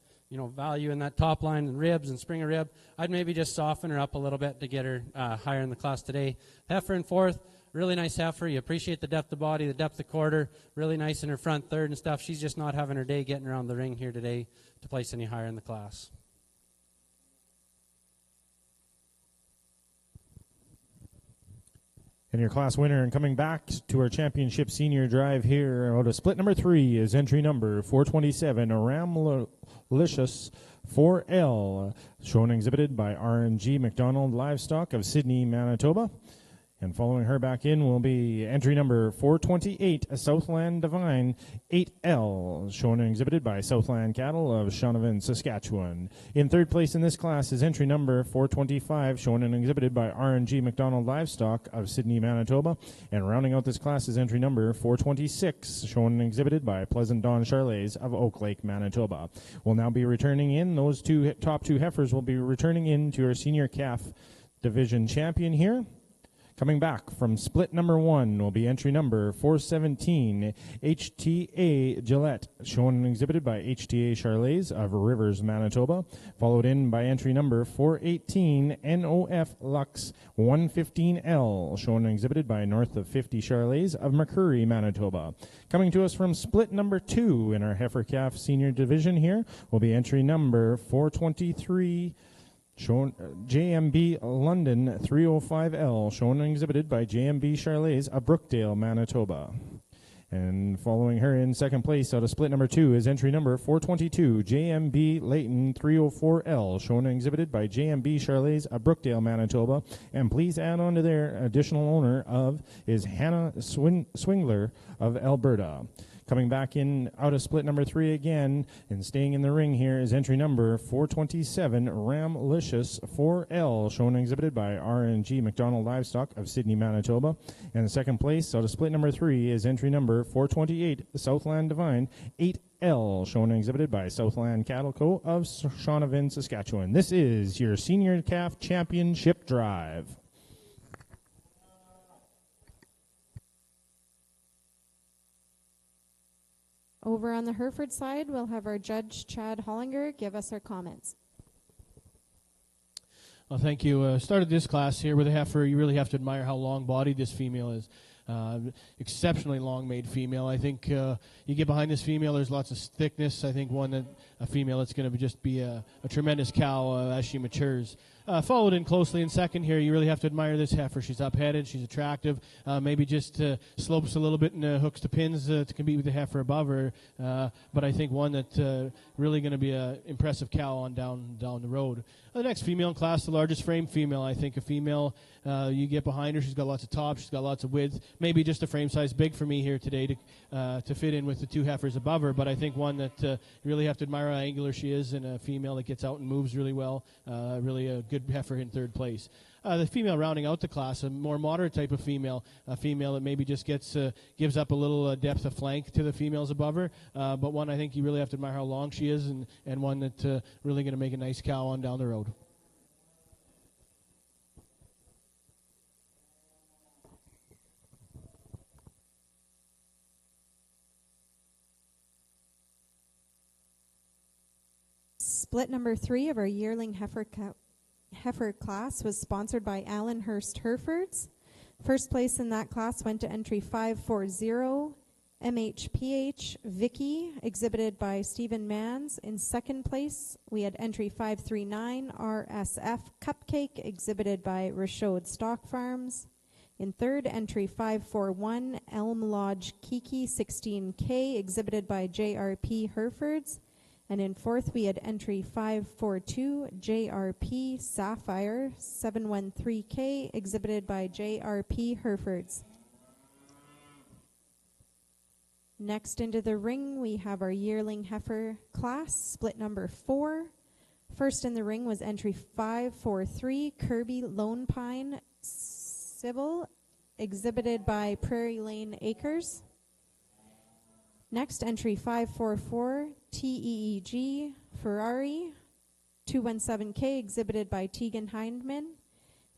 value in that top line and ribs and spring of rib. I'd maybe just soften her up a little bit to get her higher in the class today. Heifer in fourth, really nice heifer. You appreciate the depth of body, the depth of quarter. Really nice in her front third and stuff. She's just not having her day getting around the ring here today to place any higher in the class. And your class winner, and coming back to our championship senior drive here, out of split number 3 is entry number 427, Ramlicious 4L, shown and exhibited by R&G McDonald Livestock of Sydney, Manitoba. And following her back in will be entry number 428, Southland Divine 8L, shown and exhibited by Southland Cattle of Shaunavon, Saskatchewan. In third place in this class is entry number 425, shown and exhibited by R&G McDonald Livestock of Sydney, Manitoba. And rounding out this class is entry number 426, shown and exhibited by Pleasant Dawn Charlays of Oak Lake, Manitoba. We'll now be returning in. Those top two heifers will be returning in to our senior calf division champion here. Coming back from split number 1 will be entry number 417, HTA Gillette, shown and exhibited by HTA Charlays of Rivers, Manitoba, followed in by entry number 418, NOF Lux 115L, shown and exhibited by North of 50 Charlays of McCurry, Manitoba. Coming to us from split number 2 in our heifer calf senior division here will be entry number 423, shown JMB London 305L, shown and exhibited by JMB Charlays of Brookdale, Manitoba. And following her in second place out of split number 2 is entry number 422, JMB Layton 304L, shown and exhibited by JMB Charlays of Brookdale, Manitoba. And please add on to their additional owner of is Hannah Swingler of Alberta. Coming back in out of split number 3 again and staying in the ring here is entry number 427, Ramlicious 4L, shown and exhibited by R&G McDonald Livestock of Sydney, Manitoba. And second place out of split number 3 is entry number 428, Southland Divine 8L, shown and exhibited by Southland Cattle Co. of Shaunavon, Saskatchewan. This is your Senior Calf Championship Drive. Over on the Hereford side, we'll have our judge, Chad Hollinger, give us our comments. Well, thank you. Started this class here with a heifer. You really have to admire how long-bodied this female is. Exceptionally long-made female. I think you get behind this female, there's lots of thickness. I think a female that's going to just be a tremendous cow as she matures. Followed in closely in second here, you really have to admire this heifer. She's up-headed, she's attractive, maybe just slopes a little bit and hooks the pins to compete with the heifer above her. But I think one that really going to be an impressive cow on down the road. The next female in class, the largest frame female. I think a female, you get behind her, she's got lots of top, she's got lots of width. Maybe just a frame size big for me here today to fit in with the two heifers above her. But I think one that you really have to admire how angular she is, and a female that gets out and moves really well. Really a good heifer in third place. The female rounding out the class, a more moderate type of female, a female that maybe just gives up a little depth of flank to the females above her, but one I think you really have to admire how long she is, and one that really going to make a nice cow on down the road. Split number 3 of our yearling heifer class was sponsored by Allenhurst Herefords. First place in that class went to entry 540, MHPH Vicky, exhibited by Stephen Manns. In second place, we had entry 539, RSF Cupcake, exhibited by Rashod Stock Farms. In third, entry 541, Elm Lodge Kiki 16K, exhibited by JRP Herefords. And in fourth, we had entry 542, JRP Sapphire 713K, exhibited by JRP Herefords. Next into the ring, we have our yearling heifer class, split number 4. First in the ring was entry 543, Kirby Lone Pine Civil, exhibited by Prairie Lane Acres. Next, entry 544, TEEG Ferrari, 217K exhibited by Tegan Hindman.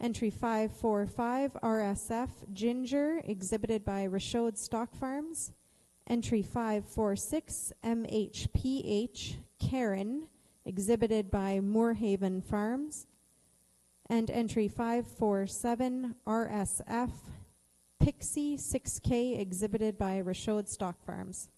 Entry 545 RSF Ginger exhibited by Rashod Stock Farms. Entry 546 MHPH Karen exhibited by Moorhaven Farms. And entry 547 RSF Pixie 6K exhibited by Rashod Stock Farms.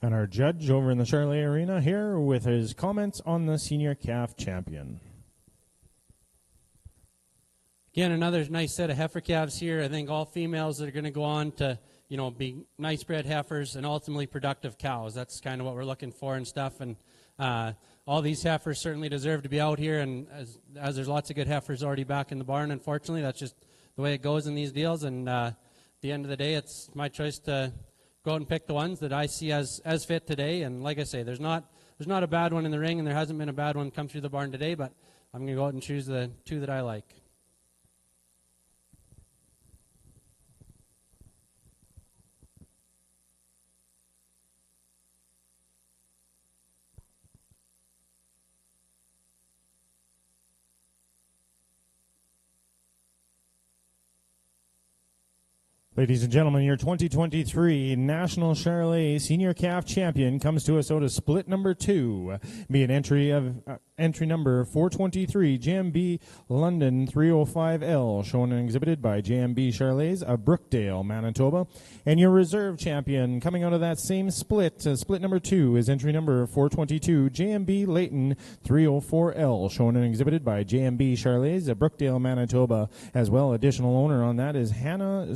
And our judge over in the Charlotte Arena here with his comments on the senior calf champion. Again, another nice set of heifer calves here. I think all females that are going to go on to, be nice bred heifers and ultimately productive cows. That's kind of what we're looking for and stuff. And all these heifers certainly deserve to be out here. And as there's lots of good heifers already back in the barn, unfortunately, that's just the way it goes in these deals. And at the end of the day, it's my choice to go out and pick the ones that I see as fit today. And like I say, there's not a bad one in the ring, and there hasn't been a bad one come through the barn today, but I'm going to go out and choose the two that I like. Ladies and gentlemen, your 2023 National Charolais Senior Calf Champion comes to us out of split number 2. Be an entry number 423, JMB London 305L, shown and exhibited by JMB Charolais of Brookdale, Manitoba. And your reserve champion coming out of that same split, split number 2, is entry number 422, JMB Layton 304L, shown and exhibited by JMB Charolais of Brookdale, Manitoba. As well, additional owner on that is Hannah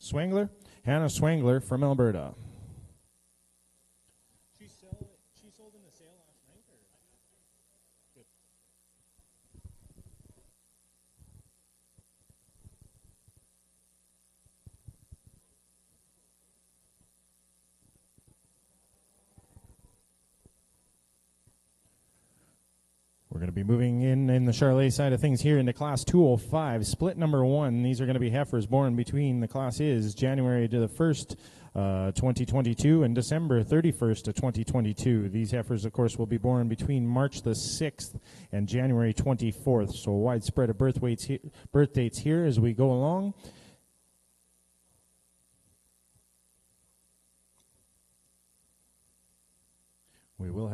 Swangler from Alberta. She sold in the sale last night? Good. We're going to be moving in the Charolais side of things here into Class 205, split number 1. These are going to be heifers born between the class is January to the 1st, 2022 and December 31st of 2022. These heifers, of course, will be born between March the 6th and January 24th. So a wide spread of birth dates here as we go along. We will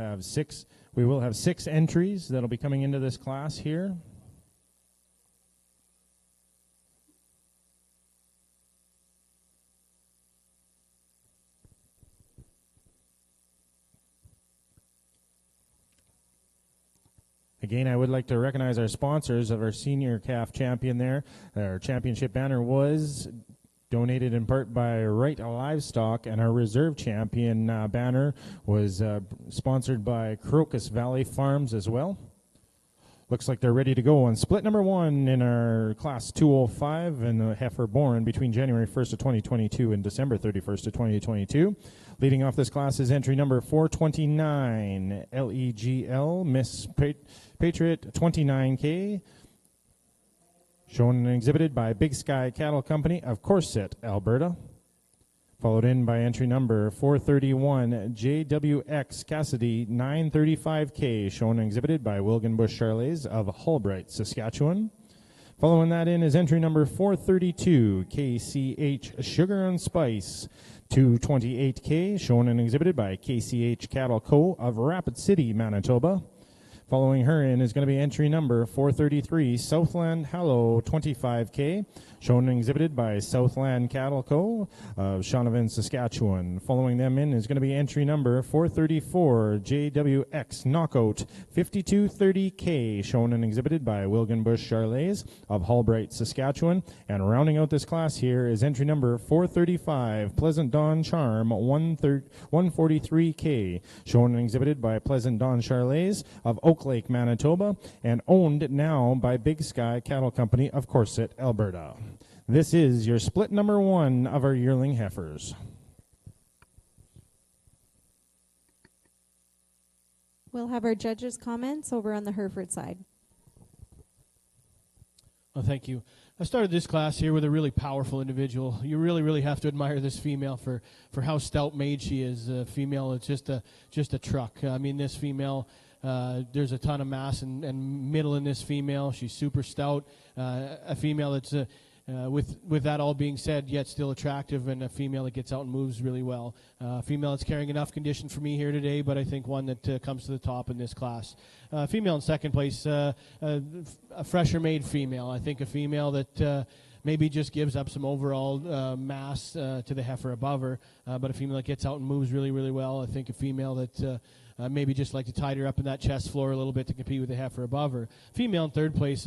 have six entries that'll be coming into this class here. Again, I would like to recognize our sponsors of our senior calf champion there. Our championship banner was donated in part by Wright Livestock, and our reserve champion banner was sponsored by Crocus Valley Farms as well. Looks like they're ready to go on split number 1 in our Class 205, and the heifer born between January 1st of 2022 and December 31st of 2022. Leading off this class is entry number 429, LEGL, Miss Patriot 29K, shown and exhibited by Big Sky Cattle Company of Corset, Alberta. Followed in by entry number 431, JWX Cassidy 935K, shown and exhibited by Wilgenbush Charlets of Holbright, Saskatchewan. Following that in is entry number 432, KCH Sugar and Spice 228K, shown and exhibited by KCH Cattle Co. of Rapid City, Manitoba. Following her in is going to be entry number 433, Southland Hallow 25K, shown and exhibited by Southland Cattle Co. of Shaunavon, Saskatchewan. Following them in is going to be entry number 434, JWX Knockout 5230K, shown and exhibited by Wilgenbush Charlets of Holbright, Saskatchewan. And rounding out this class here is entry number 435, Pleasant Dawn Charm 143K, shown and exhibited by Pleasant Dawn Charlets of Oak Lake, Manitoba, and owned now by Big Sky Cattle Company of Corset, Alberta. This is your split number 1 of our yearling heifers. We'll have our judges' comments over on the Hereford side. Well, thank you. I started this class here with a really powerful individual. You really have to admire this female for how stout made she is. Female, it's just a truck. I mean, this female, there's a ton of mass and middle in this female. She's super stout. A female that's, with that all being said, yet still attractive, and a female that gets out and moves really well. A female that's carrying enough condition for me here today, but I think one that comes to the top in this class. Female in second place, a fresher made female. I think a female that maybe just gives up some overall mass to the heifer above her, but a female that gets out and moves really well. I think a female that maybe just like to tidy her up in that chest floor a little bit to compete with the heifer above her. Female in third place,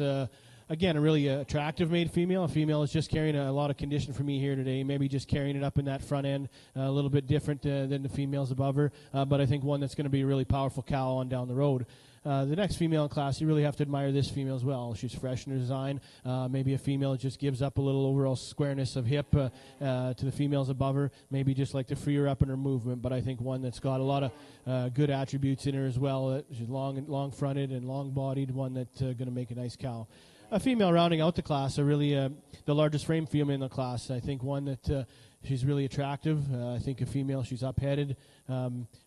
again, a really attractive made female. A female is just carrying a lot of condition for me here today, maybe just carrying it up in that front end, a little bit different than the females above her, but I think one that's going to be a really powerful cow on down the road. The next female in class, you really have to admire this female as well. She's fresh in her design. Maybe a female that just gives up a little overall squareness of hip to the females above her. Maybe just like to free her up in her movement, but I think one that's got a lot of good attributes in her as well. She's long fronted and long bodied, one that's going to make a nice cow. A female rounding out the class, really the largest frame female in the class. I think one that she's really attractive. I think a female, she's up-headed.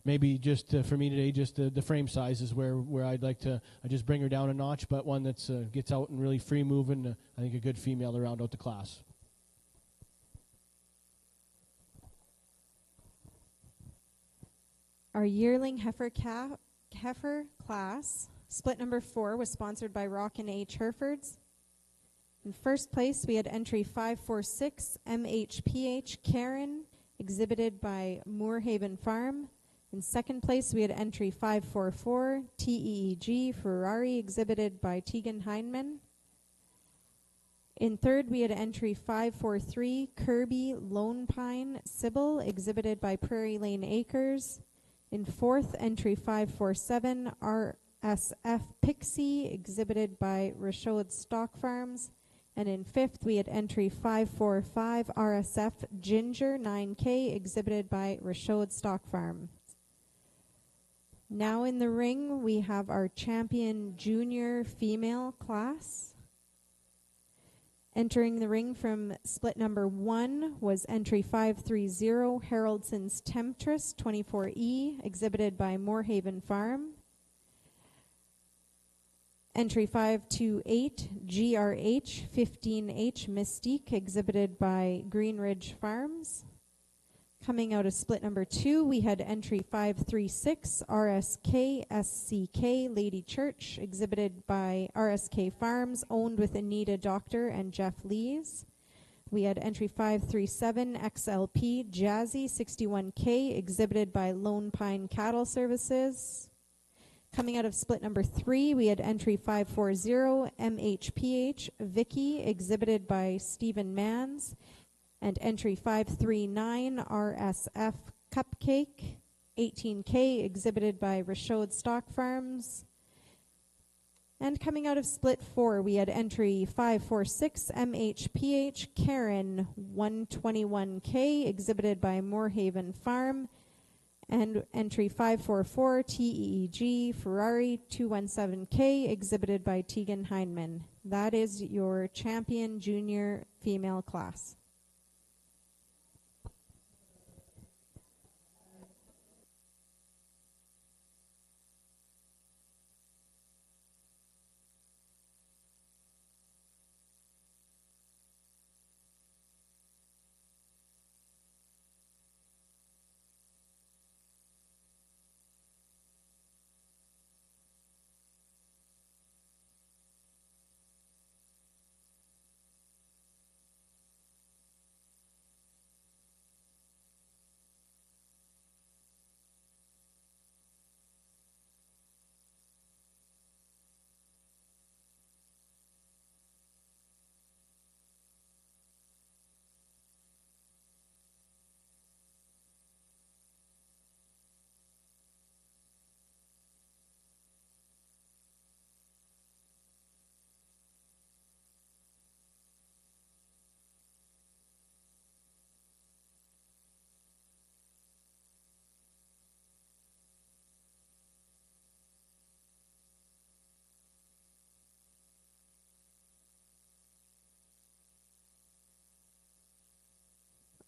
Maybe just for me today, just the frame size is where I'd like to just bring her down a notch, but one that's gets out and really free moving. I think a good female to round out the class. Our yearling heifer class, split number 4, was sponsored by Rock and H Herefords. In first place, we had entry 546, MHPH Karen, exhibited by Moorhaven Farm. In second place, we had entry 544, TEEG Ferrari, exhibited by Tegan Heineman. In third, we had entry 543, Kirby Lone Pine Sybil, exhibited by Prairie Lane Acres. In fourth, entry 547, RSF Pixie, exhibited by Rashaud Stock Farms. And in fifth, we had entry 545, RSF Ginger 9K, exhibited by Rashaud Stock Farms. Now in the ring, we have our champion junior female class. Entering the ring from split number 1 was entry 530, Haraldson's Temptress 24E, exhibited by Moorhaven Farm. Entry 528, GRH 15H Mystique, exhibited by Green Ridge Farms. Coming out of split number 2, we had entry 536, RSK SCK Lady Church, exhibited by RSK Farms, owned with Anita Doctor and Jeff Lees. We had entry 537, XLP Jazzy 61K, exhibited by Lone Pine Cattle Services. Coming out of split number 3, we had entry 540, MHPH Vicky, exhibited by Stephen Manns. And entry 539, RSF Cupcake, 18K, exhibited by Rashaud Stock Farms. And coming out of split 4, we had entry 546, MHPH Karen, 121K, exhibited by Moorhaven Farm. And entry 544, TEEG Ferrari, 217K, exhibited by Tegan Heineman. That is your champion junior female class.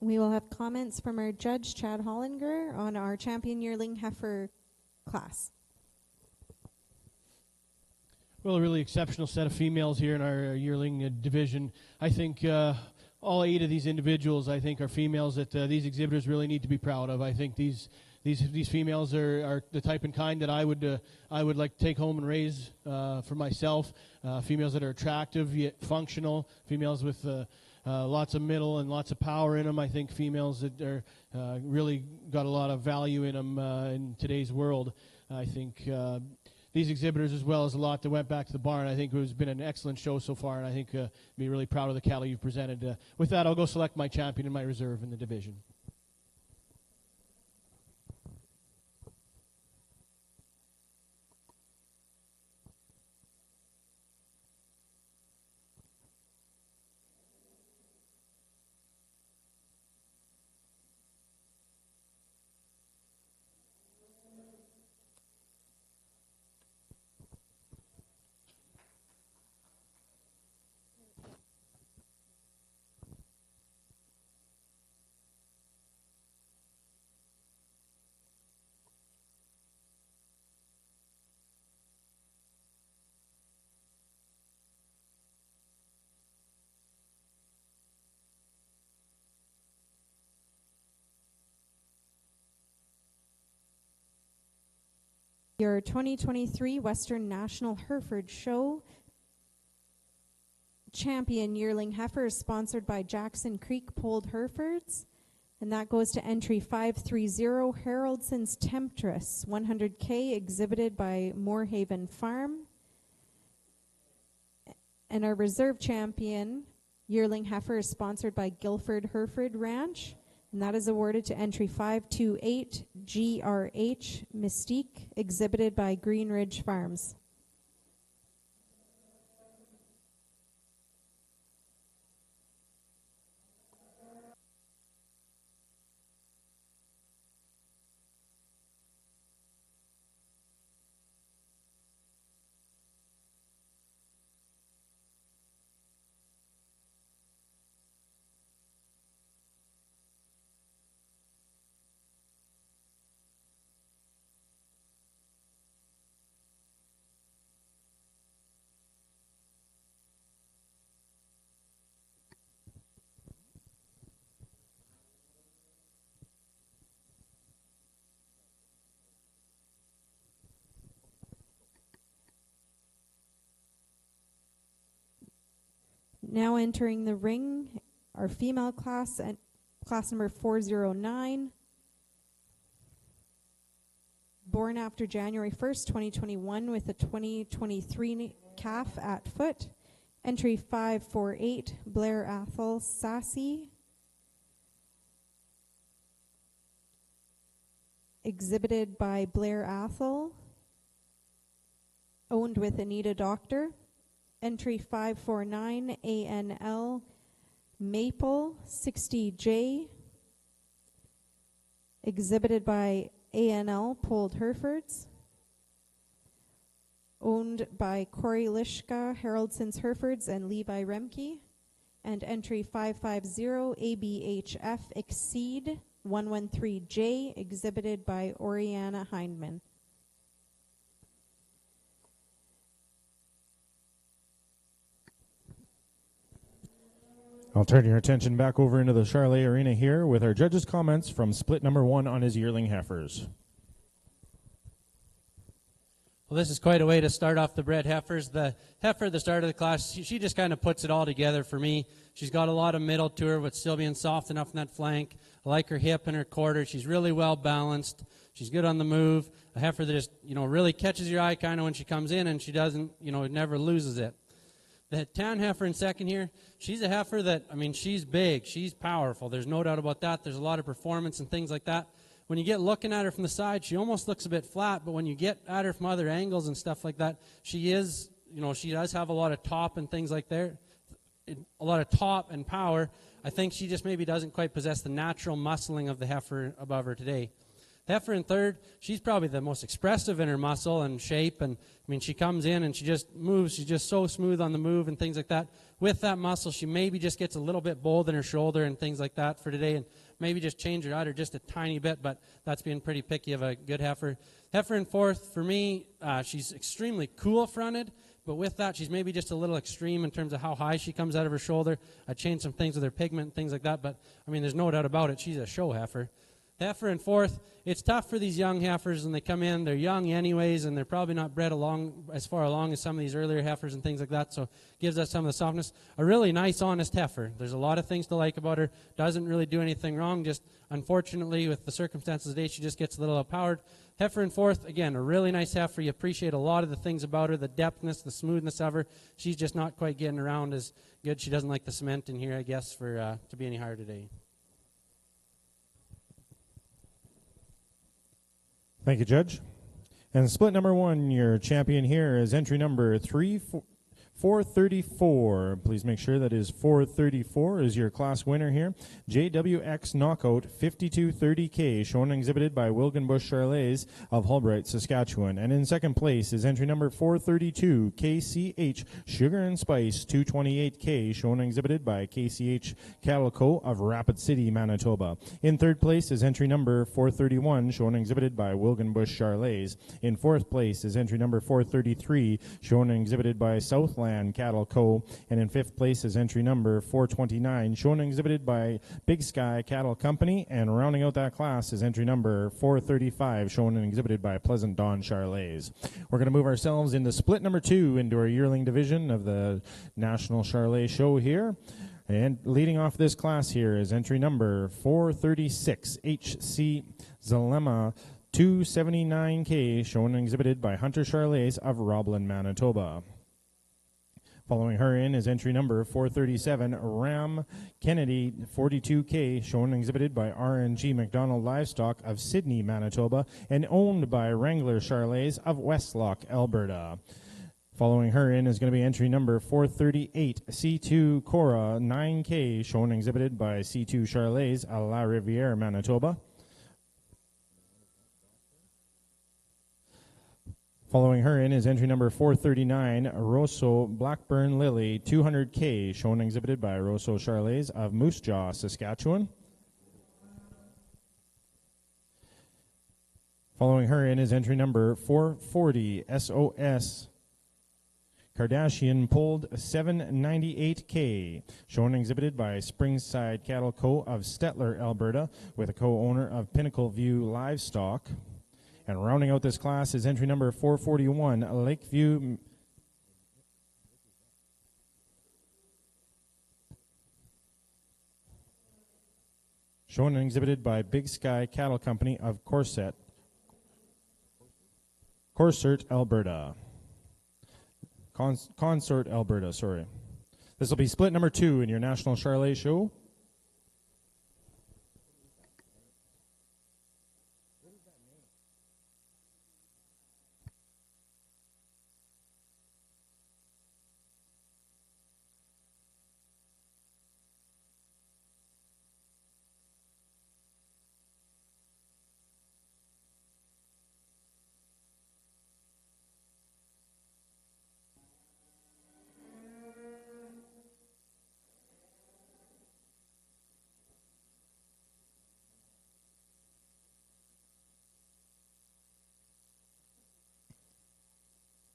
We will have comments from our judge, Chad Hollinger, on our champion yearling heifer class. Well, a really exceptional set of females here in our yearling division. I think all 8 of these individuals, I think, are females that these exhibitors really need to be proud of. I think these females are the type and kind that I would like to take home and raise for myself. Females that are attractive yet functional. Females with lots of middle and lots of power in them. I think females that are really got a lot of value in them in today's world. I think these exhibitors, as well as a lot that went back to the barn, I think it has been an excellent show so far, and I think be really proud of the cattle you've presented. With that, I'll go select my champion and my reserve in the division. Your 2023 Western National Hereford Show champion yearling heifer is sponsored by Jackson Creek Polled Herefords, and that goes to entry 530 Haroldson's Temptress 100K, exhibited by Moorhaven Farm. And our reserve champion yearling heifer is sponsored by Guilford Hereford Ranch, and that is awarded to entry 528 GRH Mystique, exhibited by Green Ridge Farms. Now entering the ring, our female class, and class number 409, born after January 1st, 2021, with a 2023 calf at foot. Entry 548, Blair Athol Sassy, exhibited by Blair Athol, owned with Anita Doctor. Entry 549, ANL Maple 60J, exhibited by ANL Polled Herefords, owned by Corey Lishka, Haroldson's Herefords, and Levi Remke. And entry 550, ABHF Exceed 113J, exhibited by Oriana Hindman. I'll turn your attention back over into the Charlet Arena here with our judges' comments from split number 1 on his yearling heifers. Well, this is quite a way to start off the bred heifers. The heifer at the start of the class, she just kind of puts it all together for me. She's got a lot of middle to her with still being soft enough in that flank. I like her hip and her quarter. She's really well balanced. She's good on the move. A heifer that just, really catches your eye kind of when she comes in, and she doesn't, never loses it. The tan heifer in second here, she's a heifer that, she's big. She's powerful. There's no doubt about that. There's a lot of performance and things like that. When you get looking at her from the side, she almost looks a bit flat, but when you get at her from other angles and stuff like that, she is, she does have a lot of top and things like that, a lot of top and power. I think she just maybe doesn't quite possess the natural muscling of the heifer above her today. Heifer in third, she's probably the most expressive in her muscle and shape, and I mean, she comes in and she just moves. She's just so smooth on the move and things like that. With that muscle, she maybe just gets a little bit bold in her shoulder and things like that for today, and maybe just change her udder just a tiny bit, but that's being pretty picky of a good heifer. Heifer in fourth, for me, she's extremely cool-fronted, but with that, she's maybe just a little extreme in terms of how high she comes out of her shoulder. I changed some things with her pigment and things like that, but, I mean, there's no doubt about it. She's a show heifer. Heifer in fourth, it's tough for these young heifers when they come in. They're young anyways, and they're probably not bred along as far along as some of these earlier heifers and things like that, so gives us some of the softness. A really nice, honest heifer. There's a lot of things to like about her. Doesn't really do anything wrong, just unfortunately with the circumstances today, she just gets a little outpowered. Heifer in fourth, again, a really nice heifer. You appreciate a lot of the things about her, the depthness, the smoothness of her. She's just not quite getting around as good. She doesn't like the cement in here, I guess, for to be any higher today. Thank you, Judge. And split number one, your champion here is entry number 434. Please make sure that is 434 is your class winner here. JWX Knockout 5230K, shown and exhibited by Wilgenbush Charlais of Hulbright, Saskatchewan. And in second place is entry number 432, KCH Sugar and Spice 228K, shown and exhibited by KCH Cattle Co. of Rapid City, Manitoba. In third place is entry number 431, shown and exhibited by Wilgenbush Charlais. In fourth place is entry number 433, shown and exhibited by Southland Cattle Co. And in fifth place is entry number 429, shown and exhibited by Big Sky Cattle Company. And rounding out that class is entry number 435, shown and exhibited by Pleasant Dawn Charlais. We're going to move ourselves into split number two into our yearling division of the National Charlais Show here. And leading off this class here is entry number 436, HC Zalema 279K, shown and exhibited by Hunter Charlais of Roblin, Manitoba. Following her in is entry number 437, Ram Kennedy 42K, shown and exhibited by R&G McDonald Livestock of Sydney, Manitoba, and owned by Wrangler Charlais of Westlock, Alberta. Following her in is going to be entry number 438, C2 Cora 9K, shown and exhibited by C2 Charlais of La Riviere, Manitoba. Following her in is entry number 439, Rosso Blackburn Lily 200K, shown and exhibited by Rosso Charlais of Moose Jaw, Saskatchewan. Following her in is entry number 440, SOS Kardashian Pulled 798K, shown and exhibited by Springside Cattle Co. of Stettler, Alberta, with a co-owner of Pinnacle View Livestock. And rounding out this class is entry number 441, Lakeview. Shown and exhibited by Big Sky Cattle Company of Corsett, Alberta. Consort, Alberta, sorry. This will be split number two in your National Charlais Show.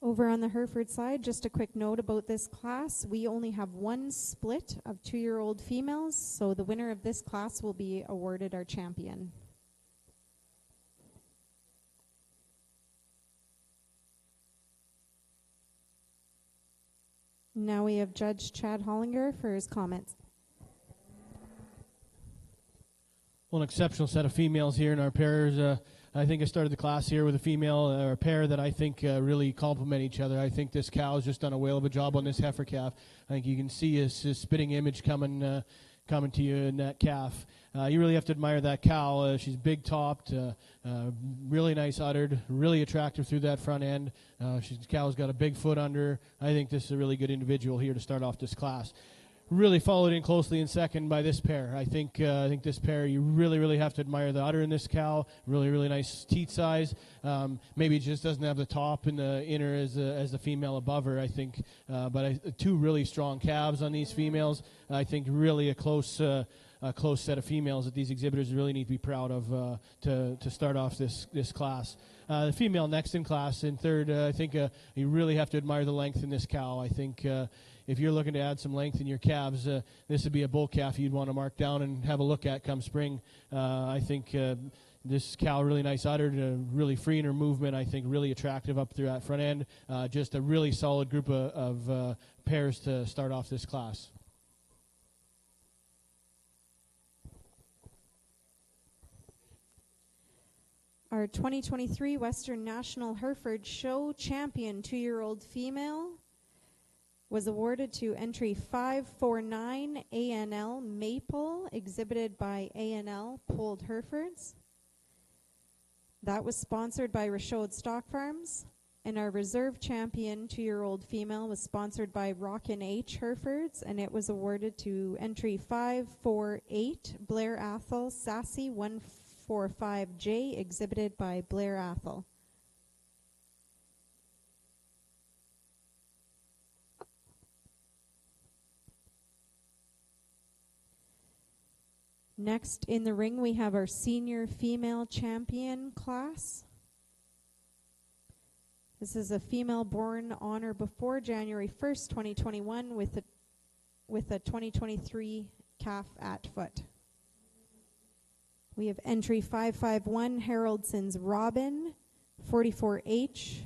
Over on the Hereford side, just a quick note about this class. We only have one split of 2-year-old females, so the winner of this class will be awarded our champion. Now we have Judge Chad Hollinger for his comments. Well, an exceptional set of females here in our pairs. I think I started the class here with a female or a pair that I think really complement each other. I think this cow has just done a whale of a job on this heifer calf. I think you can see his spitting image coming to you in that calf. You really have to admire that cow. She's big topped, really nice uddered, really attractive through that front end. Cow's got a big foot under her. I think this is a really good individual here to start off this class. really followed in closely in second by this pair. I think this pair, you really have to admire the udder in this cow. Really nice teat size. Maybe it just doesn't have the top and the inner as the female above her, I think. But two really strong calves on these females. I think really a close set of females that these exhibitors really need to be proud of to start off this class. The female next in class in third, I think you really have to admire the length in this cow. I think if you're looking to add some length in your calves, this would be a bull calf you'd want to mark down and have a look at come spring. I think this cow, really nice udder, really free in her movement. I think really attractive up through that front end. Just a really solid group of pairs to start off this class. Our 2023 Western National Hereford Show champion 2-year-old female was awarded to entry 549 ANL Maple, exhibited by ANL Polled Herefords. That was sponsored by Rashod Stock Farms. And our reserve champion 2-year-old female was sponsored by Rockin' H Herefords, and it was awarded to entry 548 Blair Athol Sassy 145J, exhibited by Blair Athol. Next in the ring, we have our senior female champion class. This is a female born on or before January 1st, 2021 with a 2023 calf at foot. We have entry 551 Haroldson's Robin 44H,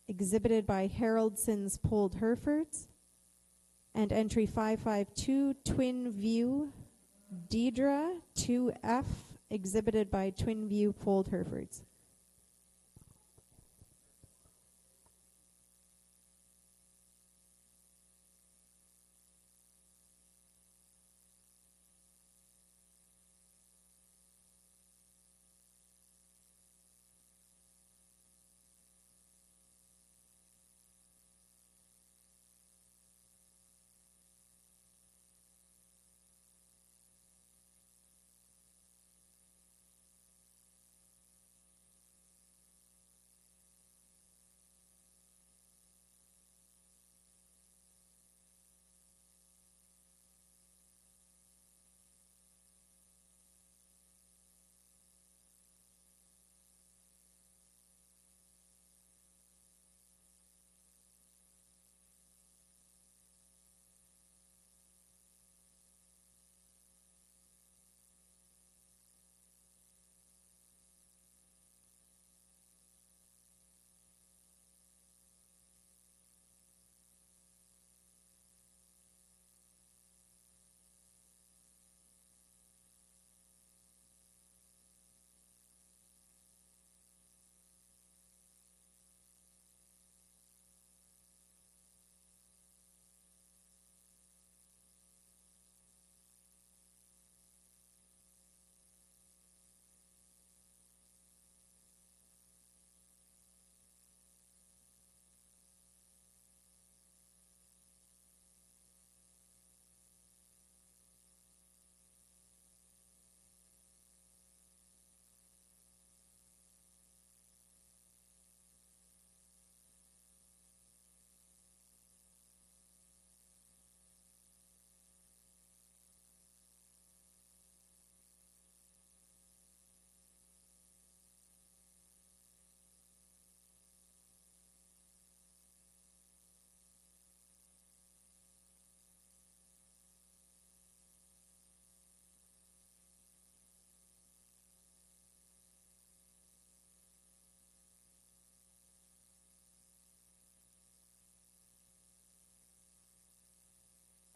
exhibited by Haroldson's Polled Herefords. And entry 552 Twin View Deidre 2F, exhibited by Twin View Polled Herefords.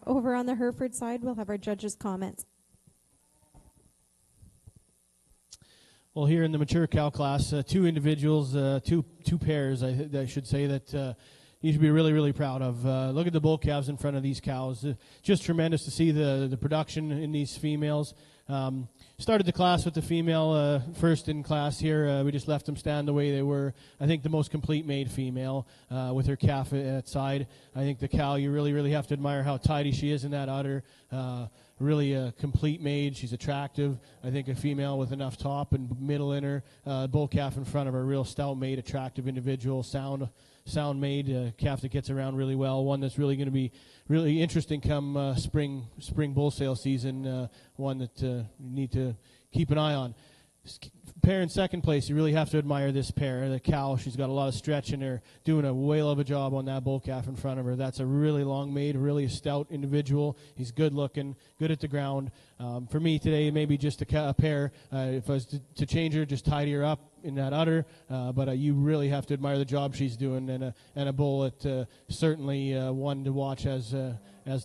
Over on the Hereford side, we'll have our judges' comments. Well, here in the mature cow class, two individuals, two pairs, I should say, that you should be really proud of. Look at the bull calves in front of these cows. Just tremendous to see the production in these females. Started the class with the female first in class here. We just left them stand the way they were. I think the most complete made female with her calf at side. I think the cow, you really have to admire how tidy she is in that udder. Really a complete made. She's attractive. I think a female with enough top and middle in her. Bull calf in front of her, real stout made, attractive individual, sound made, calf that gets around really well. One that's really going to be really interesting come spring bull sale season. One that you need to keep an eye on. Pair in second place, you really have to admire this pair. The cow, she's got a lot of stretch in her, doing a whale of a job on that bull calf in front of her. That's a really long made, really stout individual. He's good looking, good at the ground. For me today, maybe just a pair. If I was to change her, just tidy her up in that udder. But you really have to admire the job she's doing, and a bull that certainly one to watch as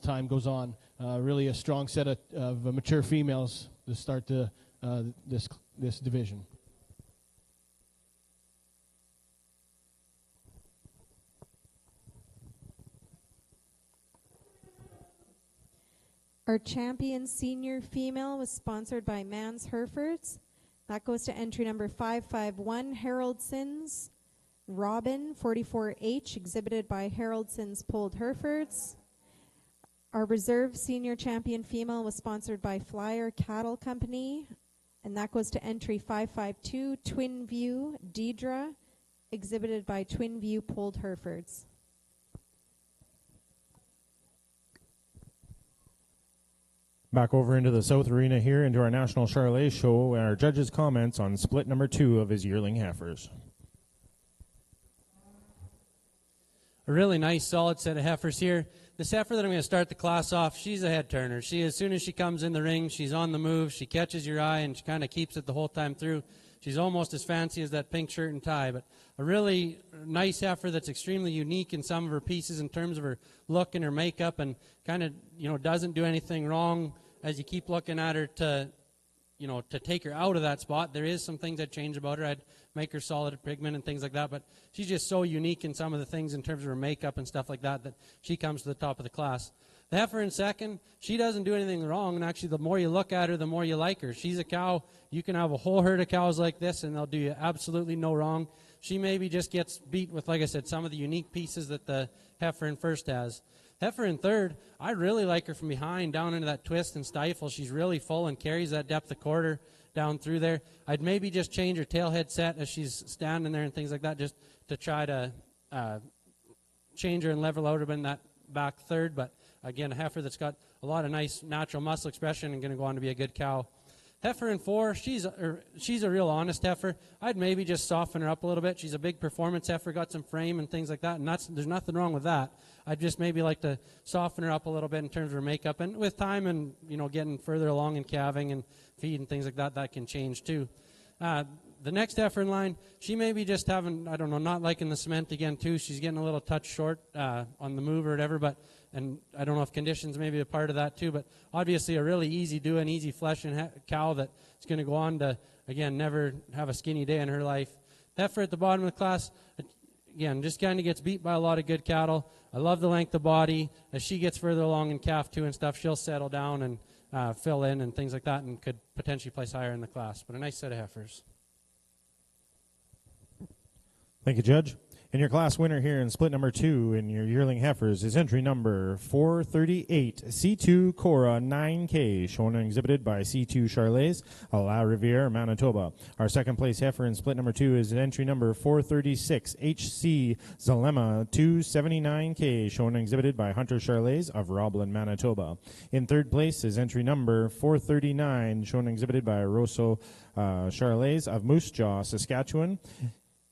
time goes on. Really a strong set of mature females to start this division. Our champion senior female was sponsored by Mans Herefords. That goes to entry number 551, Haroldson's Robin 44H, exhibited by Haroldson's Polled Herefords. Our reserve senior champion female was sponsored by Flyer Cattle Company, and that goes to entry 552, Twin View Deidre, exhibited by Twin View Polled Herefords. Back over into the South Arena here, into our National Charolais show, our judges' comments on split number 2 of his yearling heifers. A really nice, solid set of heifers here. This heifer that I'm going to start the class off, she's a head turner. As soon as she comes in the ring, she's on the move. She catches your eye, and she kind of keeps it the whole time through. She's almost as fancy as that pink shirt and tie, but a really nice heifer that's extremely unique in some of her pieces in terms of her look and her makeup, and kind of, doesn't do anything wrong as you keep looking at her to take her out of that spot. There is some things I'd change about her. I'd make her solid at pigment and things like that, but she's just so unique in some of the things in terms of her makeup and stuff like that she comes to the top of the class. The heifer in second, she doesn't do anything wrong, and actually the more you look at her, the more you like her. She's a cow. You can have a whole herd of cows like this, and they'll do you absolutely no wrong. She maybe just gets beat with, like I said, some of the unique pieces that the heifer in first has. Heifer in third, I really like her from behind down into that twist and stifle. She's really full and carries that depth of quarter down through there. I'd maybe just change her tail head set as she's standing there and things like that, just to try to change her and level out her in that back third. But again, a heifer that's got a lot of nice natural muscle expression and going to go on to be a good cow. Heifer in four, she's a real honest heifer. I'd maybe just soften her up a little bit. She's a big performance heifer, got some frame and things like that, and there's nothing wrong with that. I'd just maybe like to soften her up a little bit in terms of her makeup, and with time and getting further along in calving and feed and things like that, that can change too. The next heifer in line, she may be just having, not liking the cement again too. She's getting a little touch short on the move or whatever, and I don't know if conditions may be a part of that too, but obviously a really easy doing, easy fleshing cow that's going to go on to, again, never have a skinny day in her life. Heifer at the bottom of the class, again, just kind of gets beat by a lot of good cattle. I love the length of body. As she gets further along in calf too and stuff, she'll settle down and fill in and things like that, and could potentially place higher in the class. But a nice set of heifers. Thank you, Judge. And your class winner here in split number 2 in your yearling heifers is entry number 438, C2 Cora 9K, shown and exhibited by C2 Charolais, La Riviere, Manitoba. Our second place heifer in split number 2 is entry number 436, HC Zalema 279K, shown and exhibited by Hunter Charolais of Roblin, Manitoba. In third place is entry number 439, shown and exhibited by Rosso Charolais of Moose Jaw, Saskatchewan.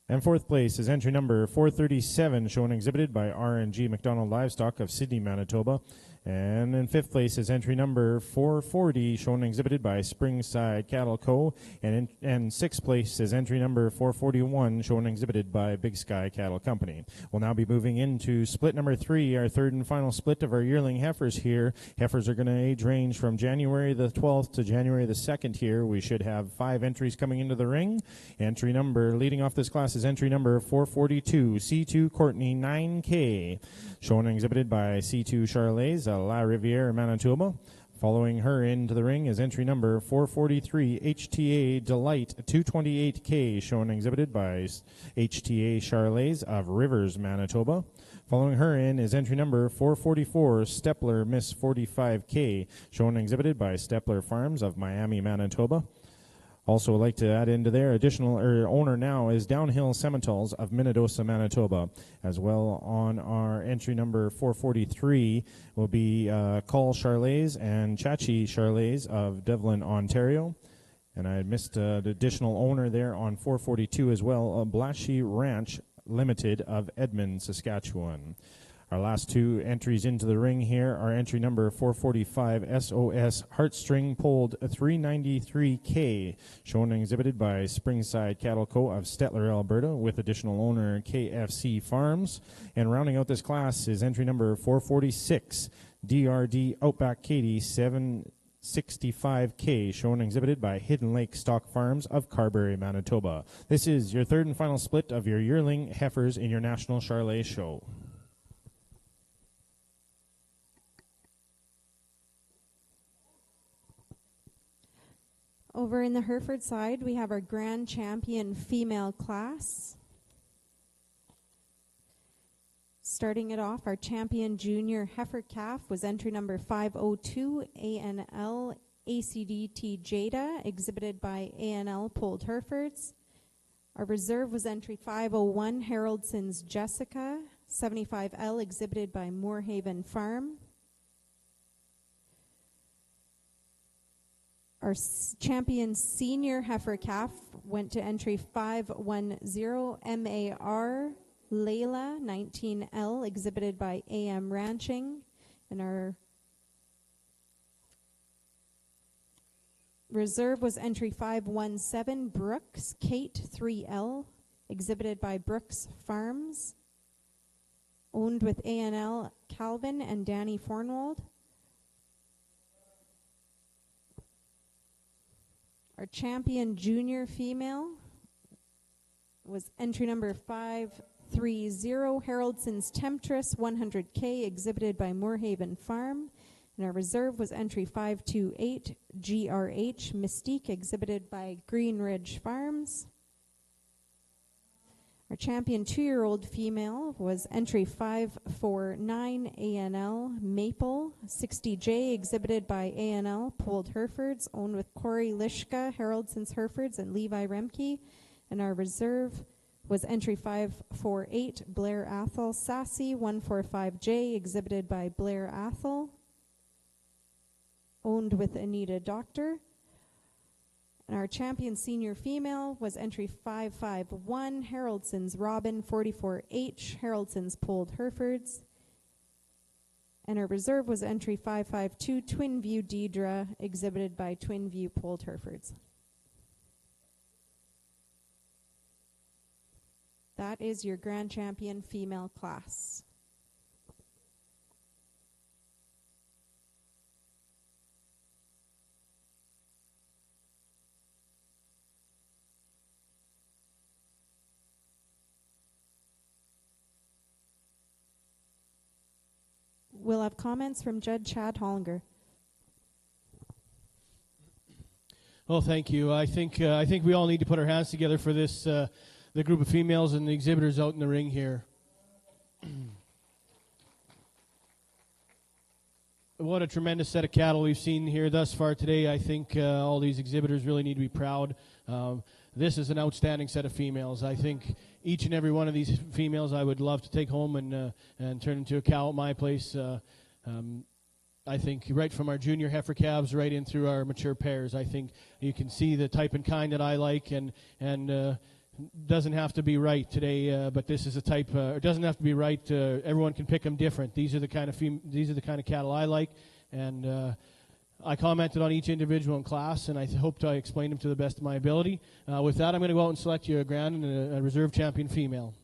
And fourth place is entry number 437, shown and exhibited by R&G McDonald Livestock of Sydney, Manitoba. And in fifth place is entry number 440, shown and exhibited by Springside Cattle Co. And sixth place is entry number 441, shown and exhibited by Big Sky Cattle Company. We'll now be moving into split number 3, our third and final split of our yearling heifers here. Heifers are going to age range from January the 12th to January the 2nd here. We should have 5 entries coming into the ring. Entry number, leading off this class, is entry number 442, C2 Courtney 9K, shown and exhibited by C2 Charolais, La Riviere, Manitoba. Following her into the ring is entry number 443, HTA Delight 228K, shown and exhibited by HTA Charlays of Rivers, Manitoba. Following her in is entry number 444, Stepler Miss 45K, shown and exhibited by Stepler Farms of Miami, Manitoba. Also would like to add into there, additional owner now is Downhill Sementals of Minnedosa, Manitoba. As well on our entry number 443 will be Call Charlays and Chachi Charlays of Devlin, Ontario. And I missed the additional owner there on 442 as well, Blashy Ranch Limited of Edmond, Saskatchewan. Our last two entries into the ring here are entry number 445, SOS Heartstring Pulled 393K, shown and exhibited by Springside Cattle Co. of Stettler, Alberta, with additional owner KFC Farms. And rounding out this class is entry number 446, DRD Outback Katy 765K, shown and exhibited by Hidden Lake Stock Farms of Carberry, Manitoba. This is your third and final split of your yearling heifers in your National Charlet Show. Over in the Hereford side, we have our Grand Champion female class. Starting it off, our Champion Junior Heifer Calf was entry number 502, ANL ACDT Jada, exhibited by ANL Polled Herefords. Our reserve was entry 501, Haroldson's Jessica, 75L, exhibited by Moorhaven Farm. Our Champion Senior Heifer Calf went to entry 510, MAR Layla, 19L, exhibited by AM Ranching. And our reserve was entry 517, Brooks Kate, 3L, exhibited by Brooks Farms, owned with ANL Calvin and Danny Fornwald. Our Champion Junior female was entry number 530, Haroldson's Temptress 100K, exhibited by Moorhaven Farm. And our reserve was entry 528, GRH Mystique, exhibited by Green Ridge Farms. Our Champion 2-year-old female was entry 549, ANL Maple 60J, exhibited by ANL Polled Herefords, owned with Corey Lishka, Haroldson's Herefords, and Levi Remke. And our reserve was entry 548, Blair Athol Sassy 145J, exhibited by Blair Athol, owned with Anita Doctor. And our Champion Senior female was entry 551, Haroldson's Robin 44H, Haroldson's Polled Herefords. And our reserve was entry 552, Twin View Deidre, exhibited by Twin View Polled Herefords. That is your Grand Champion female class. We'll have comments from Judge Chad Hollinger. Well, thank you. I think we all need to put our hands together for this, the group of females and the exhibitors out in the ring here. What a tremendous set of cattle we've seen here thus far today. I think all these exhibitors really need to be proud. This is an outstanding set of females. I think each and every one of these females I would love to take home and turn into a cow at my place. I think right from our junior heifer calves right in through our mature pairs. I think you can see the type and kind that I like, and doesn't have to be right today, but this is a type. It doesn't have to be right. Everyone can pick them different. These are the kind of cattle I like, and I commented on each individual in class, and I hoped I explained them to the best of my ability. With that, I'm going to go out and select you a grand and a reserve champion female.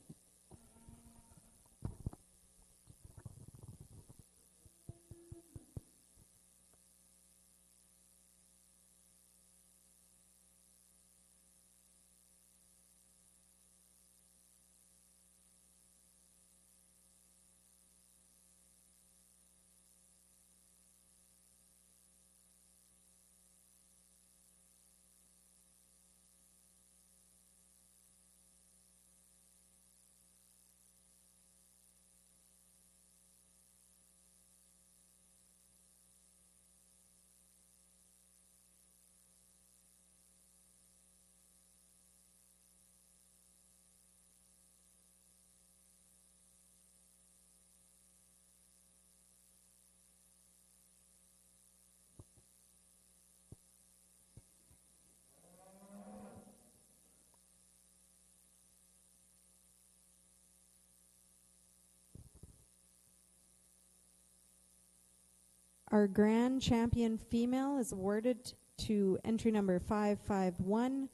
Our grand champion female is awarded to entry number 551,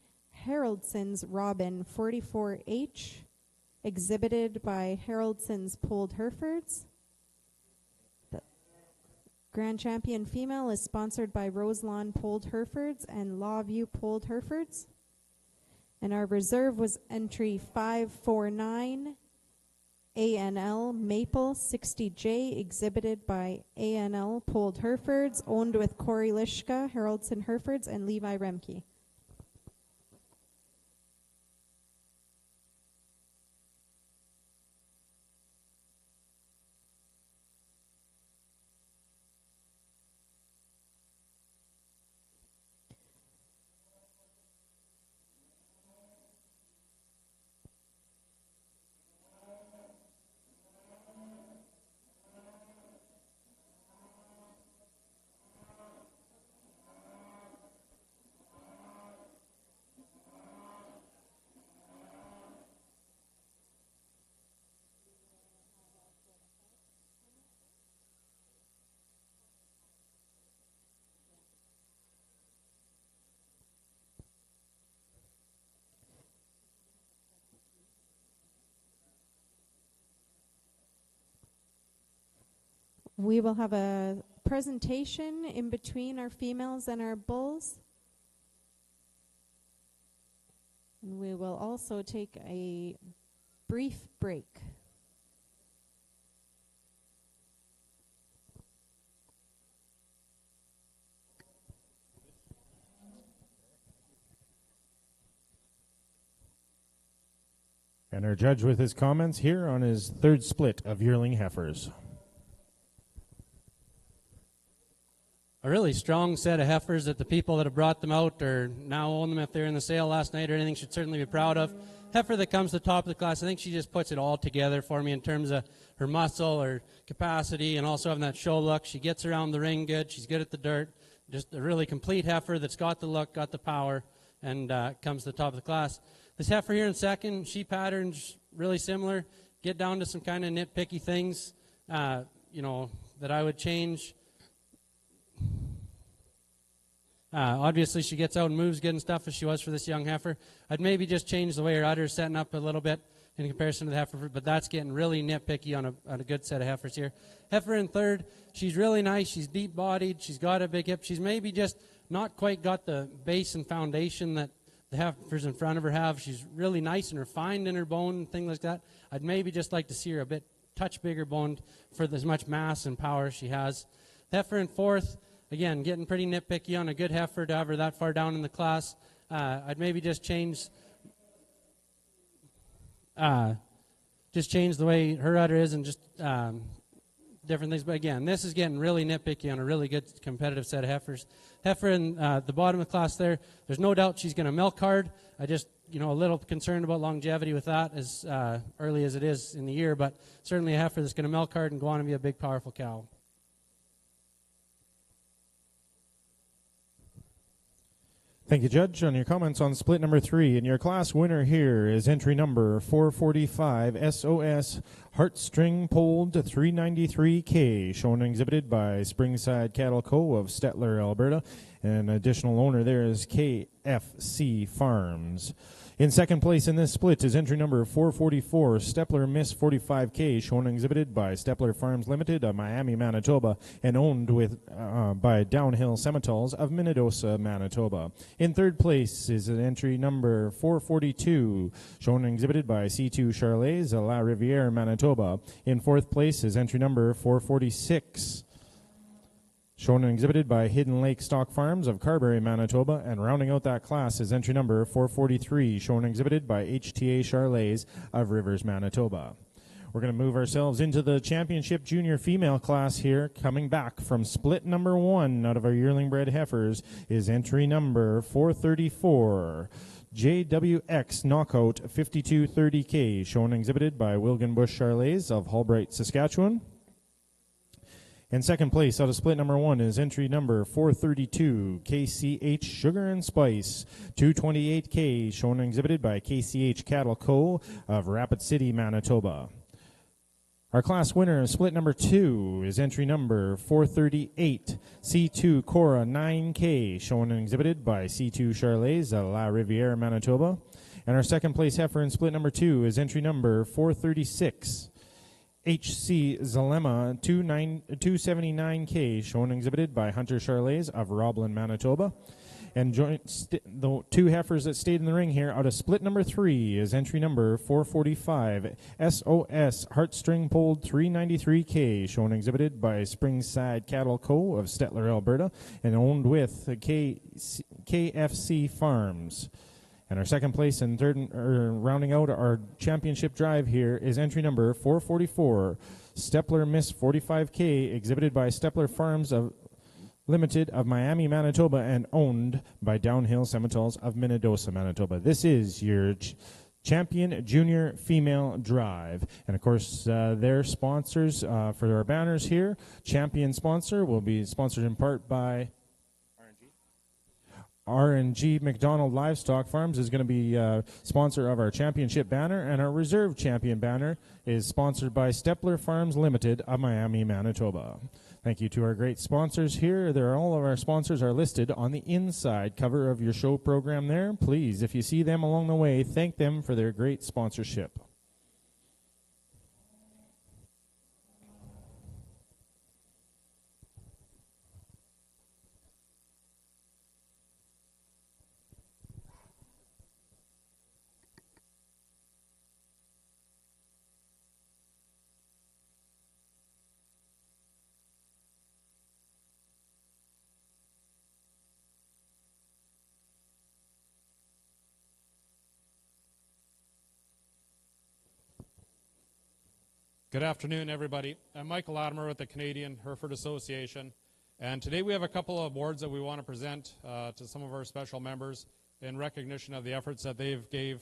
Haroldson's Robin 44H, exhibited by Haroldson's Polled Herefords. The grand champion female is sponsored by Roselawn Polled Herefords and Lawview Polled Herefords. And our reserve was entry 549, ANL Maple 60J, exhibited by ANL Polled Herefords, owned with Corey Lishka, Haroldson Herefords, and Levi Remke. We will have a presentation in between our females and our bulls. And we will also take a brief break. And our judge with his comments here on his third split of yearling heifers. A really strong set of heifers that the people that have brought them out or now own them if they're in the sale last night or anything should certainly be proud of. Heifer that comes to the top of the class, I think she just puts it all together for me in terms of her muscle, her capacity, and also having that show look. She gets around the ring good. She's good at the dirt. Just a really complete heifer that's got the look, got the power, and comes to the top of the class. This heifer here in second, she patterns really similar. Get down to some kind of nitpicky things, that I would change. Obviously, she gets out and moves good and stuff as she was for this young heifer. I'd maybe just change the way her udder is setting up a little bit in comparison to the heifer, but that's getting really nitpicky on a good set of heifers here. Heifer in third, she's really nice. She's deep-bodied. She's got a big hip. She's maybe just not quite got the base and foundation that the heifers in front of her have. She's really nice and refined in her bone and things like that. I'd maybe just like to see her a touch bigger boned for as much mass and power as she has. Heifer in fourth, again, getting pretty nitpicky on a good heifer to have her that far down in the class. I'd maybe just change the way her udder is and just different things. But again, this is getting really nitpicky on a really good competitive set of heifers. Heifer in the bottom of the class there's no doubt she's going to milk hard. I just, a little concerned about longevity with that as early as it is in the year, but certainly a heifer that's going to milk hard and go on and be a big, powerful cow. Thank you, Judge, on your comments on split number 3. And your class winner here is entry number 445 SOS Heartstring Polled 393K, shown and exhibited by Springside Cattle Co. of Stettler, Alberta. And additional owner there is KFC Farms. In second place in this split is entry number 444, Steppler Miss 45K, shown and exhibited by Steppler Farms Limited of Miami, Manitoba, and owned by Downhill Semitals of Minnedosa, Manitoba. In third place is entry number 442, shown and exhibited by C2 Charlets of La Riviere, Manitoba. In fourth place is entry number 446, shown and exhibited by Hidden Lake Stock Farms of Carberry, Manitoba, and rounding out that class is entry number 443, shown and exhibited by HTA Charlets of Rivers, Manitoba. We're going to move ourselves into the championship junior female class here. Coming back from split number 1 out of our yearling bred heifers is entry number 434. JWX Knockout 5230K, shown and exhibited by Wilgenbush Charlets of Halbright, Saskatchewan. In second place out of split number 1 is entry number 432, KCH Sugar and Spice 228K, shown and exhibited by KCH Cattle Co. of Rapid City, Manitoba. Our class winner of split number 2 is entry number 438, C2 Cora 9K, shown and exhibited by C2 Charles, La Riviere, Manitoba. And our second place heifer in split number 2 is entry number 436, HC Zalema 279K, shown and exhibited by Hunter Charles of Roblin, Manitoba. And the two heifers that stayed in the ring here out of split number 3 is entry number 445, SOS Heartstring Pulled 393K, shown and exhibited by Springside Cattle Co. of Stettler, Alberta, and owned with KFC Farms. And our second place and rounding out our championship drive here is entry number 444, Steppler Miss 45K, exhibited by Steppler Farms of Limited of Miami, Manitoba, and owned by Downhill Sementals of Minnedosa, Manitoba. This is your Champion Junior Female Drive. And, of course, their sponsors for our banners here. Champion sponsor will be sponsored in part by R&G McDonald Livestock Farms is going to be sponsor of our championship banner, and our reserve champion banner is sponsored by Steppler Farms Limited of Miami, Manitoba. Thank you to our great sponsors here. All of our sponsors are listed on the inside cover of your show program there. Please, if you see them along the way, thank them for their great sponsorship. Good afternoon, everybody. I'm Michael Latimer with the Canadian Hereford Association, and today we have a couple of awards that we want to present to some of our special members in recognition of the efforts that they've gave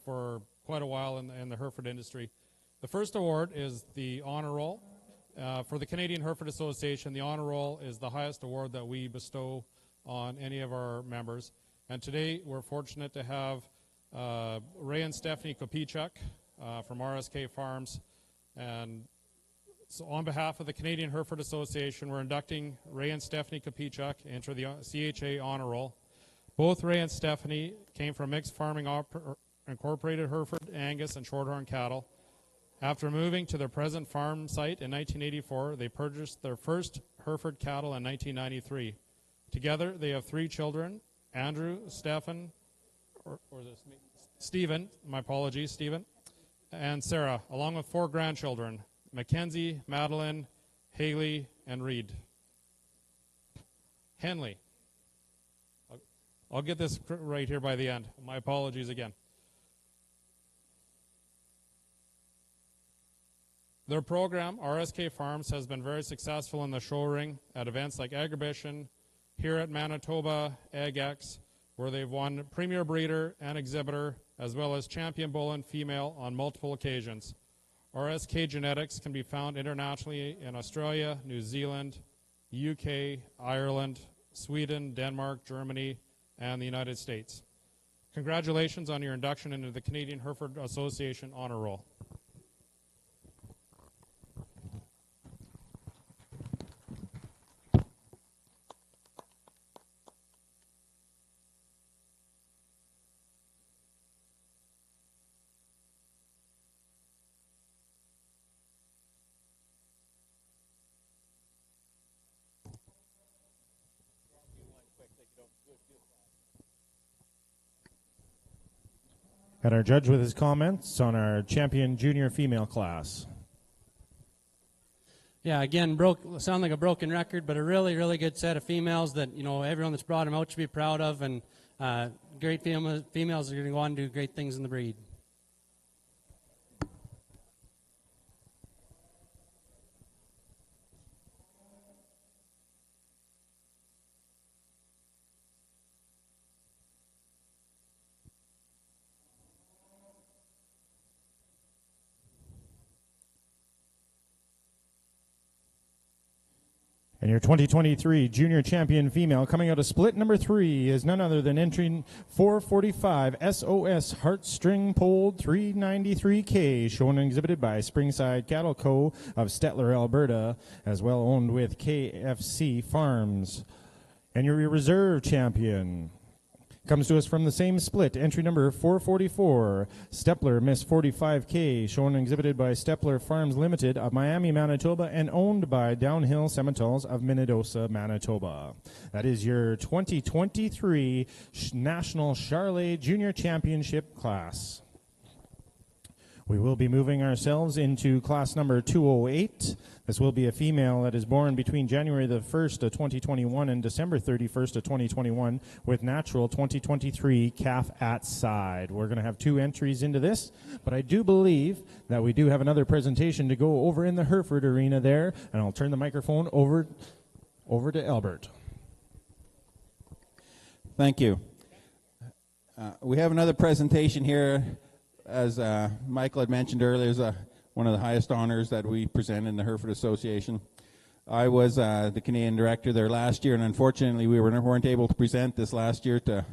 for quite a while in the Hereford industry. The first award is the Honor Roll. For the Canadian Hereford Association, the Honor Roll is the highest award that we bestow on any of our members. And today we're fortunate to have Ray and Stephanie Kopichuk from RSK Farms. And so on behalf of the Canadian Hereford Association, we're inducting Ray and Stephanie Kopichuk into the CHA Honor Roll. Both Ray and Stephanie came from Mixed Farming Incorporated Hereford, Angus, and Shorthorn cattle. After moving to their present farm site in 1984, they purchased their first Hereford cattle in 1993. Together, they have 3 children, Andrew, Stephen, Stephen, my apologies, Stephen, and Sarah, along with 4 grandchildren, Mackenzie, Madeline, Haley, and Reed. Henley. I'll get this right here by the end. My apologies again. Their program, RSK Farms, has been very successful in the show ring at events like Agribition, here at Manitoba AgX, where they've won Premier Breeder and Exhibitor, as well as Champion Bull and Female on multiple occasions. RSK genetics can be found internationally in Australia, New Zealand, UK, Ireland, Sweden, Denmark, Germany, and the United States. Congratulations on your induction into the Canadian Hereford Association Honor Roll. And our judge with his comments on our champion junior female class. Yeah, again, sound like a broken record, but a really, really good set of females that, everyone that's brought them out should be proud of, and great females are going to go on and do great things in the breed. And your 2023 junior champion female coming out of split number 3 is none other than entering 445 SOS Heartstring Pulled 393K, shown and exhibited by Springside Cattle Co. of Stettler, Alberta, as well owned with KFC Farms. And your reserve champion comes to us from the same split, entry number 444, Steppler Miss 45K, shown and exhibited by Steppler Farms Limited of Miami, Manitoba, and owned by Downhill Simmentals of Minnedosa, Manitoba. That is your 2023 National Charlet Junior Championship class. We will be moving ourselves into class number 208. This will be a female that is born between January the 1st of 2021 and December 31st of 2021 with natural 2023 calf at side. We're going to have 2 entries into this, but I do believe that we do have another presentation to go over in the Hereford arena there, and I'll turn the microphone over to Albert. Thank you. We have another presentation here. As Michael had mentioned earlier, is one of the highest honors that we present in the Hereford Association. I was the Canadian director there last year, and unfortunately we weren't able to present this last year to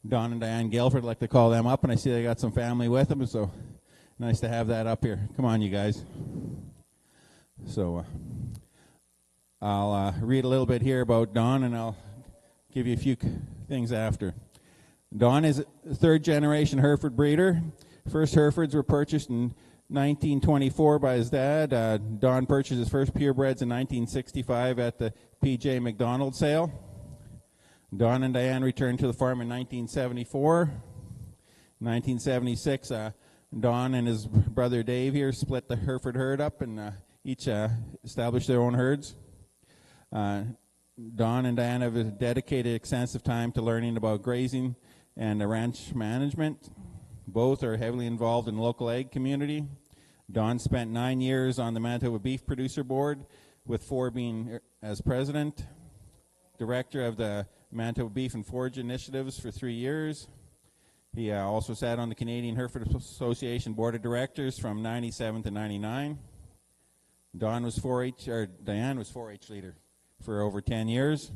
Don and Diane Guilford. I'd like to call them up, and I see they got some family with them, so nice to have that up here. Come on, you guys. So I'll read a little bit here about Don, and I'll give you a few things after. Don is a 3rd-generation Hereford breeder. First Herefords were purchased in 1924 by his dad. Don purchased his first purebreds in 1965 at the P.J. McDonald sale. Don and Diane returned to the farm in 1974. In 1976, Don and his brother Dave here split the Hereford herd up and each established their own herds. Don and Diane have dedicated extensive time to learning about grazing and ranch management. Both are heavily involved in the local ag community. Don spent 9 years on the Manitoba Beef Producer Board, with 4 being as president, director of the Manitoba Beef and Forage Initiatives for 3 years. He also sat on the Canadian Hereford Association Board of Directors from 97 to 99. Diane was 4-H leader for over 10 years.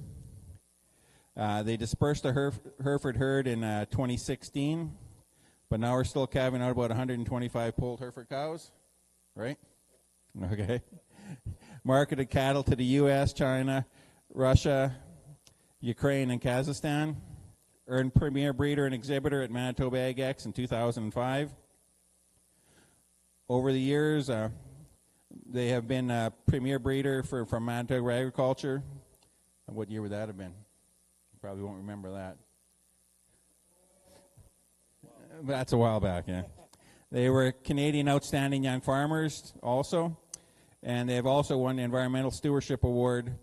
They dispersed the Hereford herd in 2016. But now we're still calving out about 125 polled Hereford cows, right? Okay. Marketed cattle to the U.S., China, Russia, Ukraine, and Kazakhstan. Earned Premier Breeder and Exhibitor at Manitoba Ag X in 2005. Over the years, they have been a Premier Breeder from Manitoba Agriculture. What year would that have been? You probably won't remember that. That's a while back, yeah. They were Canadian Outstanding Young Farmers also, and they have also won the Environmental Stewardship Award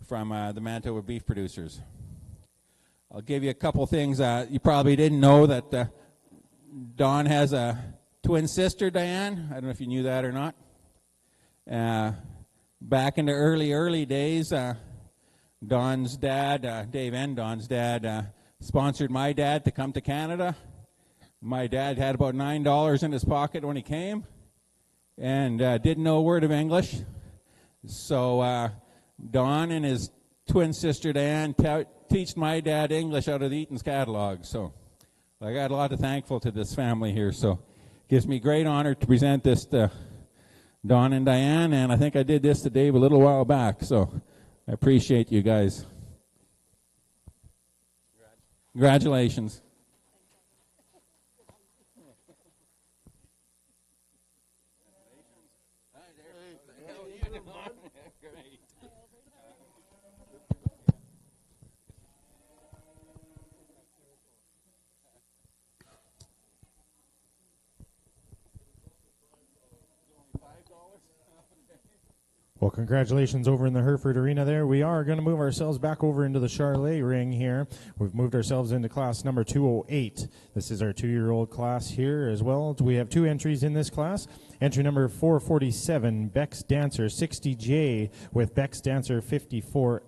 from the Manitoba Beef Producers. I'll give you a couple things. You probably didn't know that Don has a twin sister, Diane. I don't know if you knew that or not. Back in the early days, Don's dad, Dave and Don's dad, sponsored my dad to come to Canada. My dad had about $9 in his pocket when he came and didn't know a word of English. So Don and his twin sister Diane teach my dad English out of the Eaton's catalog. So I got a lot of thankful to this family here. So it gives me great honor to present this to Don and Diane, and I think I did this to Dave a little while back. So I appreciate you guys. Congratulations. Well, congratulations over in the Hereford arena there. We are going to move ourselves back over into the Charlet ring here. We've moved ourselves into class number 208. This is our 2-year-old class here as well. We have 2 entries in this class. Entry number 447, Beck's Dancer 60J with Beck's Dancer 54,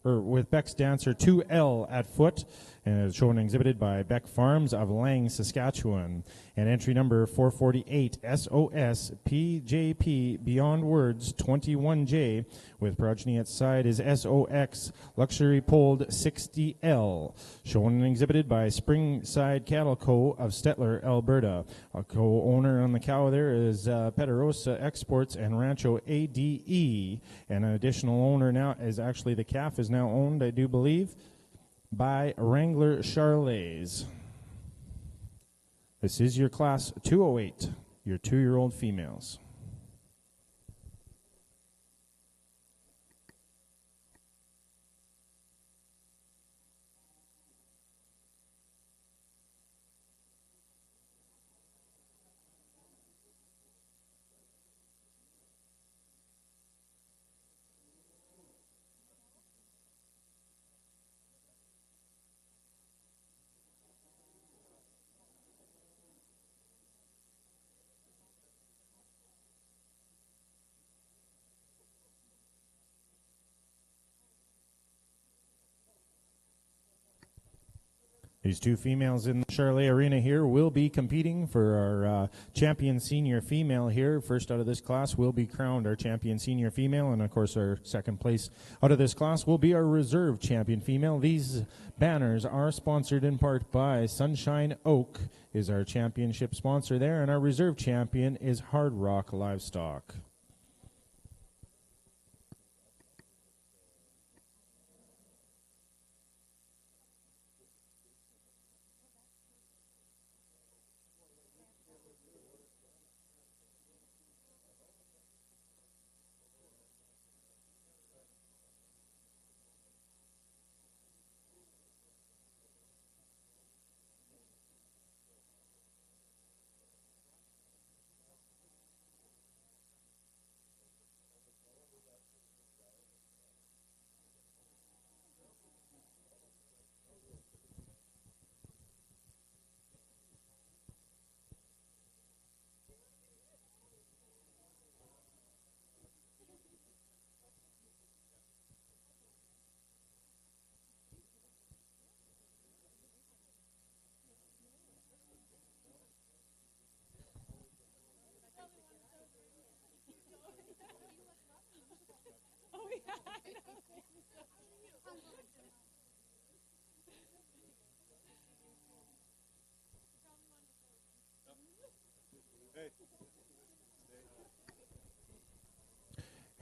or with Beck's Dancer 2L at foot. and is shown and exhibited by Beck Farms of Lang, Saskatchewan. And entry number 448, SOS PJP Beyond Words 21J, with progeny at side is SOX Luxury Polled 60L, shown and exhibited by Springside Cattle Co. of Stettler, Alberta. A co-owner on the cow there is Petarosa Exports and Rancho ADE, and an additional owner now is actually the calf is now owned, I do believe, by Wrangler Charolais. This is your class 208, your 2-year-old females. These two females in the Charolais Arena here will be competing for our champion senior female here. First out of this class will be crowned our champion senior female, and of course our second place out of this class will be our reserve champion female. These banners are sponsored in part by Sunshine Oak, is our championship sponsor there, and our reserve champion is Hard Rock Livestock.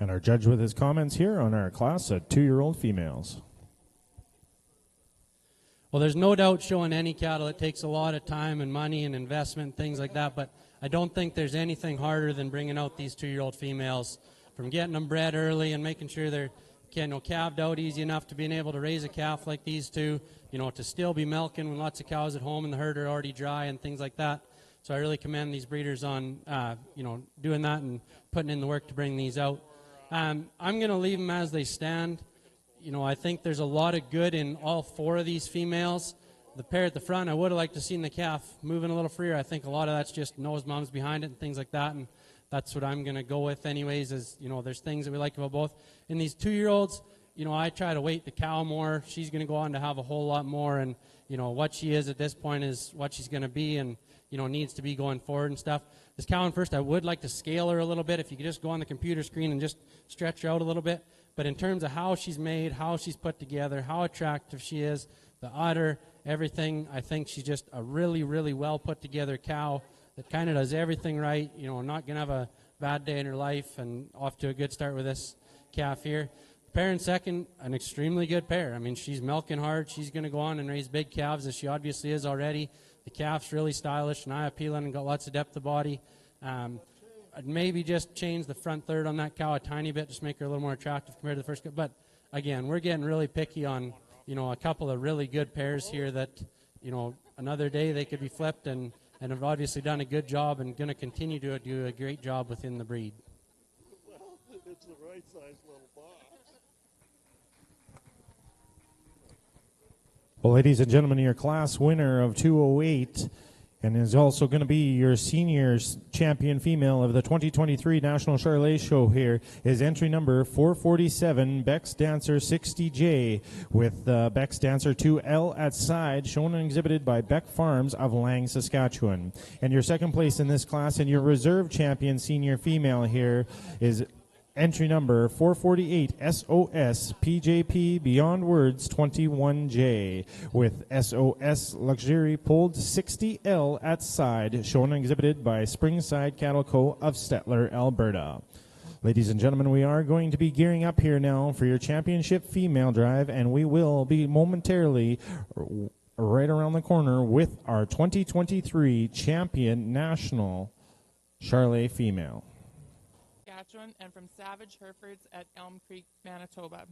And our judge with his comments here on our class of 2-year-old females. Well, there's no doubt showing any cattle, it takes a lot of time and money and investment, things like that, but I don't think there's anything harder than bringing out these 2-year-old females, from getting them bred early and making sure they're calved out easy enough to being able to raise a calf like these two, to still be milking when lots of cows at home and the herd are already dry and things like that. So I really commend these breeders on, doing that and putting in the work to bring these out. I'm going to leave them as they stand. I think there's a lot of good in all 4 of these females. The pair at the front, I would have liked to seen the calf moving a little freer. I think a lot of that's just nose moms behind it and things like that, and that's what I'm going to go with anyways, is, there's things that we like about both. In these 2-year-olds, I try to weight the cow more. She's going to go on to have a whole lot more, and, what she is at this point is what she's going to be and, needs to be going forward and stuff. This cow in first, I would like to scale her a little bit. If you could just go on the computer screen and just stretch her out a little bit. But in terms of how she's made, how she's put together, how attractive she is, the udder, everything, I think she's just a really, really well put together cow that kind of does everything right, not going to have a bad day in her life, and off to a good start with this calf here. Pair in second, an extremely good pair. I mean, she's milking hard. She's going to go on and raise big calves, as she obviously is already. The calf's really stylish and eye-appealing and got lots of depth of body. I'd maybe just change the front third on that cow a tiny bit, just make her a little more attractive compared to the first. But again, we're getting really picky on, a couple of really good pairs here that, another day they could be flipped and have obviously done a good job and going to continue to do a great job within the breed. Well, it's the right size little box. Well, ladies and gentlemen, your class winner of 208 And is also going to be your seniors champion female of the 2023 National Charlet Show here is entry number 447, Beck's Dancer 60J, with Beck's Dancer 2L at side, shown and exhibited by Beck Farms of Lang, Saskatchewan. And your second place in this class and your reserve champion senior female here is entry number 448, SOS PJP Beyond Words 21J, with SOS Luxury pulled 60L at side, shown and exhibited by Springside Cattle Co. of Stettler, Alberta. Ladies and gentlemen, we are going to be gearing up here now for your championship female drive, and we will be momentarily right around the corner with our 2023 champion national Charlet female. And from Savage Herefords at Elm Creek, Manitoba.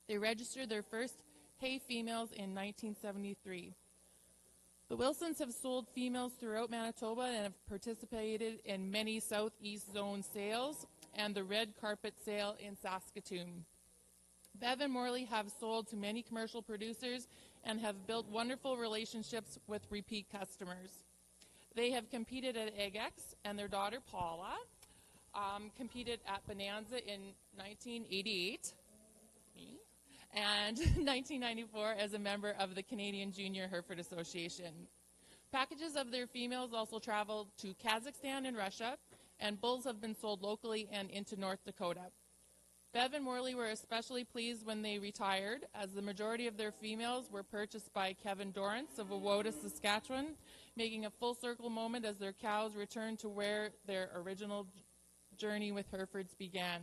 They registered their first hay females in 1973. The Wilsons have sold females throughout Manitoba and have participated in many Southeast Zone sales and the red carpet sale in Saskatoon. Bev and Morley have sold to many commercial producers and have built wonderful relationships with repeat customers. They have competed at EggX, and their daughter Paula competed at Bonanza in 1988 and 1994 as a member of the Canadian Junior Hereford Association. Packages of their females also traveled to Kazakhstan and Russia, and bulls have been sold locally and into North Dakota. Bev and Morley were especially pleased when they retired, as the majority of their females were purchased by Kevin Dorrance of Wawota, Saskatchewan, making a full circle moment as their cows returned to where their original journey with Herefords began.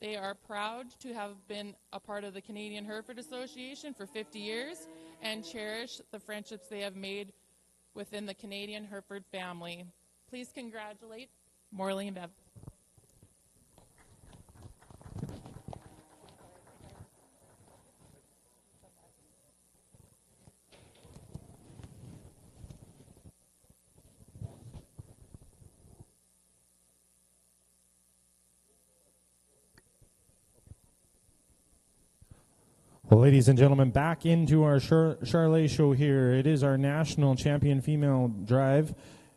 They are proud to have been a part of the Canadian Hereford Association for 50 years and cherish the friendships they have made within the Canadian Hereford family. Please congratulate Morley and Bev. Well, ladies and gentlemen, back into our Charlet show here. It is our national champion female drive.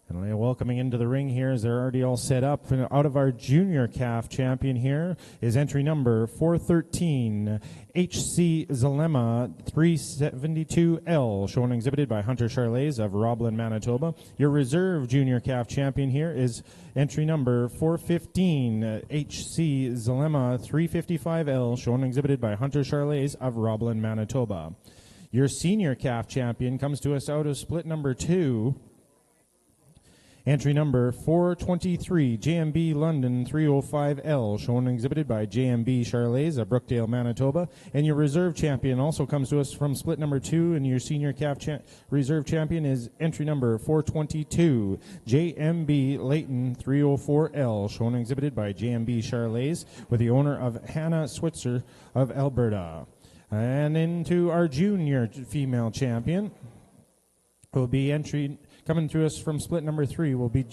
And welcoming into the ring here as they're already all set up. And out of our junior calf champion here is entry number 413, HC Zalema 372L, shown and exhibited by Hunter Charlets of Roblin, Manitoba. Your reserve junior calf champion here is entry number 415, HC Zalema 355L, shown and exhibited by Hunter Charlets of Roblin, Manitoba. Your senior calf champion comes to us out of split number 2. Entry number 423, JMB London 305L, shown and exhibited by JMB Charlets of Brookdale, Manitoba. And your reserve champion also comes to us from split number 2, and your senior calf reserve champion is entry number 422, JMB Layton 304L, shown and exhibited by JMB Charlets, with the owner of Hannah Switzer of Alberta. And into our junior female champion will be coming through us from split number 3 will be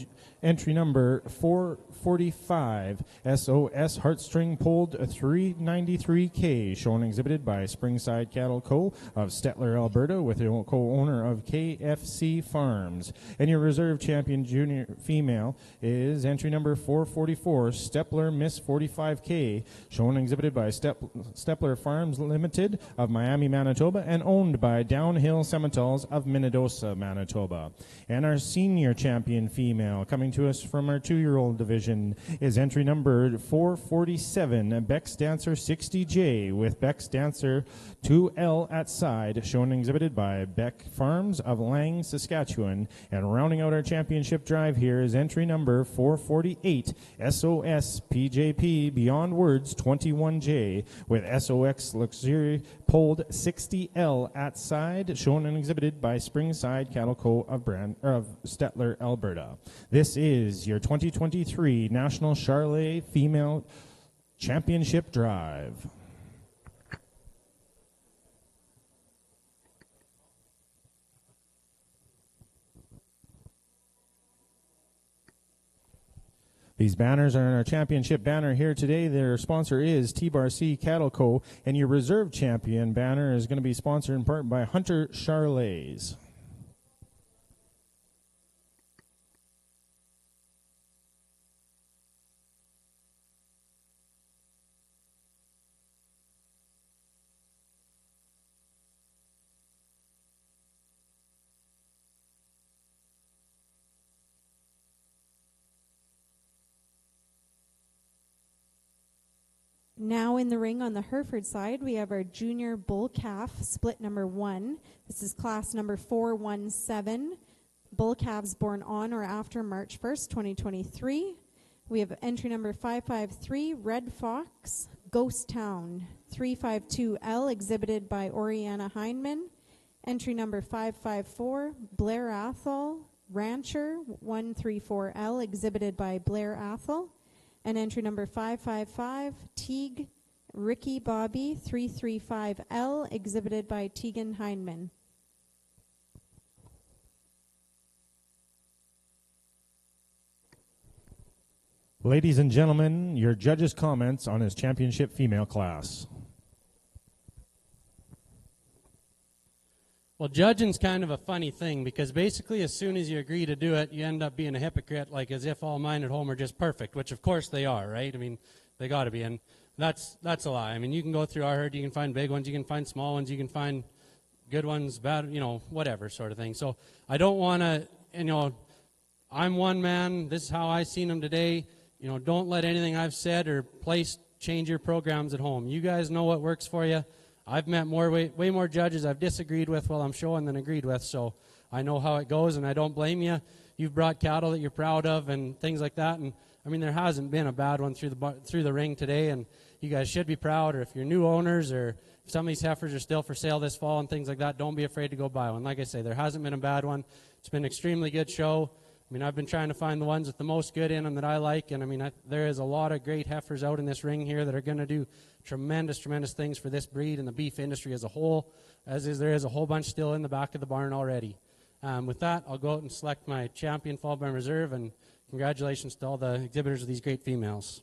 entry number 445, SOS Heartstring Pulled 393K, shown and exhibited by Springside Cattle Co. of Stettler, Alberta, with the co-owner of KFC Farms. And your reserve champion junior female is entry number 444, Steppler Miss 45K, shown and exhibited by Steppler Farms Limited of Miami, Manitoba, and owned by Downhill Sementals of Minnedosa, Manitoba. And our senior champion female, coming to us from our 2-year-old division, is entry number 447, Beck's Dancer 60J, with Beck's Dancer 2L at side, shown and exhibited by Beck Farms of Lang, Saskatchewan. And rounding out our championship drive here is entry number 448, SOS PJP Beyond Words 21J, with SOX Luxury Pulled 60L at side, shown and exhibited by Springside Cattle Co. of Stettler, Alberta. This is your 2023 National Charlet Female Championship Drive. These banners are in our championship banner here today. Their sponsor is T-Bar C Cattle Co. And your reserve champion banner is going to be sponsored in part by Hunter Charlets. Now in the ring on the Hereford side, we have our junior bull calf split number 1. This is class number 417. Bull calves born on or after March 1st, 2023. We have entry number 553, Red Fox, Ghost Town. 352L, exhibited by Oriana Hindman. Entry number 554, Blair Athol, Rancher. 134L, exhibited by Blair Athol. And entry number 555, Teague, Ricky Bobby. 335L, exhibited by Tegan Hindman. Ladies and gentlemen, your judges' comments on his championship female class. Well, judging's kind of a funny thing because basically as soon as you agree to do it, you end up being a hypocrite, like as if all mine at home are just perfect, which of course they are, right? I mean, they got to be, and that's a lie. I mean, you can go through our herd, you can find big ones, you can find small ones, you can find good ones, bad, whatever sort of thing. So I don't want to, I'm one man, this is how I seen them today. Don't let anything I've said or placed change your programs at home. You guys know what works for you. I've met way more judges I've disagreed with while I'm showing than agreed with, so I know how it goes, and I don't blame you. You've brought cattle that you're proud of and things like that, and I mean there hasn't been a bad one through the ring today, and you guys should be proud. Or if you're new owners, or if some of these heifers are still for sale this fall and things like that, don't be afraid to go buy one. Like I say, there hasn't been a bad one. It's been an extremely good show. I mean, I've been trying to find the ones with the most good in them that I like, and I mean, there is a lot of great heifers out in this ring here that are going to do tremendous things for this breed and the beef industry as a whole, there is a whole bunch still in the back of the barn already. With that, I'll go out and select my champion followed by reserve, and congratulations to all the exhibitors of these great females.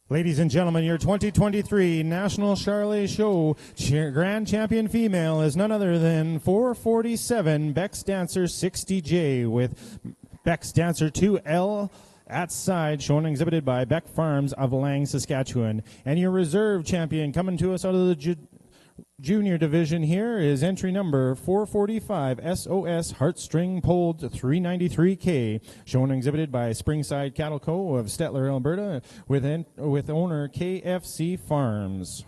Ladies and gentlemen, your 2023 National Charolais Show Grand Champion female is none other than 447 Beck's Dancer 60J, with Beck's Dancer 2L at side, shown and exhibited by Beck Farms of Lang, Saskatchewan. And your reserve champion coming to us out of the junior division here is entry number 445 SOS Heartstring Pulled 393K, shown and exhibited by Springside Cattle Co. of Stettler, Alberta, with owner KFC Farms.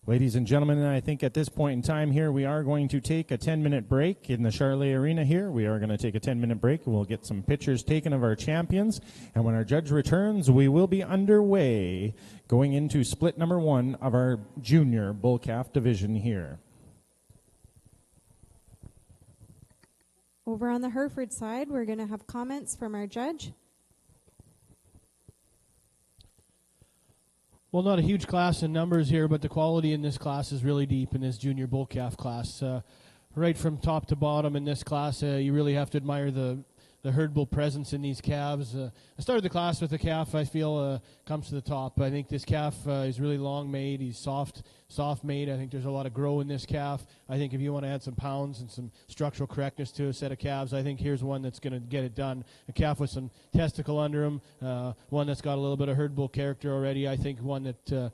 Ladies and gentlemen, I think at this point in time here, we are going to take a 10-minute break in the Charolais Arena here. We are going to take a 10-minute break. We'll get some pictures taken of our champions. And when our judge returns, we will be underway going into split number 1 of our junior bull calf division here. Over on the Hereford side, we're going to have comments from our judge. Well, not a huge class in numbers here, but the quality in this class is really deep in this junior bull calf class. Right from top to bottom in this class, you really have to admire the herd bull presence in these calves. I started the class with a calf I feel comes to the top. I think this calf is really long made. He's soft made. I think there's a lot of grow in this calf. I think if you want to add some pounds and some structural correctness to a set of calves, I think here's one that's going to get it done. A calf with some testicle under him, one that's got a little bit of herd bull character already. I think one that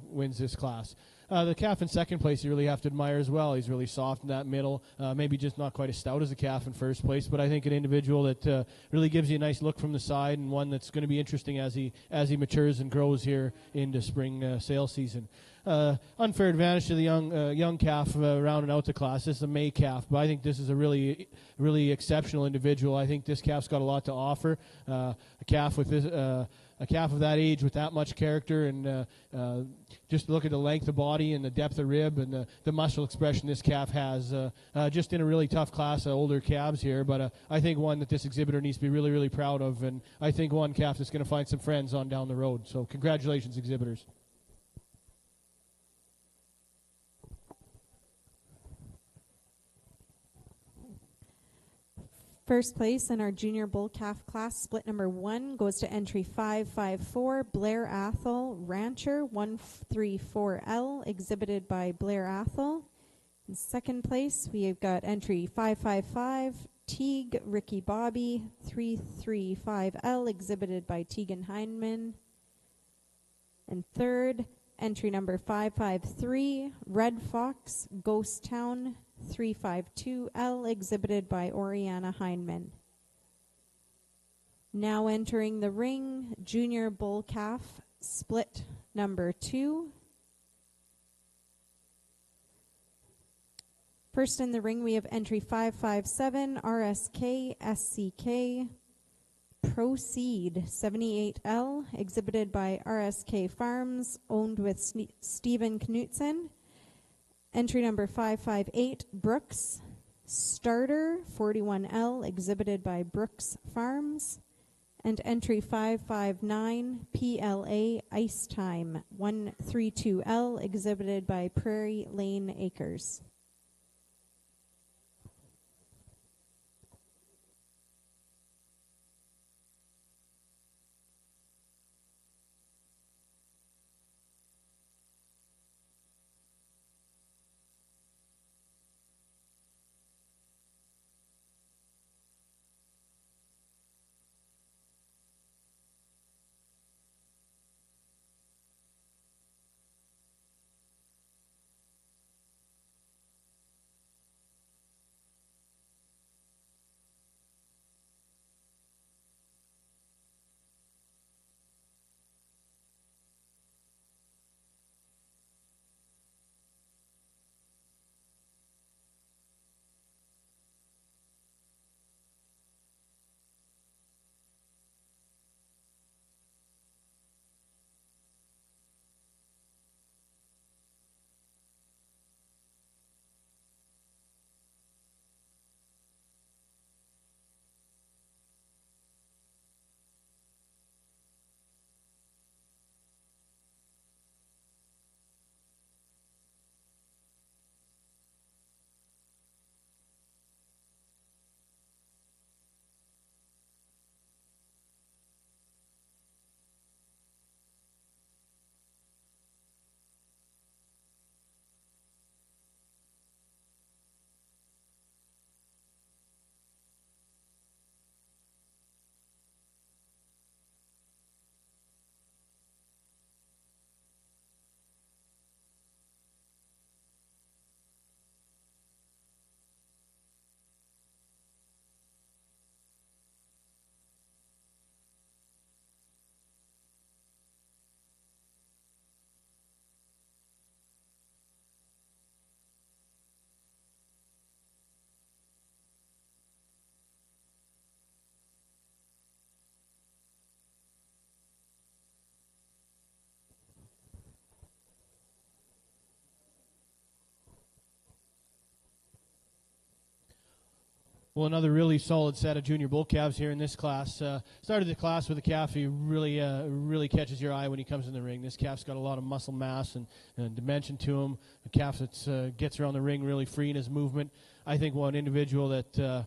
wins this class. The calf in second place you really have to admire as well. He's really soft in that middle, maybe just not quite as stout as the calf in first place, but I think an individual that really gives you a nice look from the side, and one that's going to be interesting as he matures and grows here into spring sale season. Unfair advantage to the young calf rounding out the class. This is a May calf, but I think this is a really exceptional individual. I think this calf's got a lot to offer. A calf with this. A calf of that age with that much character, and just look at the length of body and the depth of rib and the muscle expression this calf has, just in a really tough class of older calves here, but I think one that this exhibitor needs to be really proud of, and I think one calf that's going to find some friends on down the road. So congratulations, exhibitors. First place in our junior bull calf class, split number 1, goes to entry 554, Blair Athol, Rancher 134L, exhibited by Blair Athol. In second place, we have got entry 555, Teague Ricky Bobby 335L, exhibited by Tegan Heinman. And third, entry number 553, Red Fox Ghost Town 352L, exhibited by Oriana Heinman. Now entering the ring, junior bull calf, split number 2. First in the ring, we have entry 557, RSK SCK Proceed 78L, exhibited by RSK Farms, owned with Stephen Knutson. Entry number 558, Brooks Starter 41L, exhibited by Brooks Farms. And entry 559, PLA Ice Time 132L, exhibited by Prairie Lane Acres. Well, another really solid set of junior bull calves here in this class. Started the class with a calf who really catches your eye when he comes in the ring. This calf's got a lot of muscle mass and dimension to him. A calf that gets around the ring really free in his movement. I think one individual that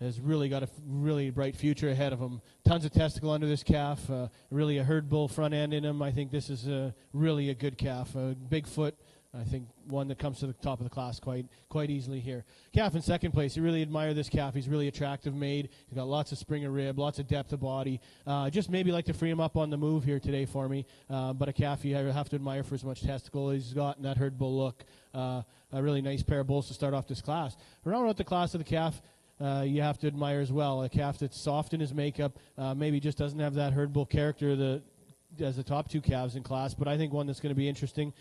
has really got a really bright future ahead of him. Tons of testicle under this calf. Really a herd bull front end in him. I think this is really a good calf. A big foot. I think one that comes to the top of the class quite easily here. Calf in second place. You really admire this calf. He's really attractive made. He's got lots of spring of rib, lots of depth of body. Just maybe like to free him up on the move here today for me. But a calf you have to admire for as much testicle he's got in that herd bull look. A really nice pair of bulls to start off this class. Around out the class of the calf, you have to admire as well. A calf that's soft in his makeup, maybe just doesn't have that herd bull character as the top two calves in class, but I think one that's going to be interesting,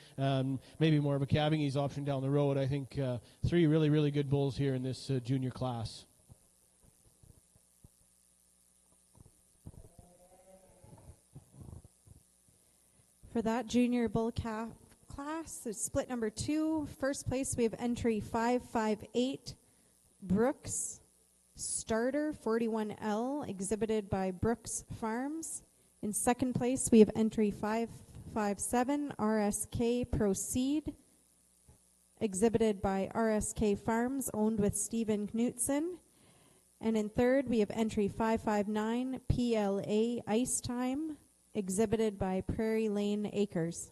maybe more of a calving ease option down the road. I think 3 really, really good bulls here in this junior class. For that junior bull calf class, it's split number 2. First place, we have entry 558, Brooks Starter 41L, exhibited by Brooks Farms. In second place, we have entry 557, RSK Proceed, exhibited by RSK Farms, owned with Stephen Knutson. And in third, we have entry 559, PLA Ice Time, exhibited by Prairie Lane Acres.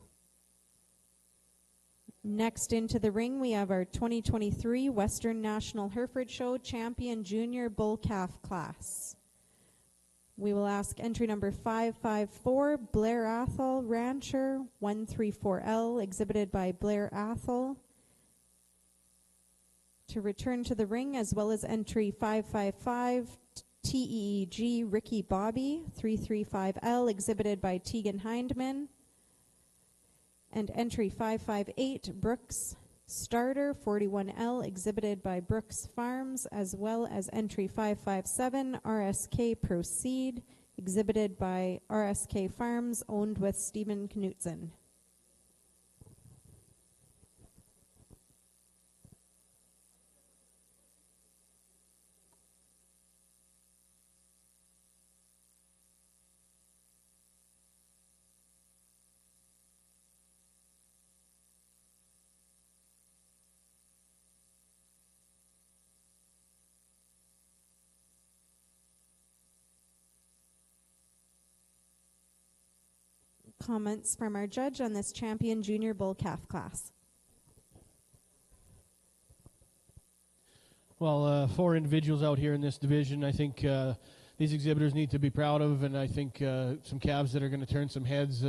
Next into the ring, we have our 2023 Western National Hereford Show Champion Junior Bull Calf class. We will ask entry number 554, Blair Athol Rancher 134L, exhibited by Blair Athol, to return to the ring, as well as entry 555, TEEG Ricky Bobby 335L, exhibited by Tegan Hindman, and entry 558, Brooks Starter 41L, exhibited by Brooks Farms, as well as entry 557, RSK Proceed, exhibited by RSK Farms, owned with Stephen Knutson. Comments from our judge on this champion junior bull calf class. Well, 4 individuals out here in this division, I think these exhibitors need to be proud of, and I think some calves that are going to turn some heads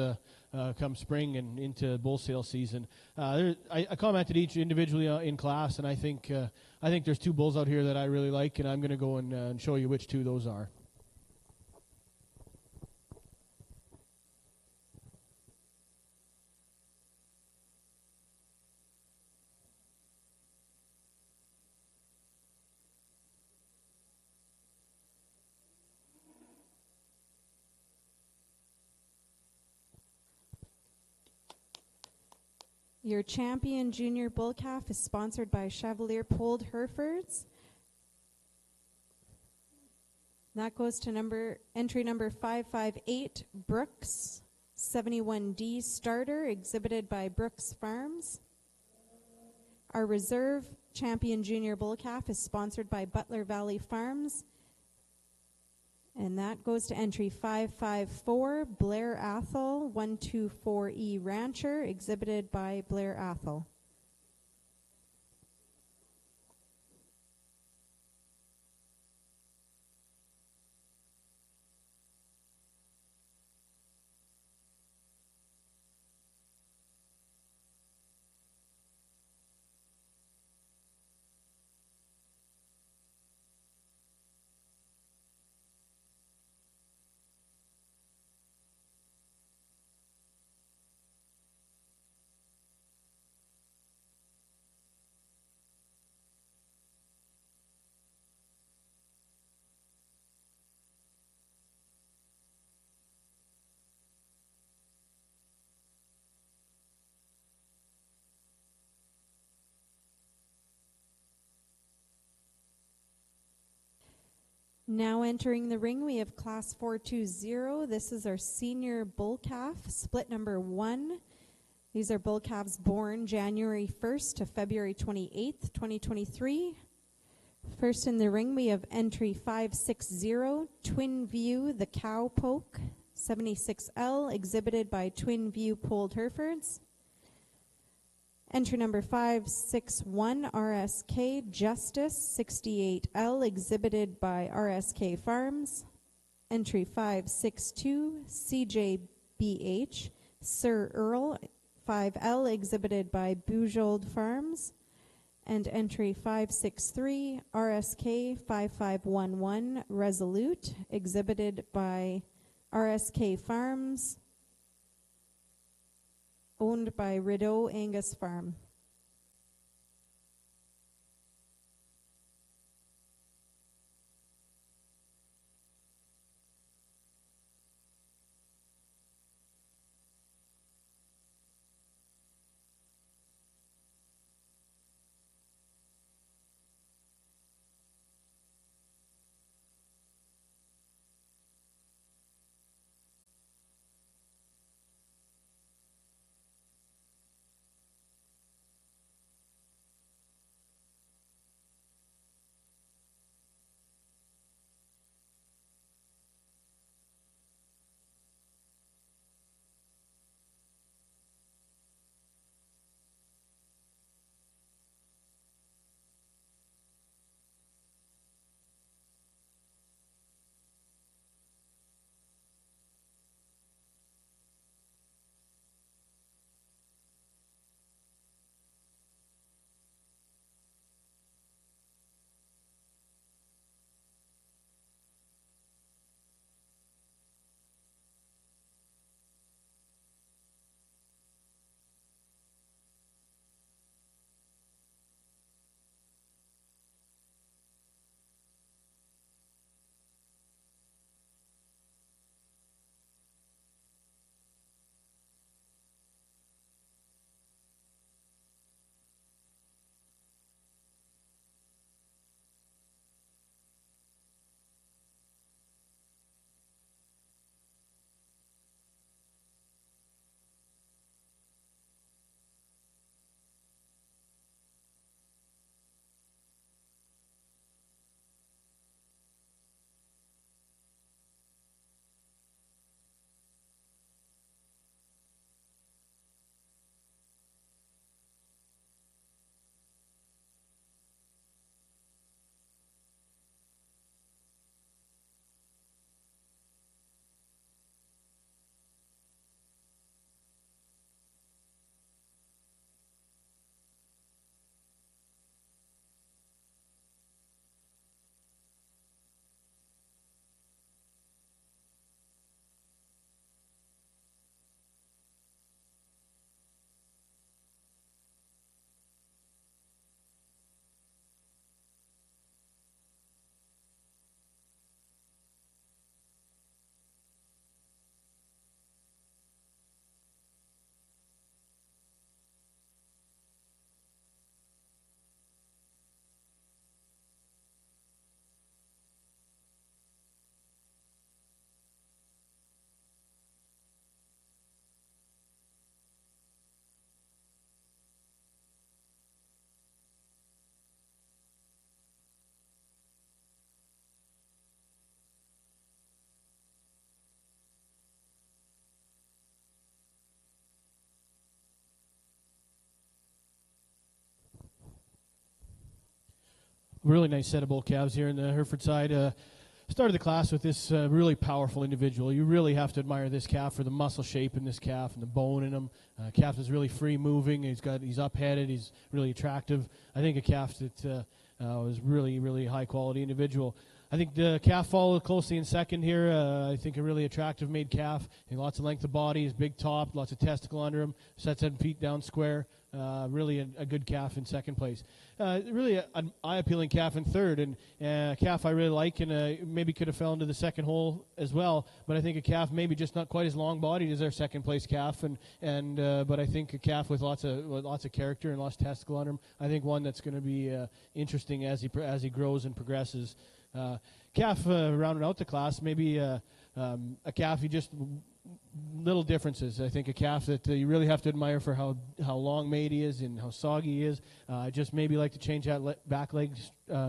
come spring and into bull sale season. I commented each individually in class, and I think there's 2 bulls out here that I really like, and I'm going to go and show you which 2 those are. Your champion junior bull calf is sponsored by Chevalier Polled Herefords. That goes to entry number 558, Brooks 71D Starter, exhibited by Brooks Farms. Our reserve champion junior bull calf is sponsored by Butler Valley Farms. And that goes to entry 554, Blair Athol 124E Rancher, exhibited by Blair Athol. Now entering the ring, we have class 420. This is our senior bull calf, split number 1. These are bull calves born January 1st to February 28th, 2023. First in the ring, we have entry 560, Twin View, the Cow Poke, 76L, exhibited by Twin View Polled Herefords. Entry number 561, RSK Justice 68L, exhibited by RSK Farms. Entry 562, CJBH Sir Earl 5L, exhibited by Bujold Farms. And entry 563, RSK 5511 Resolute, exhibited by RSK Farms, owned by Rideau Angus Farm. really nice set of bull calves here in the Hereford side. Started the class with this really powerful individual. You really have to admire this calf for the muscle shape in this calf and the bone in him. Calf is really free moving. He's up-headed. He's really attractive. I think a calf that was really high quality individual. I think the calf followed closely in second here. I think a really attractive made calf. Lots of length of body, his big top, lots of testicle under him, sets 7 feet down square. Really a good calf in second place. Really an eye-appealing calf in third, and a calf I really like, and maybe could have fell into the second hole as well. But I think a calf maybe just not quite as long-bodied as our second place calf, but I think a calf with lots of character and lots of testicle on him. I think one that's going to be interesting as he grows and progresses. Calf rounded out the class, maybe a calf you just little differences. I think a calf that you really have to admire for how long made he is and how soggy he is. Just maybe like to change that back leg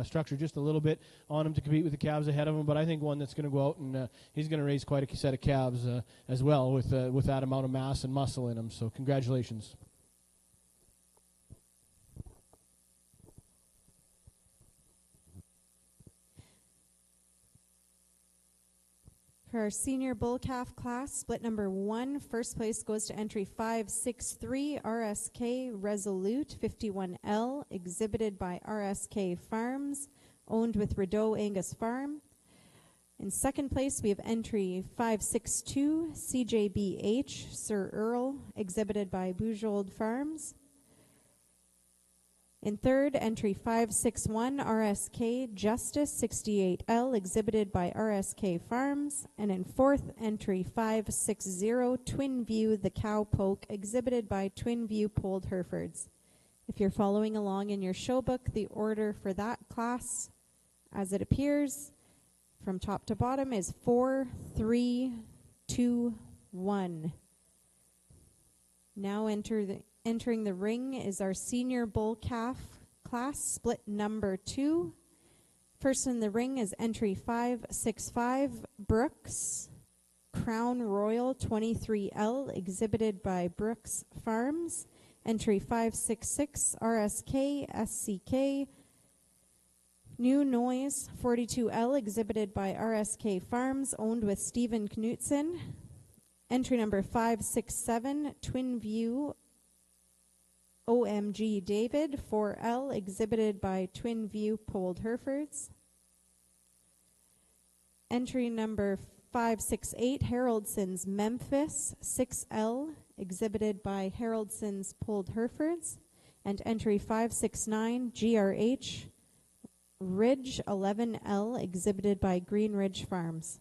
structure just a little bit on him to compete with the calves ahead of him. But I think one that's going to go out and he's going to raise quite a set of calves as well with that amount of mass and muscle in him. So congratulations. For our senior bull calf class, split number 1, first place goes to entry 563 RSK Resolute 51L, exhibited by RSK Farms, owned with Rideau Angus Farm. In second place, we have entry 562 CJBH Sir Earl, exhibited by Boujold Farms. In third, entry 561 RSK Justice 68L, exhibited by RSK Farms. And in fourth, entry 560 Twin View The Cow Poke, exhibited by Twin View Polled Herefords. If you're following along in your show book, the order for that class, as it appears from top to bottom, is 4, 3, 2, 1. Now entering the ring is our senior bull calf class, split number 2. First in the ring is entry 565 Brooks Crown Royal 23L, exhibited by Brooks Farms. Entry 566 RSK SCK New Noise 42L, exhibited by RSK Farms, owned with Stephen Knutson. Entry number 567 Twin View OMG David 4L, exhibited by Twin View Polled Herefords. Entry number 568 Haroldson's Memphis 6L, exhibited by Haroldson's Polled Herefords. And entry 569 GRH Ridge 11L, exhibited by Green Ridge Farms.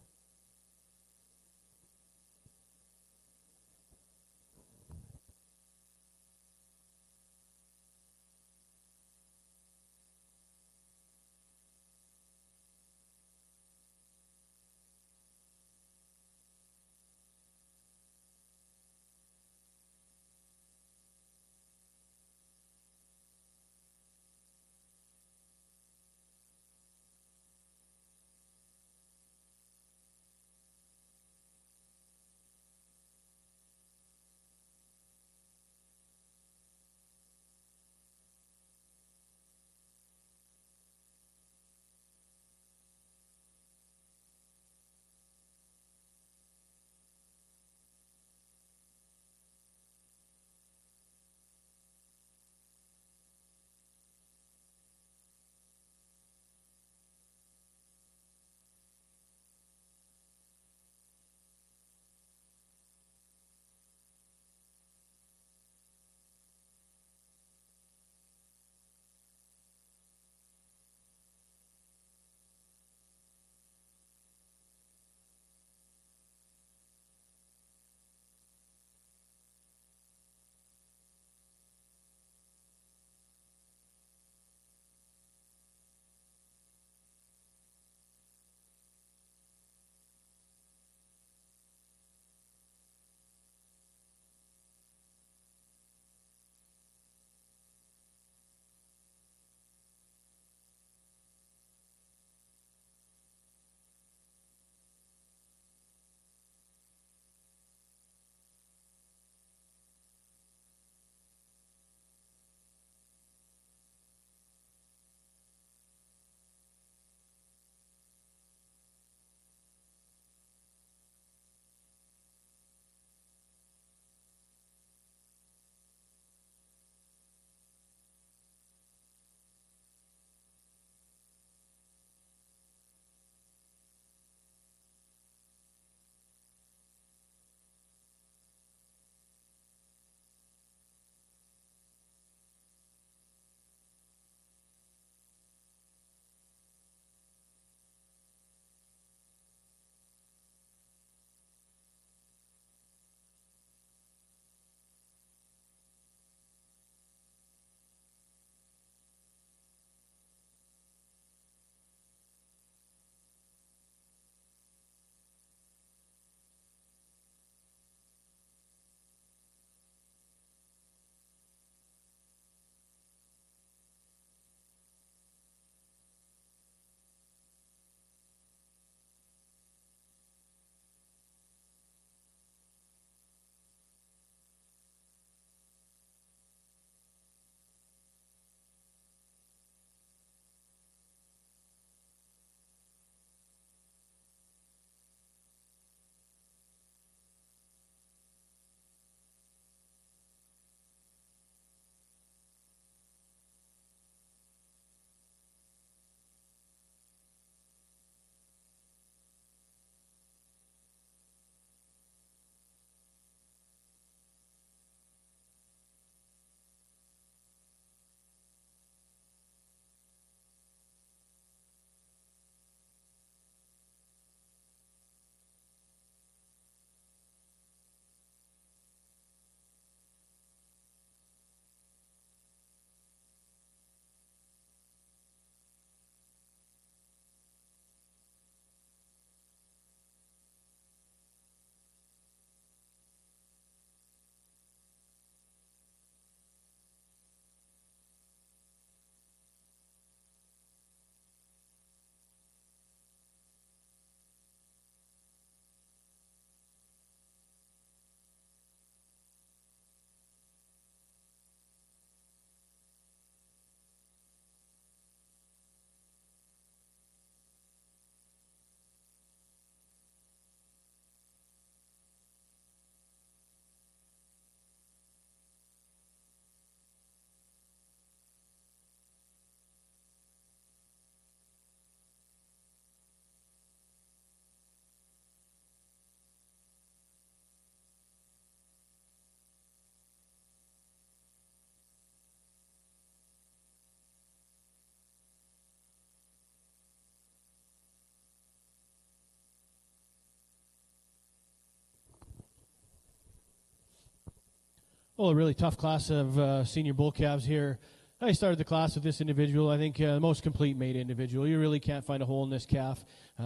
Oh, a really tough class of senior bull calves here. I started the class with this individual. I think the most complete mate individual. You really can't find a hole in this calf.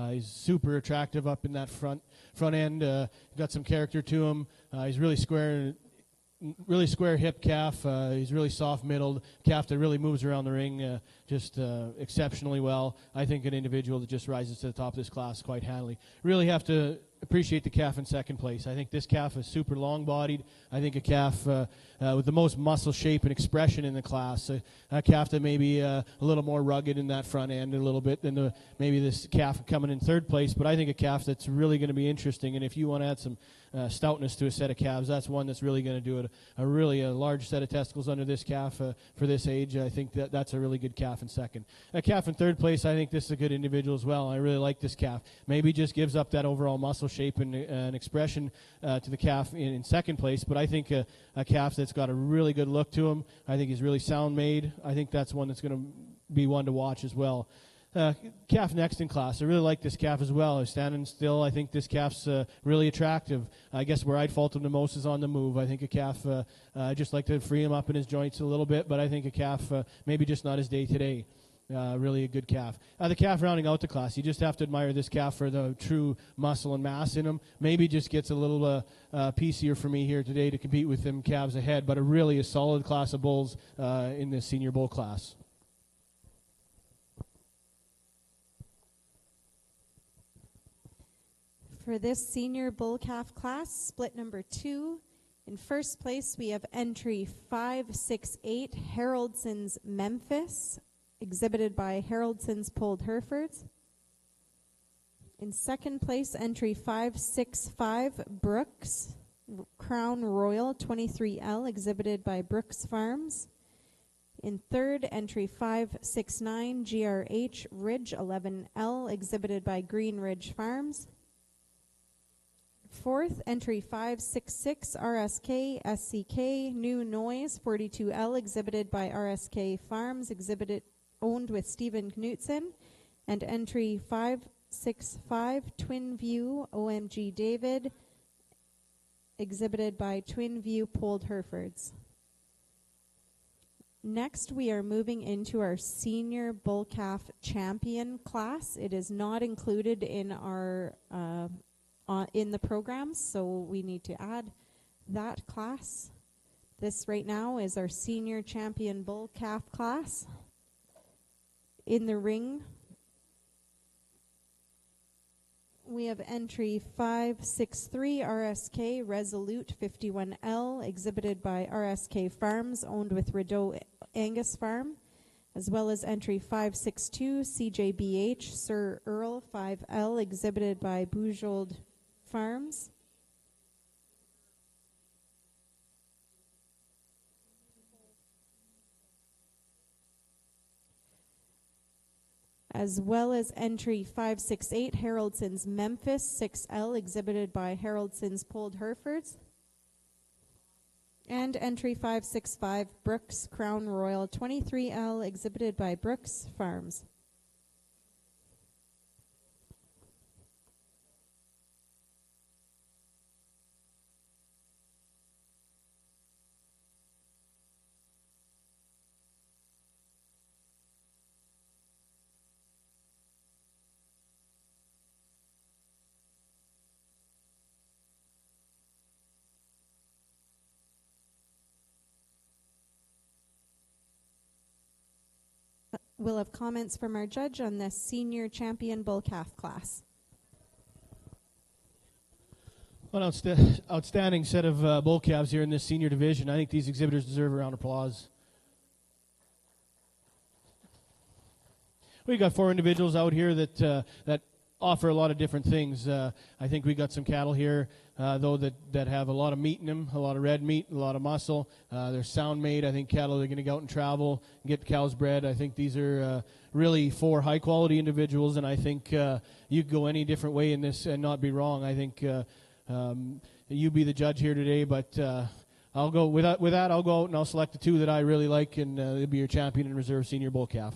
He's super attractive up in that front end. Got some character to him. He's really square hip calf. He's really soft middled calf that really moves around the ring just exceptionally well. I think an individual that just rises to the top of this class quite handily. Really have to appreciate the calf in second place. I think this calf is super long bodied. I think a calf with the most muscle shape and expression in the class. A calf that may be a little more rugged in that front end a little bit than maybe this calf coming in third place, but I think a calf that's really going to be interesting. And if you want to add some stoutness to a set of calves, that's one that's really going to do it. A large set of testicles under this calf for this age. I think that's a really good calf in second. A calf in third place, I think this is a good individual as well. I really like this calf. Maybe just gives up that overall muscle shape and expression to the calf in second place, but I think a calf that's got a really good look to him. I think he's really sound made. I think that's one that's going to be one to watch as well. Calf next in class. I really like this calf as well. He's standing still. I think this calf's really attractive. I guess where I'd fault him the most is on the move. I think a calf, I just like to free him up in his joints a little bit, but I think a calf, maybe just not his day today. Really a good calf. The calf rounding out the class, you just have to admire this calf for the true muscle and mass in him. Maybe just gets a little piecier for me here today to compete with them calves ahead, but a solid class of bulls in this senior bull class. For this senior bull calf class, split number 2, in first place we have entry 568 Haroldson's Memphis, exhibited by Haroldson's Polled Herefords. In second place, entry 565 Brooks Crown Royal 23L, exhibited by Brooks Farms. In third, entry 569 GRH Ridge 11L, exhibited by Green Ridge Farms. Fourth, entry 566 RSK SCK New Noise 42L, exhibited by RSK Farms, owned with Stephen Knutson. And entry 565 Twin View OMG David, exhibited by Twin View Polled Herefords. Next, we are moving into our senior bull calf champion class. It is not included in our in the programs, so we need to add that class. This right now is our senior champion bull calf class. In the ring, we have entry 563 RSK Resolute 51L, exhibited by RSK Farms, owned with Rideau Angus Farm, as well as entry 562 CJBH Sir Earl 5L, exhibited by Boujold Farms. As well as entry 568 Haroldson's Memphis 6L, exhibited by Haroldson's Polled Herefords. And entry 565 Brooks Crown Royal 23L, exhibited by Brooks Farms. We'll have comments from our judge on the senior champion bull calf class. An outstanding set of bull calves here in this senior division. I think these exhibitors deserve a round of applause. We got 4 individuals out here that offer a lot of different things. I think we got some cattle here, though, that have a lot of meat in them, a lot of red meat, a lot of muscle. They're sound made. I think cattle are going to go out and travel and get cows bred. I think these are really 4 high-quality individuals, and I think you could go any different way in this and not be wrong. I think you be the judge here today, but I'll go with that. I'll go out and I'll select the 2 that I really like, and they'll be your champion and reserve senior bull calf.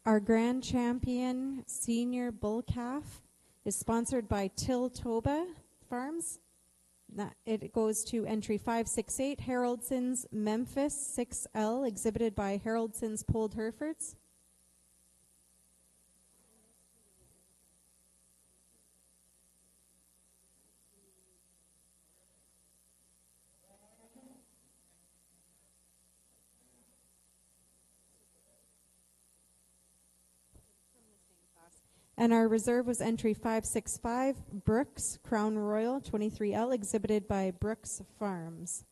Our grand champion senior bull calf is sponsored by Tiltoba Farms. It goes to entry 568, Haroldson's Memphis 6L, exhibited by Haroldson's Polled Herefords. And our reserve was entry 565, Brooks Crown Royal 23L, exhibited by Brooks Farms.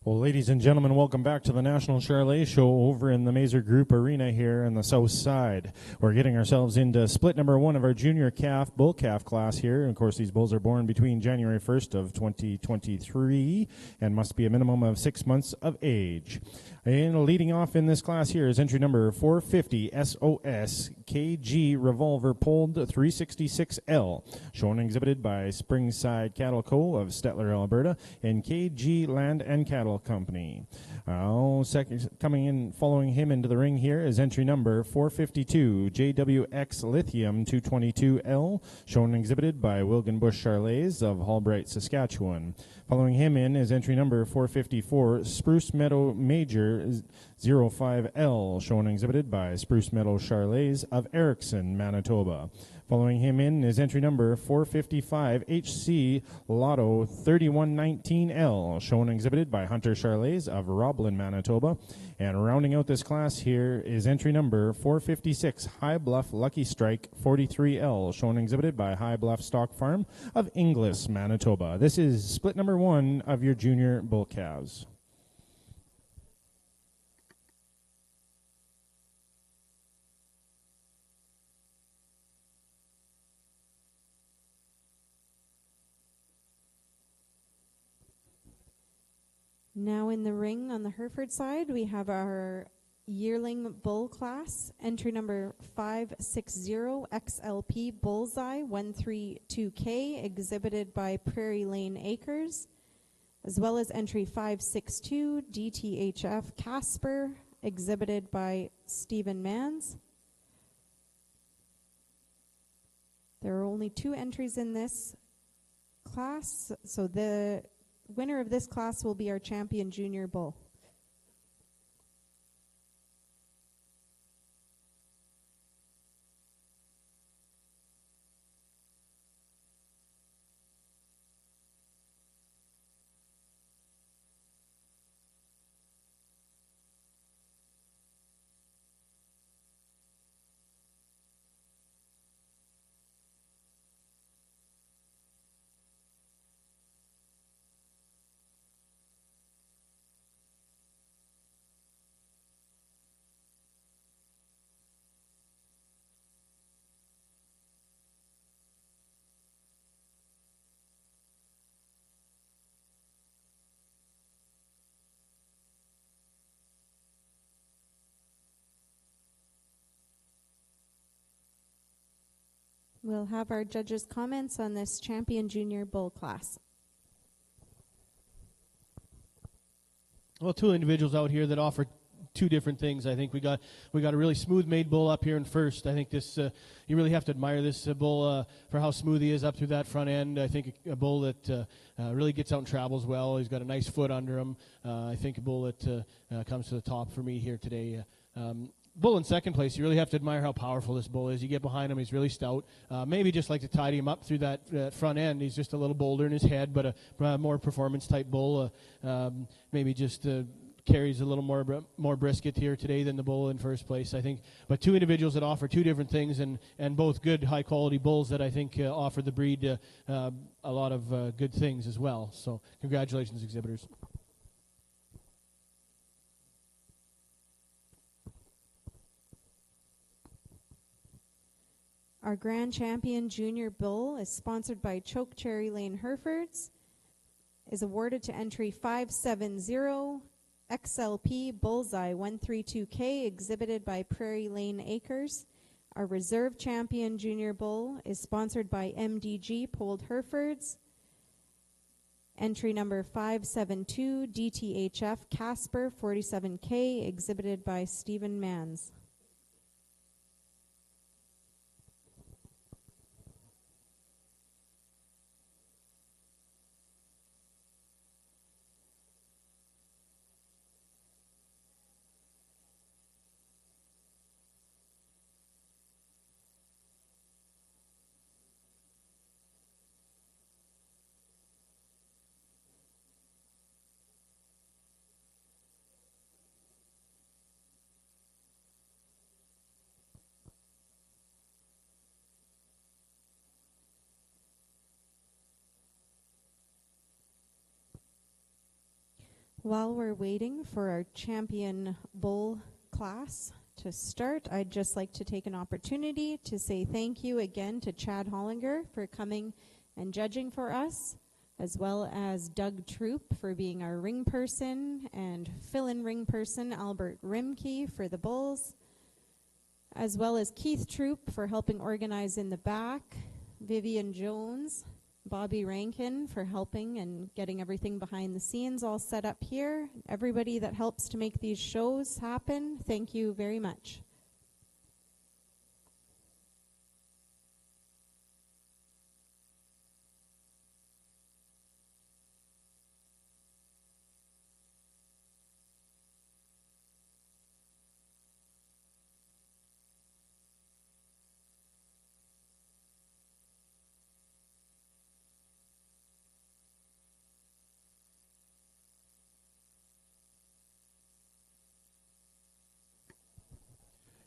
Well, ladies and gentlemen, welcome back to the National Charlet Show over in the Mazer Group Arena here in the south side. We're getting ourselves into split number 1 of our junior calf, bull calf class here. And of course, these bulls are born between January 1st of 2023 and must be a minimum of 6 months of age. And leading off in this class here is entry number 450 SOS KG Revolver Polled 366L, shown and exhibited by Springside Cattle Co. of Stettler, Alberta, and KG Land and Cattle Company. Coming in, following him into the ring here is entry number 452 JWX Lithium 222L, shown and exhibited by Wilgenbush Charlets of Hallbright, Saskatchewan. Following him in is entry number 454 Spruce Meadow Major 05L, shown and exhibited by Spruce Meadow Charlets of Erickson, Manitoba. Following him in is entry number 455 HC Lotto 3119L, shown and exhibited by Hunter Charlets of Roblin, Manitoba. And rounding out this class here is entry number 456 High Bluff Lucky Strike 43L, shown and exhibited by High Bluff Stock Farm of Inglis, Manitoba. This is split number 1 of your junior bull calves. Now in the ring on the Hereford side, we have our yearling bull class, entry number 560 XLP Bullseye 132K, exhibited by Prairie Lane Acres, as well as entry 562 DTHF Casper, exhibited by Stephen Mans. There are only 2 entries in this class, so the winner of this class will be our champion junior bull. We'll have our judges' comments on this champion junior bull class. Well, 2 individuals out here that offer 2 different things. I think we got a really smooth made bull up here in first. I think this you really have to admire this bull for how smooth he is up through that front end. I think a bull that really gets out and travels well. He's got a nice foot under him. I think a bull that comes to the top for me here today. Bull in second place, you really have to admire how powerful this bull is. You get behind him, he's really stout. Maybe just like to tidy him up through that front end. He's just a little bolder in his head, but a more performance-type bull. Maybe just carries a little more brisket here today than the bull in first place, I think. But 2 individuals that offer 2 different things, and both good, high-quality bulls that I think offer the breed a lot of good things as well. So congratulations, exhibitors. Our grand champion junior bull is sponsored by Choke Cherry Lane Herefords, is awarded to entry 570 XLP Bullseye 132K, exhibited by Prairie Lane Acres. Our reserve champion junior bull is sponsored by MDG Polled Herefords Entry number 572, DTHF Casper 47K, exhibited by Stephen Mans. While we're waiting for our champion bull class to start, I'd just like to take an opportunity to say thank you again to Chad Hollinger for coming and judging for us, as well as Doug Troop for being our ring person, and fill-in ring person Albert Rimke for the bulls, as well as Keith Troop for helping organize in the back, Vivian Jones, Bobby Rankin for helping and getting everything behind the scenes all set up here. Everybody that helps to make these shows happen, thank you very much.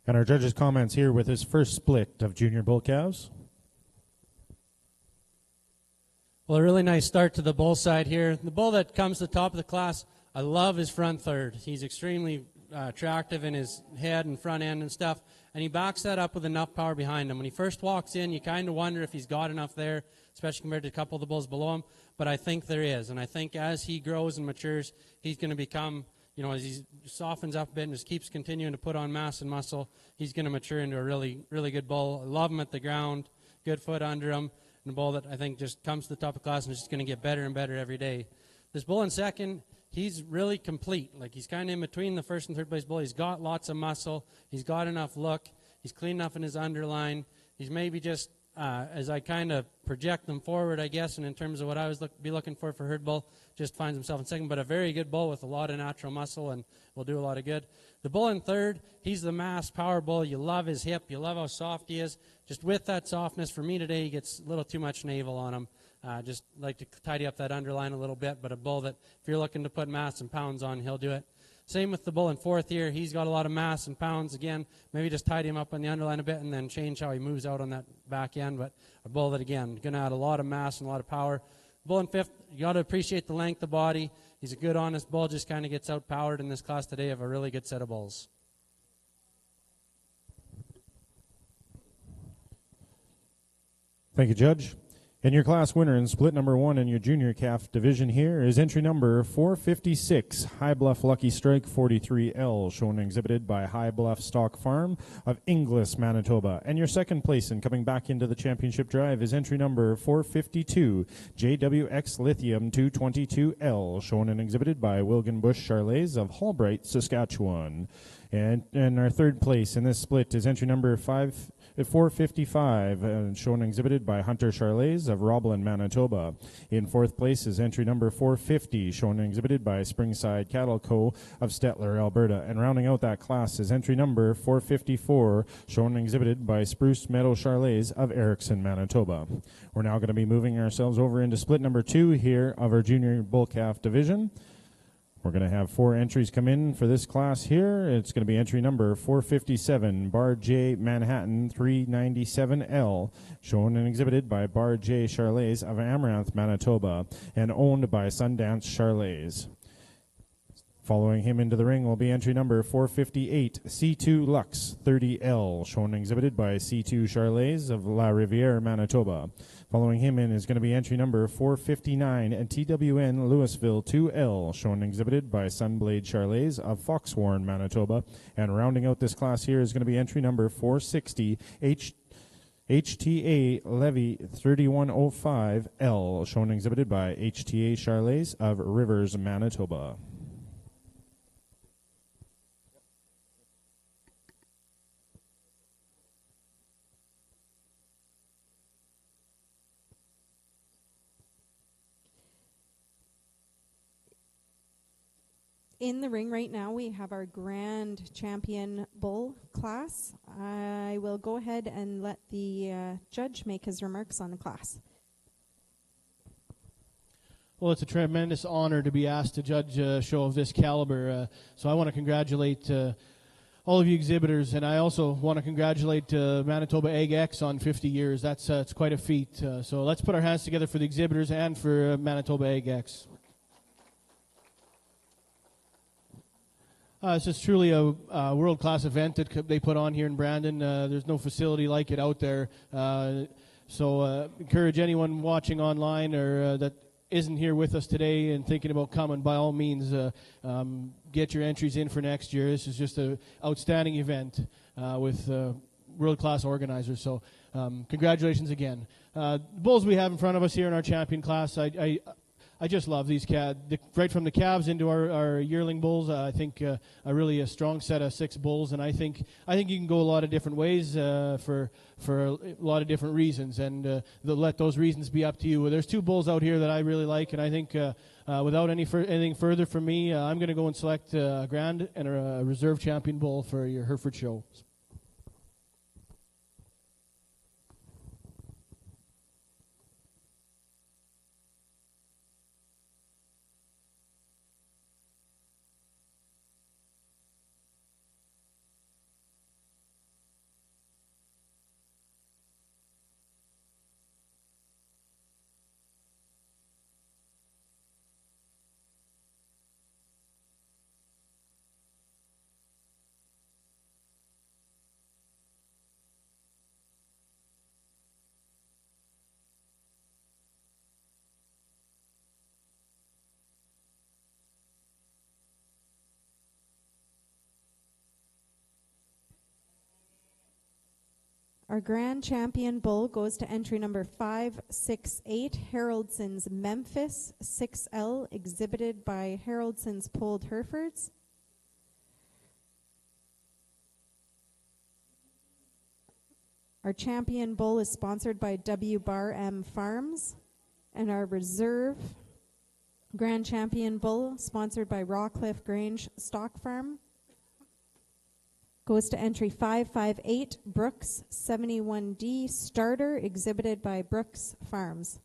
And our judge's comments here with his first split of junior bull calves. Well, a really nice start to the bull side here. The bull that comes to the top of the class, I love his front third. He's extremely attractive in his head and front end and stuff, and he backs that up with enough power behind him. When he first walks in, you kind of wonder if he's got enough there, especially compared to a couple of the bulls below him, but I think there is, and I think as he grows and matures, he's going to become, you know, as he softens up a bit and just keeps continuing to put on mass and muscle, he's going to mature into a really, really good bull. I love him at the ground, good foot under him, and a bull that I think just comes to the top of class and is just going to get better and better every day. This bull in second, he's really complete. Like, he's kind of in between the first and third place bull. He's got lots of muscle. He's got enough look. He's clean enough in his underline. He's maybe just, as I kind of project them forward, I guess, and in terms of what I was be looking for herd bull, just finds himself in second, but a very good bull with a lot of natural muscle and will do a lot of good. The bull in third, he's the mass power bull. You love his hip. You love how soft he is. Just with that softness, for me today, he gets a little too much navel on him. Just like to tidy up that underline a little bit, but a bull that if you're looking to put mass and pounds on, he'll do it. Same with the bull in fourth here. He's got a lot of mass and pounds. Again, maybe just tidy him up on the underline a bit and then change how he moves out on that back end. But a bull that, again, going to add a lot of mass and a lot of power. Bull in fifth, you got to appreciate the length of body. He's a good, honest bull, just kind of gets out-powered in this class today of a really good set of bulls. Thank you, Judge. And your class winner in split number 1 in your junior calf division here is entry number 456, High Bluff Lucky Strike 43L, shown and exhibited by High Bluff Stock Farm of Inglis, Manitoba. And your second place in coming back into the championship drive is entry number 452, JWX Lithium 222L, shown and exhibited by Wilgenbush Charlets of Hallbright, Saskatchewan. And our third place in this split is entry number 455, shown and exhibited by Hunter Charlets of Roblin, Manitoba. In fourth place is entry number 450, shown and exhibited by Springside Cattle Co. of Stettler, Alberta. And rounding out that class is entry number 454, shown and exhibited by Spruce Meadow Charlets of Erickson, Manitoba. We're now going to be moving ourselves over into split number 2 here of our junior bull calf division. We're going to have 4 entries come in for this class here. It's going to be entry number 457, Bar J Manhattan 397L, shown and exhibited by Bar J Charlets of Amaranth, Manitoba, and owned by Sundance Charlets. Following him into the ring will be entry number 458, C2 Lux 30L, shown and exhibited by C2 Charlets of La Riviere, Manitoba. Following him in is going to be entry number 459 and TWN Louisville 2L, shown and exhibited by Sunblade Charlets of Foxwarn, Manitoba. And rounding out this class here is going to be entry number 460, HTA Levy 3105L, shown and exhibited by HTA Charles of Rivers, Manitoba. In the ring right now, we have our grand champion bull class. I will go ahead and let the judge make his remarks on the class. Well, it's a tremendous honor to be asked to judge a show of this caliber. So I want to congratulate all of you exhibitors, and I also want to congratulate Manitoba Ag X on 50 years. That's it's quite a feat. So let's put our hands together for the exhibitors and for Manitoba Ag X. This is truly a world-class event that they put on here in Brandon. There's no facility like it out there. So encourage anyone watching online or that isn't here with us today and thinking about coming, by all means, get your entries in for next year. This is just an outstanding event with world-class organizers. So congratulations again. The bulls we have in front of us here in our champion class, I just love these right from the calves into our yearling bulls. I think a really a strong set of 6 bulls, and I think you can go a lot of different ways for a lot of different reasons, and let those reasons be up to you. Well, there's 2 bulls out here that I really like, and I think without anything further from me, I'm going to go and select a grand and a reserve champion bull for your Hereford show. Our grand champion bull goes to entry number 568, Haroldson's Memphis 6L, exhibited by Haroldson's Polled Herefords. Our champion bull is sponsored by W Bar M Farms, and our reserve grand champion bull, sponsored by Rawcliffe Grange Stock Farm, goes to entry 558, Brooks 71D Starter, exhibited by Brooks Farms.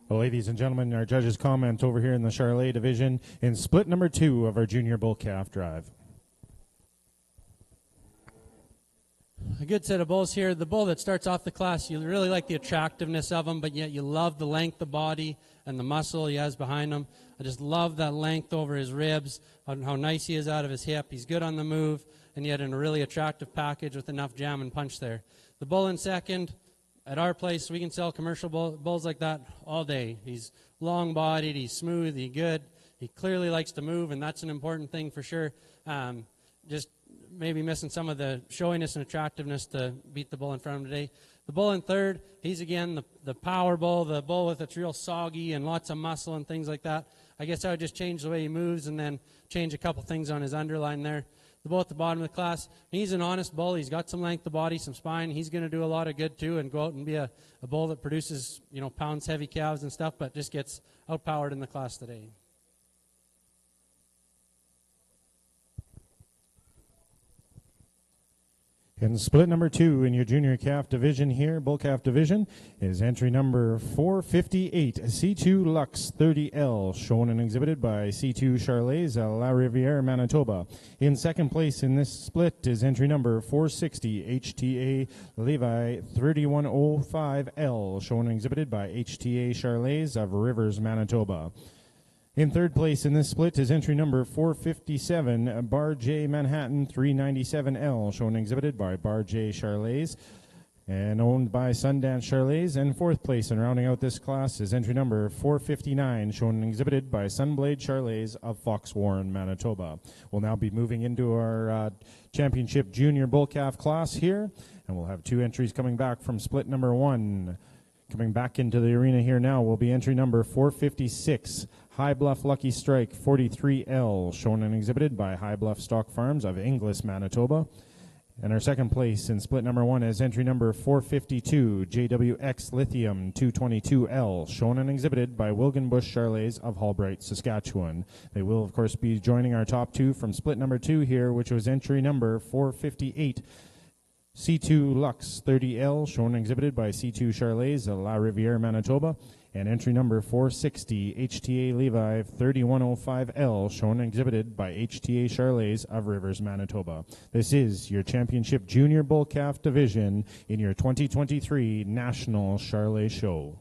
Well, ladies and gentlemen, our judges' comment over here in the Charolais division in split number 2 of our junior bull calf drive. a good set of bulls here. The bull that starts off the class, you really like the attractiveness of him, but yet you love the length of body and the muscle he has behind him. I just love that length over his ribs, how nice he is out of his hip. He's good on the move, and yet in a really attractive package with enough jam and punch there. The bull in second, at our place, we can sell commercial bulls like that all day. He's long-bodied, he's smooth, he's good. He clearly likes to move, and that's an important thing for sure. Just maybe missing some of the showiness and attractiveness to beat the bull in front of him today. The bull in third, he's again the power bull, the bull with it's real soggy and lots of muscle and things like that. I guess I would just change the way he moves and then change a couple things on his underline there. The bull at the bottom of the class, he's an honest bull. He's got some length of body, some spine. He's going to do a lot of good too and go out and be a bull that produces, pounds, heavy calves and stuff, but just gets outpowered in the class today. In split number 2 in your junior calf division here, bull calf division, is entry number 458, C2 Lux 30L, shown and exhibited by C2 Charles, La Riviere, Manitoba. In second place in this split is entry number 460, HTA Levi 3105L, shown and exhibited by HTA Charles of Rivers, Manitoba. In third place in this split is entry number 457, Bar J Manhattan 397L, shown and exhibited by Bar J Charles and owned by Sundance Charles. And fourth place in rounding out this class is entry number 459, shown and exhibited by Sunblade Charles of Fox Warren, Manitoba. We'll now be moving into our championship junior bull calf class here, and we'll have 2 entries coming back from split number 1. Coming back into the arena here now will be entry number 456, High Bluff Lucky Strike 43L, shown and exhibited by High Bluff Stock Farms of Inglis, Manitoba. And our second place in split number 1 is entry number 452, JWX Lithium 222L, shown and exhibited by Wilgenbush Charles of Halbright, Saskatchewan. They will, of course, be joining our top 2 from split number 2 here, which was entry number 458, C2 Lux 30L, shown and exhibited by C2 Charles of La Riviere, Manitoba, and entry number 460, HTA Levi 3105L, shown and exhibited by HTA Charles of Rivers, Manitoba. This is your championship junior bull calf division in your 2023 National Charles Show.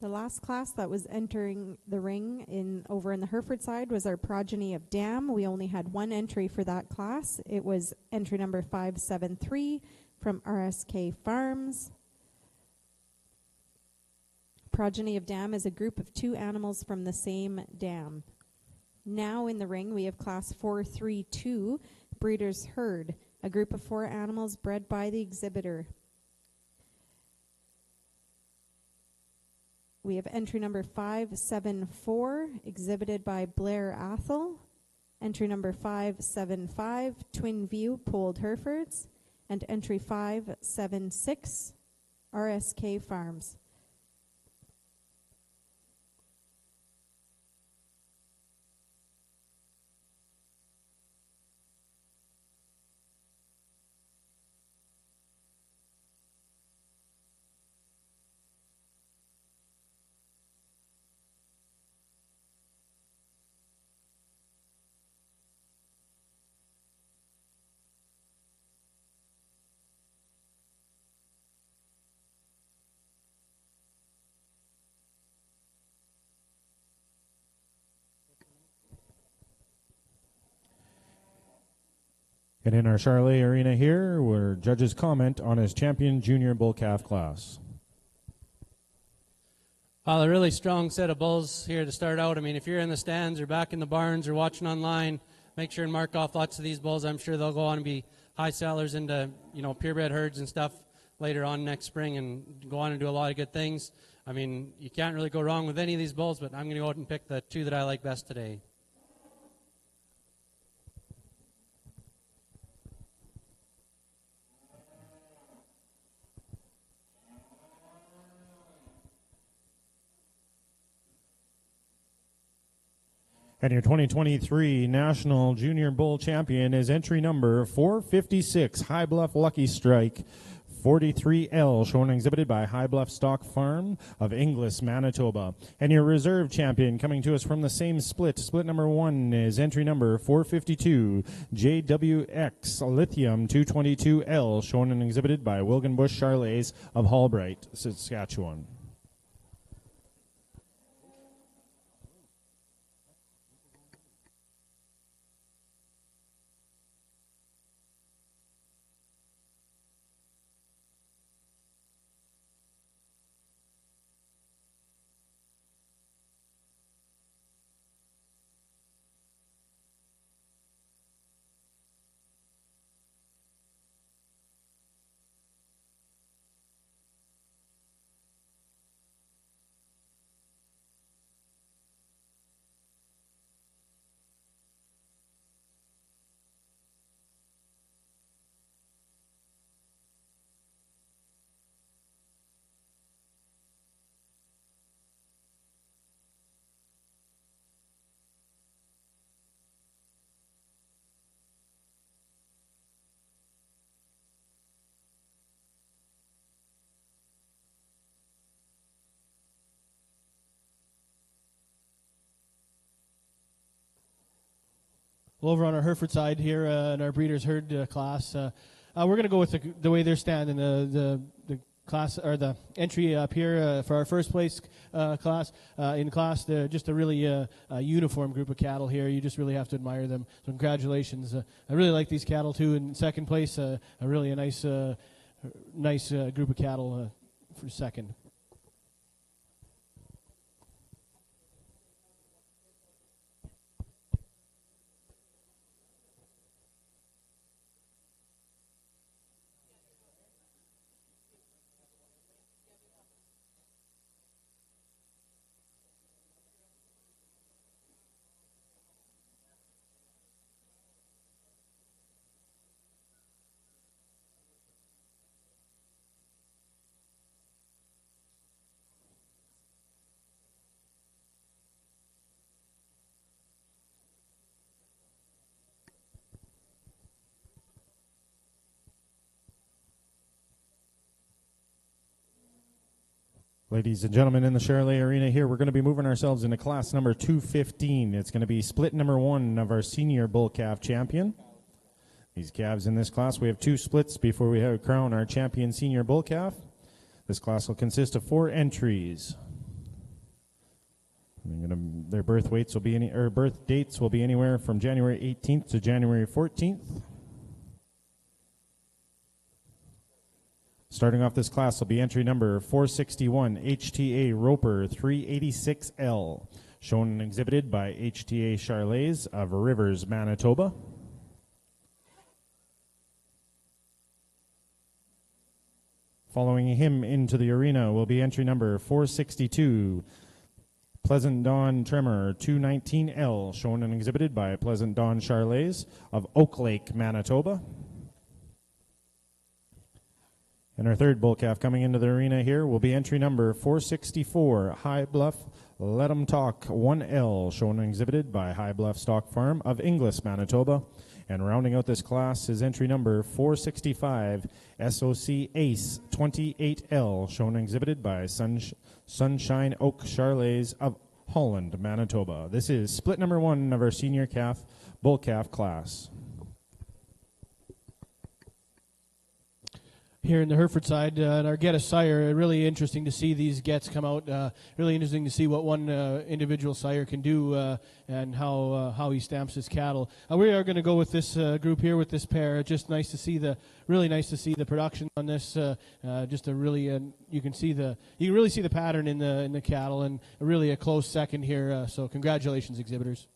The last class that was entering the ring over in the Hereford side was our progeny of Dam. We only had 1 entry for that class. It was entry number 573 from RSK Farms. Progeny of Dam is a group of 2 animals from the same dam. Now in the ring we have class 432, Breeder's Herd, a group of 4 animals bred by the exhibitor. We have entry number 574, exhibited by Blair Athel. Entry number 575, Twin View, Polled Herefords. And entry 576, RSK Farms. And in our Charlet arena here, where judges comment on his champion junior bull calf class. Well, a really strong set of bulls here to start out. I mean, if you're in the stands or back in the barns or watching online, make sure and mark off lots of these bulls. I'm sure they'll go on and be high sellers into, purebred herds and stuff later on next spring and go on and do a lot of good things. I mean, you can't really go wrong with any of these bulls, but I'm going to go out and pick the 2 that I like best today. And your 2023 National Junior Bull Champion is entry number 456, High Bluff Lucky Strike 43L, shown and exhibited by High Bluff Stock Farm of Inglis, Manitoba. And your reserve champion coming to us from the same split number 1 is entry number 452, JWX Lithium 222L, shown and exhibited by Wilgenbush Charlets of Hallbright, Saskatchewan. Well, over on our Hereford side here in our breeders herd class, we're going to go with the way they're standing. The class or the entry up here for our first place class in class. They're just a really uniform group of cattle here. You just really have to admire them. So congratulations. I really like these cattle too. In second place, a nice group of cattle for second. Ladies and gentlemen, in the Charlet Arena here, we're going to be moving ourselves into class number 215. It's going to be split number 1 of our senior bull calf champion. These calves in this class, we have 2 splits before we crown our champion senior bull calf. This class will consist of 4 entries. Their birth dates will be anywhere from January 18th to January 14th. Starting off this class will be entry number 461, HTA Roper 386L, shown and exhibited by HTA Charlets of Rivers, Manitoba. Following him into the arena will be entry number 462, Pleasant Dawn Tremor 219L, shown and exhibited by Pleasant Dawn Charlets of Oak Lake, Manitoba. And our third bull calf coming into the arena here will be entry number 464, High Bluff Let 'em Talk 1L, shown and exhibited by High Bluff Stock Farm of Inglis, Manitoba. And rounding out this class is entry number 465, SOC Ace 28L, shown and exhibited by Sunshine Oak Charlets of Holland, Manitoba. This is split number 1 of our senior bull calf class. Here in the Hereford side, and our get a sire, really interesting to see these gets come out. Really interesting to see what one individual sire can do and how he stamps his cattle. We are going to go with this group here with this pair. Just really nice to see the production on this. Just a really you can really see the pattern in the cattle, and really a close second here. So congratulations, exhibitors.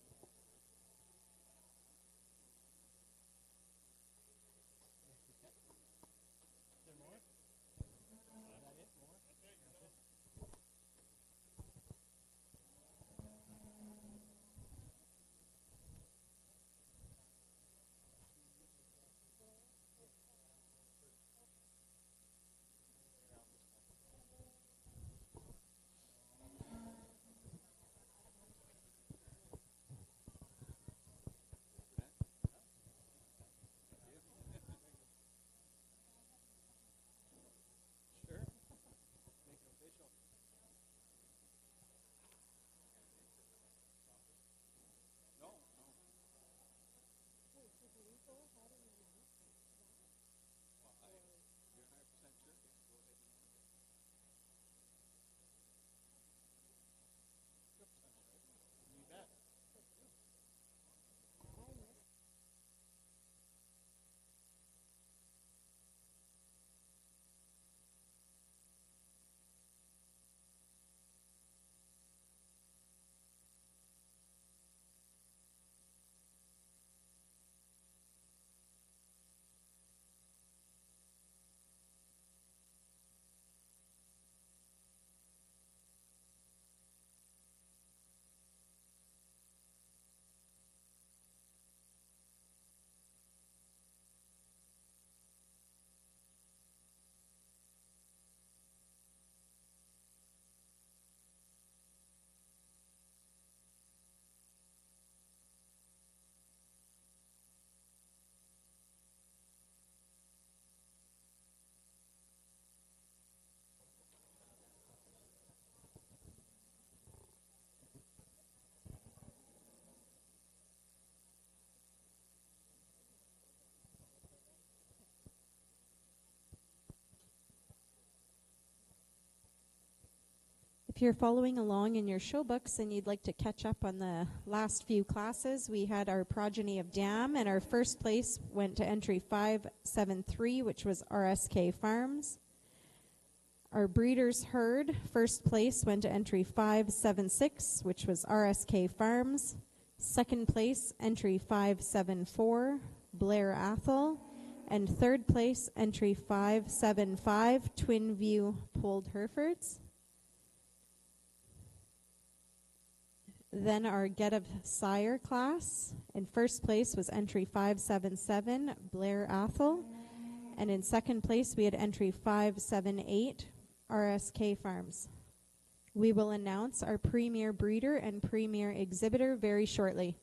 If you're following along in your show books and you'd like to catch up on the last few classes, we had our progeny of dam, and our first place went to entry 573, which was RSK Farms. Our breeders herd, first place went to entry 576, which was RSK Farms. Second place, entry 574, Blair Athol. And third place, entry 575, Twin View Polled Herefords. Then our Get of Sire class. In first place was entry 577, Blair Athol. And in second place, we had entry 578, RSK Farms. We will announce our premier breeder and premier exhibitor very shortly.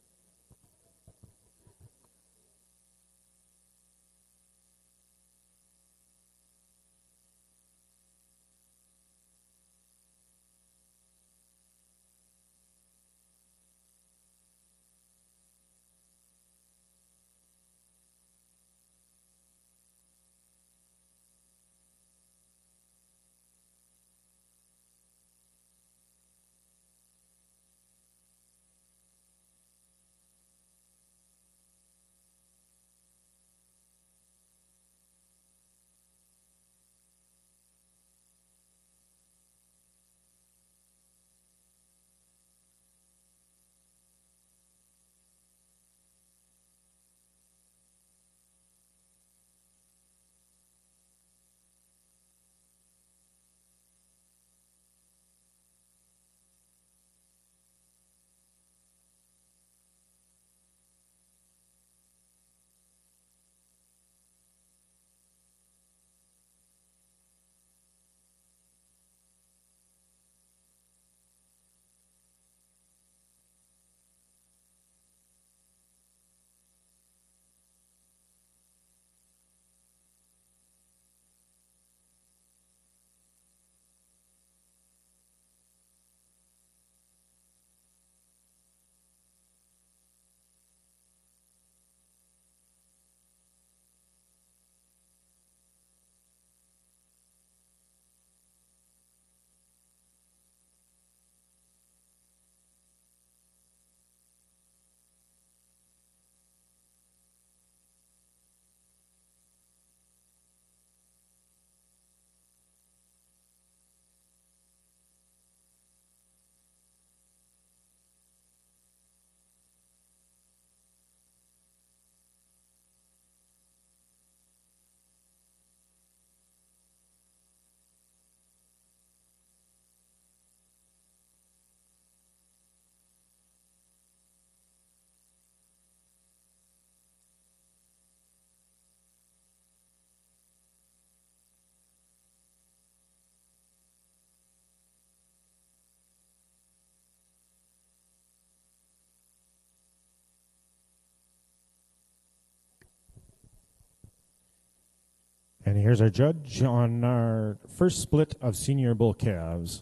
And here's our judge on our first split of senior bull calves.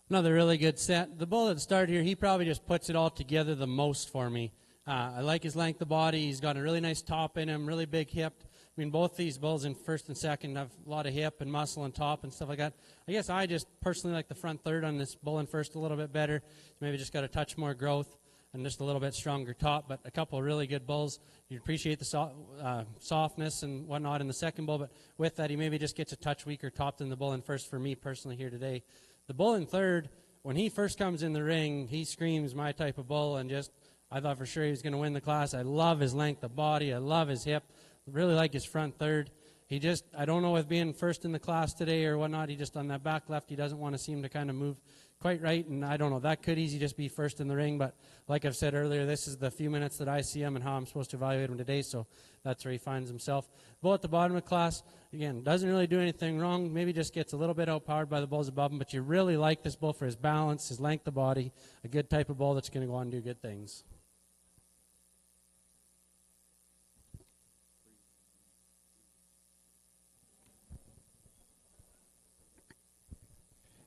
Another really good set. The bull that started here, he probably just puts it all together the most for me. I like his length of body. He's got a really nice top in him, really big hip. I mean, both these bulls in first and second have a lot of hip and muscle and top and stuff like that. I guess I just personally like the front third on this bull in first a little bit better. Maybe just got a touch more growth and just a little bit stronger top, but a couple of really good bulls. You appreciate the softness and whatnot in the second bull, but with that, he maybe just gets a touch weaker top than the bull in first for me personally here today. The bull in third, when he first comes in the ring, he screams my type of bull, and just I thought for sure he was going to win the class. I love his length of body. I love his hip. Really like his front third. He just, I don't know if being first in the class today or whatnot, he just on that back left, he doesn't want to seem to kind of move quite right, and I don't know, that could easily just be first in the ring, but like I've said earlier, this is the few minutes that I see him and how I'm supposed to evaluate him today, so that's where he finds himself. Bull at the bottom of the class, again, doesn't really do anything wrong, maybe just gets a little bit outpowered by the bulls above him, but you really like this bull for his balance, his length of body, a good type of bull that's going to go on and do good things.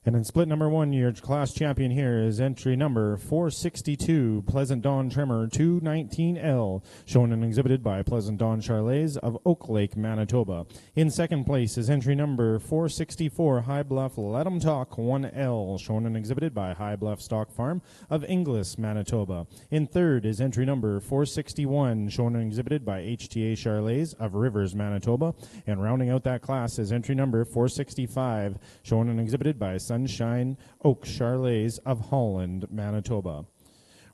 And in split number 1, your class champion here is entry number 462, Pleasant Dawn Tremor 219L, shown and exhibited by Pleasant Dawn Charlays of Oak Lake, Manitoba. In second place is entry number 464, High Bluff Let 'em Talk 1L, shown and exhibited by High Bluff Stock Farm of Inglis, Manitoba. In third is entry number 461, shown and exhibited by HTA Charlays of Rivers, Manitoba. And rounding out that class is entry number 465, shown and exhibited by Sunshine Oak Charlays of Holland, Manitoba.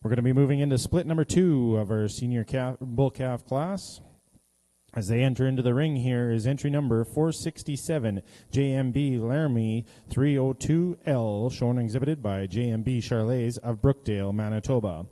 We're going to be moving into split number 2 of our senior bull calf class. As they enter into the ring here is entry number 467, JMB Laramie 302L, shown and exhibited by JMB Charlays of Brookdale, Manitoba.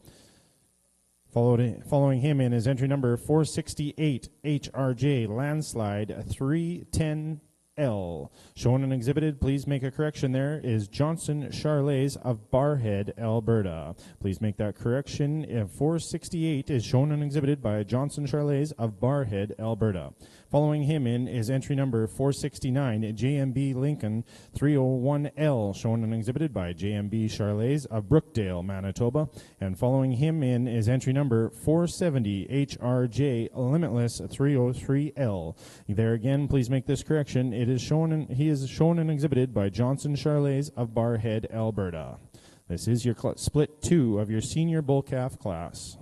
Following him in is entry number 468, HRJ Landslide 310L, shown and exhibited, please make a correction there, is Johnson Charlays of Barhead, Alberta. Please make that correction. 468 is shown and exhibited by Johnson Charlays of Barhead, Alberta. Following him in is entry number 469, JMB Lincoln 301L, shown and exhibited by JMB Charlays of Brookdale, Manitoba. And following him in is entry number 470, HRJ Limitless 303L. There again, please make this correction. He is shown and exhibited by Johnson Charlays of Barhead, Alberta. This is your split 2 of your senior bull calf class.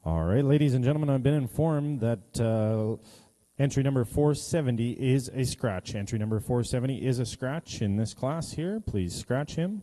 All right, ladies and gentlemen, I've been informed that entry number 470 is a scratch. Entry number 470 is a scratch in this class here. Please scratch him.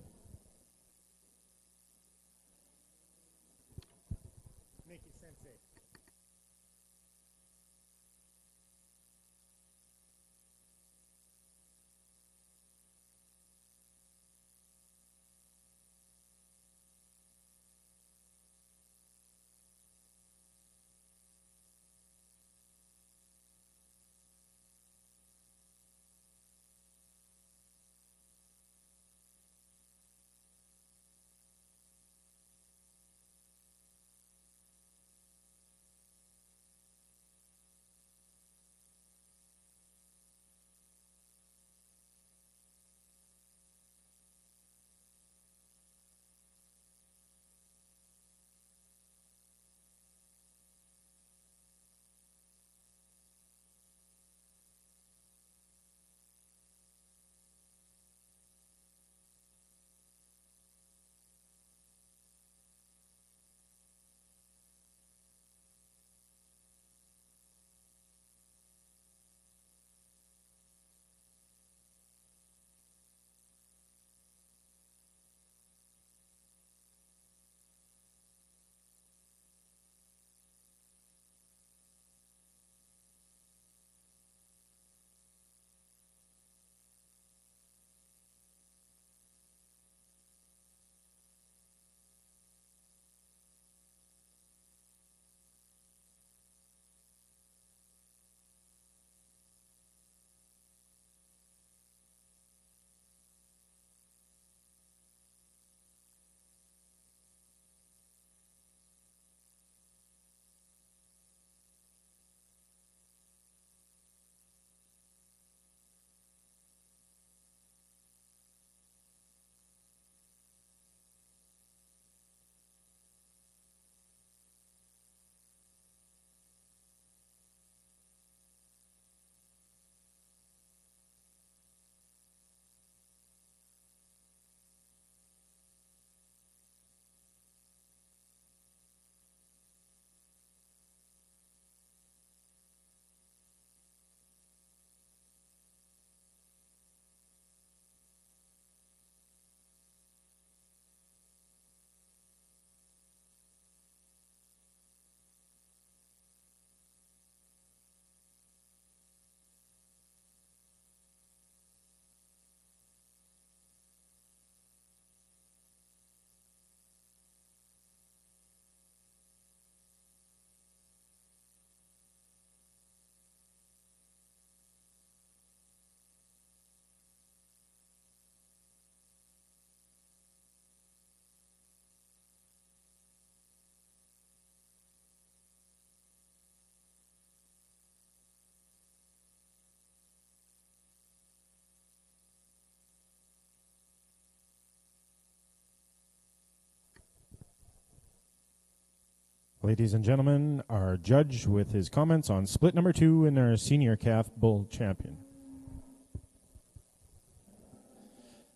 Ladies and gentlemen, our judge with his comments on split number 2 in our senior calf bull champion.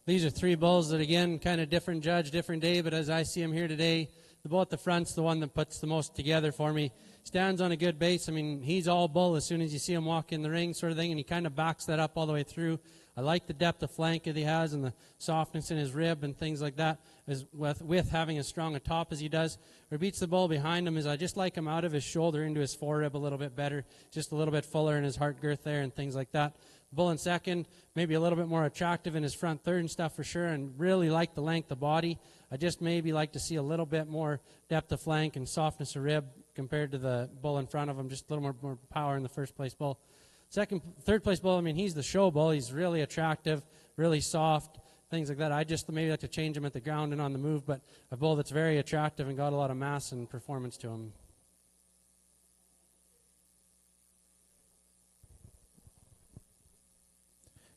These are 3 bulls that, again, kind of different judge, different day, but as I see him here today, the bull at the front's the one that puts the most together for me. Stands on a good base. I mean, he's all bull as soon as you see him walk in the ring sort of thing, and he kind of backs that up all the way through. I like the depth of flank that he has and the softness in his rib and things like that, as with having as strong a top as he does. Where he beats the bull behind him is I just like him out of his shoulder into his forerib a little bit better, just a little bit fuller in his heart girth there and things like that. Bull in second, maybe a little bit more attractive in his front third and stuff for sure, and really like the length of body. I just maybe like to see a little bit more depth of flank and softness of rib compared to the bull in front of him, just a little more power in the first place bull. Third place bull, I mean, he's the show bull. He's really attractive, really soft, things like that. I just maybe like to change him at the ground and on the move, but a bull that's very attractive and got a lot of mass and performance to him.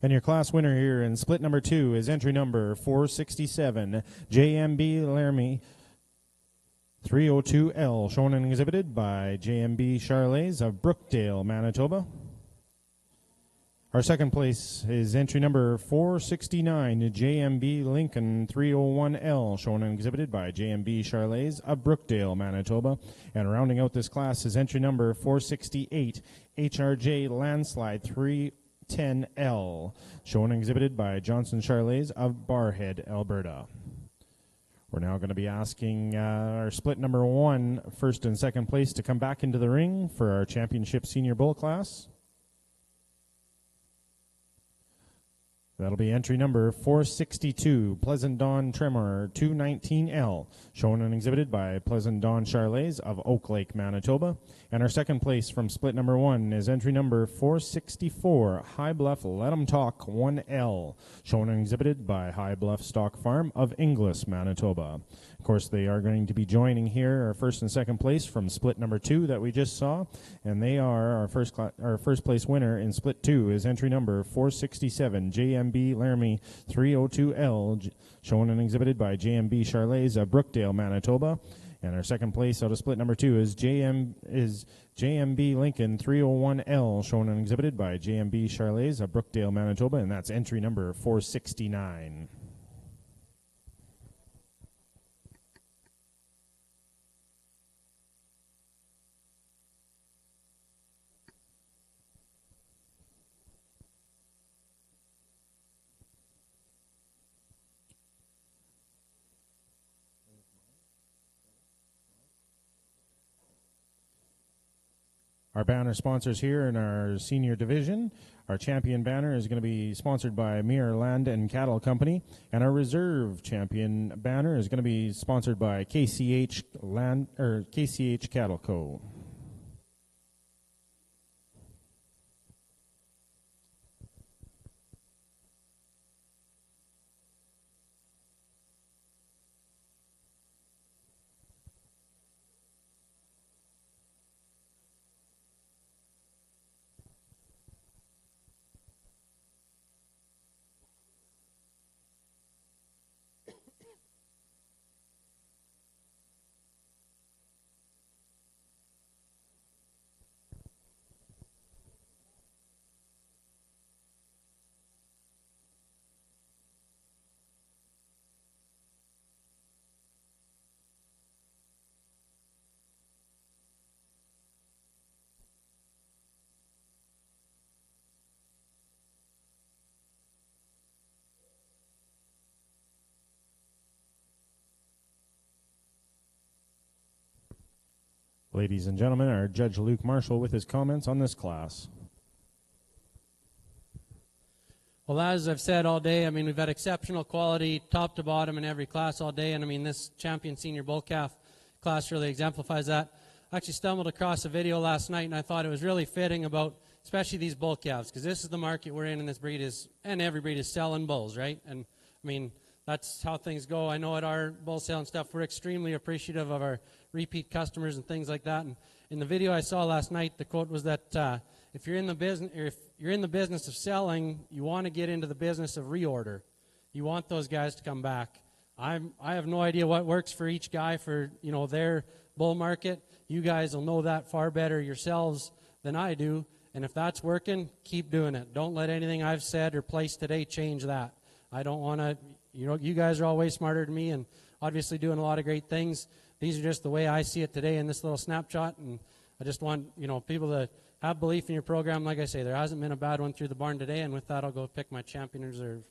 And your class winner here in split number 2 is entry number 467, JMB Laramie 302L, shown and exhibited by JMB Charles of Brookdale, Manitoba. Our second place is entry number 469, JMB Lincoln 301L, shown and exhibited by JMB Charles of Brookdale, Manitoba. And rounding out this class is entry number 468, HRJ Landslide 310L, shown and exhibited by Johnson Charles of Barhead, Alberta. We're now going to be asking our split number 1, first and second place, to come back into the ring for our championship senior bull class. That'll be entry number 462, Pleasant Dawn Tremor 219L, shown and exhibited by Pleasant Dawn Charles of Oak Lake, Manitoba. And our second place from split number 1 is entry number 464, High Bluff Let 'em Talk 1L, shown and exhibited by High Bluff Stock Farm of Inglis, Manitoba. Of course, they are going to be joining here our first and second place from split number 2 that we just saw, and they are our first place winner in split 2 is entry number 467, JMB Laramie 302L, shown and exhibited by JMB Charles of Brookdale, Manitoba. And our second place out of split number 2 is JMB Lincoln 301L, shown and exhibited by JMB Charles of Brookdale, Manitoba, and that's entry number 469. Our banner sponsors here in our senior division. Our champion banner is going to be sponsored by Muir Land and Cattle Company, and our reserve champion banner is going to be sponsored by KCH Cattle Co. Ladies and gentlemen, our Judge Luke Marshall with his comments on this class. Well, as I've said all day, I mean, we've had exceptional quality top to bottom in every class all day, and I mean, this champion senior bull calf class really exemplifies that. I actually stumbled across a video last night, and I thought it was really fitting about especially these bull calves, because this is the market we're in, and this breed is, and every breed is selling bulls, right? And I mean, that's how things go. I know at our bull sale and stuff, we're extremely appreciative of our repeat customers and things like that. And in the video I saw last night, the quote was that if you're in the business of selling, you want to get into the business of reorder. You want those guys to come back. I have no idea what works for each guy for their bull market. You guys will know that far better yourselves than I do. And if that's working, keep doing it. Don't let anything I've said or placed today change that. I don't want to, you guys are all way smarter than me and obviously doing a lot of great things. These are just the way I see it today in this little snapshot. And I just want, people to have belief in your program. Like I say, there hasn't been a bad one through the barn today. And with that, I'll go pick my champion reserve.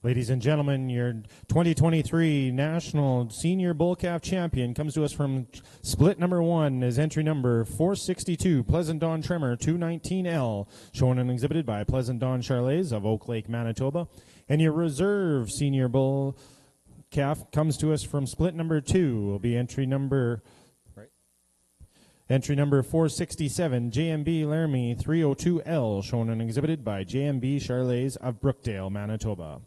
Ladies and gentlemen, your 2023 National Senior Bull Calf Champion comes to us from split number 1 is entry number 462, Pleasant Dawn Tremor 219L, shown and exhibited by Pleasant Dawn Charlets of Oak Lake, Manitoba. And your reserve Senior Bull Calf comes to us from split number 2, will be entry number 467, JMB Laramie 302L, shown and exhibited by JMB Charlets of Brookdale, Manitoba.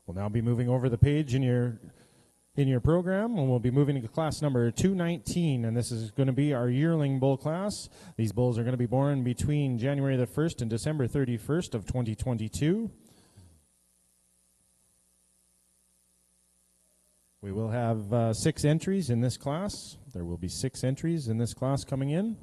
We'll now be moving over the page in your program, and we'll be moving to class number 219, and this is going to be our yearling bull class. These bulls are going to be born between January the 1st and December 31st of 2022. We will have 6 entries in this class. There will be 6 entries in this class coming in.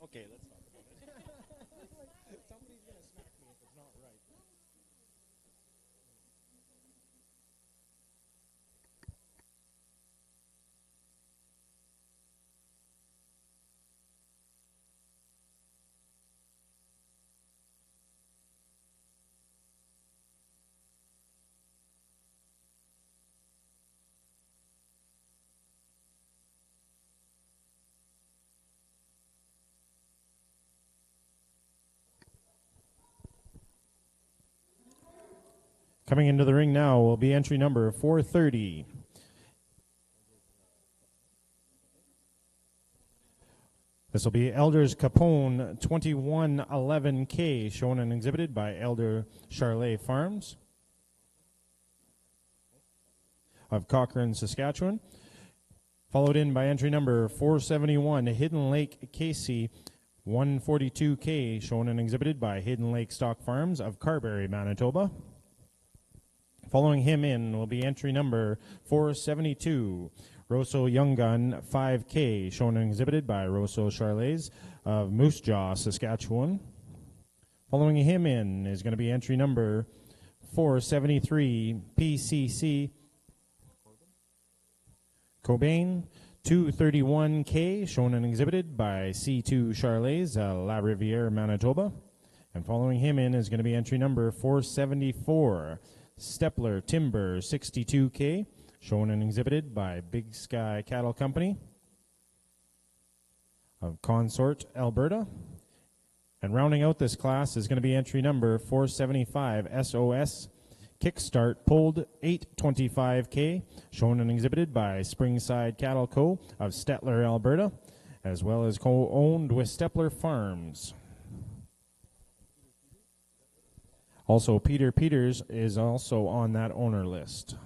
Okay, let's talk about it. Somebody's going to smack me if it's not right. Coming into the ring now will be entry number 430. This will be Elders Capone 2111K, shown and exhibited by Elder Charlet Farms of Cochrane, Saskatchewan. Followed in by entry number 471, Hidden Lake Casey 142K, shown and exhibited by Hidden Lake Stock Farms of Carberry, Manitoba. Following him in will be entry number 472, Rosso Young Gun 5K, shown and exhibited by Rosso Charlets of Moose Jaw, Saskatchewan. Following him in is going to be entry number 473, PCC Cobain 231K, shown and exhibited by C2 Charlets, La Riviere, Manitoba. And following him in is going to be entry number 474, Stepler Timber 62K, shown and exhibited by Big Sky Cattle Company of Consort, Alberta. And rounding out this class is going to be entry number 475, SOS Kickstart Pulled 825K, shown and exhibited by Springside Cattle Co. of Stettler, Alberta, as well as co-owned with Stepler Farms. Also, Peter Peters is also on that owner list.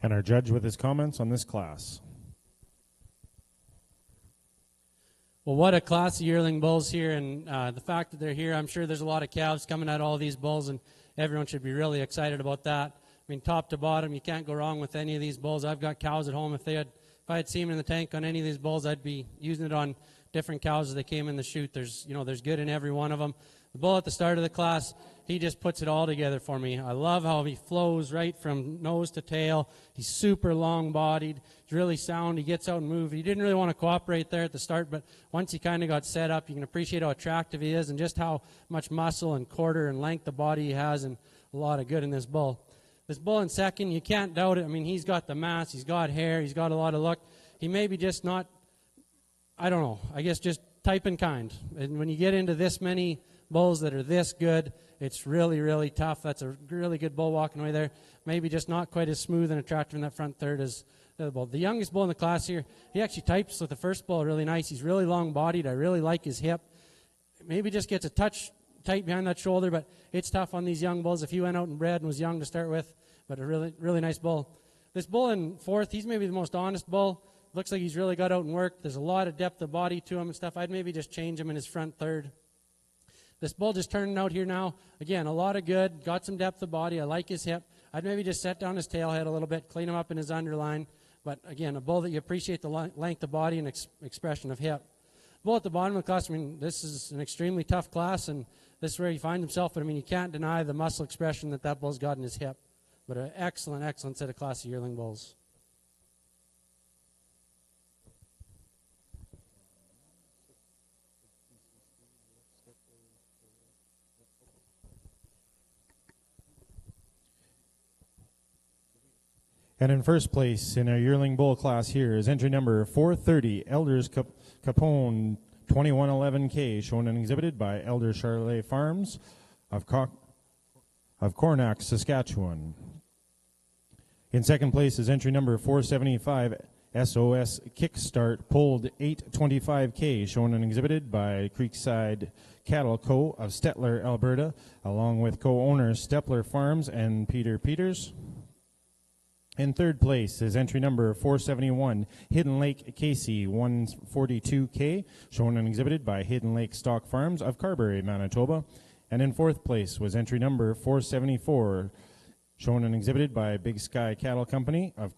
And our judge with his comments on this class. Well, what a class of yearling bulls here, and the fact that they're here, I'm sure there's a lot of calves coming out of all these bulls, and everyone should be really excited about that. I mean, top to bottom, you can't go wrong with any of these bulls. I've got cows at home. If I had semen in the tank on any of these bulls, I'd be using it on different cows as they came in the chute. There's good in every one of them. The bull at the start of the class, he just puts it all together for me. I love how he flows right from nose to tail. He's super long-bodied. He's really sound. He gets out and moves. He didn't really want to cooperate there at the start, but once he kind of got set up, you can appreciate how attractive he is and just how much muscle and quarter and length of body he has, and a lot of good in this bull. This bull in second, you can't doubt it. I mean, he's got the mass. He's got hair. He's got a lot of look. He may be just not, I don't know, I guess just type and kind. And when you get into this many bulls that are this good, it's really, really tough. That's a really good bull walking away there. Maybe just not quite as smooth and attractive in that front third as the other bull. The youngest bull in the class here, he actually types with the first bull really nice. He's really long-bodied. I really like his hip. Maybe just gets a touch tight behind that shoulder, but it's tough on these young bulls. If he went out and bred and was young to start with, but a really, really nice bull. This bull in fourth, he's maybe the most honest bull. Looks like he's really got out and worked. There's a lot of depth of body to him and stuff. I'd maybe just change him in his front third. This bull just turning out here now. Again, a lot of good. Got some depth of body. I like his hip. I'd maybe just set down his tail head a little bit, clean him up in his underline. But again, a bull that you appreciate the length of body and expression of hip. Bull at the bottom of the class, I mean, this is an extremely tough class, and this is where he finds himself. But I mean, you can't deny the muscle expression that bull's got in his hip. But an excellent, excellent set of class of yearling bulls. And in first place in our yearling bull class here is entry number 430, Elders Capone 2111K, shown and exhibited by Elder Charlet Farms of Cornack, Saskatchewan. In second place is entry number 475, SOS Kickstart Pulled 825K, shown and exhibited by Creekside Cattle Co. of Stettler, Alberta, along with co-owners Steppler Farms and Peter Peters. In third place is entry number 471, Hidden Lake Casey 142K, shown and exhibited by Hidden Lake Stock Farms of Carberry, Manitoba. And in fourth place was entry number 474, shown and exhibited by Big Sky Cattle Company of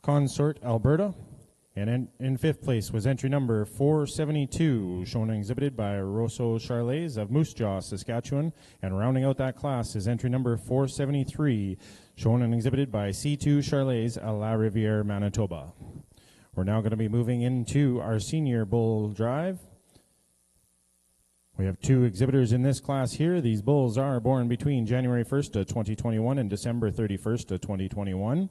Consort, Alberta. And in fifth place was entry number 472, shown and exhibited by Rosso Charlets of Moose Jaw, Saskatchewan. And rounding out that class is entry number 473, shown and exhibited by C2 Charlets à La Rivière, Manitoba. We're now going to be moving into our senior bull drive. We have two exhibitors in this class here. These bulls are born between January 1st of 2021 and December 31st of 2021.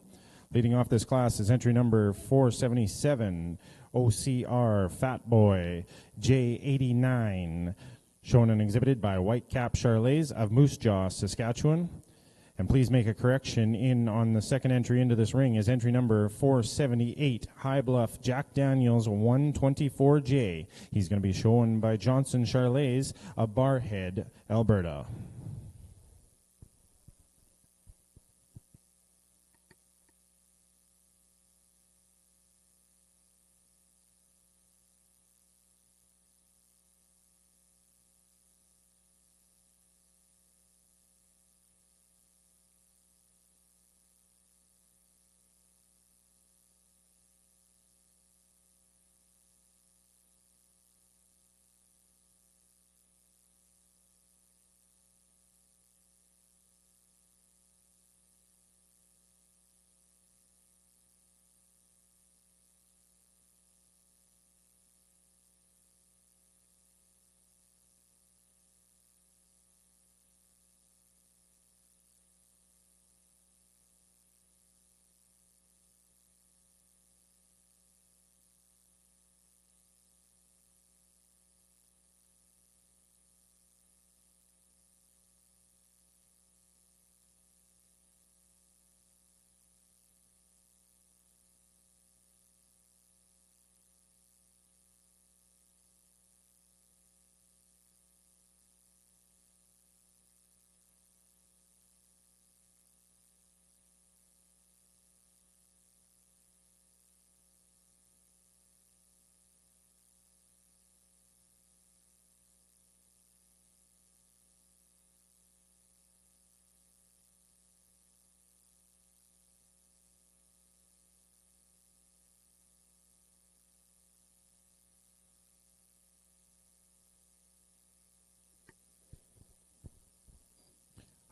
Leading off this class is entry number 477, OCR Fat Boy J89, shown and exhibited by Whitecap Charlets of Moose Jaw, Saskatchewan. And please make a correction on the second entry into this ring is entry number 478, High Bluff Jack Daniels 124J. He's going to be shown by Johnson Charlets of Barhead, Alberta.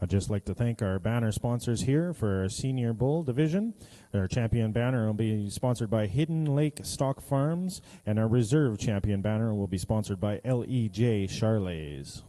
I'd just like to thank our banner sponsors here for our Senior Bull division. Our champion banner will be sponsored by Hidden Lake Stock Farms, and our reserve champion banner will be sponsored by LEJ Charlays.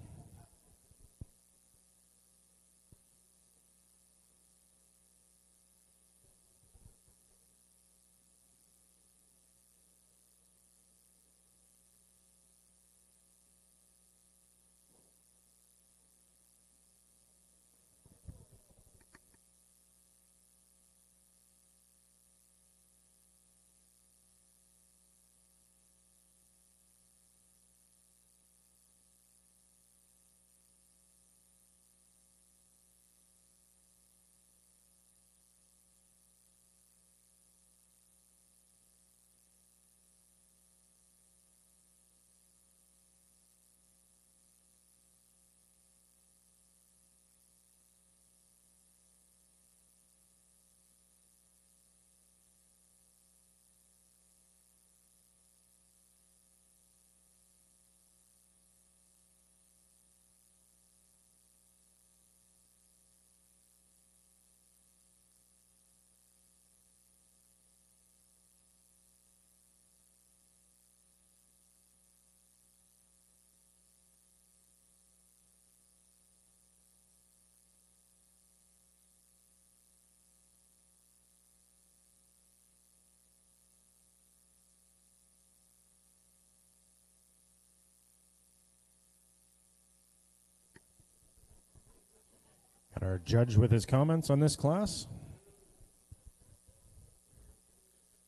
And our judge with his comments on this class.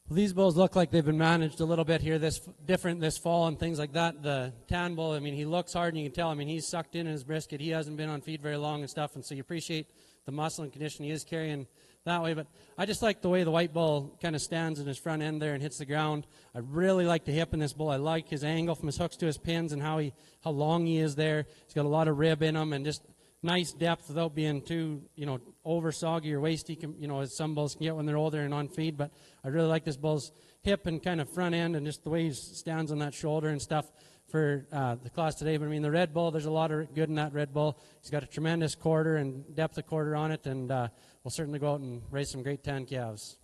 Well, these bulls look like they've been managed a little bit here different this fall and things like that. The tan bull, I mean, he looks hard and you can tell. I mean, he's sucked in his brisket. He hasn't been on feed very long and stuff, and so you appreciate the muscle and condition he is carrying that way. But I just like the way the white bull kind of stands in his front end there and hits the ground. I really like the hip in this bull. I like his angle from his hooks to his pins and how long he is there. He's got a lot of rib in him and just nice depth without being too, over soggy or wasty, as some bulls can get when they're older and on feed. But I really like this bull's hip and kind of front end and just the way he stands on that shoulder and stuff for the class today. But I mean, the red bull, there's a lot of good in that red bull. He's got a tremendous quarter and depth of quarter on it, and we'll certainly go out and raise some great tan calves.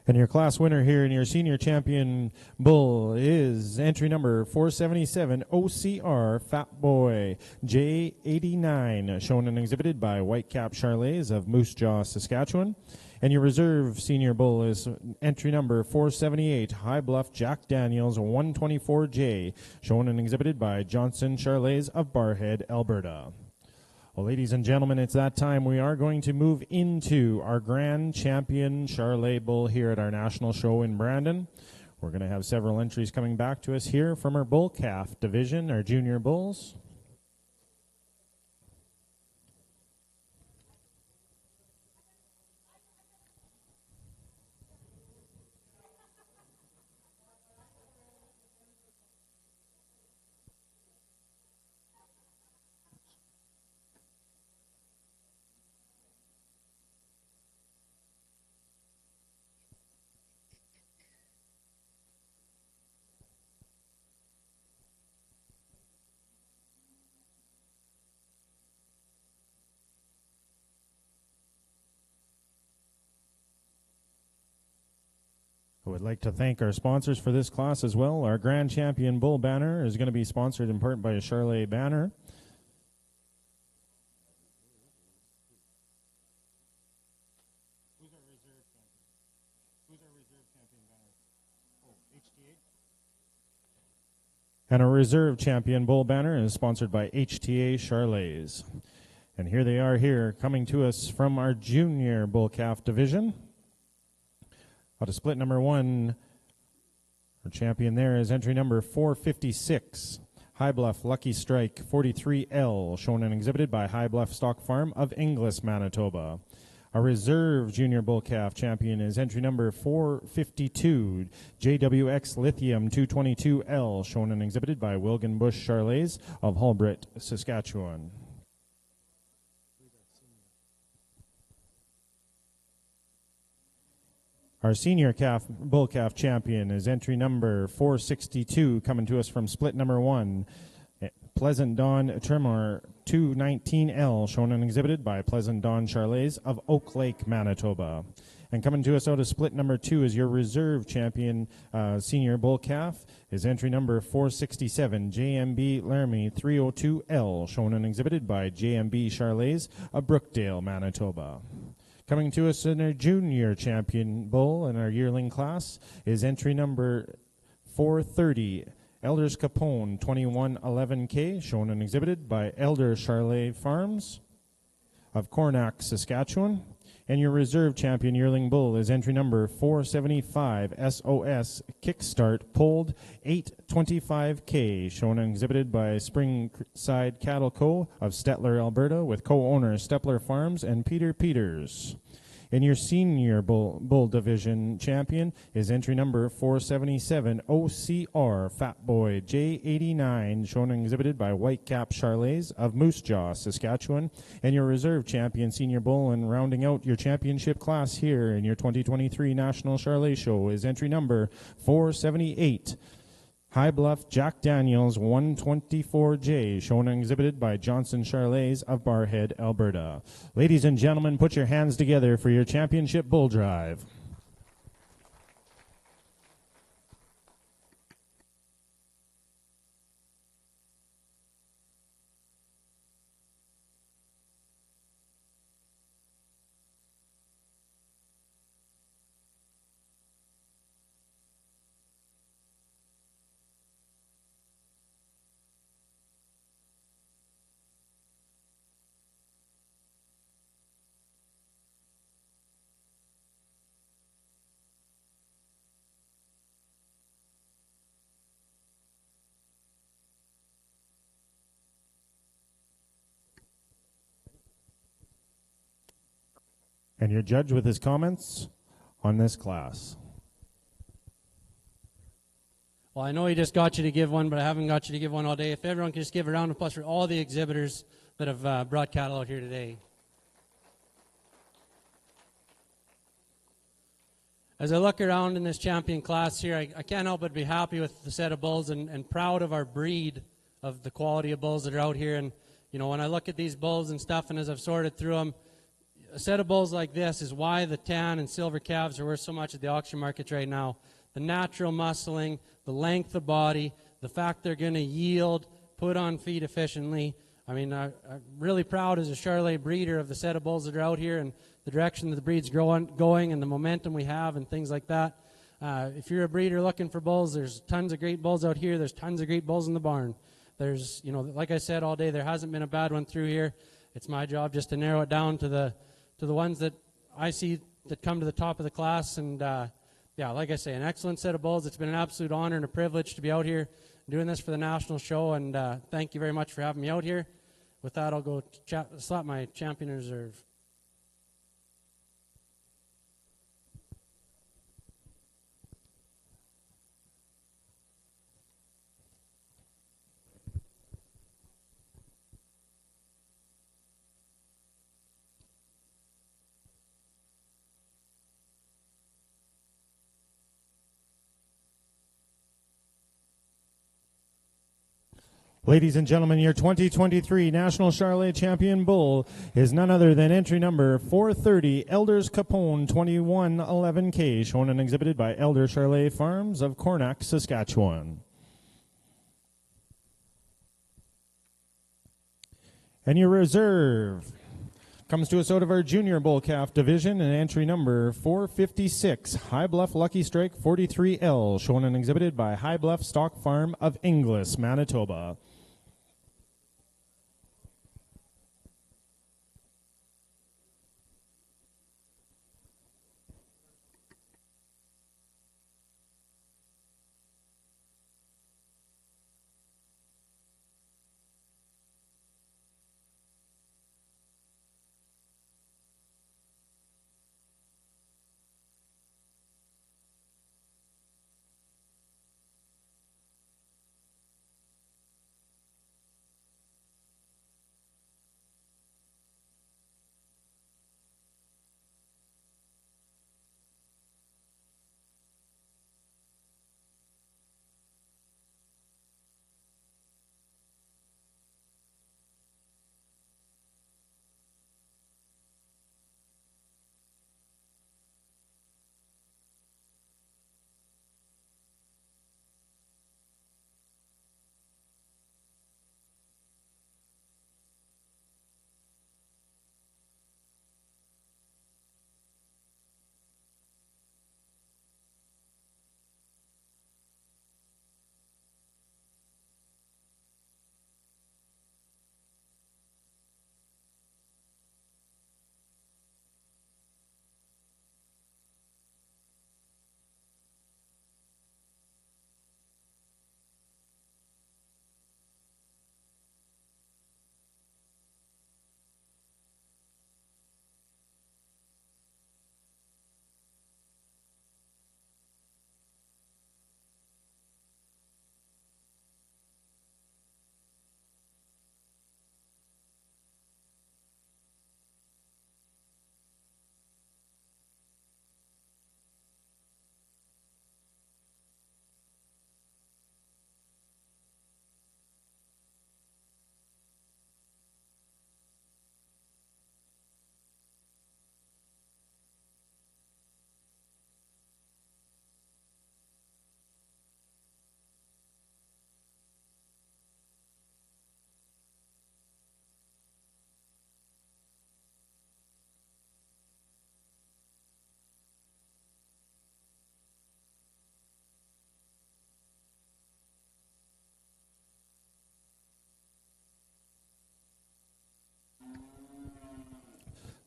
And your class winner here in your senior champion bull is entry number 477 OCR Fat Boy J89, shown and exhibited by Whitecap Charlays of Moose Jaw, Saskatchewan. And your reserve senior bull is entry number 478 High Bluff Jack Daniels 124J, shown and exhibited by Johnson Charlays of Barhead, Alberta. Well, ladies and gentlemen, it's that time. We are going to move into our Grand Champion Charolais Bull here at our national show in Brandon. We're going to have several entries coming back to us here from our bull calf division, our junior bulls. I would like to thank our sponsors for this class as well. Our Grand Champion Bull banner is going to be sponsored in part by a Charolais banner. And our Reserve Champion Bull banner is sponsored by HTA Charlays. And here they are here, coming to us from our Junior Bull Calf division. Out of split number 1, our champion there is entry number 456, High Bluff Lucky Strike 43L, shown and exhibited by High Bluff Stock Farm of Inglis, Manitoba. Our reserve junior bull calf champion is entry number 452, JWX Lithium 222L, shown and exhibited by Wilgan Bush Charlays of Hulbert, Saskatchewan. Our senior bull calf champion is entry number 462, coming to us from split number 1. Pleasant Dawn Tremor 219L, shown and exhibited by Pleasant Dawn Charlays of Oak Lake, Manitoba. And coming to us out of split number 2 is your reserve champion senior bull calf, is entry number 467, JMB Laramie 302L, shown and exhibited by JMB Charlays of Brookdale, Manitoba. Coming to us in our junior champion bull in our yearling class is entry number 430, Elders Capone 2111K, shown and exhibited by Elder Charley Farms of Cornac, Saskatchewan. And your reserve champion yearling bull is entry number 475, SOS Kickstart Pulled 825K, shown and exhibited by Springside Cattle Co. of Stettler, Alberta, with co-owners Stettler Farms and Peter Peters. And your senior bull division champion is entry number 477, OCR Fat Boy J89, shown and exhibited by Whitecap Charlays of Moose Jaw, Saskatchewan. And your reserve champion senior bull, and rounding out your championship class here in your 2023 National Charley Show, is entry number 478, High Bluff Jack Daniels 124J, shown and exhibited by Johnson Charlays of Barhead, Alberta. Ladies and gentlemen, put your hands together for your championship bull drive. And your judge with his comments on this class. Well, I know he just got you to give one, but I haven't got you to give one all day. If everyone can just give a round of applause for all the exhibitors that have brought cattle out here today. As I look around in this champion class here, I can't help but be happy with the set of bulls and proud of our breed, of the quality of bulls that are out here. And, you know, when I look at these bulls and stuff, and as I've sorted through them, a set of bulls like this is why the tan and silver calves are worth so much at the auction markets right now. The natural muscling, the length of body, the fact they're going to yield, put on feed efficiently. I mean, I'm really proud as a Charolais breeder of the set of bulls that are out here and the direction that the breed's going and the momentum we have and things like that. If you're a breeder looking for bulls, there's tons of great bulls out here. There's tons of great bulls in the barn. There's, you know, like I said all day, there hasn't been a bad one through here. It's my job just to narrow it down to the ones that I see that come to the top of the class. And, yeah, like I say, an excellent set of bulls. It's been an absolute honor and a privilege to be out here doing this for the national show. And thank you very much for having me out here. With that, I'll go slap my champion reserve. Ladies and gentlemen, your 2023 National Charolais Champion Bull is none other than entry number 430, Elders Capone 2111K, shown and exhibited by Elder Charolais Farms of Cornac, Saskatchewan. And your reserve comes to us out of our junior bull calf division, and entry number 456, High Bluff Lucky Strike 43L, shown and exhibited by High Bluff Stock Farm of Inglis, Manitoba.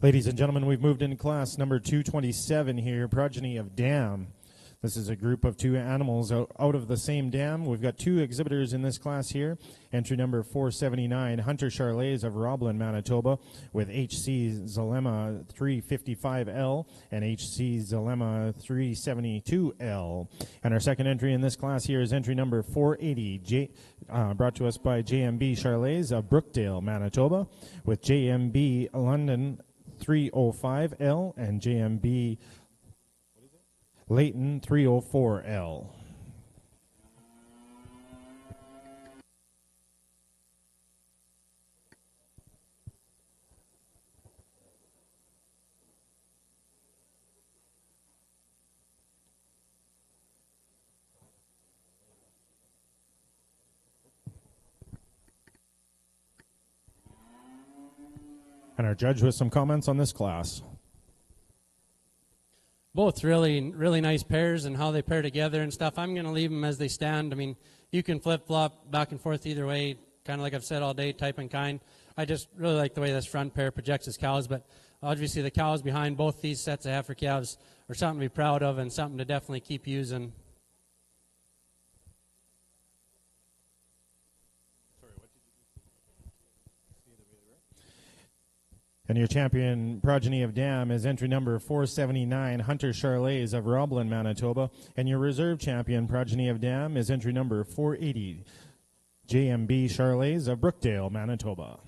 Ladies and gentlemen, we've moved into class number 227 here, progeny of dam. This is a group of two animals out of the same dam. We've got two exhibitors in this class here. Entry number 479, Hunter Charlais of Roblin, Manitoba, with HC Zalema 355L and HC Zalema 372L. And our second entry in this class here is entry number 480, brought to us by JMB Charlais of Brookdale, Manitoba, with JMB London 305L and JMB Leighton 304L. And our judge with some comments on this class. Both really nice pairs and how they pair together and stuff. I'm going to leave them as they stand. I mean, you can flip-flop back and forth either way, kind of like I've said all day, type and kind. I just really like the way this front pair projects his cows, but obviously the cows behind both these sets of heifer calves are something to be proud of and something to definitely keep using. And your champion progeny of dam is entry number 479, Hunter Charlais of Roblin, Manitoba. And your reserve champion progeny of dam is entry number 480, JMB Charlais of Brookdale, Manitoba.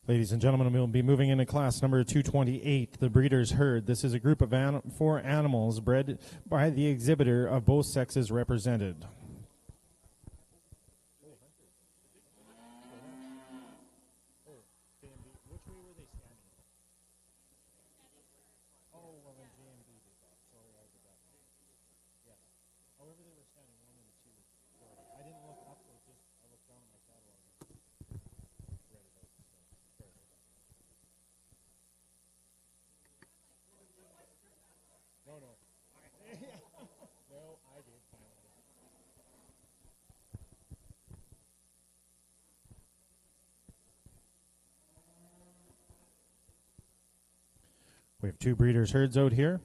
Ladies and gentlemen, we'll be moving into class number 228, the breeder's herd. This is a group of four animals bred by the exhibitor of both sexes represented. We have two breeders' herds out here.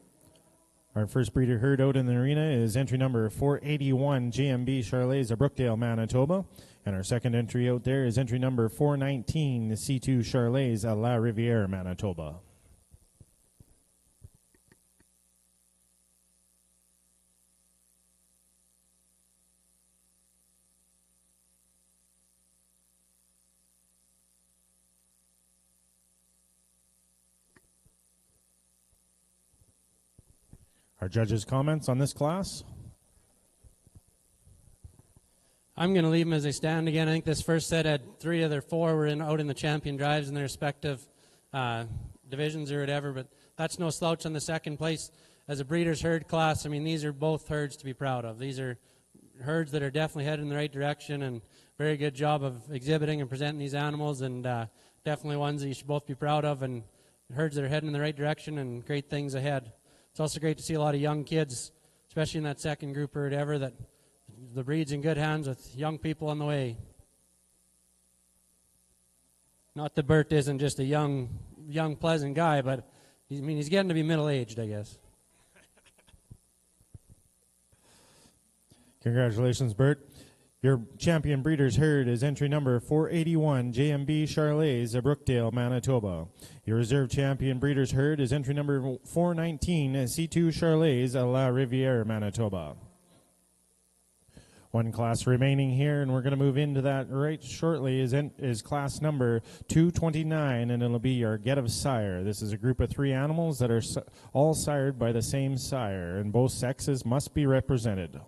Our first breeder herd out in the arena is entry number 481, JMB Charlais of Brookdale, Manitoba. And our second entry out there is entry number 419, C2 Charlais at La Riviere, Manitoba. Our judges' comments on this class? I'm going to leave them as they stand again. I think this first set had three of their four were out in the champion drives in their respective divisions or whatever, but that's no slouch on the second place. As a breeder's herd class, I mean, these are both herds to be proud of. These are herds that are definitely heading in the right direction, and very good job of exhibiting and presenting these animals, and definitely ones that you should both be proud of, and herds that are heading in the right direction and great things ahead. It's also great to see a lot of young kids, especially in that second group or whatever, that the breed's in good hands with young people on the way. Not that Bert isn't just a young, pleasant guy, but he's getting to be middle-aged, I guess. Congratulations, Bert. Your champion breeder's herd is entry number 481, JMB Charlais of Brookdale, Manitoba. Your reserve champion breeder's herd is entry number 419, C2 Charlais at La Riviere, Manitoba. One class remaining here, and we're going to move into that right shortly, is class number 229, and it'll be your Get of Sire. This is a group of three animals that are all sired by the same sire, and both sexes must be represented.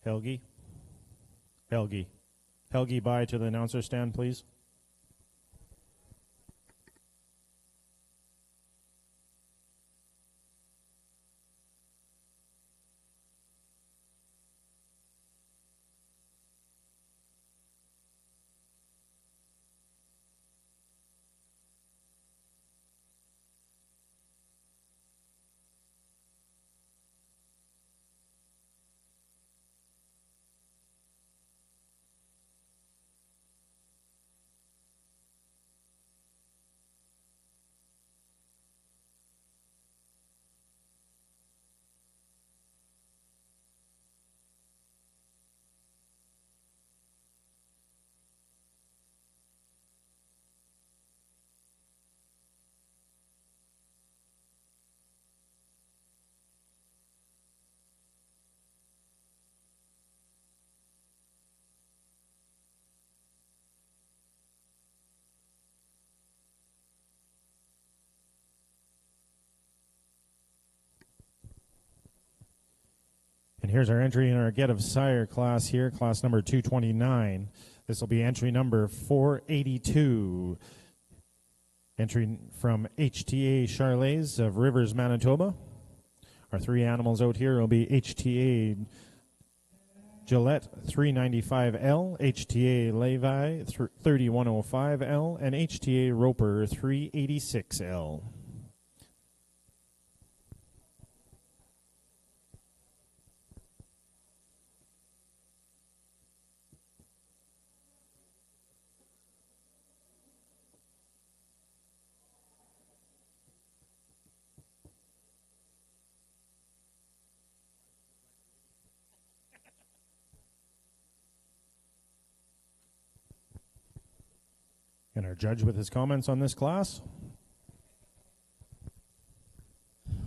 Helgi. Helgi, by to the announcer stand, please. And here's our entry in our Get of Sire class here, class number 229. This will be entry number 482. Entry from HTA Charlays of Rivers, Manitoba. Our three animals out here will be HTA Gillette 395L, HTA Levi 3105L, and HTA Roper 386L. And our judge with his comments on this class.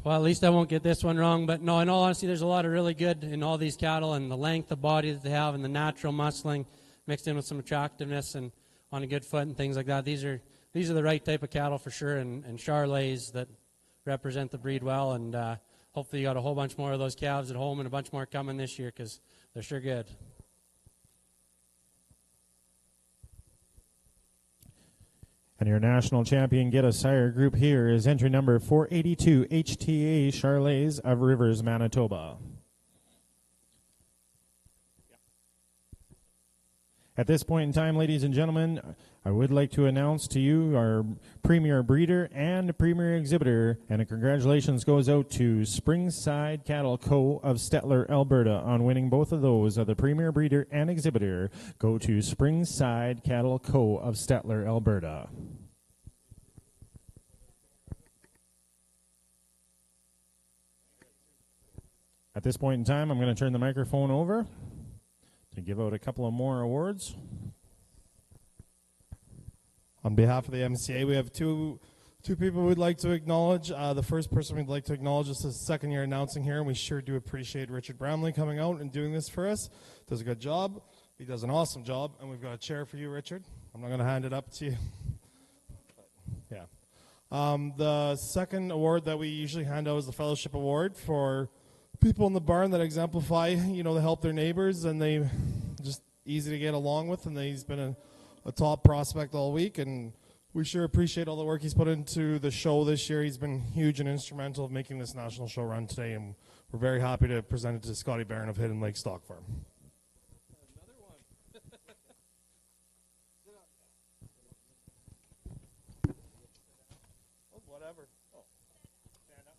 Well, at least I won't get this one wrong. But no, in all honesty, there's a lot of really good in all these cattle, and the length of body that they have and the natural muscling mixed in with some attractiveness and on a good foot and things like that. These are the right type of cattle for sure, and Charlays that represent the breed well. And hopefully you got a whole bunch more of those calves at home and a bunch more coming this year because they're sure good. And your national champion Get a Sire group here is entry number 482, HTA Charlays of Rivers, Manitoba. At this point in time, ladies and gentlemen, I would like to announce to you our premier breeder and premier exhibitor, and a congratulations goes out to Springside Cattle Co. of Stettler, Alberta, on winning both of those. The premier breeder and exhibitor go to Springside Cattle Co. of Stettler, Alberta. At this point in time, I'm going to turn the microphone over to give out a couple of more awards. On behalf of the MCA, we have two people we'd like to acknowledge. The first person we'd like to acknowledge is his second year announcing here, and we sure do appreciate Richard Bramley coming out and doing this for us. Does a good job. He does an awesome job, and we've got a chair for you, Richard. I'm not going to hand it up to you. Yeah. The second award that we usually hand out is the Fellowship Award for people in the barn that exemplify, they help their neighbors, and they just easy to get along with, and he's been a top prospect all week, and we sure appreciate all the work he's put into the show this year. He's been huge and instrumental of making this national show run today, and we're very happy to present it to Scotty Barron of Hidden Lake Stock Farm. Whatever. Oh. Stand up.